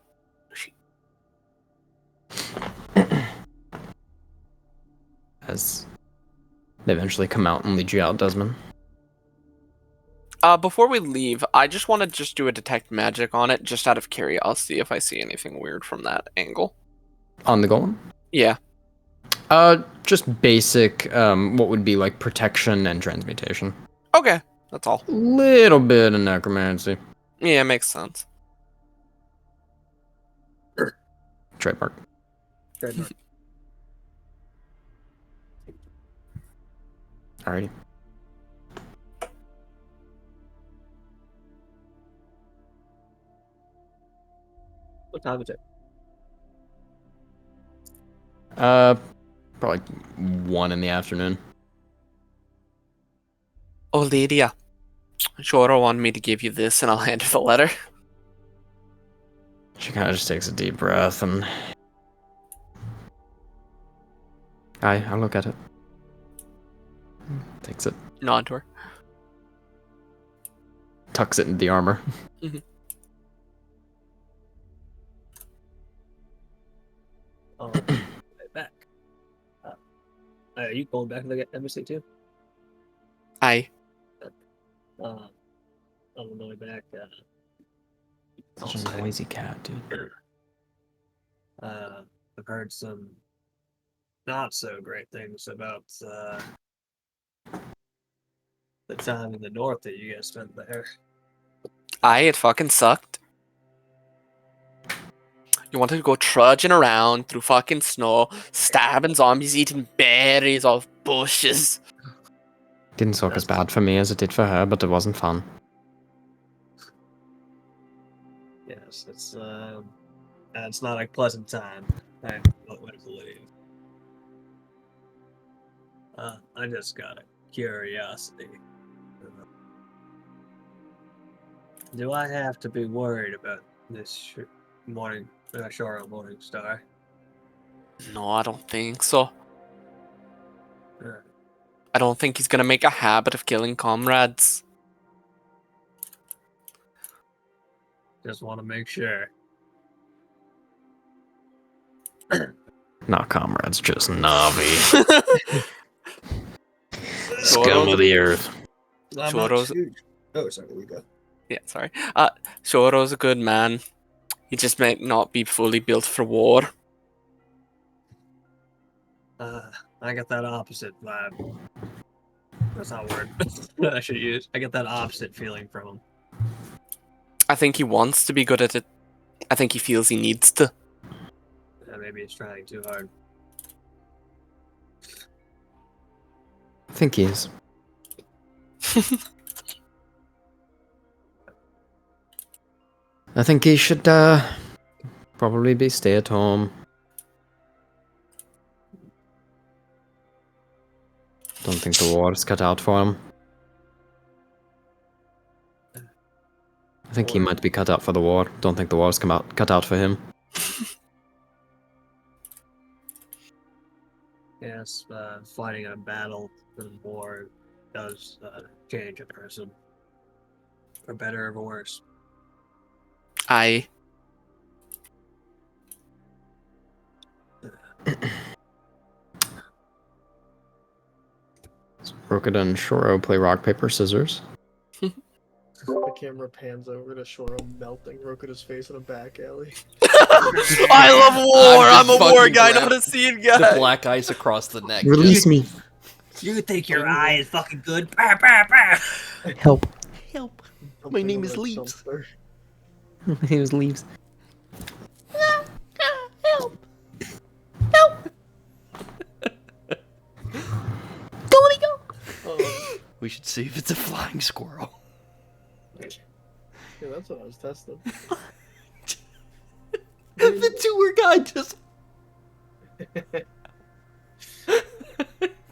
As they eventually come out and lead you out, Desmond. Before we leave, I just want to do a detect magic on it, just out of curiosity, if I see anything weird from that angle. On the golem? Yeah. Just basic, what would be like protection and transmutation. Okay, that's all. Little bit of necromancy. Yeah, makes sense. Trademark. Trademark. Alrighty. What time is it? Probably 1 in the afternoon. Oh, Lydia. Shoro wanted me to give you this, and I'll hand her the letter. She kind of just takes a deep breath and I look at it. Takes it, Nod to her. tucks it in the armor. Right back. Are you going back to the embassy too? Aye. On the way back. Such a noisy cat, dude. I've heard some not so great things about the time in the north that you guys spent there. Aye, it fucking sucked. You wanted to go trudging around through fucking snow, stabbing zombies, eating berries off bushes. Didn't suck as bad for me as it did for her, but it wasn't fun. Yes, it's not a pleasant time. I would believe. I just got a curiosity. Do I have to be worried about this morning, Shoro Morning Star? No, I don't think so. Uh, I don't think he's gonna make a habit of killing comrades. just want to make sure. Not comrades, just Navi. Scum of the earth. I'm Shoro's- not huge. Oh, sorry, we go. Yeah, sorry. Shoro's a good man. He just might not be fully built for war. I got that opposite vibe. That's not a word I should use. I get that opposite feeling from him. I think he wants to be good at it. I think he feels he needs to. Maybe he's trying too hard. I think he is. I think he should probably be stay at home. Don't think the war's cut out for him. I think he might be cut out for the war. Don't think the war's cut out for him. Yes, fighting a battle in war does change a person. For better or for worse. Aye. Rokida and Shoro play rock, paper, scissors. The camera pans over to Shoro melting Rokuda's face in a back alley. I love war! I'm I'm just a war fucking guy, grab not a scene The guy! black ice across the neck. Release me! You think your eye is fucking good? Bah, bah, bah. Help! Help. Dumping name on is that Leaves. dumpster. He was leaves. Oh, We should see if it's a flying squirrel. yeah, that's what I was testing. The tour guide just.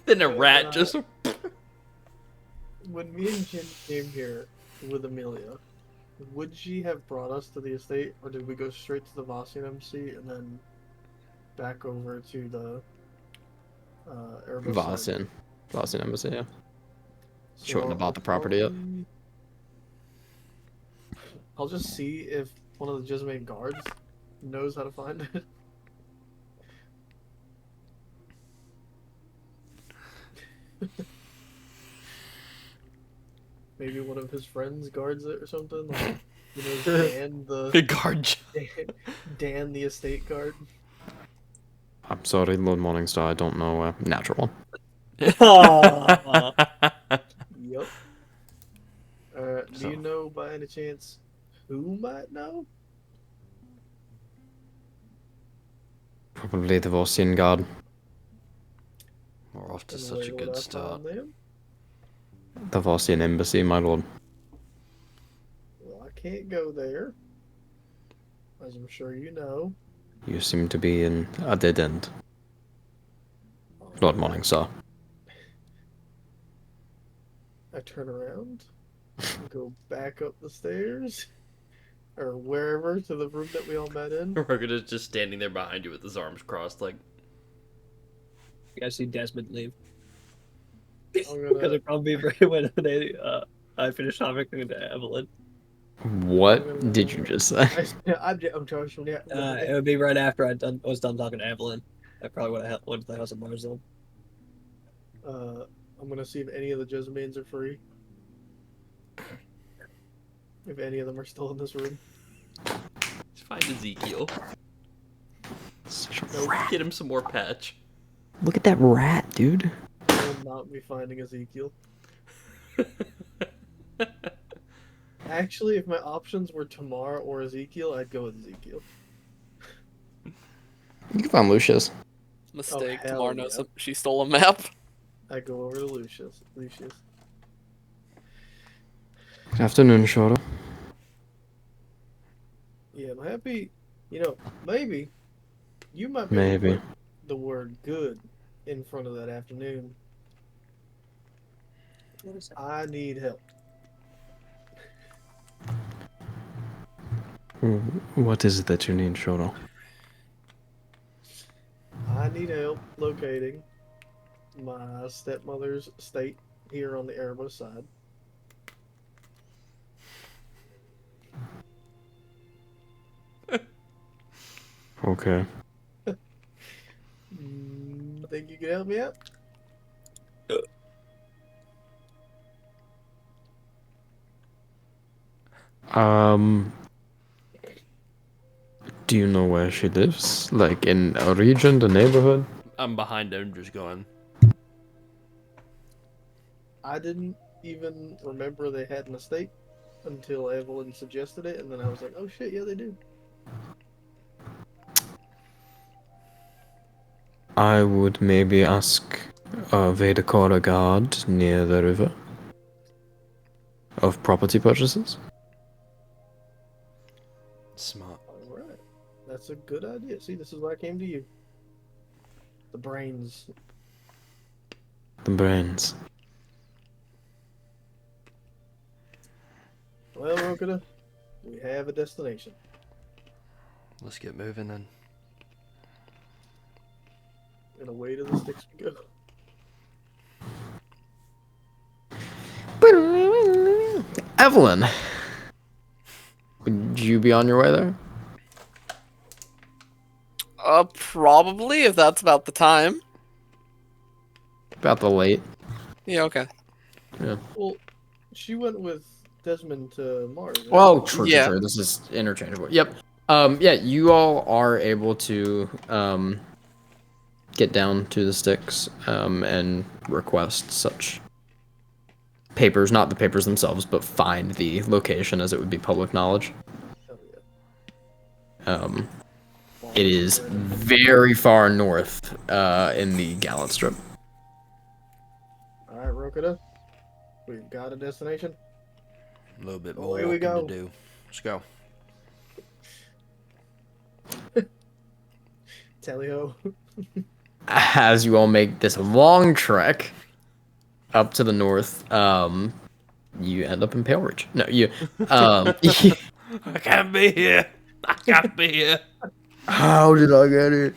Then a rat just. When me and Jin came here with Amelia, would she have brought us to the estate, or did we go straight to the Vossian MC and then back over to the Erebus side? Vossian Embassy, yeah. So She wouldn't have bought the I'll property yet. probably- I'll just see if one of the Jizmane guards knows how to find it. Maybe one of his friends guards it or something. Like, you know, Dan The guard. Dan the estate guard. I'm sorry, Lord Morningstar. I don't know. Natural one. Aw. Yep. Do So- you know by any chance who might know? Probably the Vosian Guard. We're off to And such a where would good I start. find them? The Vosian Embassy, my lord. Well, I can't go there, as I'm sure you know. You seem to be in a dead end, Lord Morningstar. I turn around and go back up the stairs, or wherever, to the room that we all met in. Rokuda's just standing there behind you with his arms crossed, like. You guys see Desmond leave. I'm Because gonna, it probably right when I finished talking to Evelyn. What did you just say? I'm Joshua. Yeah, It would be right after was done talking to Evelyn. I probably would have went to the house of Marzil. I'm gonna see if any of the Jessamines are free. If any of them are still in this room. Let's find Ezekiel. Such a Nope. rat. Get him some more patch. Look at that rat, dude. I will not be finding Ezekiel. Actually, if my options were Tamar or Ezekiel, I'd go with Ezekiel. You can find Lucius. Mistake. hell Tamar knows yeah. some- she stole a map. I go over to Lucius. Good afternoon, Shorter. Yeah, I'm happy. Maybe you might be able to Maybe. put the word good in front of that afternoon. I need help. What is it that you need, Shorter? I need help locating my stepmother's estate here on the Erebus side. Okay. Think you can help me out? Do you know where she lives? Like in a region, the neighborhood? I'm behind him, just going. I didn't even remember they had an estate until Evelyn suggested it, and then I was like, oh shit, yeah, they do. I would maybe ask Vedakora guard near the river of property purchases. Smart. Alright. That's a good idea. See, this is why I came to you. The brains. The brains. Well, Rokita, we have a destination. Let's get moving then. And away to the sticks we go. Evelyn! Would you be on your way there? Probably, if that's about the time. About the late. Yeah, okay. Well, she went with Desmond to Mars. Right? Oh, true, Yeah. true. This is interchangeable. Yep. Yeah, you all are able to get down to the sticks and request such papers, not the papers themselves, but find the location as it would be public knowledge. Hell yeah. It is very far north in the Gallant Strip. Alright, Rokita. We've got a destination. A little bit more Away we walking go. to do. Let's go. Tally-ho. As you all make this long trek up to the north, you end up in Pale Ridge. No, you. I can't be here. I can't be here. How did I get it?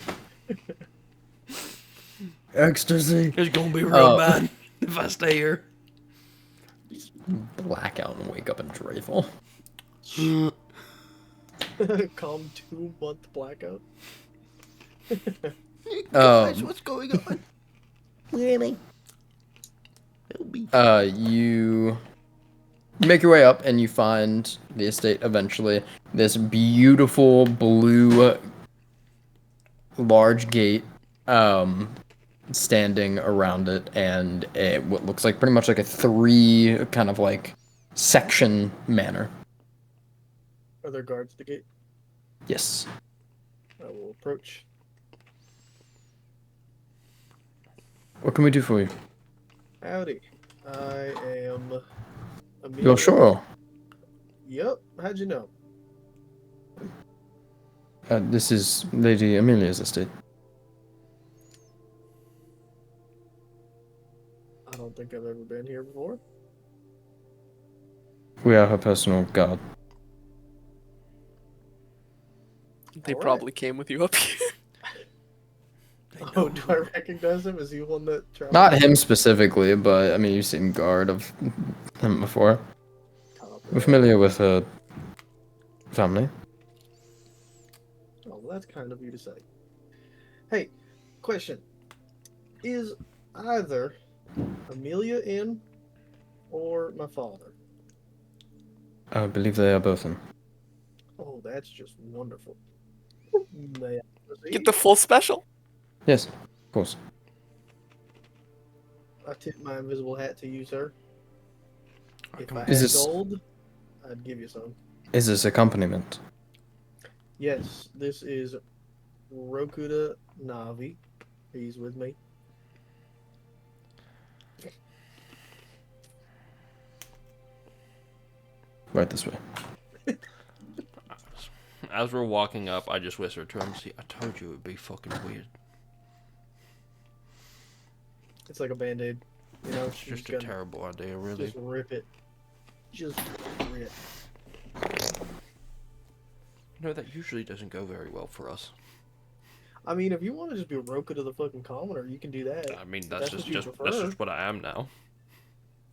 Ecstasy. It's gonna be real bad if I stay here. Blackout and wake up in Drayful. Calm 2-month blackout. Guys, what's going on? Really? You make your way up and you find the estate eventually. This beautiful blue large gate standing around it, and what looks like pretty much like a 3 kind of like section manner. Are there guards at the gate? Yes. I will approach. What can we do for you? Howdy. I am Amelia. You're sure? Yep. How'd you know? This is Lady Amelia's estate. I don't think I've ever been here before. We are her personal guard. They All right. probably came with you up here. Oh, do I recognize him? Is he one that traveled? Not him specifically, but I mean, you've seen guard of him before. We're familiar with her family. Oh, well, that's kind of you to say. Hey, question. Is either Amelia in or my father? I believe they are both in. Oh, that's just wonderful. May I proceed? Get the full special. Yes, of course. I tip my invisible hat to you, sir. If I had Is this- gold, I'd give you some. Is this accompaniment? Yes, this is Rokuda Navi. He's with me. Right this way. As we're walking up, I just whisper to him, "See, I told you it would be fucking weird. It's like a band-aid. You know, It's you just a gotta terrible idea, really." Just rip it. Just rip. No, that usually doesn't go very well for us. I mean, if you want to just be Roku to the fucking commoner, you can do that. I mean, If that's what just you that's prefer. just what I am now.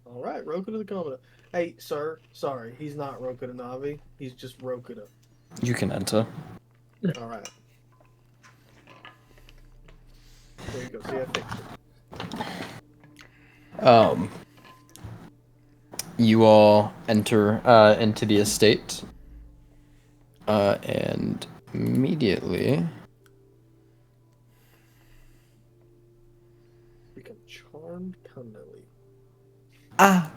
All right, Roku to the commoner. Hey, sir. Sorry, he's not Roku to Navi. He's just Roku to. You can enter. All right. There you go. See, I fixed it. You all enter into the estate, and immediately Become charmed permanently. Oh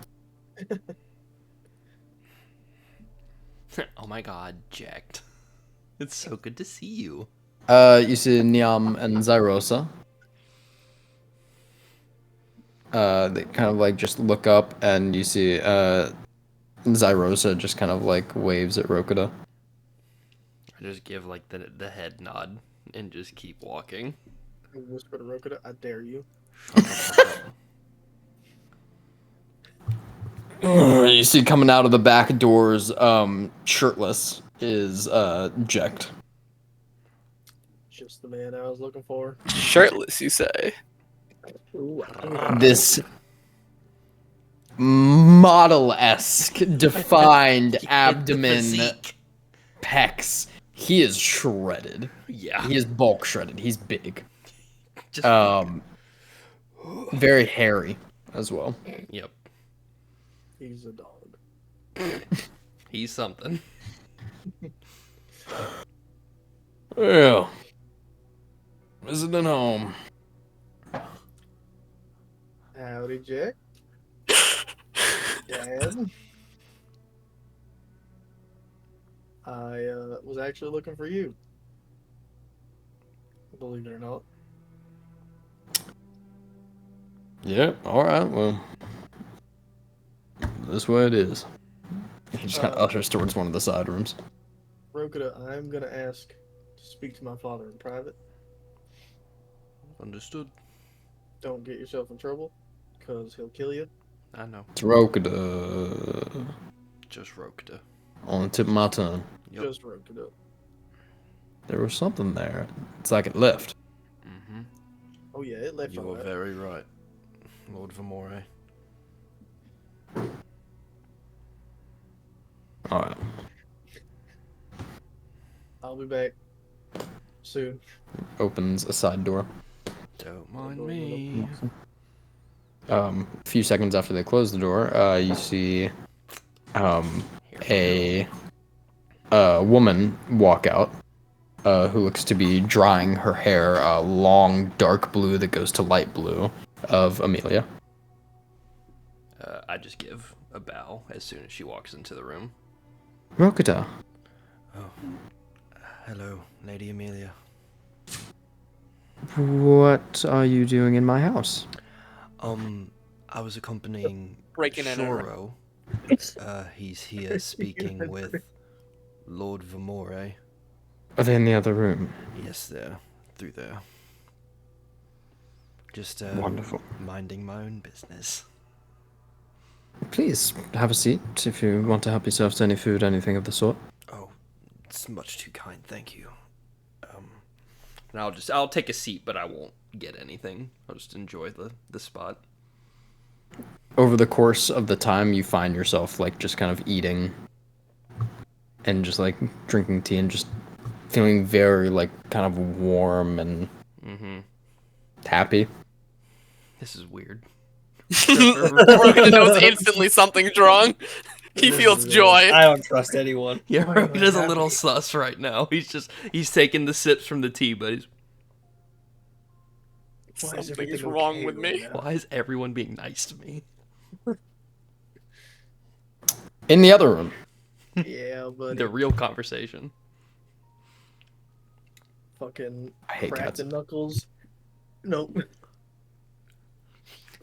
my god, Jacked. It's so good to see you. you see Niam and Zyrosa. They kind of like just look up, and you see Zyrosa just kind of like waves at Rokuda. I just give like the head nod and just keep walking. I whisper to Rokuda, I dare you. Shut the fuck up. You see coming out of the back doors, shirtless, is Jekt. Just the man I was looking for. Shirtless, you say? Ooh, This model-esque, defined abdomen, Physique. pecs. He is shredded. Yeah. He is bulk shredded. He's big. Just Very hairy as well. Yep. he's a dog. He's something. Yeah. Visiting home. Howdy, Jack. Dad. I was actually looking for you. Believe it or not. Yeah, alright, well. This way it is. He just kind of ushers towards one of the side rooms. Rokuda, I'm gonna ask to speak to my father in private. Understood. Don't get yourself in trouble, because he'll kill you. I know. It's Rokuda. Just Rokuda. On the tip of my tongue. Yep. Just Rokuda. There was something there. It's like it left. Mm-hmm. Oh yeah, it left You all were that. very right, Lord Vamore. Alright. I'll be back soon. Opens a side door. Don't mind me. A few seconds after they close the door, you see a woman walk out who looks to be drying her hair, long dark blue that goes to light blue, of Amelia. I just give a bow as soon as she walks into the room. Rokita, Hello, Lady Amelia. what are you doing in my house? I was accompanying Breaking and entering. Shoro. He's here speaking with Lord Vamore. Are they in the other room? Yes, there. Through there. Just, Wonderful. minding my own business. Please, have a seat if you want to help yourself to any food, anything of the sort. Oh, it's much too kind, thank you. And I'll take a seat, but I won't get anything. I'll just enjoy the spot. Over the course of the time, you find yourself, like, just kind of eating and just, like, drinking tea and just feeling very, like, kind of warm and happy. This is weird. Rogan knows instantly something's wrong. He feels joy. I don't trust anyone. Yeah, Why am I Roga's a happy? little sus right now. He's taking the sips from the tea, but he's, Why is Something's everything wrong okay with right me. now? why is everyone being nice to me? In the other room, Yeah, but The real conversation. fucking I hate crack cats. the knuckles. Nope.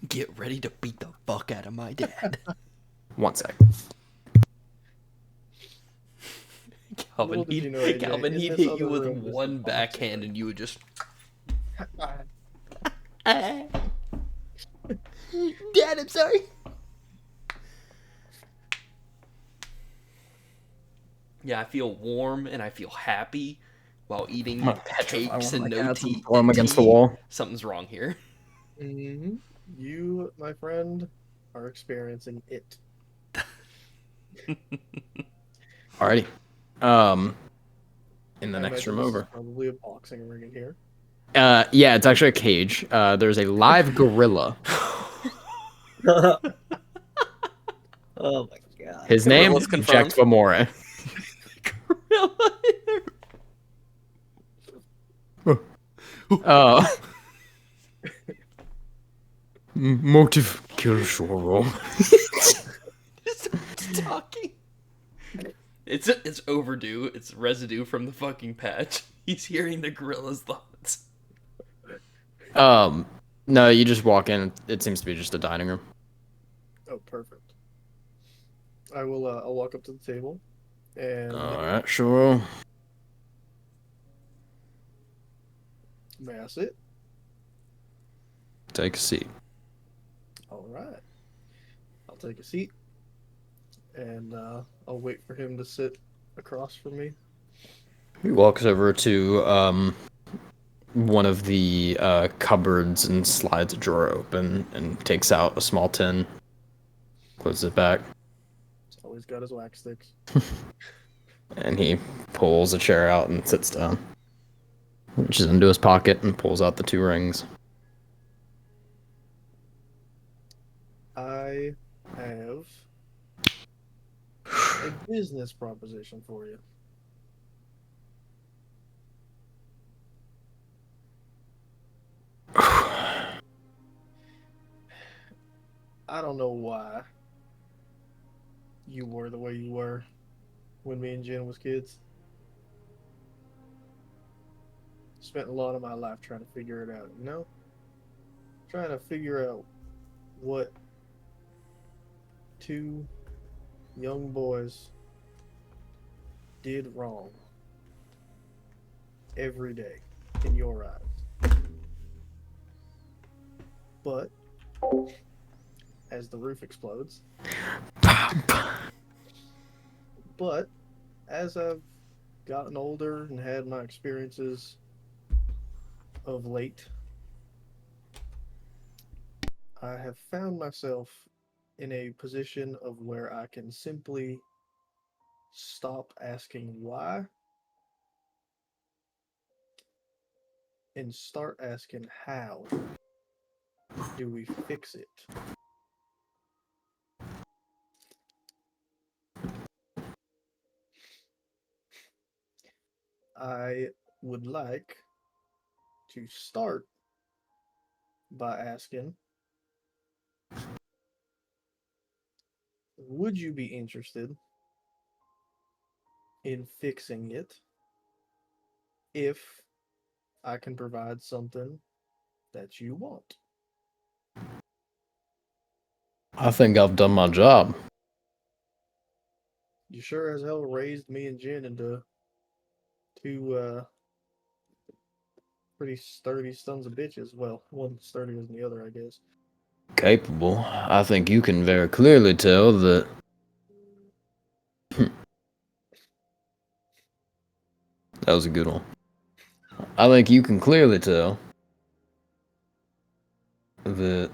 Get ready to beat the fuck out of my dad. 1 sec. Calvin, Little did you know, AJ, Calvin, in he'd this hit other you with room is the one boxing backhand, ring. and you would just. Dad, I'm sorry. Yeah, I feel warm and I feel happy while eating I'm gonna petrify cakes one of and my no cats and tea. throw him and against the tea. wall. Something's wrong here. Mm-hmm. You, my friend, are experiencing it. Alrighty. In the I next imagine room this is over. probably a boxing ring in here. Yeah, it's actually a cage. There's a live gorilla. Oh my god. His name, Gorilla's Jack confirmed. Vamore. Motive kill Shoro. Just talking. It's overdue. It's residue from the fucking patch. He's hearing the gorilla's thoughts. No, you just walk in. It seems to be just a dining room. Oh, perfect. I will. I'll walk up to the table, and Alright, sure. may I sit? Take a seat. All right. I'll take a seat, and I'll wait for him to sit across from me. He walks over to one of the cupboards and slides a drawer open and takes out a small tin. Closes it back. He's always got his wax sticks. And he pulls a chair out and sits down. Reaches into his pocket and pulls out the 2 rings. I have a business proposition for you. I don't know why you were the way you were when me and Jen was kids. Spent a lot of my life trying to figure it out, you know? Trying to figure out what 2 young boys did wrong every day in your eyes. But as the roof explodes, but as I've gotten older and had my experiences of late, I have found myself in a position of where I can simply stop asking why and start asking how do we fix it. I would like to start by asking, would you be interested in fixing it if I can provide something that you want? I think I've done my job. You sure as hell raised me and Jen into two pretty sturdy sons of bitches. Well, one sturdier than the other, I guess. Capable. I think you can very clearly tell that. That was a good one. I think you can clearly tell that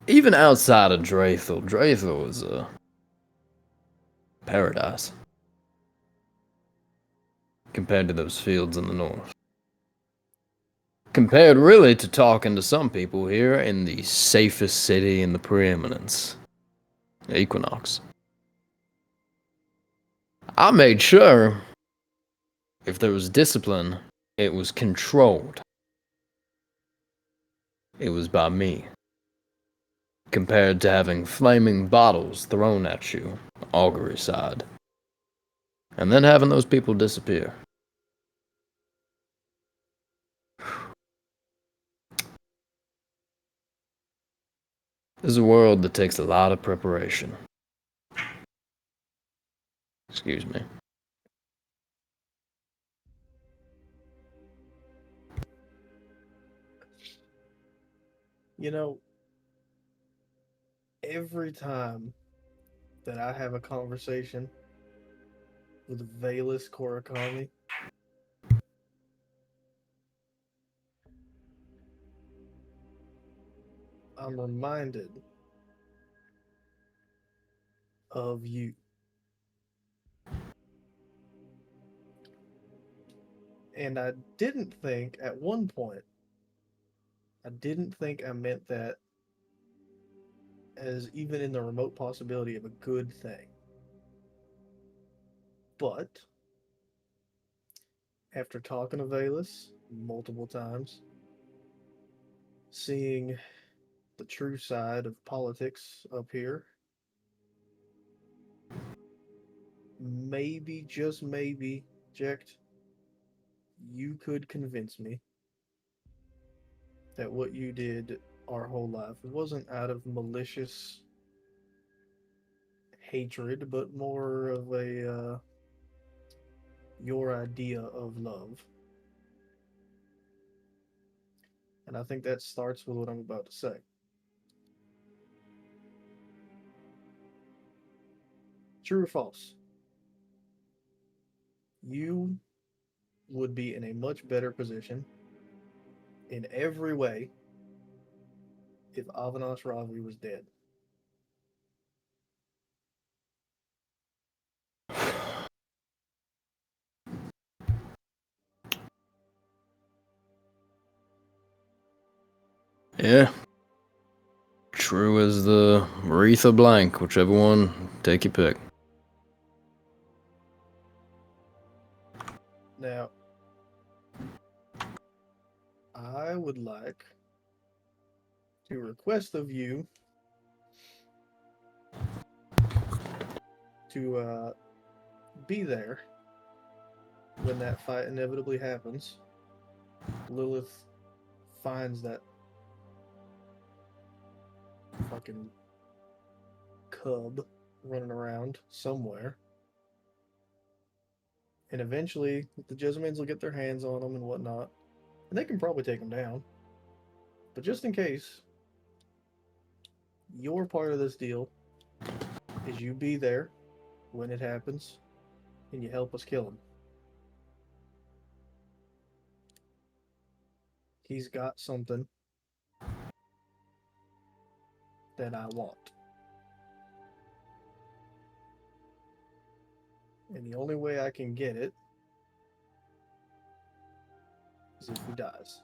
even outside of Drathel is a paradise compared to those fields in the north. Compared really to talking to some people here in the safest city in the preeminence, Equinox. I made sure if there was discipline, it was controlled. It was by me. Compared to having flaming bottles thrown at you, augury side. And then having those people disappear. This is a world that takes a lot of preparation. Excuse me. You know, every time that I have a conversation with Valus Korakami, I'm reminded of you. And I didn't think at one point, I didn't think I meant that as even in the remote possibility of a good thing. But after talking to Valus multiple times, seeing the true side of politics up here, maybe, just maybe, Jecht, you could convince me that what you did our whole life, it wasn't out of malicious hatred, but more of a your idea of love. And I think that starts with what I'm about to say. True or false? You would be in a much better position in every way if Avinash Ravi was dead. Yeah. True as the wreath of blank, whichever one, take your pick. Now, I would like to request of you to be there when that fight inevitably happens. Lilith finds that fucking cub running around somewhere. And eventually, the Jessamines will get their hands on them and whatnot. And they can probably take them down. But just in case, your part of this deal is you be there when it happens and you help us kill him. He's got something that I want. And the only way I can get it is if he dies.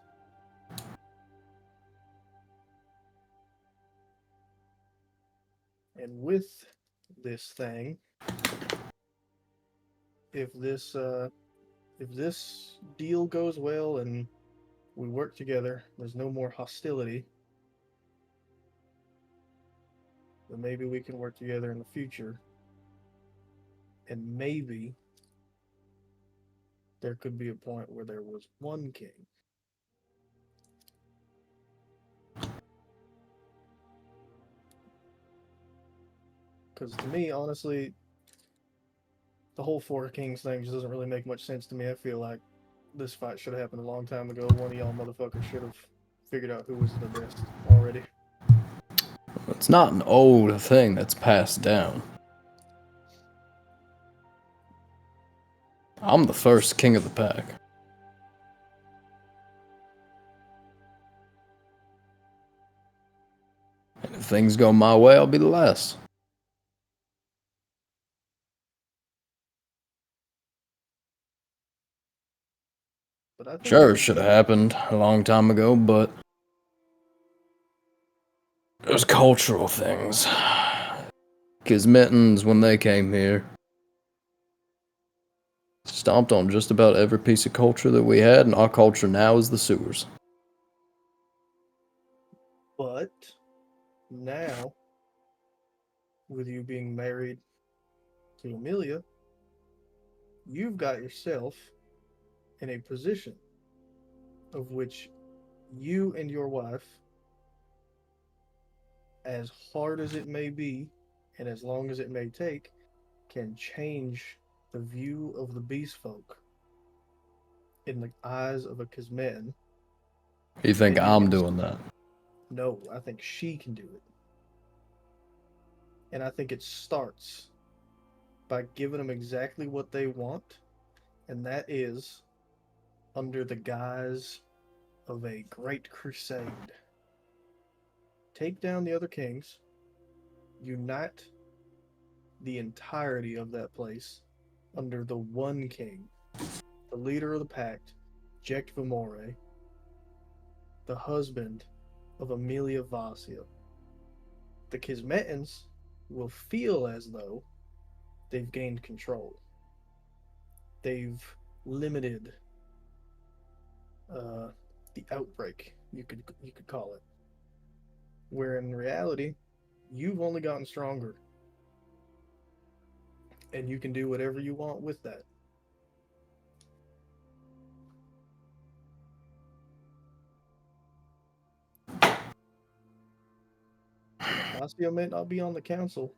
And with this thing, if this if this deal goes well and we work together, there's no more hostility, then maybe we can work together in the future. And maybe there could be a point where there was one king. Because to me, honestly, the whole Four Kings thing just doesn't really make much sense to me. I feel like this fight should have happened a long time ago. One of y'all motherfuckers should have figured out who was the best already. It's not an old thing that's passed down. I'm the first king of the pack. And if things go my way, I'll be the last. But I think Sure, it should have happened a long time ago, but there's cultural things. Kismetans, when they came here, stomped on just about every piece of culture that we had, and our culture now is the sewers. But now, with you being married to Amelia, you've got yourself in a position of which you and your wife, as hard as it may be and as long as it may take, can change the view of the beast folk in the eyes of a Kismetan. You think And you I'm can doing that? No, I think she can do it. And I think it starts by giving them exactly what they want, and that is under the guise of a great crusade. Take down the other kings, unite the entirety of that place under the one king, the leader of the pact, Jekt Vamore, the husband of Amelia Vasia. The Kismetans will feel as though they've gained control. They've limited the outbreak, you could call it. Where in reality, you've only gotten stronger, and you can do whatever you want with that. Vasio may not be on the council,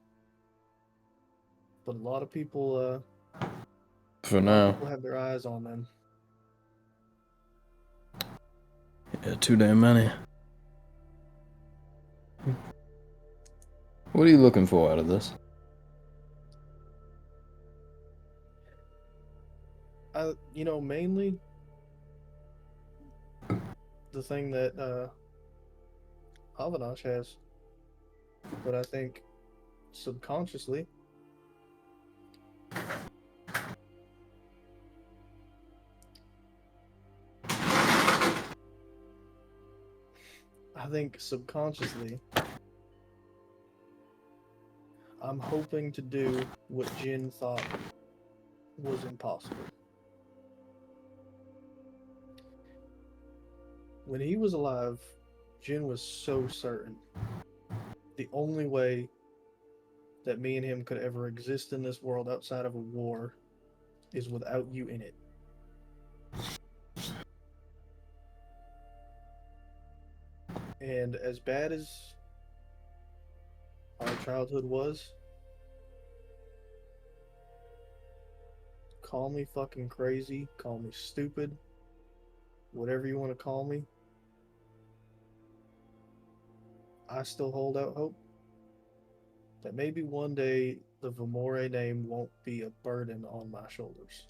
but a lot of people, For now. people have their eyes on them. Yeah, too damn many. What are you looking for out of this? Mainly the thing that Avinash has, but I think subconsciously, I think subconsciously, I'm hoping to do what Jin thought was impossible. When he was alive, Jin was so certain the only way that me and him could ever exist in this world outside of a war is without you in it. And as bad as our childhood was, call me fucking crazy, call me stupid, whatever you want to call me, I still hold out hope that maybe one day the Vamore name won't be a burden on my shoulders.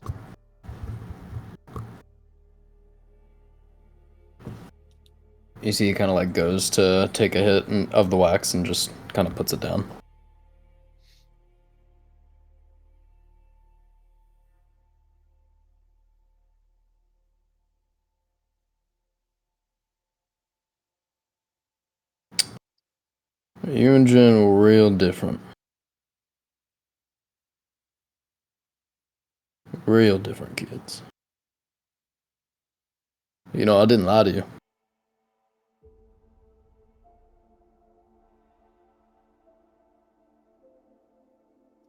You see, he kind of like goes to take a hit of the wax and just kind of puts it down. You and Jen were real different. Real different kids. You know, I didn't lie to you.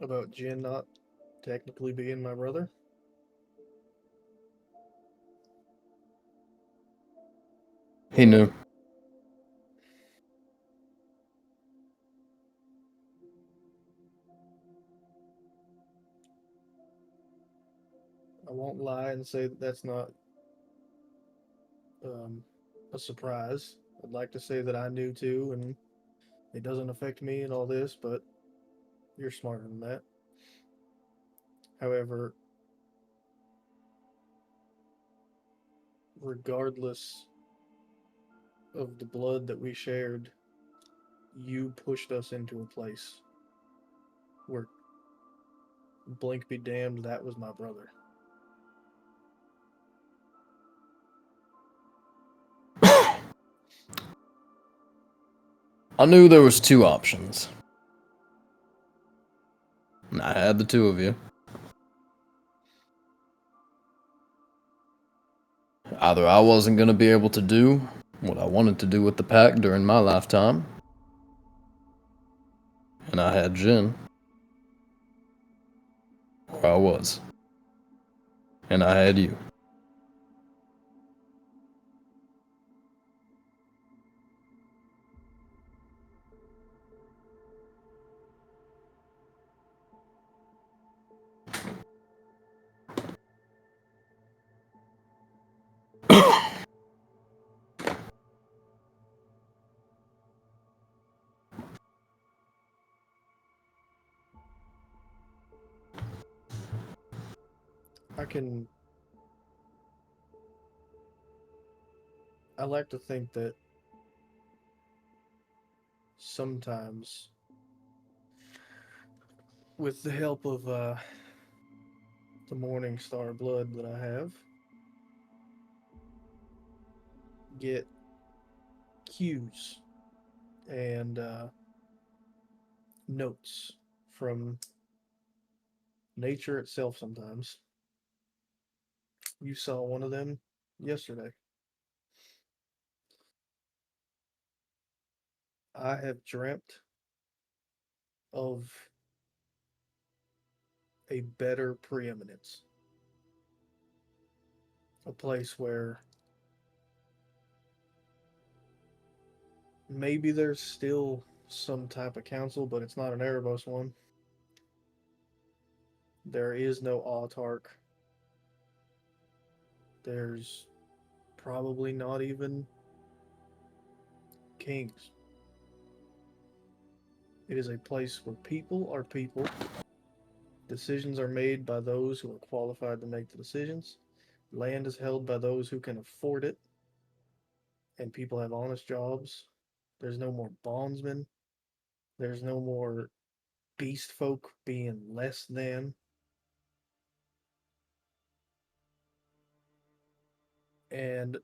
About Jin not technically being my brother? He knew. I won't lie and say that that's not a surprise. I'd like to say that I knew too, and it doesn't affect me and all this, but you're smarter than that. However, regardless of the blood that we shared, you pushed us into a place where, blink be damned, that was my brother. I knew there was two options. And I had the two of you. Either I wasn't going to be able to do what I wanted to do with the pack during my lifetime, and I had Jin, or I was, and I had you. I can. I like to think that sometimes, with the help of the Morning Star blood that I have, get cues and notes from nature itself sometimes. You saw one of them yesterday. I have dreamt of a better preeminence. A place where maybe there's still some type of council, but it's not an Erebos one. There is no autarch. There's probably not even kings. It is a place where people are people. Decisions are made by those who are qualified to make the decisions. Land is held by those who can afford it. And people have honest jobs. There's no more bondsmen. There's no more beast folk being less than. And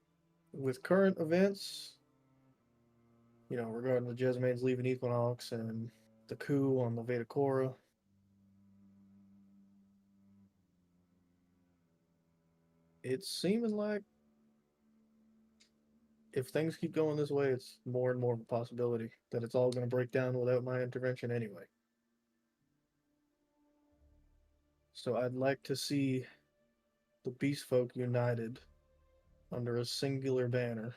with current events, regarding the Jesmanes leaving Equinox and the coup on the Veda Cora, it's seeming like if things keep going this way, it's more and more of a possibility that it's all going to break down without my intervention anyway. So I'd like to see the Beast Folk united under a singular banner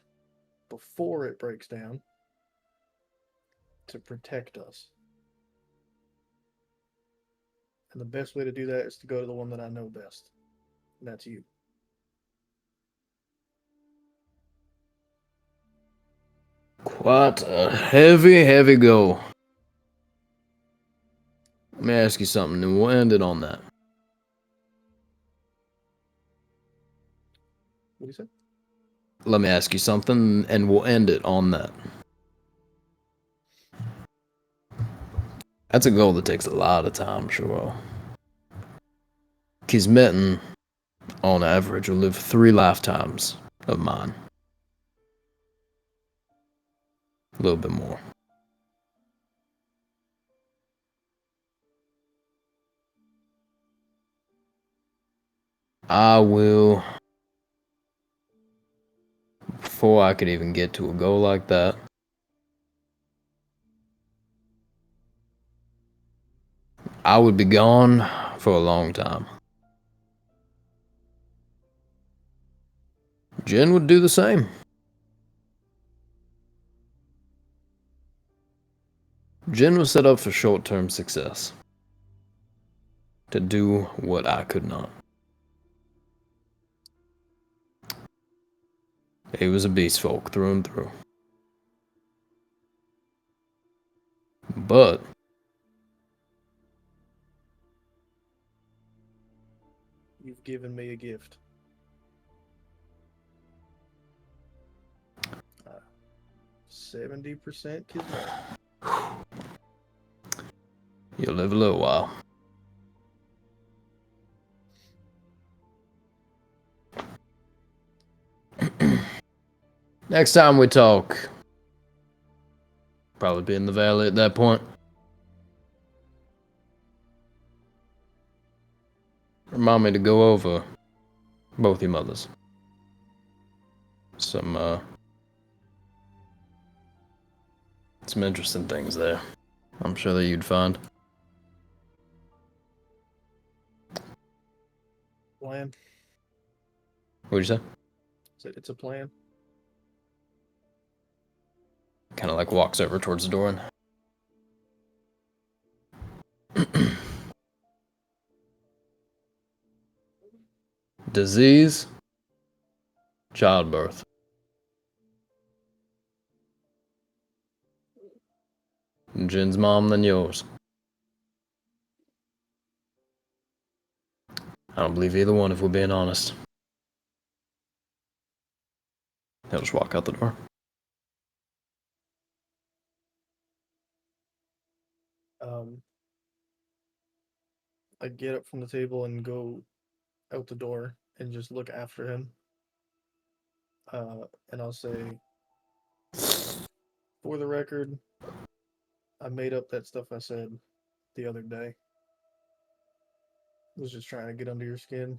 before it breaks down to protect us. And the best way to do that is to go to the one that I know best, and that's you. Quite a heavy, heavy go. Let me ask you something, and we'll end it on that. What do you say? Let me ask you something, and we'll end it on that. That's a goal that takes a lot of time, sure. Kismetin, on average, will live 3 lifetimes of mine. A little bit more. I will before I could even get to a goal like that, I would be gone for a long time. Jen would do the same. Jen was set up for short-term success. To do what I could not. He was a beast folk through and through. But You've given me a gift. 70% kismet. you'll live a little while. Next time we talk, probably be in the valley at that point. Remind me to go over both your mothers. Some interesting things there. I'm sure that you'd find. Plan. What'd you say? Said it's a plan. Kind of like walks over towards the door and disease, childbirth. Jen's mom than yours. I don't believe either one if we're being honest. He'll just walk out the door. I get up from the table and go out the door and just look after him. And I'll say, for the record, I made up that stuff I said the other day. I was just trying to get under your skin.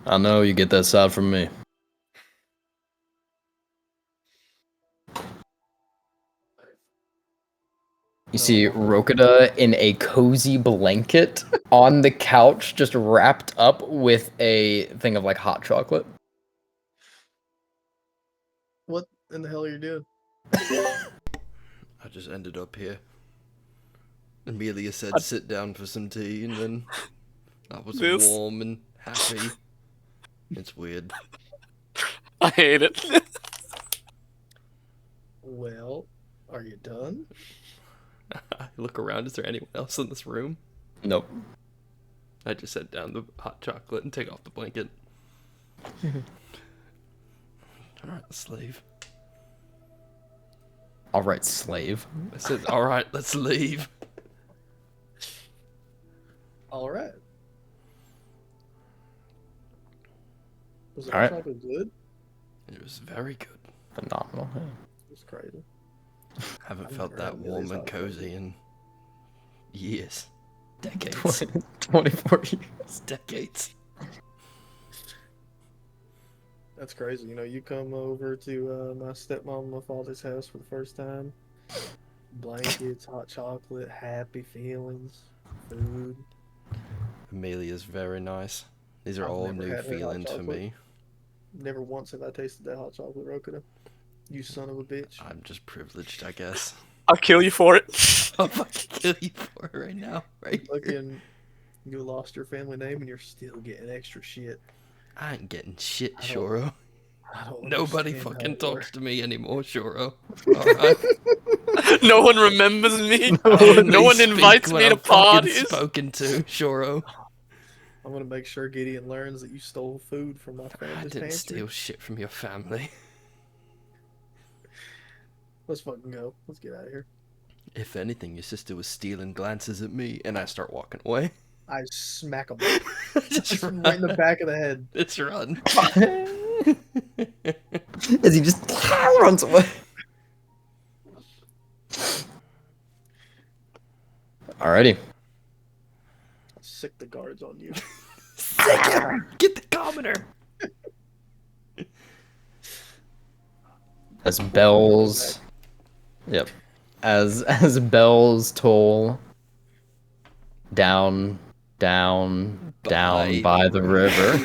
I know you get that side from me. You see Rokida in a cozy blanket on the couch, just wrapped up with a thing of like hot chocolate. What in the hell are you doing? I just ended up here. Amelia said sit down for some tea, and then I was warm and happy. It's weird. I hate it. Well, are you done? I look around. Is there anyone else in this room? Nope. I just set down the hot chocolate and take off the blanket. Alright, let's leave. Alright, slave. I said, alright, let's leave. Alright. Was the All right. chocolate good? It was very good. Phenomenal. Yeah. It was crazy. Haven't I've felt never that had warm Millie's and hot chocolate. cozy in years. Decades. 24 years. Decades. That's crazy. You know, you come over to my stepmom and my father's house for the first time. Blankets, hot chocolate, happy feelings, food. Amelia's very nice. These are I've all never new had her hot feelings for chocolate. me. Never once have I tasted that hot chocolate, Rokida. You son of a bitch. I'm just privileged, I guess. I'll kill you for it. I'll fucking kill you for it right now, right here. Fucking, you lost your family name and you're still getting extra shit. I ain't getting shit, I don't- Shoro. I don't Nobody understand how fucking it talks works. to me anymore, Shoro. Alright? No one remembers me. I No only one speak invites when me to I'm fucking parties. spoken to, Shoro. I'm gonna make sure Gideon learns that you stole food from my I family's didn't pantry. steal shit from your family. Let's fucking go. Let's get out of here. If anything, your sister was stealing glances at me, and I start walking away. I smack him Just run. right in the back of the head. Just run. As he just runs away. Alrighty. I'll sick the guards on you. Get the commoner. As bells, yep, as bells toll down, down, down by the river.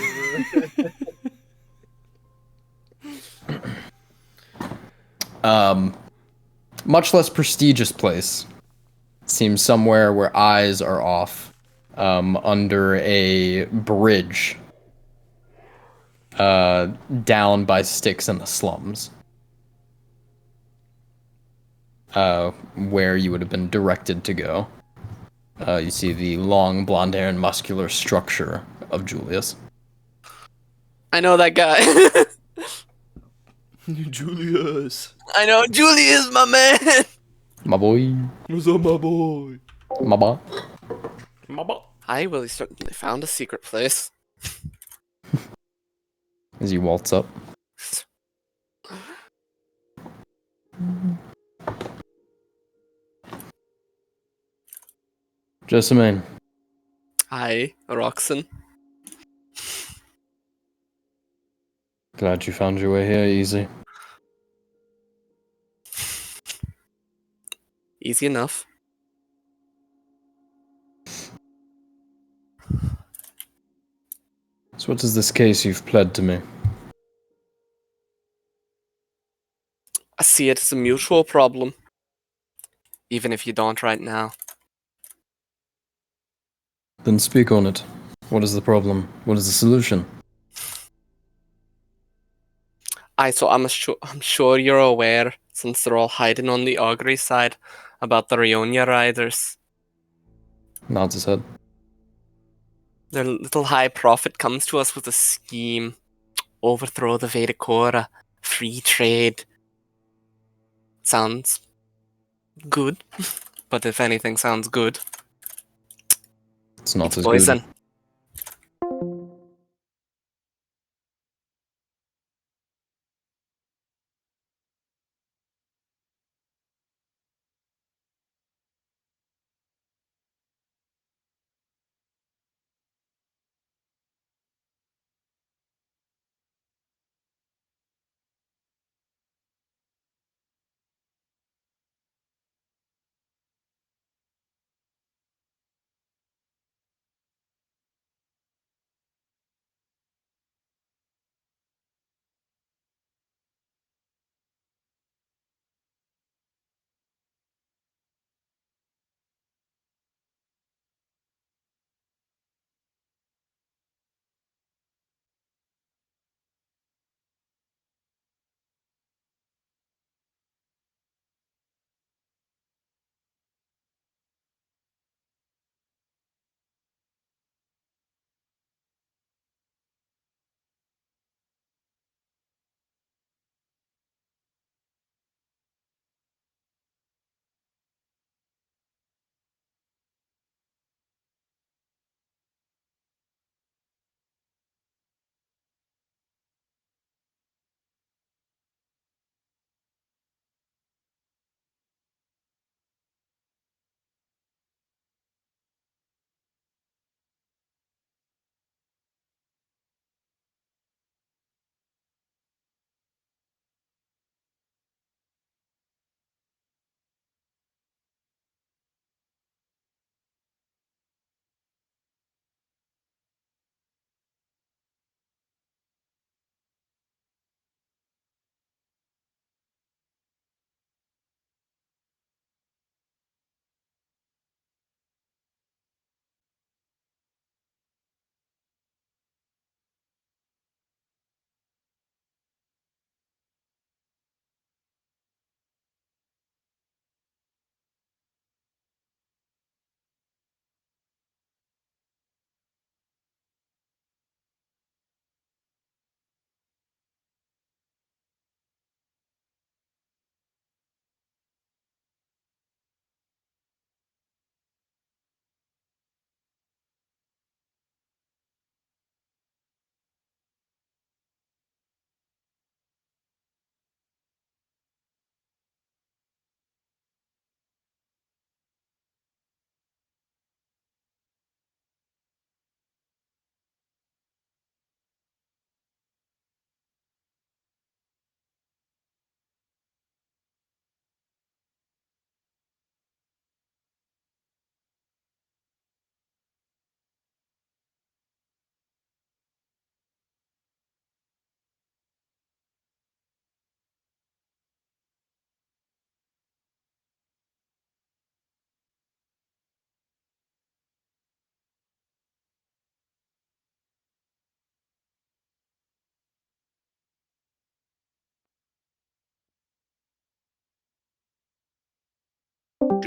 Much less prestigious place. Seems somewhere where eyes are off, under a bridge, down by sticks in the slums, where you would have been directed to go. You see the long blonde hair and muscular structure of Julius. I know that guy. Julius. I know Julius, my man. My boy. What's up, my boy? My boy. I really certainly found a secret place. As you waltz up. Jessamine. Hi, Roxon. Glad you found your way here, easy. Easy enough. So what is this case you've pled to me? I see it as a mutual problem. Even if you don't right now. Then speak on it. What is the problem? What is the solution? So I'm sure you're aware, since they're all hiding on the Augury side, about the Rionia Riders. Nods his head. Their little high prophet comes to us with a scheme. Overthrow the Vedicora. Free trade. Sounds good. But if anything sounds good, It's not it's as poison. good.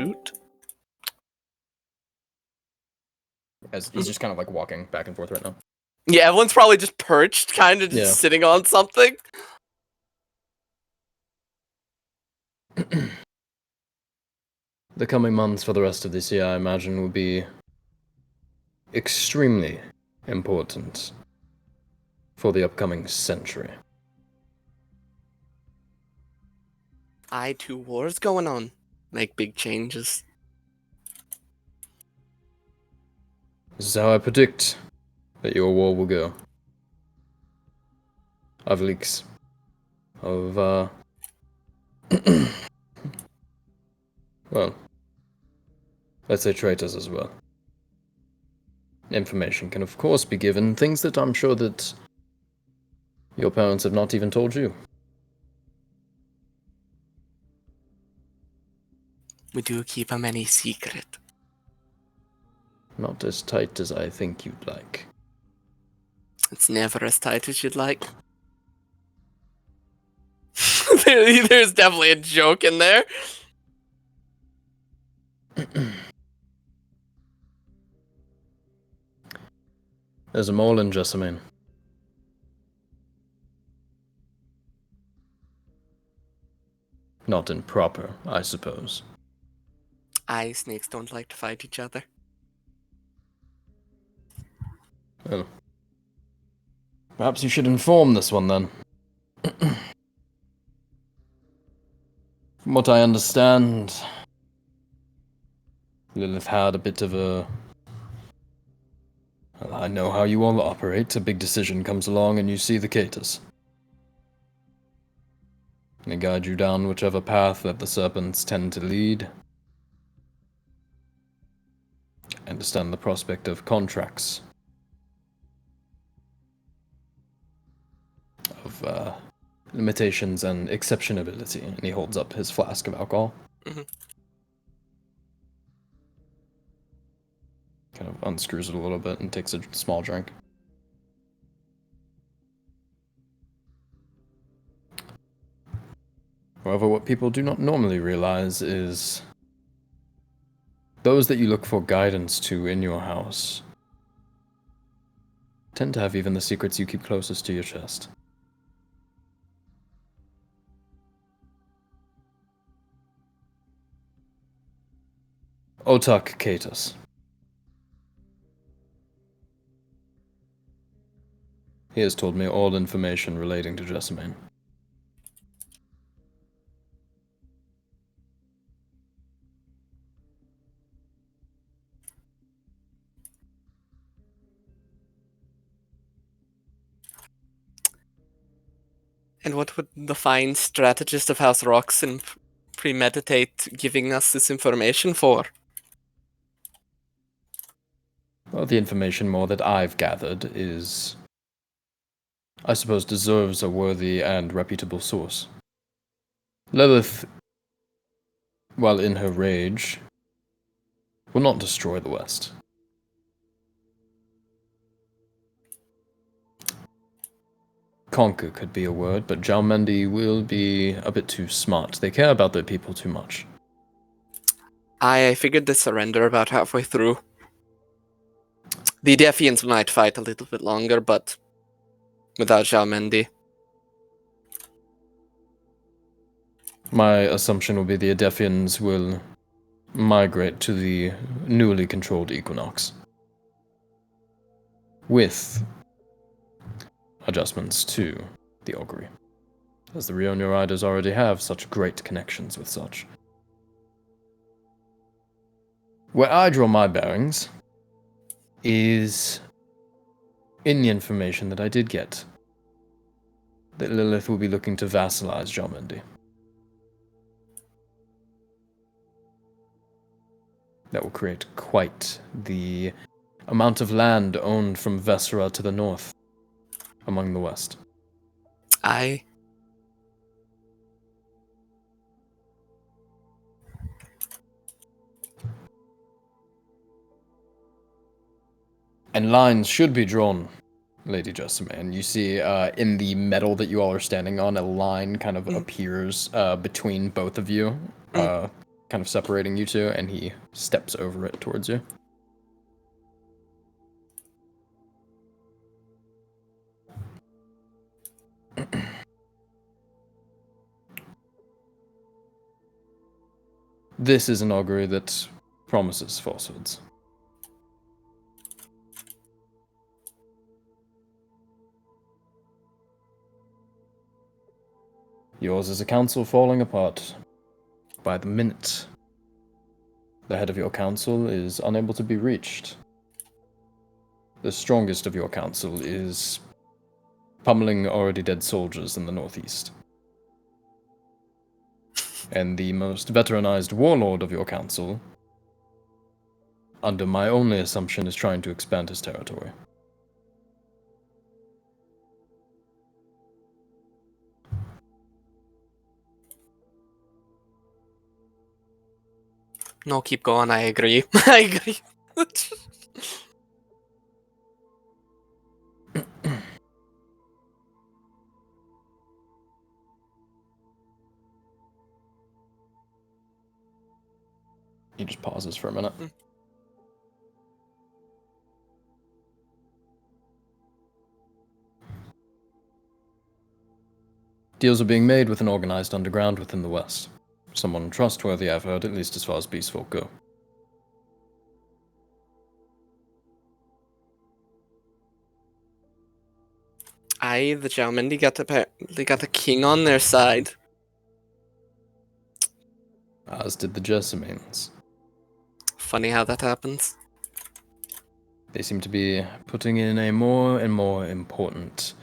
doot. As he's just kind of like walking back and forth right now. Yeah, Evelyn's probably just perched, kind of just Yeah. sitting on something. The coming months for the rest of this year, I imagine, will be extremely important for the upcoming century. Two wars going on. Make big changes. This is how I predict that your war will go. I've leaks of, well, let's say traitors as well. Information can of course be given, things that I'm sure that your parents have not even told you. We do keep a many secret. Not as tight as I think you'd like. It's never as tight as you'd like. There's definitely a joke in there. There's a mole in Jessamine. Not improper, I suppose. Snakes don't like to fight each other. Well, perhaps you should inform this one then. From what I understand, Lilith had a bit of a... Well, I know how you all operate. A big decision comes along and you see the Catus. They guide you down whichever path that the serpents tend to lead. I understand the prospect of contracts. Of, limitations and exceptionability. And he holds up his flask of alcohol. Mhm. Kind of unscrews it a little bit and takes a small drink. However, what people do not normally realize is those that you look for guidance to in your house tend to have even the secrets you keep closest to your chest. Otak Catus. He has told me all information relating to Jessamine. And what would the fine strategist of House Roxon premeditate giving us this information for? Well, the information more that I've gathered is, I suppose, deserves a worthy and reputable source. Lilith, while in her rage, will not destroy the West. Conquer could be a word, but Jalmendi will be a bit too smart. They care about their people too much. I figured they surrender about halfway through. The Defiants might fight a little bit longer, but without Jalmendi. My assumption will be the Adefians will migrate to the newly controlled Equinox. With adjustments to the augury, as the Rionia Riders already have such great connections with such. Where I draw my bearings is in the information that I did get that Lilith will be looking to vassalize Jalmendi. That will create quite the amount of land owned from Vesera to the north among the west. Aye. And lines should be drawn, Lady Jessamine. You see in the metal that you all are standing on, a line kind of appears between both of you. kind of separating you two, and he steps over it towards you. This is an augury that promises falsehoods. Yours is a council falling apart by the minute. The head of your council is unable to be reached. The strongest of your council is pummeling already dead soldiers in the northeast. And the most veteranized warlord of your council, under my only assumption, is trying to expand his territory. No, keep going. I agree. I agree. He just pauses for a minute. Deals are being made with an organized underground within the West. Someone trustworthy, I've heard, at least as far as beast folk go. Aye, the gentlemen, they got the king on their side. As did the Jessamines. Funny how that happens. They seem to be putting in a more and more important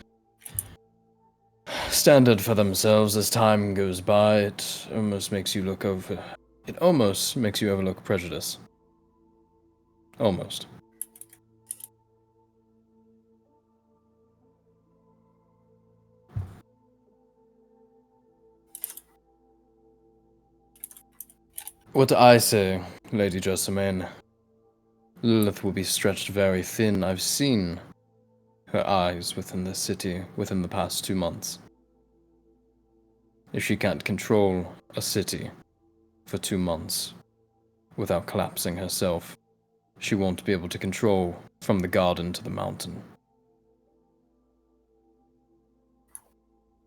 standard for themselves as time goes by. It almost makes you overlook prejudice. Almost. What I say, Lady Jessamine, Lilith will be stretched very thin. I've seen her eyes within the city within the past 2 months. If she can't control a city for 2 months without collapsing herself, she won't be able to control from the garden to the mountain.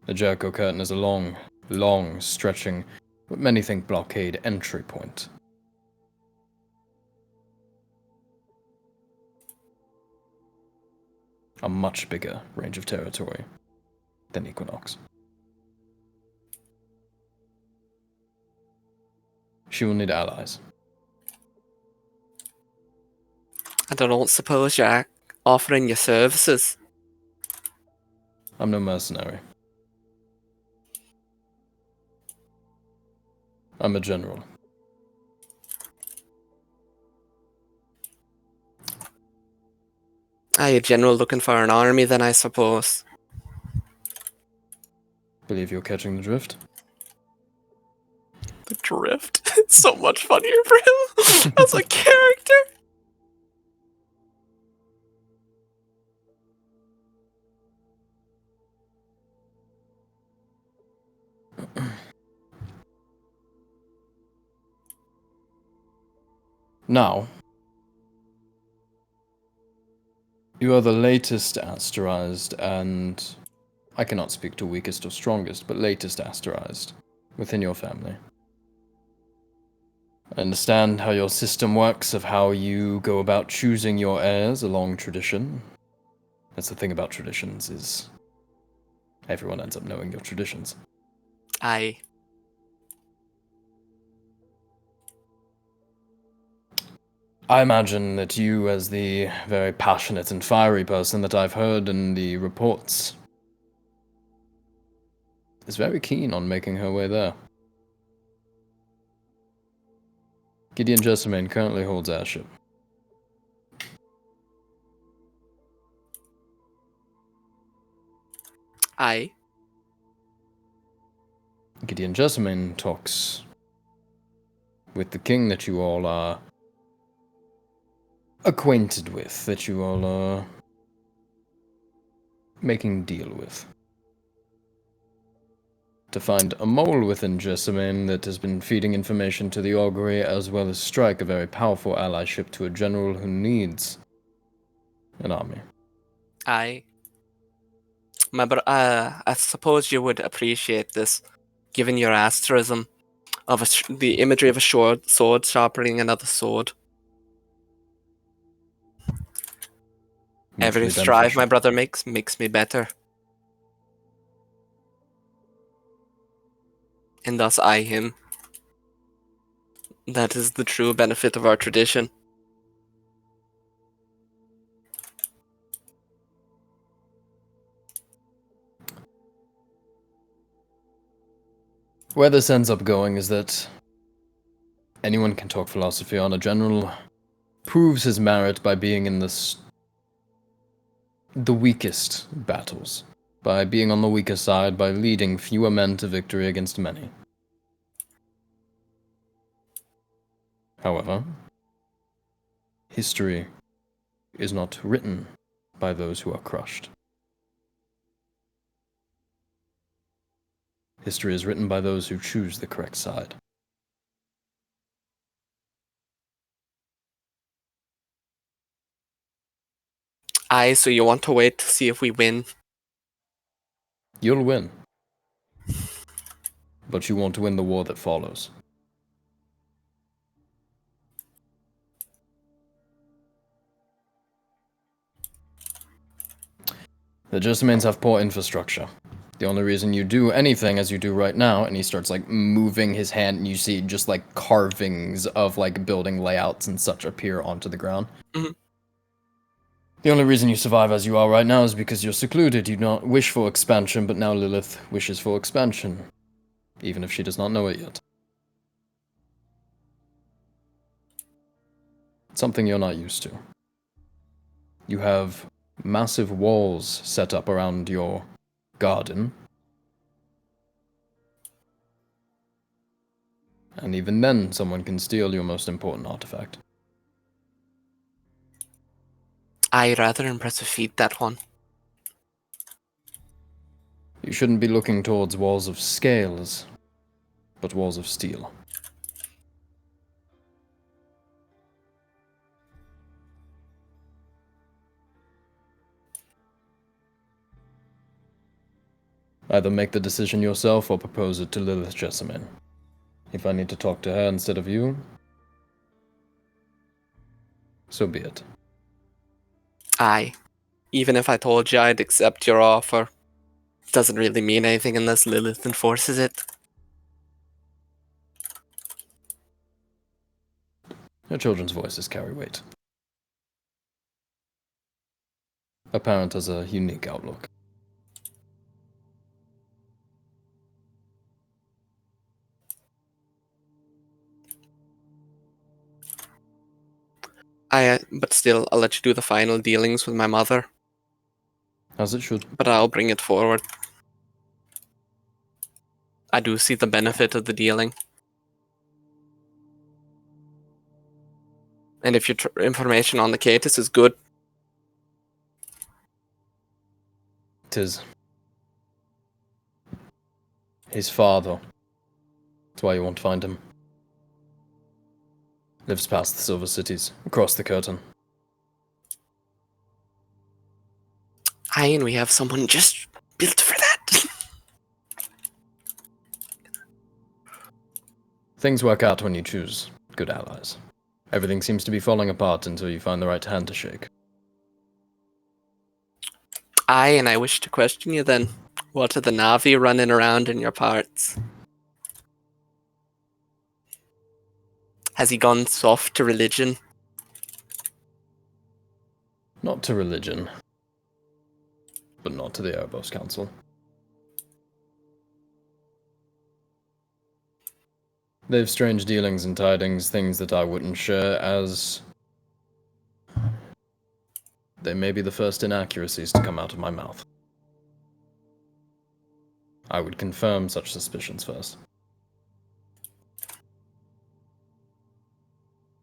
The Jericho Curtain is a long, long stretching, what many think blockade entry point. A much bigger range of territory than Equinox. She will need allies. I don't suppose you're offering your services. I'm no mercenary. I'm a general. Aye, a general looking for an army then, I suppose. Believe you're catching the drift? The drift. It's so much funnier for him as a character. Now, you are the latest asterized, and I cannot speak to weakest or strongest, but latest asterized within your family. I understand how your system works, of how you go about choosing your heirs along tradition. That's the thing about traditions, is everyone ends up knowing your traditions. Aye. I imagine that you, as the very passionate and fiery person that I've heard in the reports, is very keen on making her way there. Gideon Jessamine currently holds airship. Aye. Gideon Jessamine talks with the king that you all are acquainted with, that you all are making deal with. to find a mole within Jessamine that has been feeding information to the augury, as well as strike a very powerful allyship to a general who needs an army. I suppose you would appreciate this, given your asterism of the imagery of a sword sharpening another sword. Every Mutually strive my beneficial. brother makes me better. And thus I him. That is the true benefit of our tradition. Where this ends up going is that anyone can talk philosophy on a general, proves his merit by being in the weakest battles, by being on the weaker side, by leading fewer men to victory against many. However, history is not written by those who are crushed. History is written by those who choose the correct side. Aye, so you want to wait to see if we win? You'll win, but you won't win the war that follows. The Jessamines have poor infrastructure. The only reason you do anything as you do right now, and he starts like moving his hand, and you see just like carvings of like building layouts and such appear onto the ground. Mhm. The only reason you survive as you are right now is because you're secluded. You do not wish for expansion, but now Lilith wishes for expansion, even if she does not know it yet. Something you're not used to. You have massive walls set up around your garden. And even then, someone can steal your most important artifact. Aye, rather impressive feat, that one. You shouldn't be looking towards walls of scales, but walls of steel. Either make the decision yourself or propose it to Lilith Jessamine. If I need to talk to her instead of you, so be it. Aye. Even if I told you I'd accept your offer, it doesn't really mean anything unless Lilith enforces it. Your children's voices carry weight. A parent has a unique outlook. But still, I'll let you do the final dealings with my mother. As it should. But I'll bring it forward. I do see the benefit of the dealing. And if your information on the Catus is good, 'Tis. His father. That's why you won't find him. Lives past the Silver Cities, across the curtain. aye, and we have someone just built for that. Things work out when you choose good allies. Everything seems to be falling apart until you find the right hand to shake. Aye, and I wish to question you then. What are the Navi running around in your parts? Has he gone soft to religion? Not to religion, but not to the Erebos Council. They've strange dealings and tidings, things that I wouldn't share, as they may be the first inaccuracies to come out of my mouth. I would confirm such suspicions first.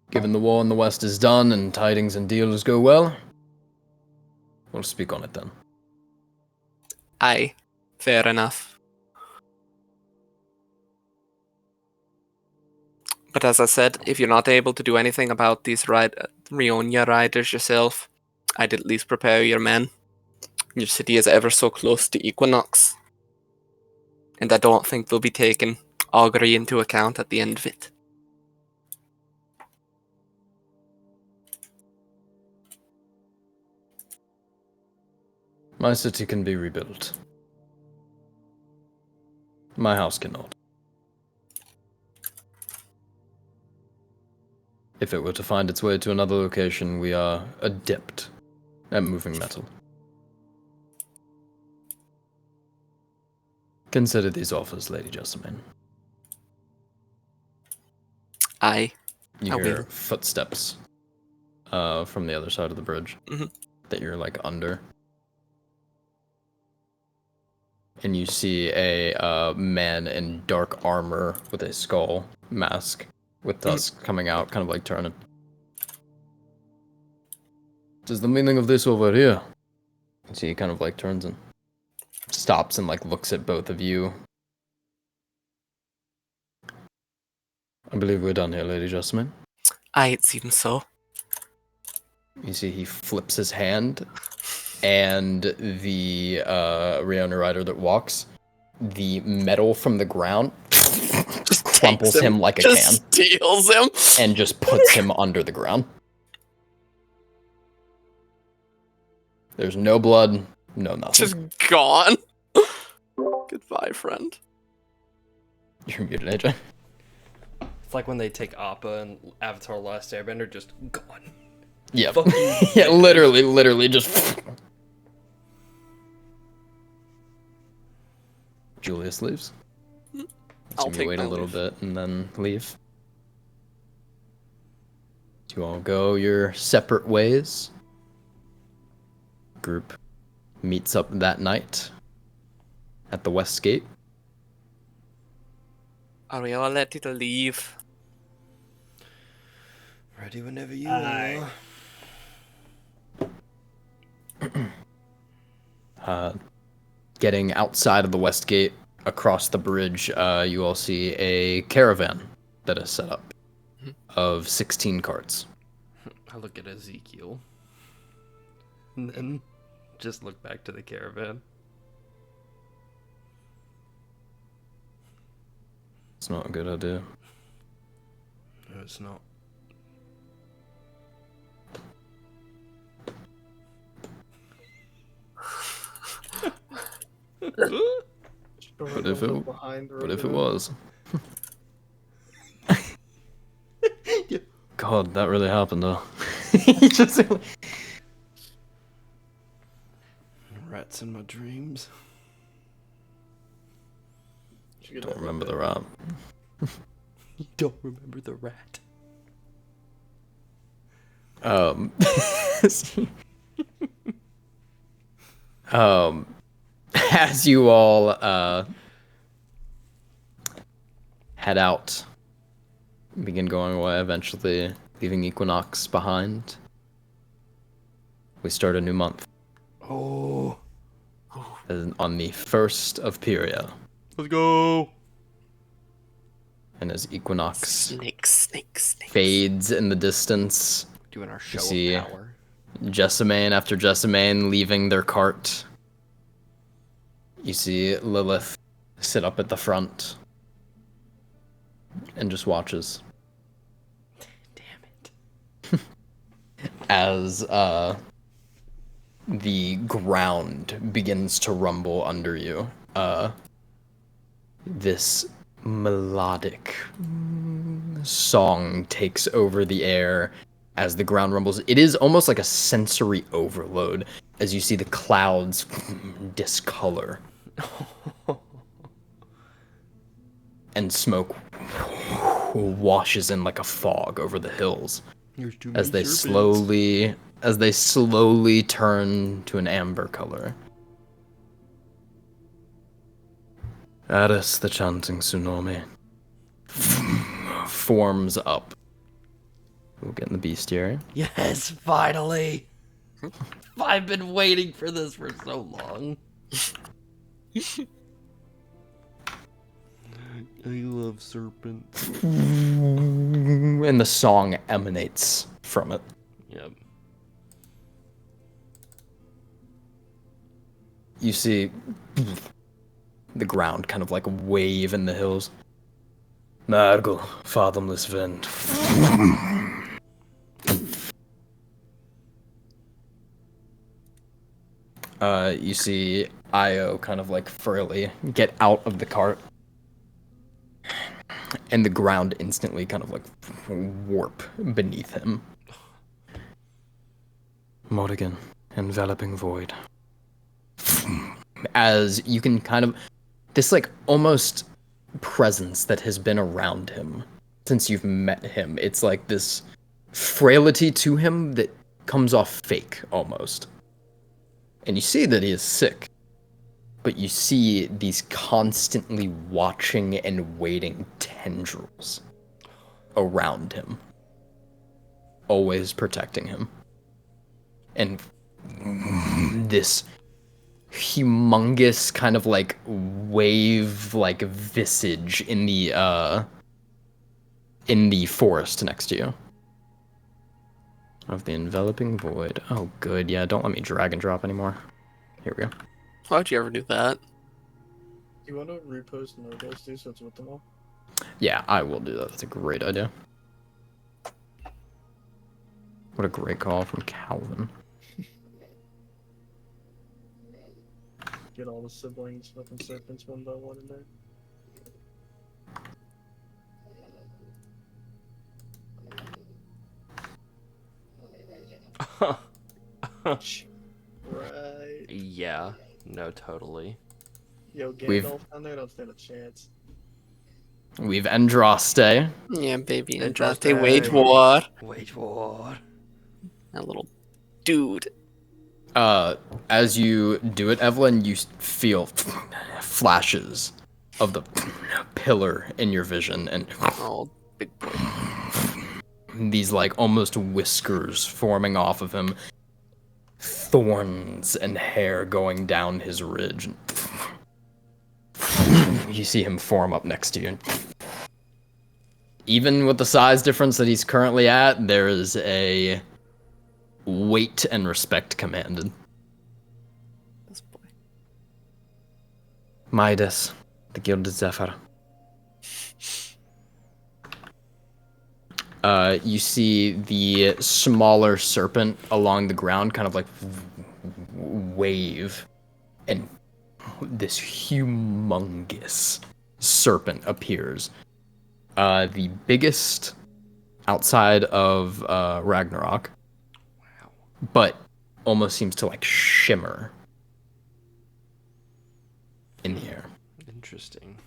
Given the war in the West is done and tidings and deals go well, we'll speak on it then. Aye, fair enough. But as I said, if you're not able to do anything about these Rionia riders yourself, I'd at least prepare your men. Your city is ever so close to Equinox. And I don't think they'll be taking augury into account at the end of it. My city can be rebuilt. My house cannot. If it were to find its way to another location, we are adept at moving metal. Consider these offers, Lady Jessamine. I You will. hear footsteps from the other side of the bridge Mhm. that you're like under. And you see a man in dark armor with a skull mask with tusks coming out, kind of like turning. What is the meaning of this over here? So he kind of like turns and stops and like looks at both of you. I believe we're done here, Lady Jessamine. It seems so. You see he flips his hand, and the Riona rider that walks, the metal from the ground Just crumples takes him like a just can steals him. and just puts him under the ground. There's no blood, no nothing. Just gone. Goodbye, friend. You're muted, AJ. It's like when they take Appa and Avatar: Last Airbender, just gone. Yeah. Fuck you. Yeah, literally just... Julius leaves. I'll So we take wait my a little leave. bit and then leave. You all go your separate ways. Group meets up that night at the West Gate. Are we all ready to leave? Ready whenever you Aye. are. Getting outside of the West Gate, across the bridge, you all see a caravan that is set up of 16 carts. I look at Ezekiel. And then just look back to the caravan. It's not a good idea. No, it's not. But if it, but if it was... God, that really happened, though. He just... Rats in my dreams. Don't remember the rat. You don't remember the rat. As you all head out, begin going away, eventually leaving Equinox behind, we start a new month. Oh. On the 1st of Pyria. Let's go. And as Equinox Snakes. fades in the distance, Doing our show see of power. Jessamine after Jessamine leaving their cart. You see Lilith sit up at the front and just watches. Damn it. As the ground begins to rumble under you. This melodic song takes over the air as the ground rumbles. It is almost like a sensory overload as you see the clouds discolor. And smoke washes in like a fog over the hills as they slowly turn to an amber color. Addis, the chanting tsunami, forms up. We'll get in the bestiary. Yes, finally. I've been waiting for this for so long. I love serpents. And the song emanates from it. Yep. You see the ground kind of like wave in the hills. Margle, fathomless wind. You see Io kind of like furly get out of the cart. And the ground instantly kind of like warp beneath him. Morrigan, enveloping void. As you can kind of... This like almost presence that has been around him since you've met him. It's like this frailty to him that comes off fake almost. And you see that he is sick. But you see these constantly watching and waiting tendrils around him. Always protecting him. And this humongous kind of like wave like visage in the forest next to you. Of the enveloping void. Oh good, yeah, don't let me drag and drop anymore. Here we go. Why'd you ever do that? Do you want to repost logos, dude, so it's with them all? Yeah, I will do that. That's a great idea. What a great call from Calvin. Get all the siblings fucking serpents one by one in there. Right. Yeah. No, totally. Yo, We've- Gandalf down there don't stand a chance. We've Andraste. Yeah, baby. And Interesting. Dante, wait, what? Wait, what? That little dude. As you do it, Evelyn, you feel flashes of the pillar in your vision, and Oh, big boy. these like almost whiskers forming off of him, thorns and hair going down his ridge. You see him form up next to you. Even with the size difference that he's currently at, there is a weight and respect commanded. This boy. Midas, the Gilded Zephyr. You see the smaller serpent along the ground kind of like wave, and this humongous serpent appears. The biggest outside of Ragnarok, Wow. but almost seems to like shimmer in the air. Interesting.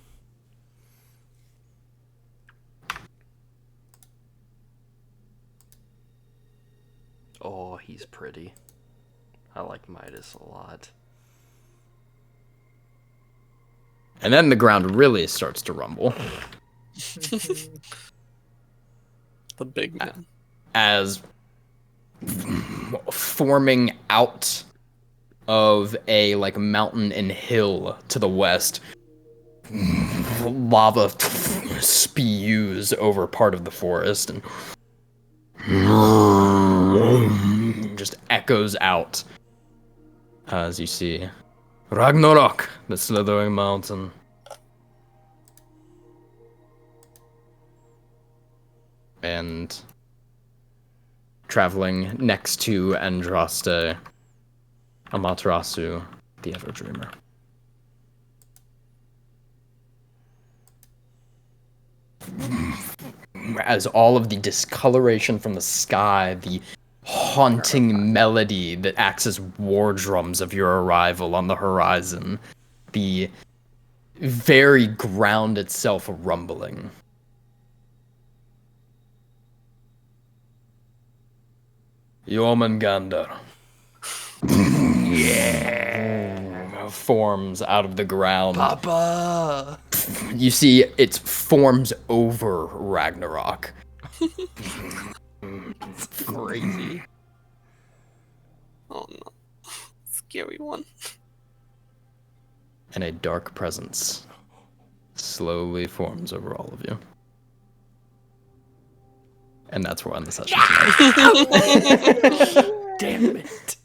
Oh, he's pretty. I like Midas a lot. And then the ground really starts to rumble The big man. as forming out of a like mountain and hill to the west, lava spews over part of the forest and just echoes out as you see Ragnarok, the slithering mountain. And traveling next to Andraste, Amaterasu, the Ever-Dreamer. As all of the discoloration from the sky, the haunting melody that acts as war drums of your arrival on the horizon, the very ground itself rumbling. Jormungandr. Yeah. Forms out of the ground. Papa! You see, it forms over Ragnarok. It's crazy. Oh no. Scary one. And a dark presence slowly forms over all of you. And that's where we'll end the session. Damn it.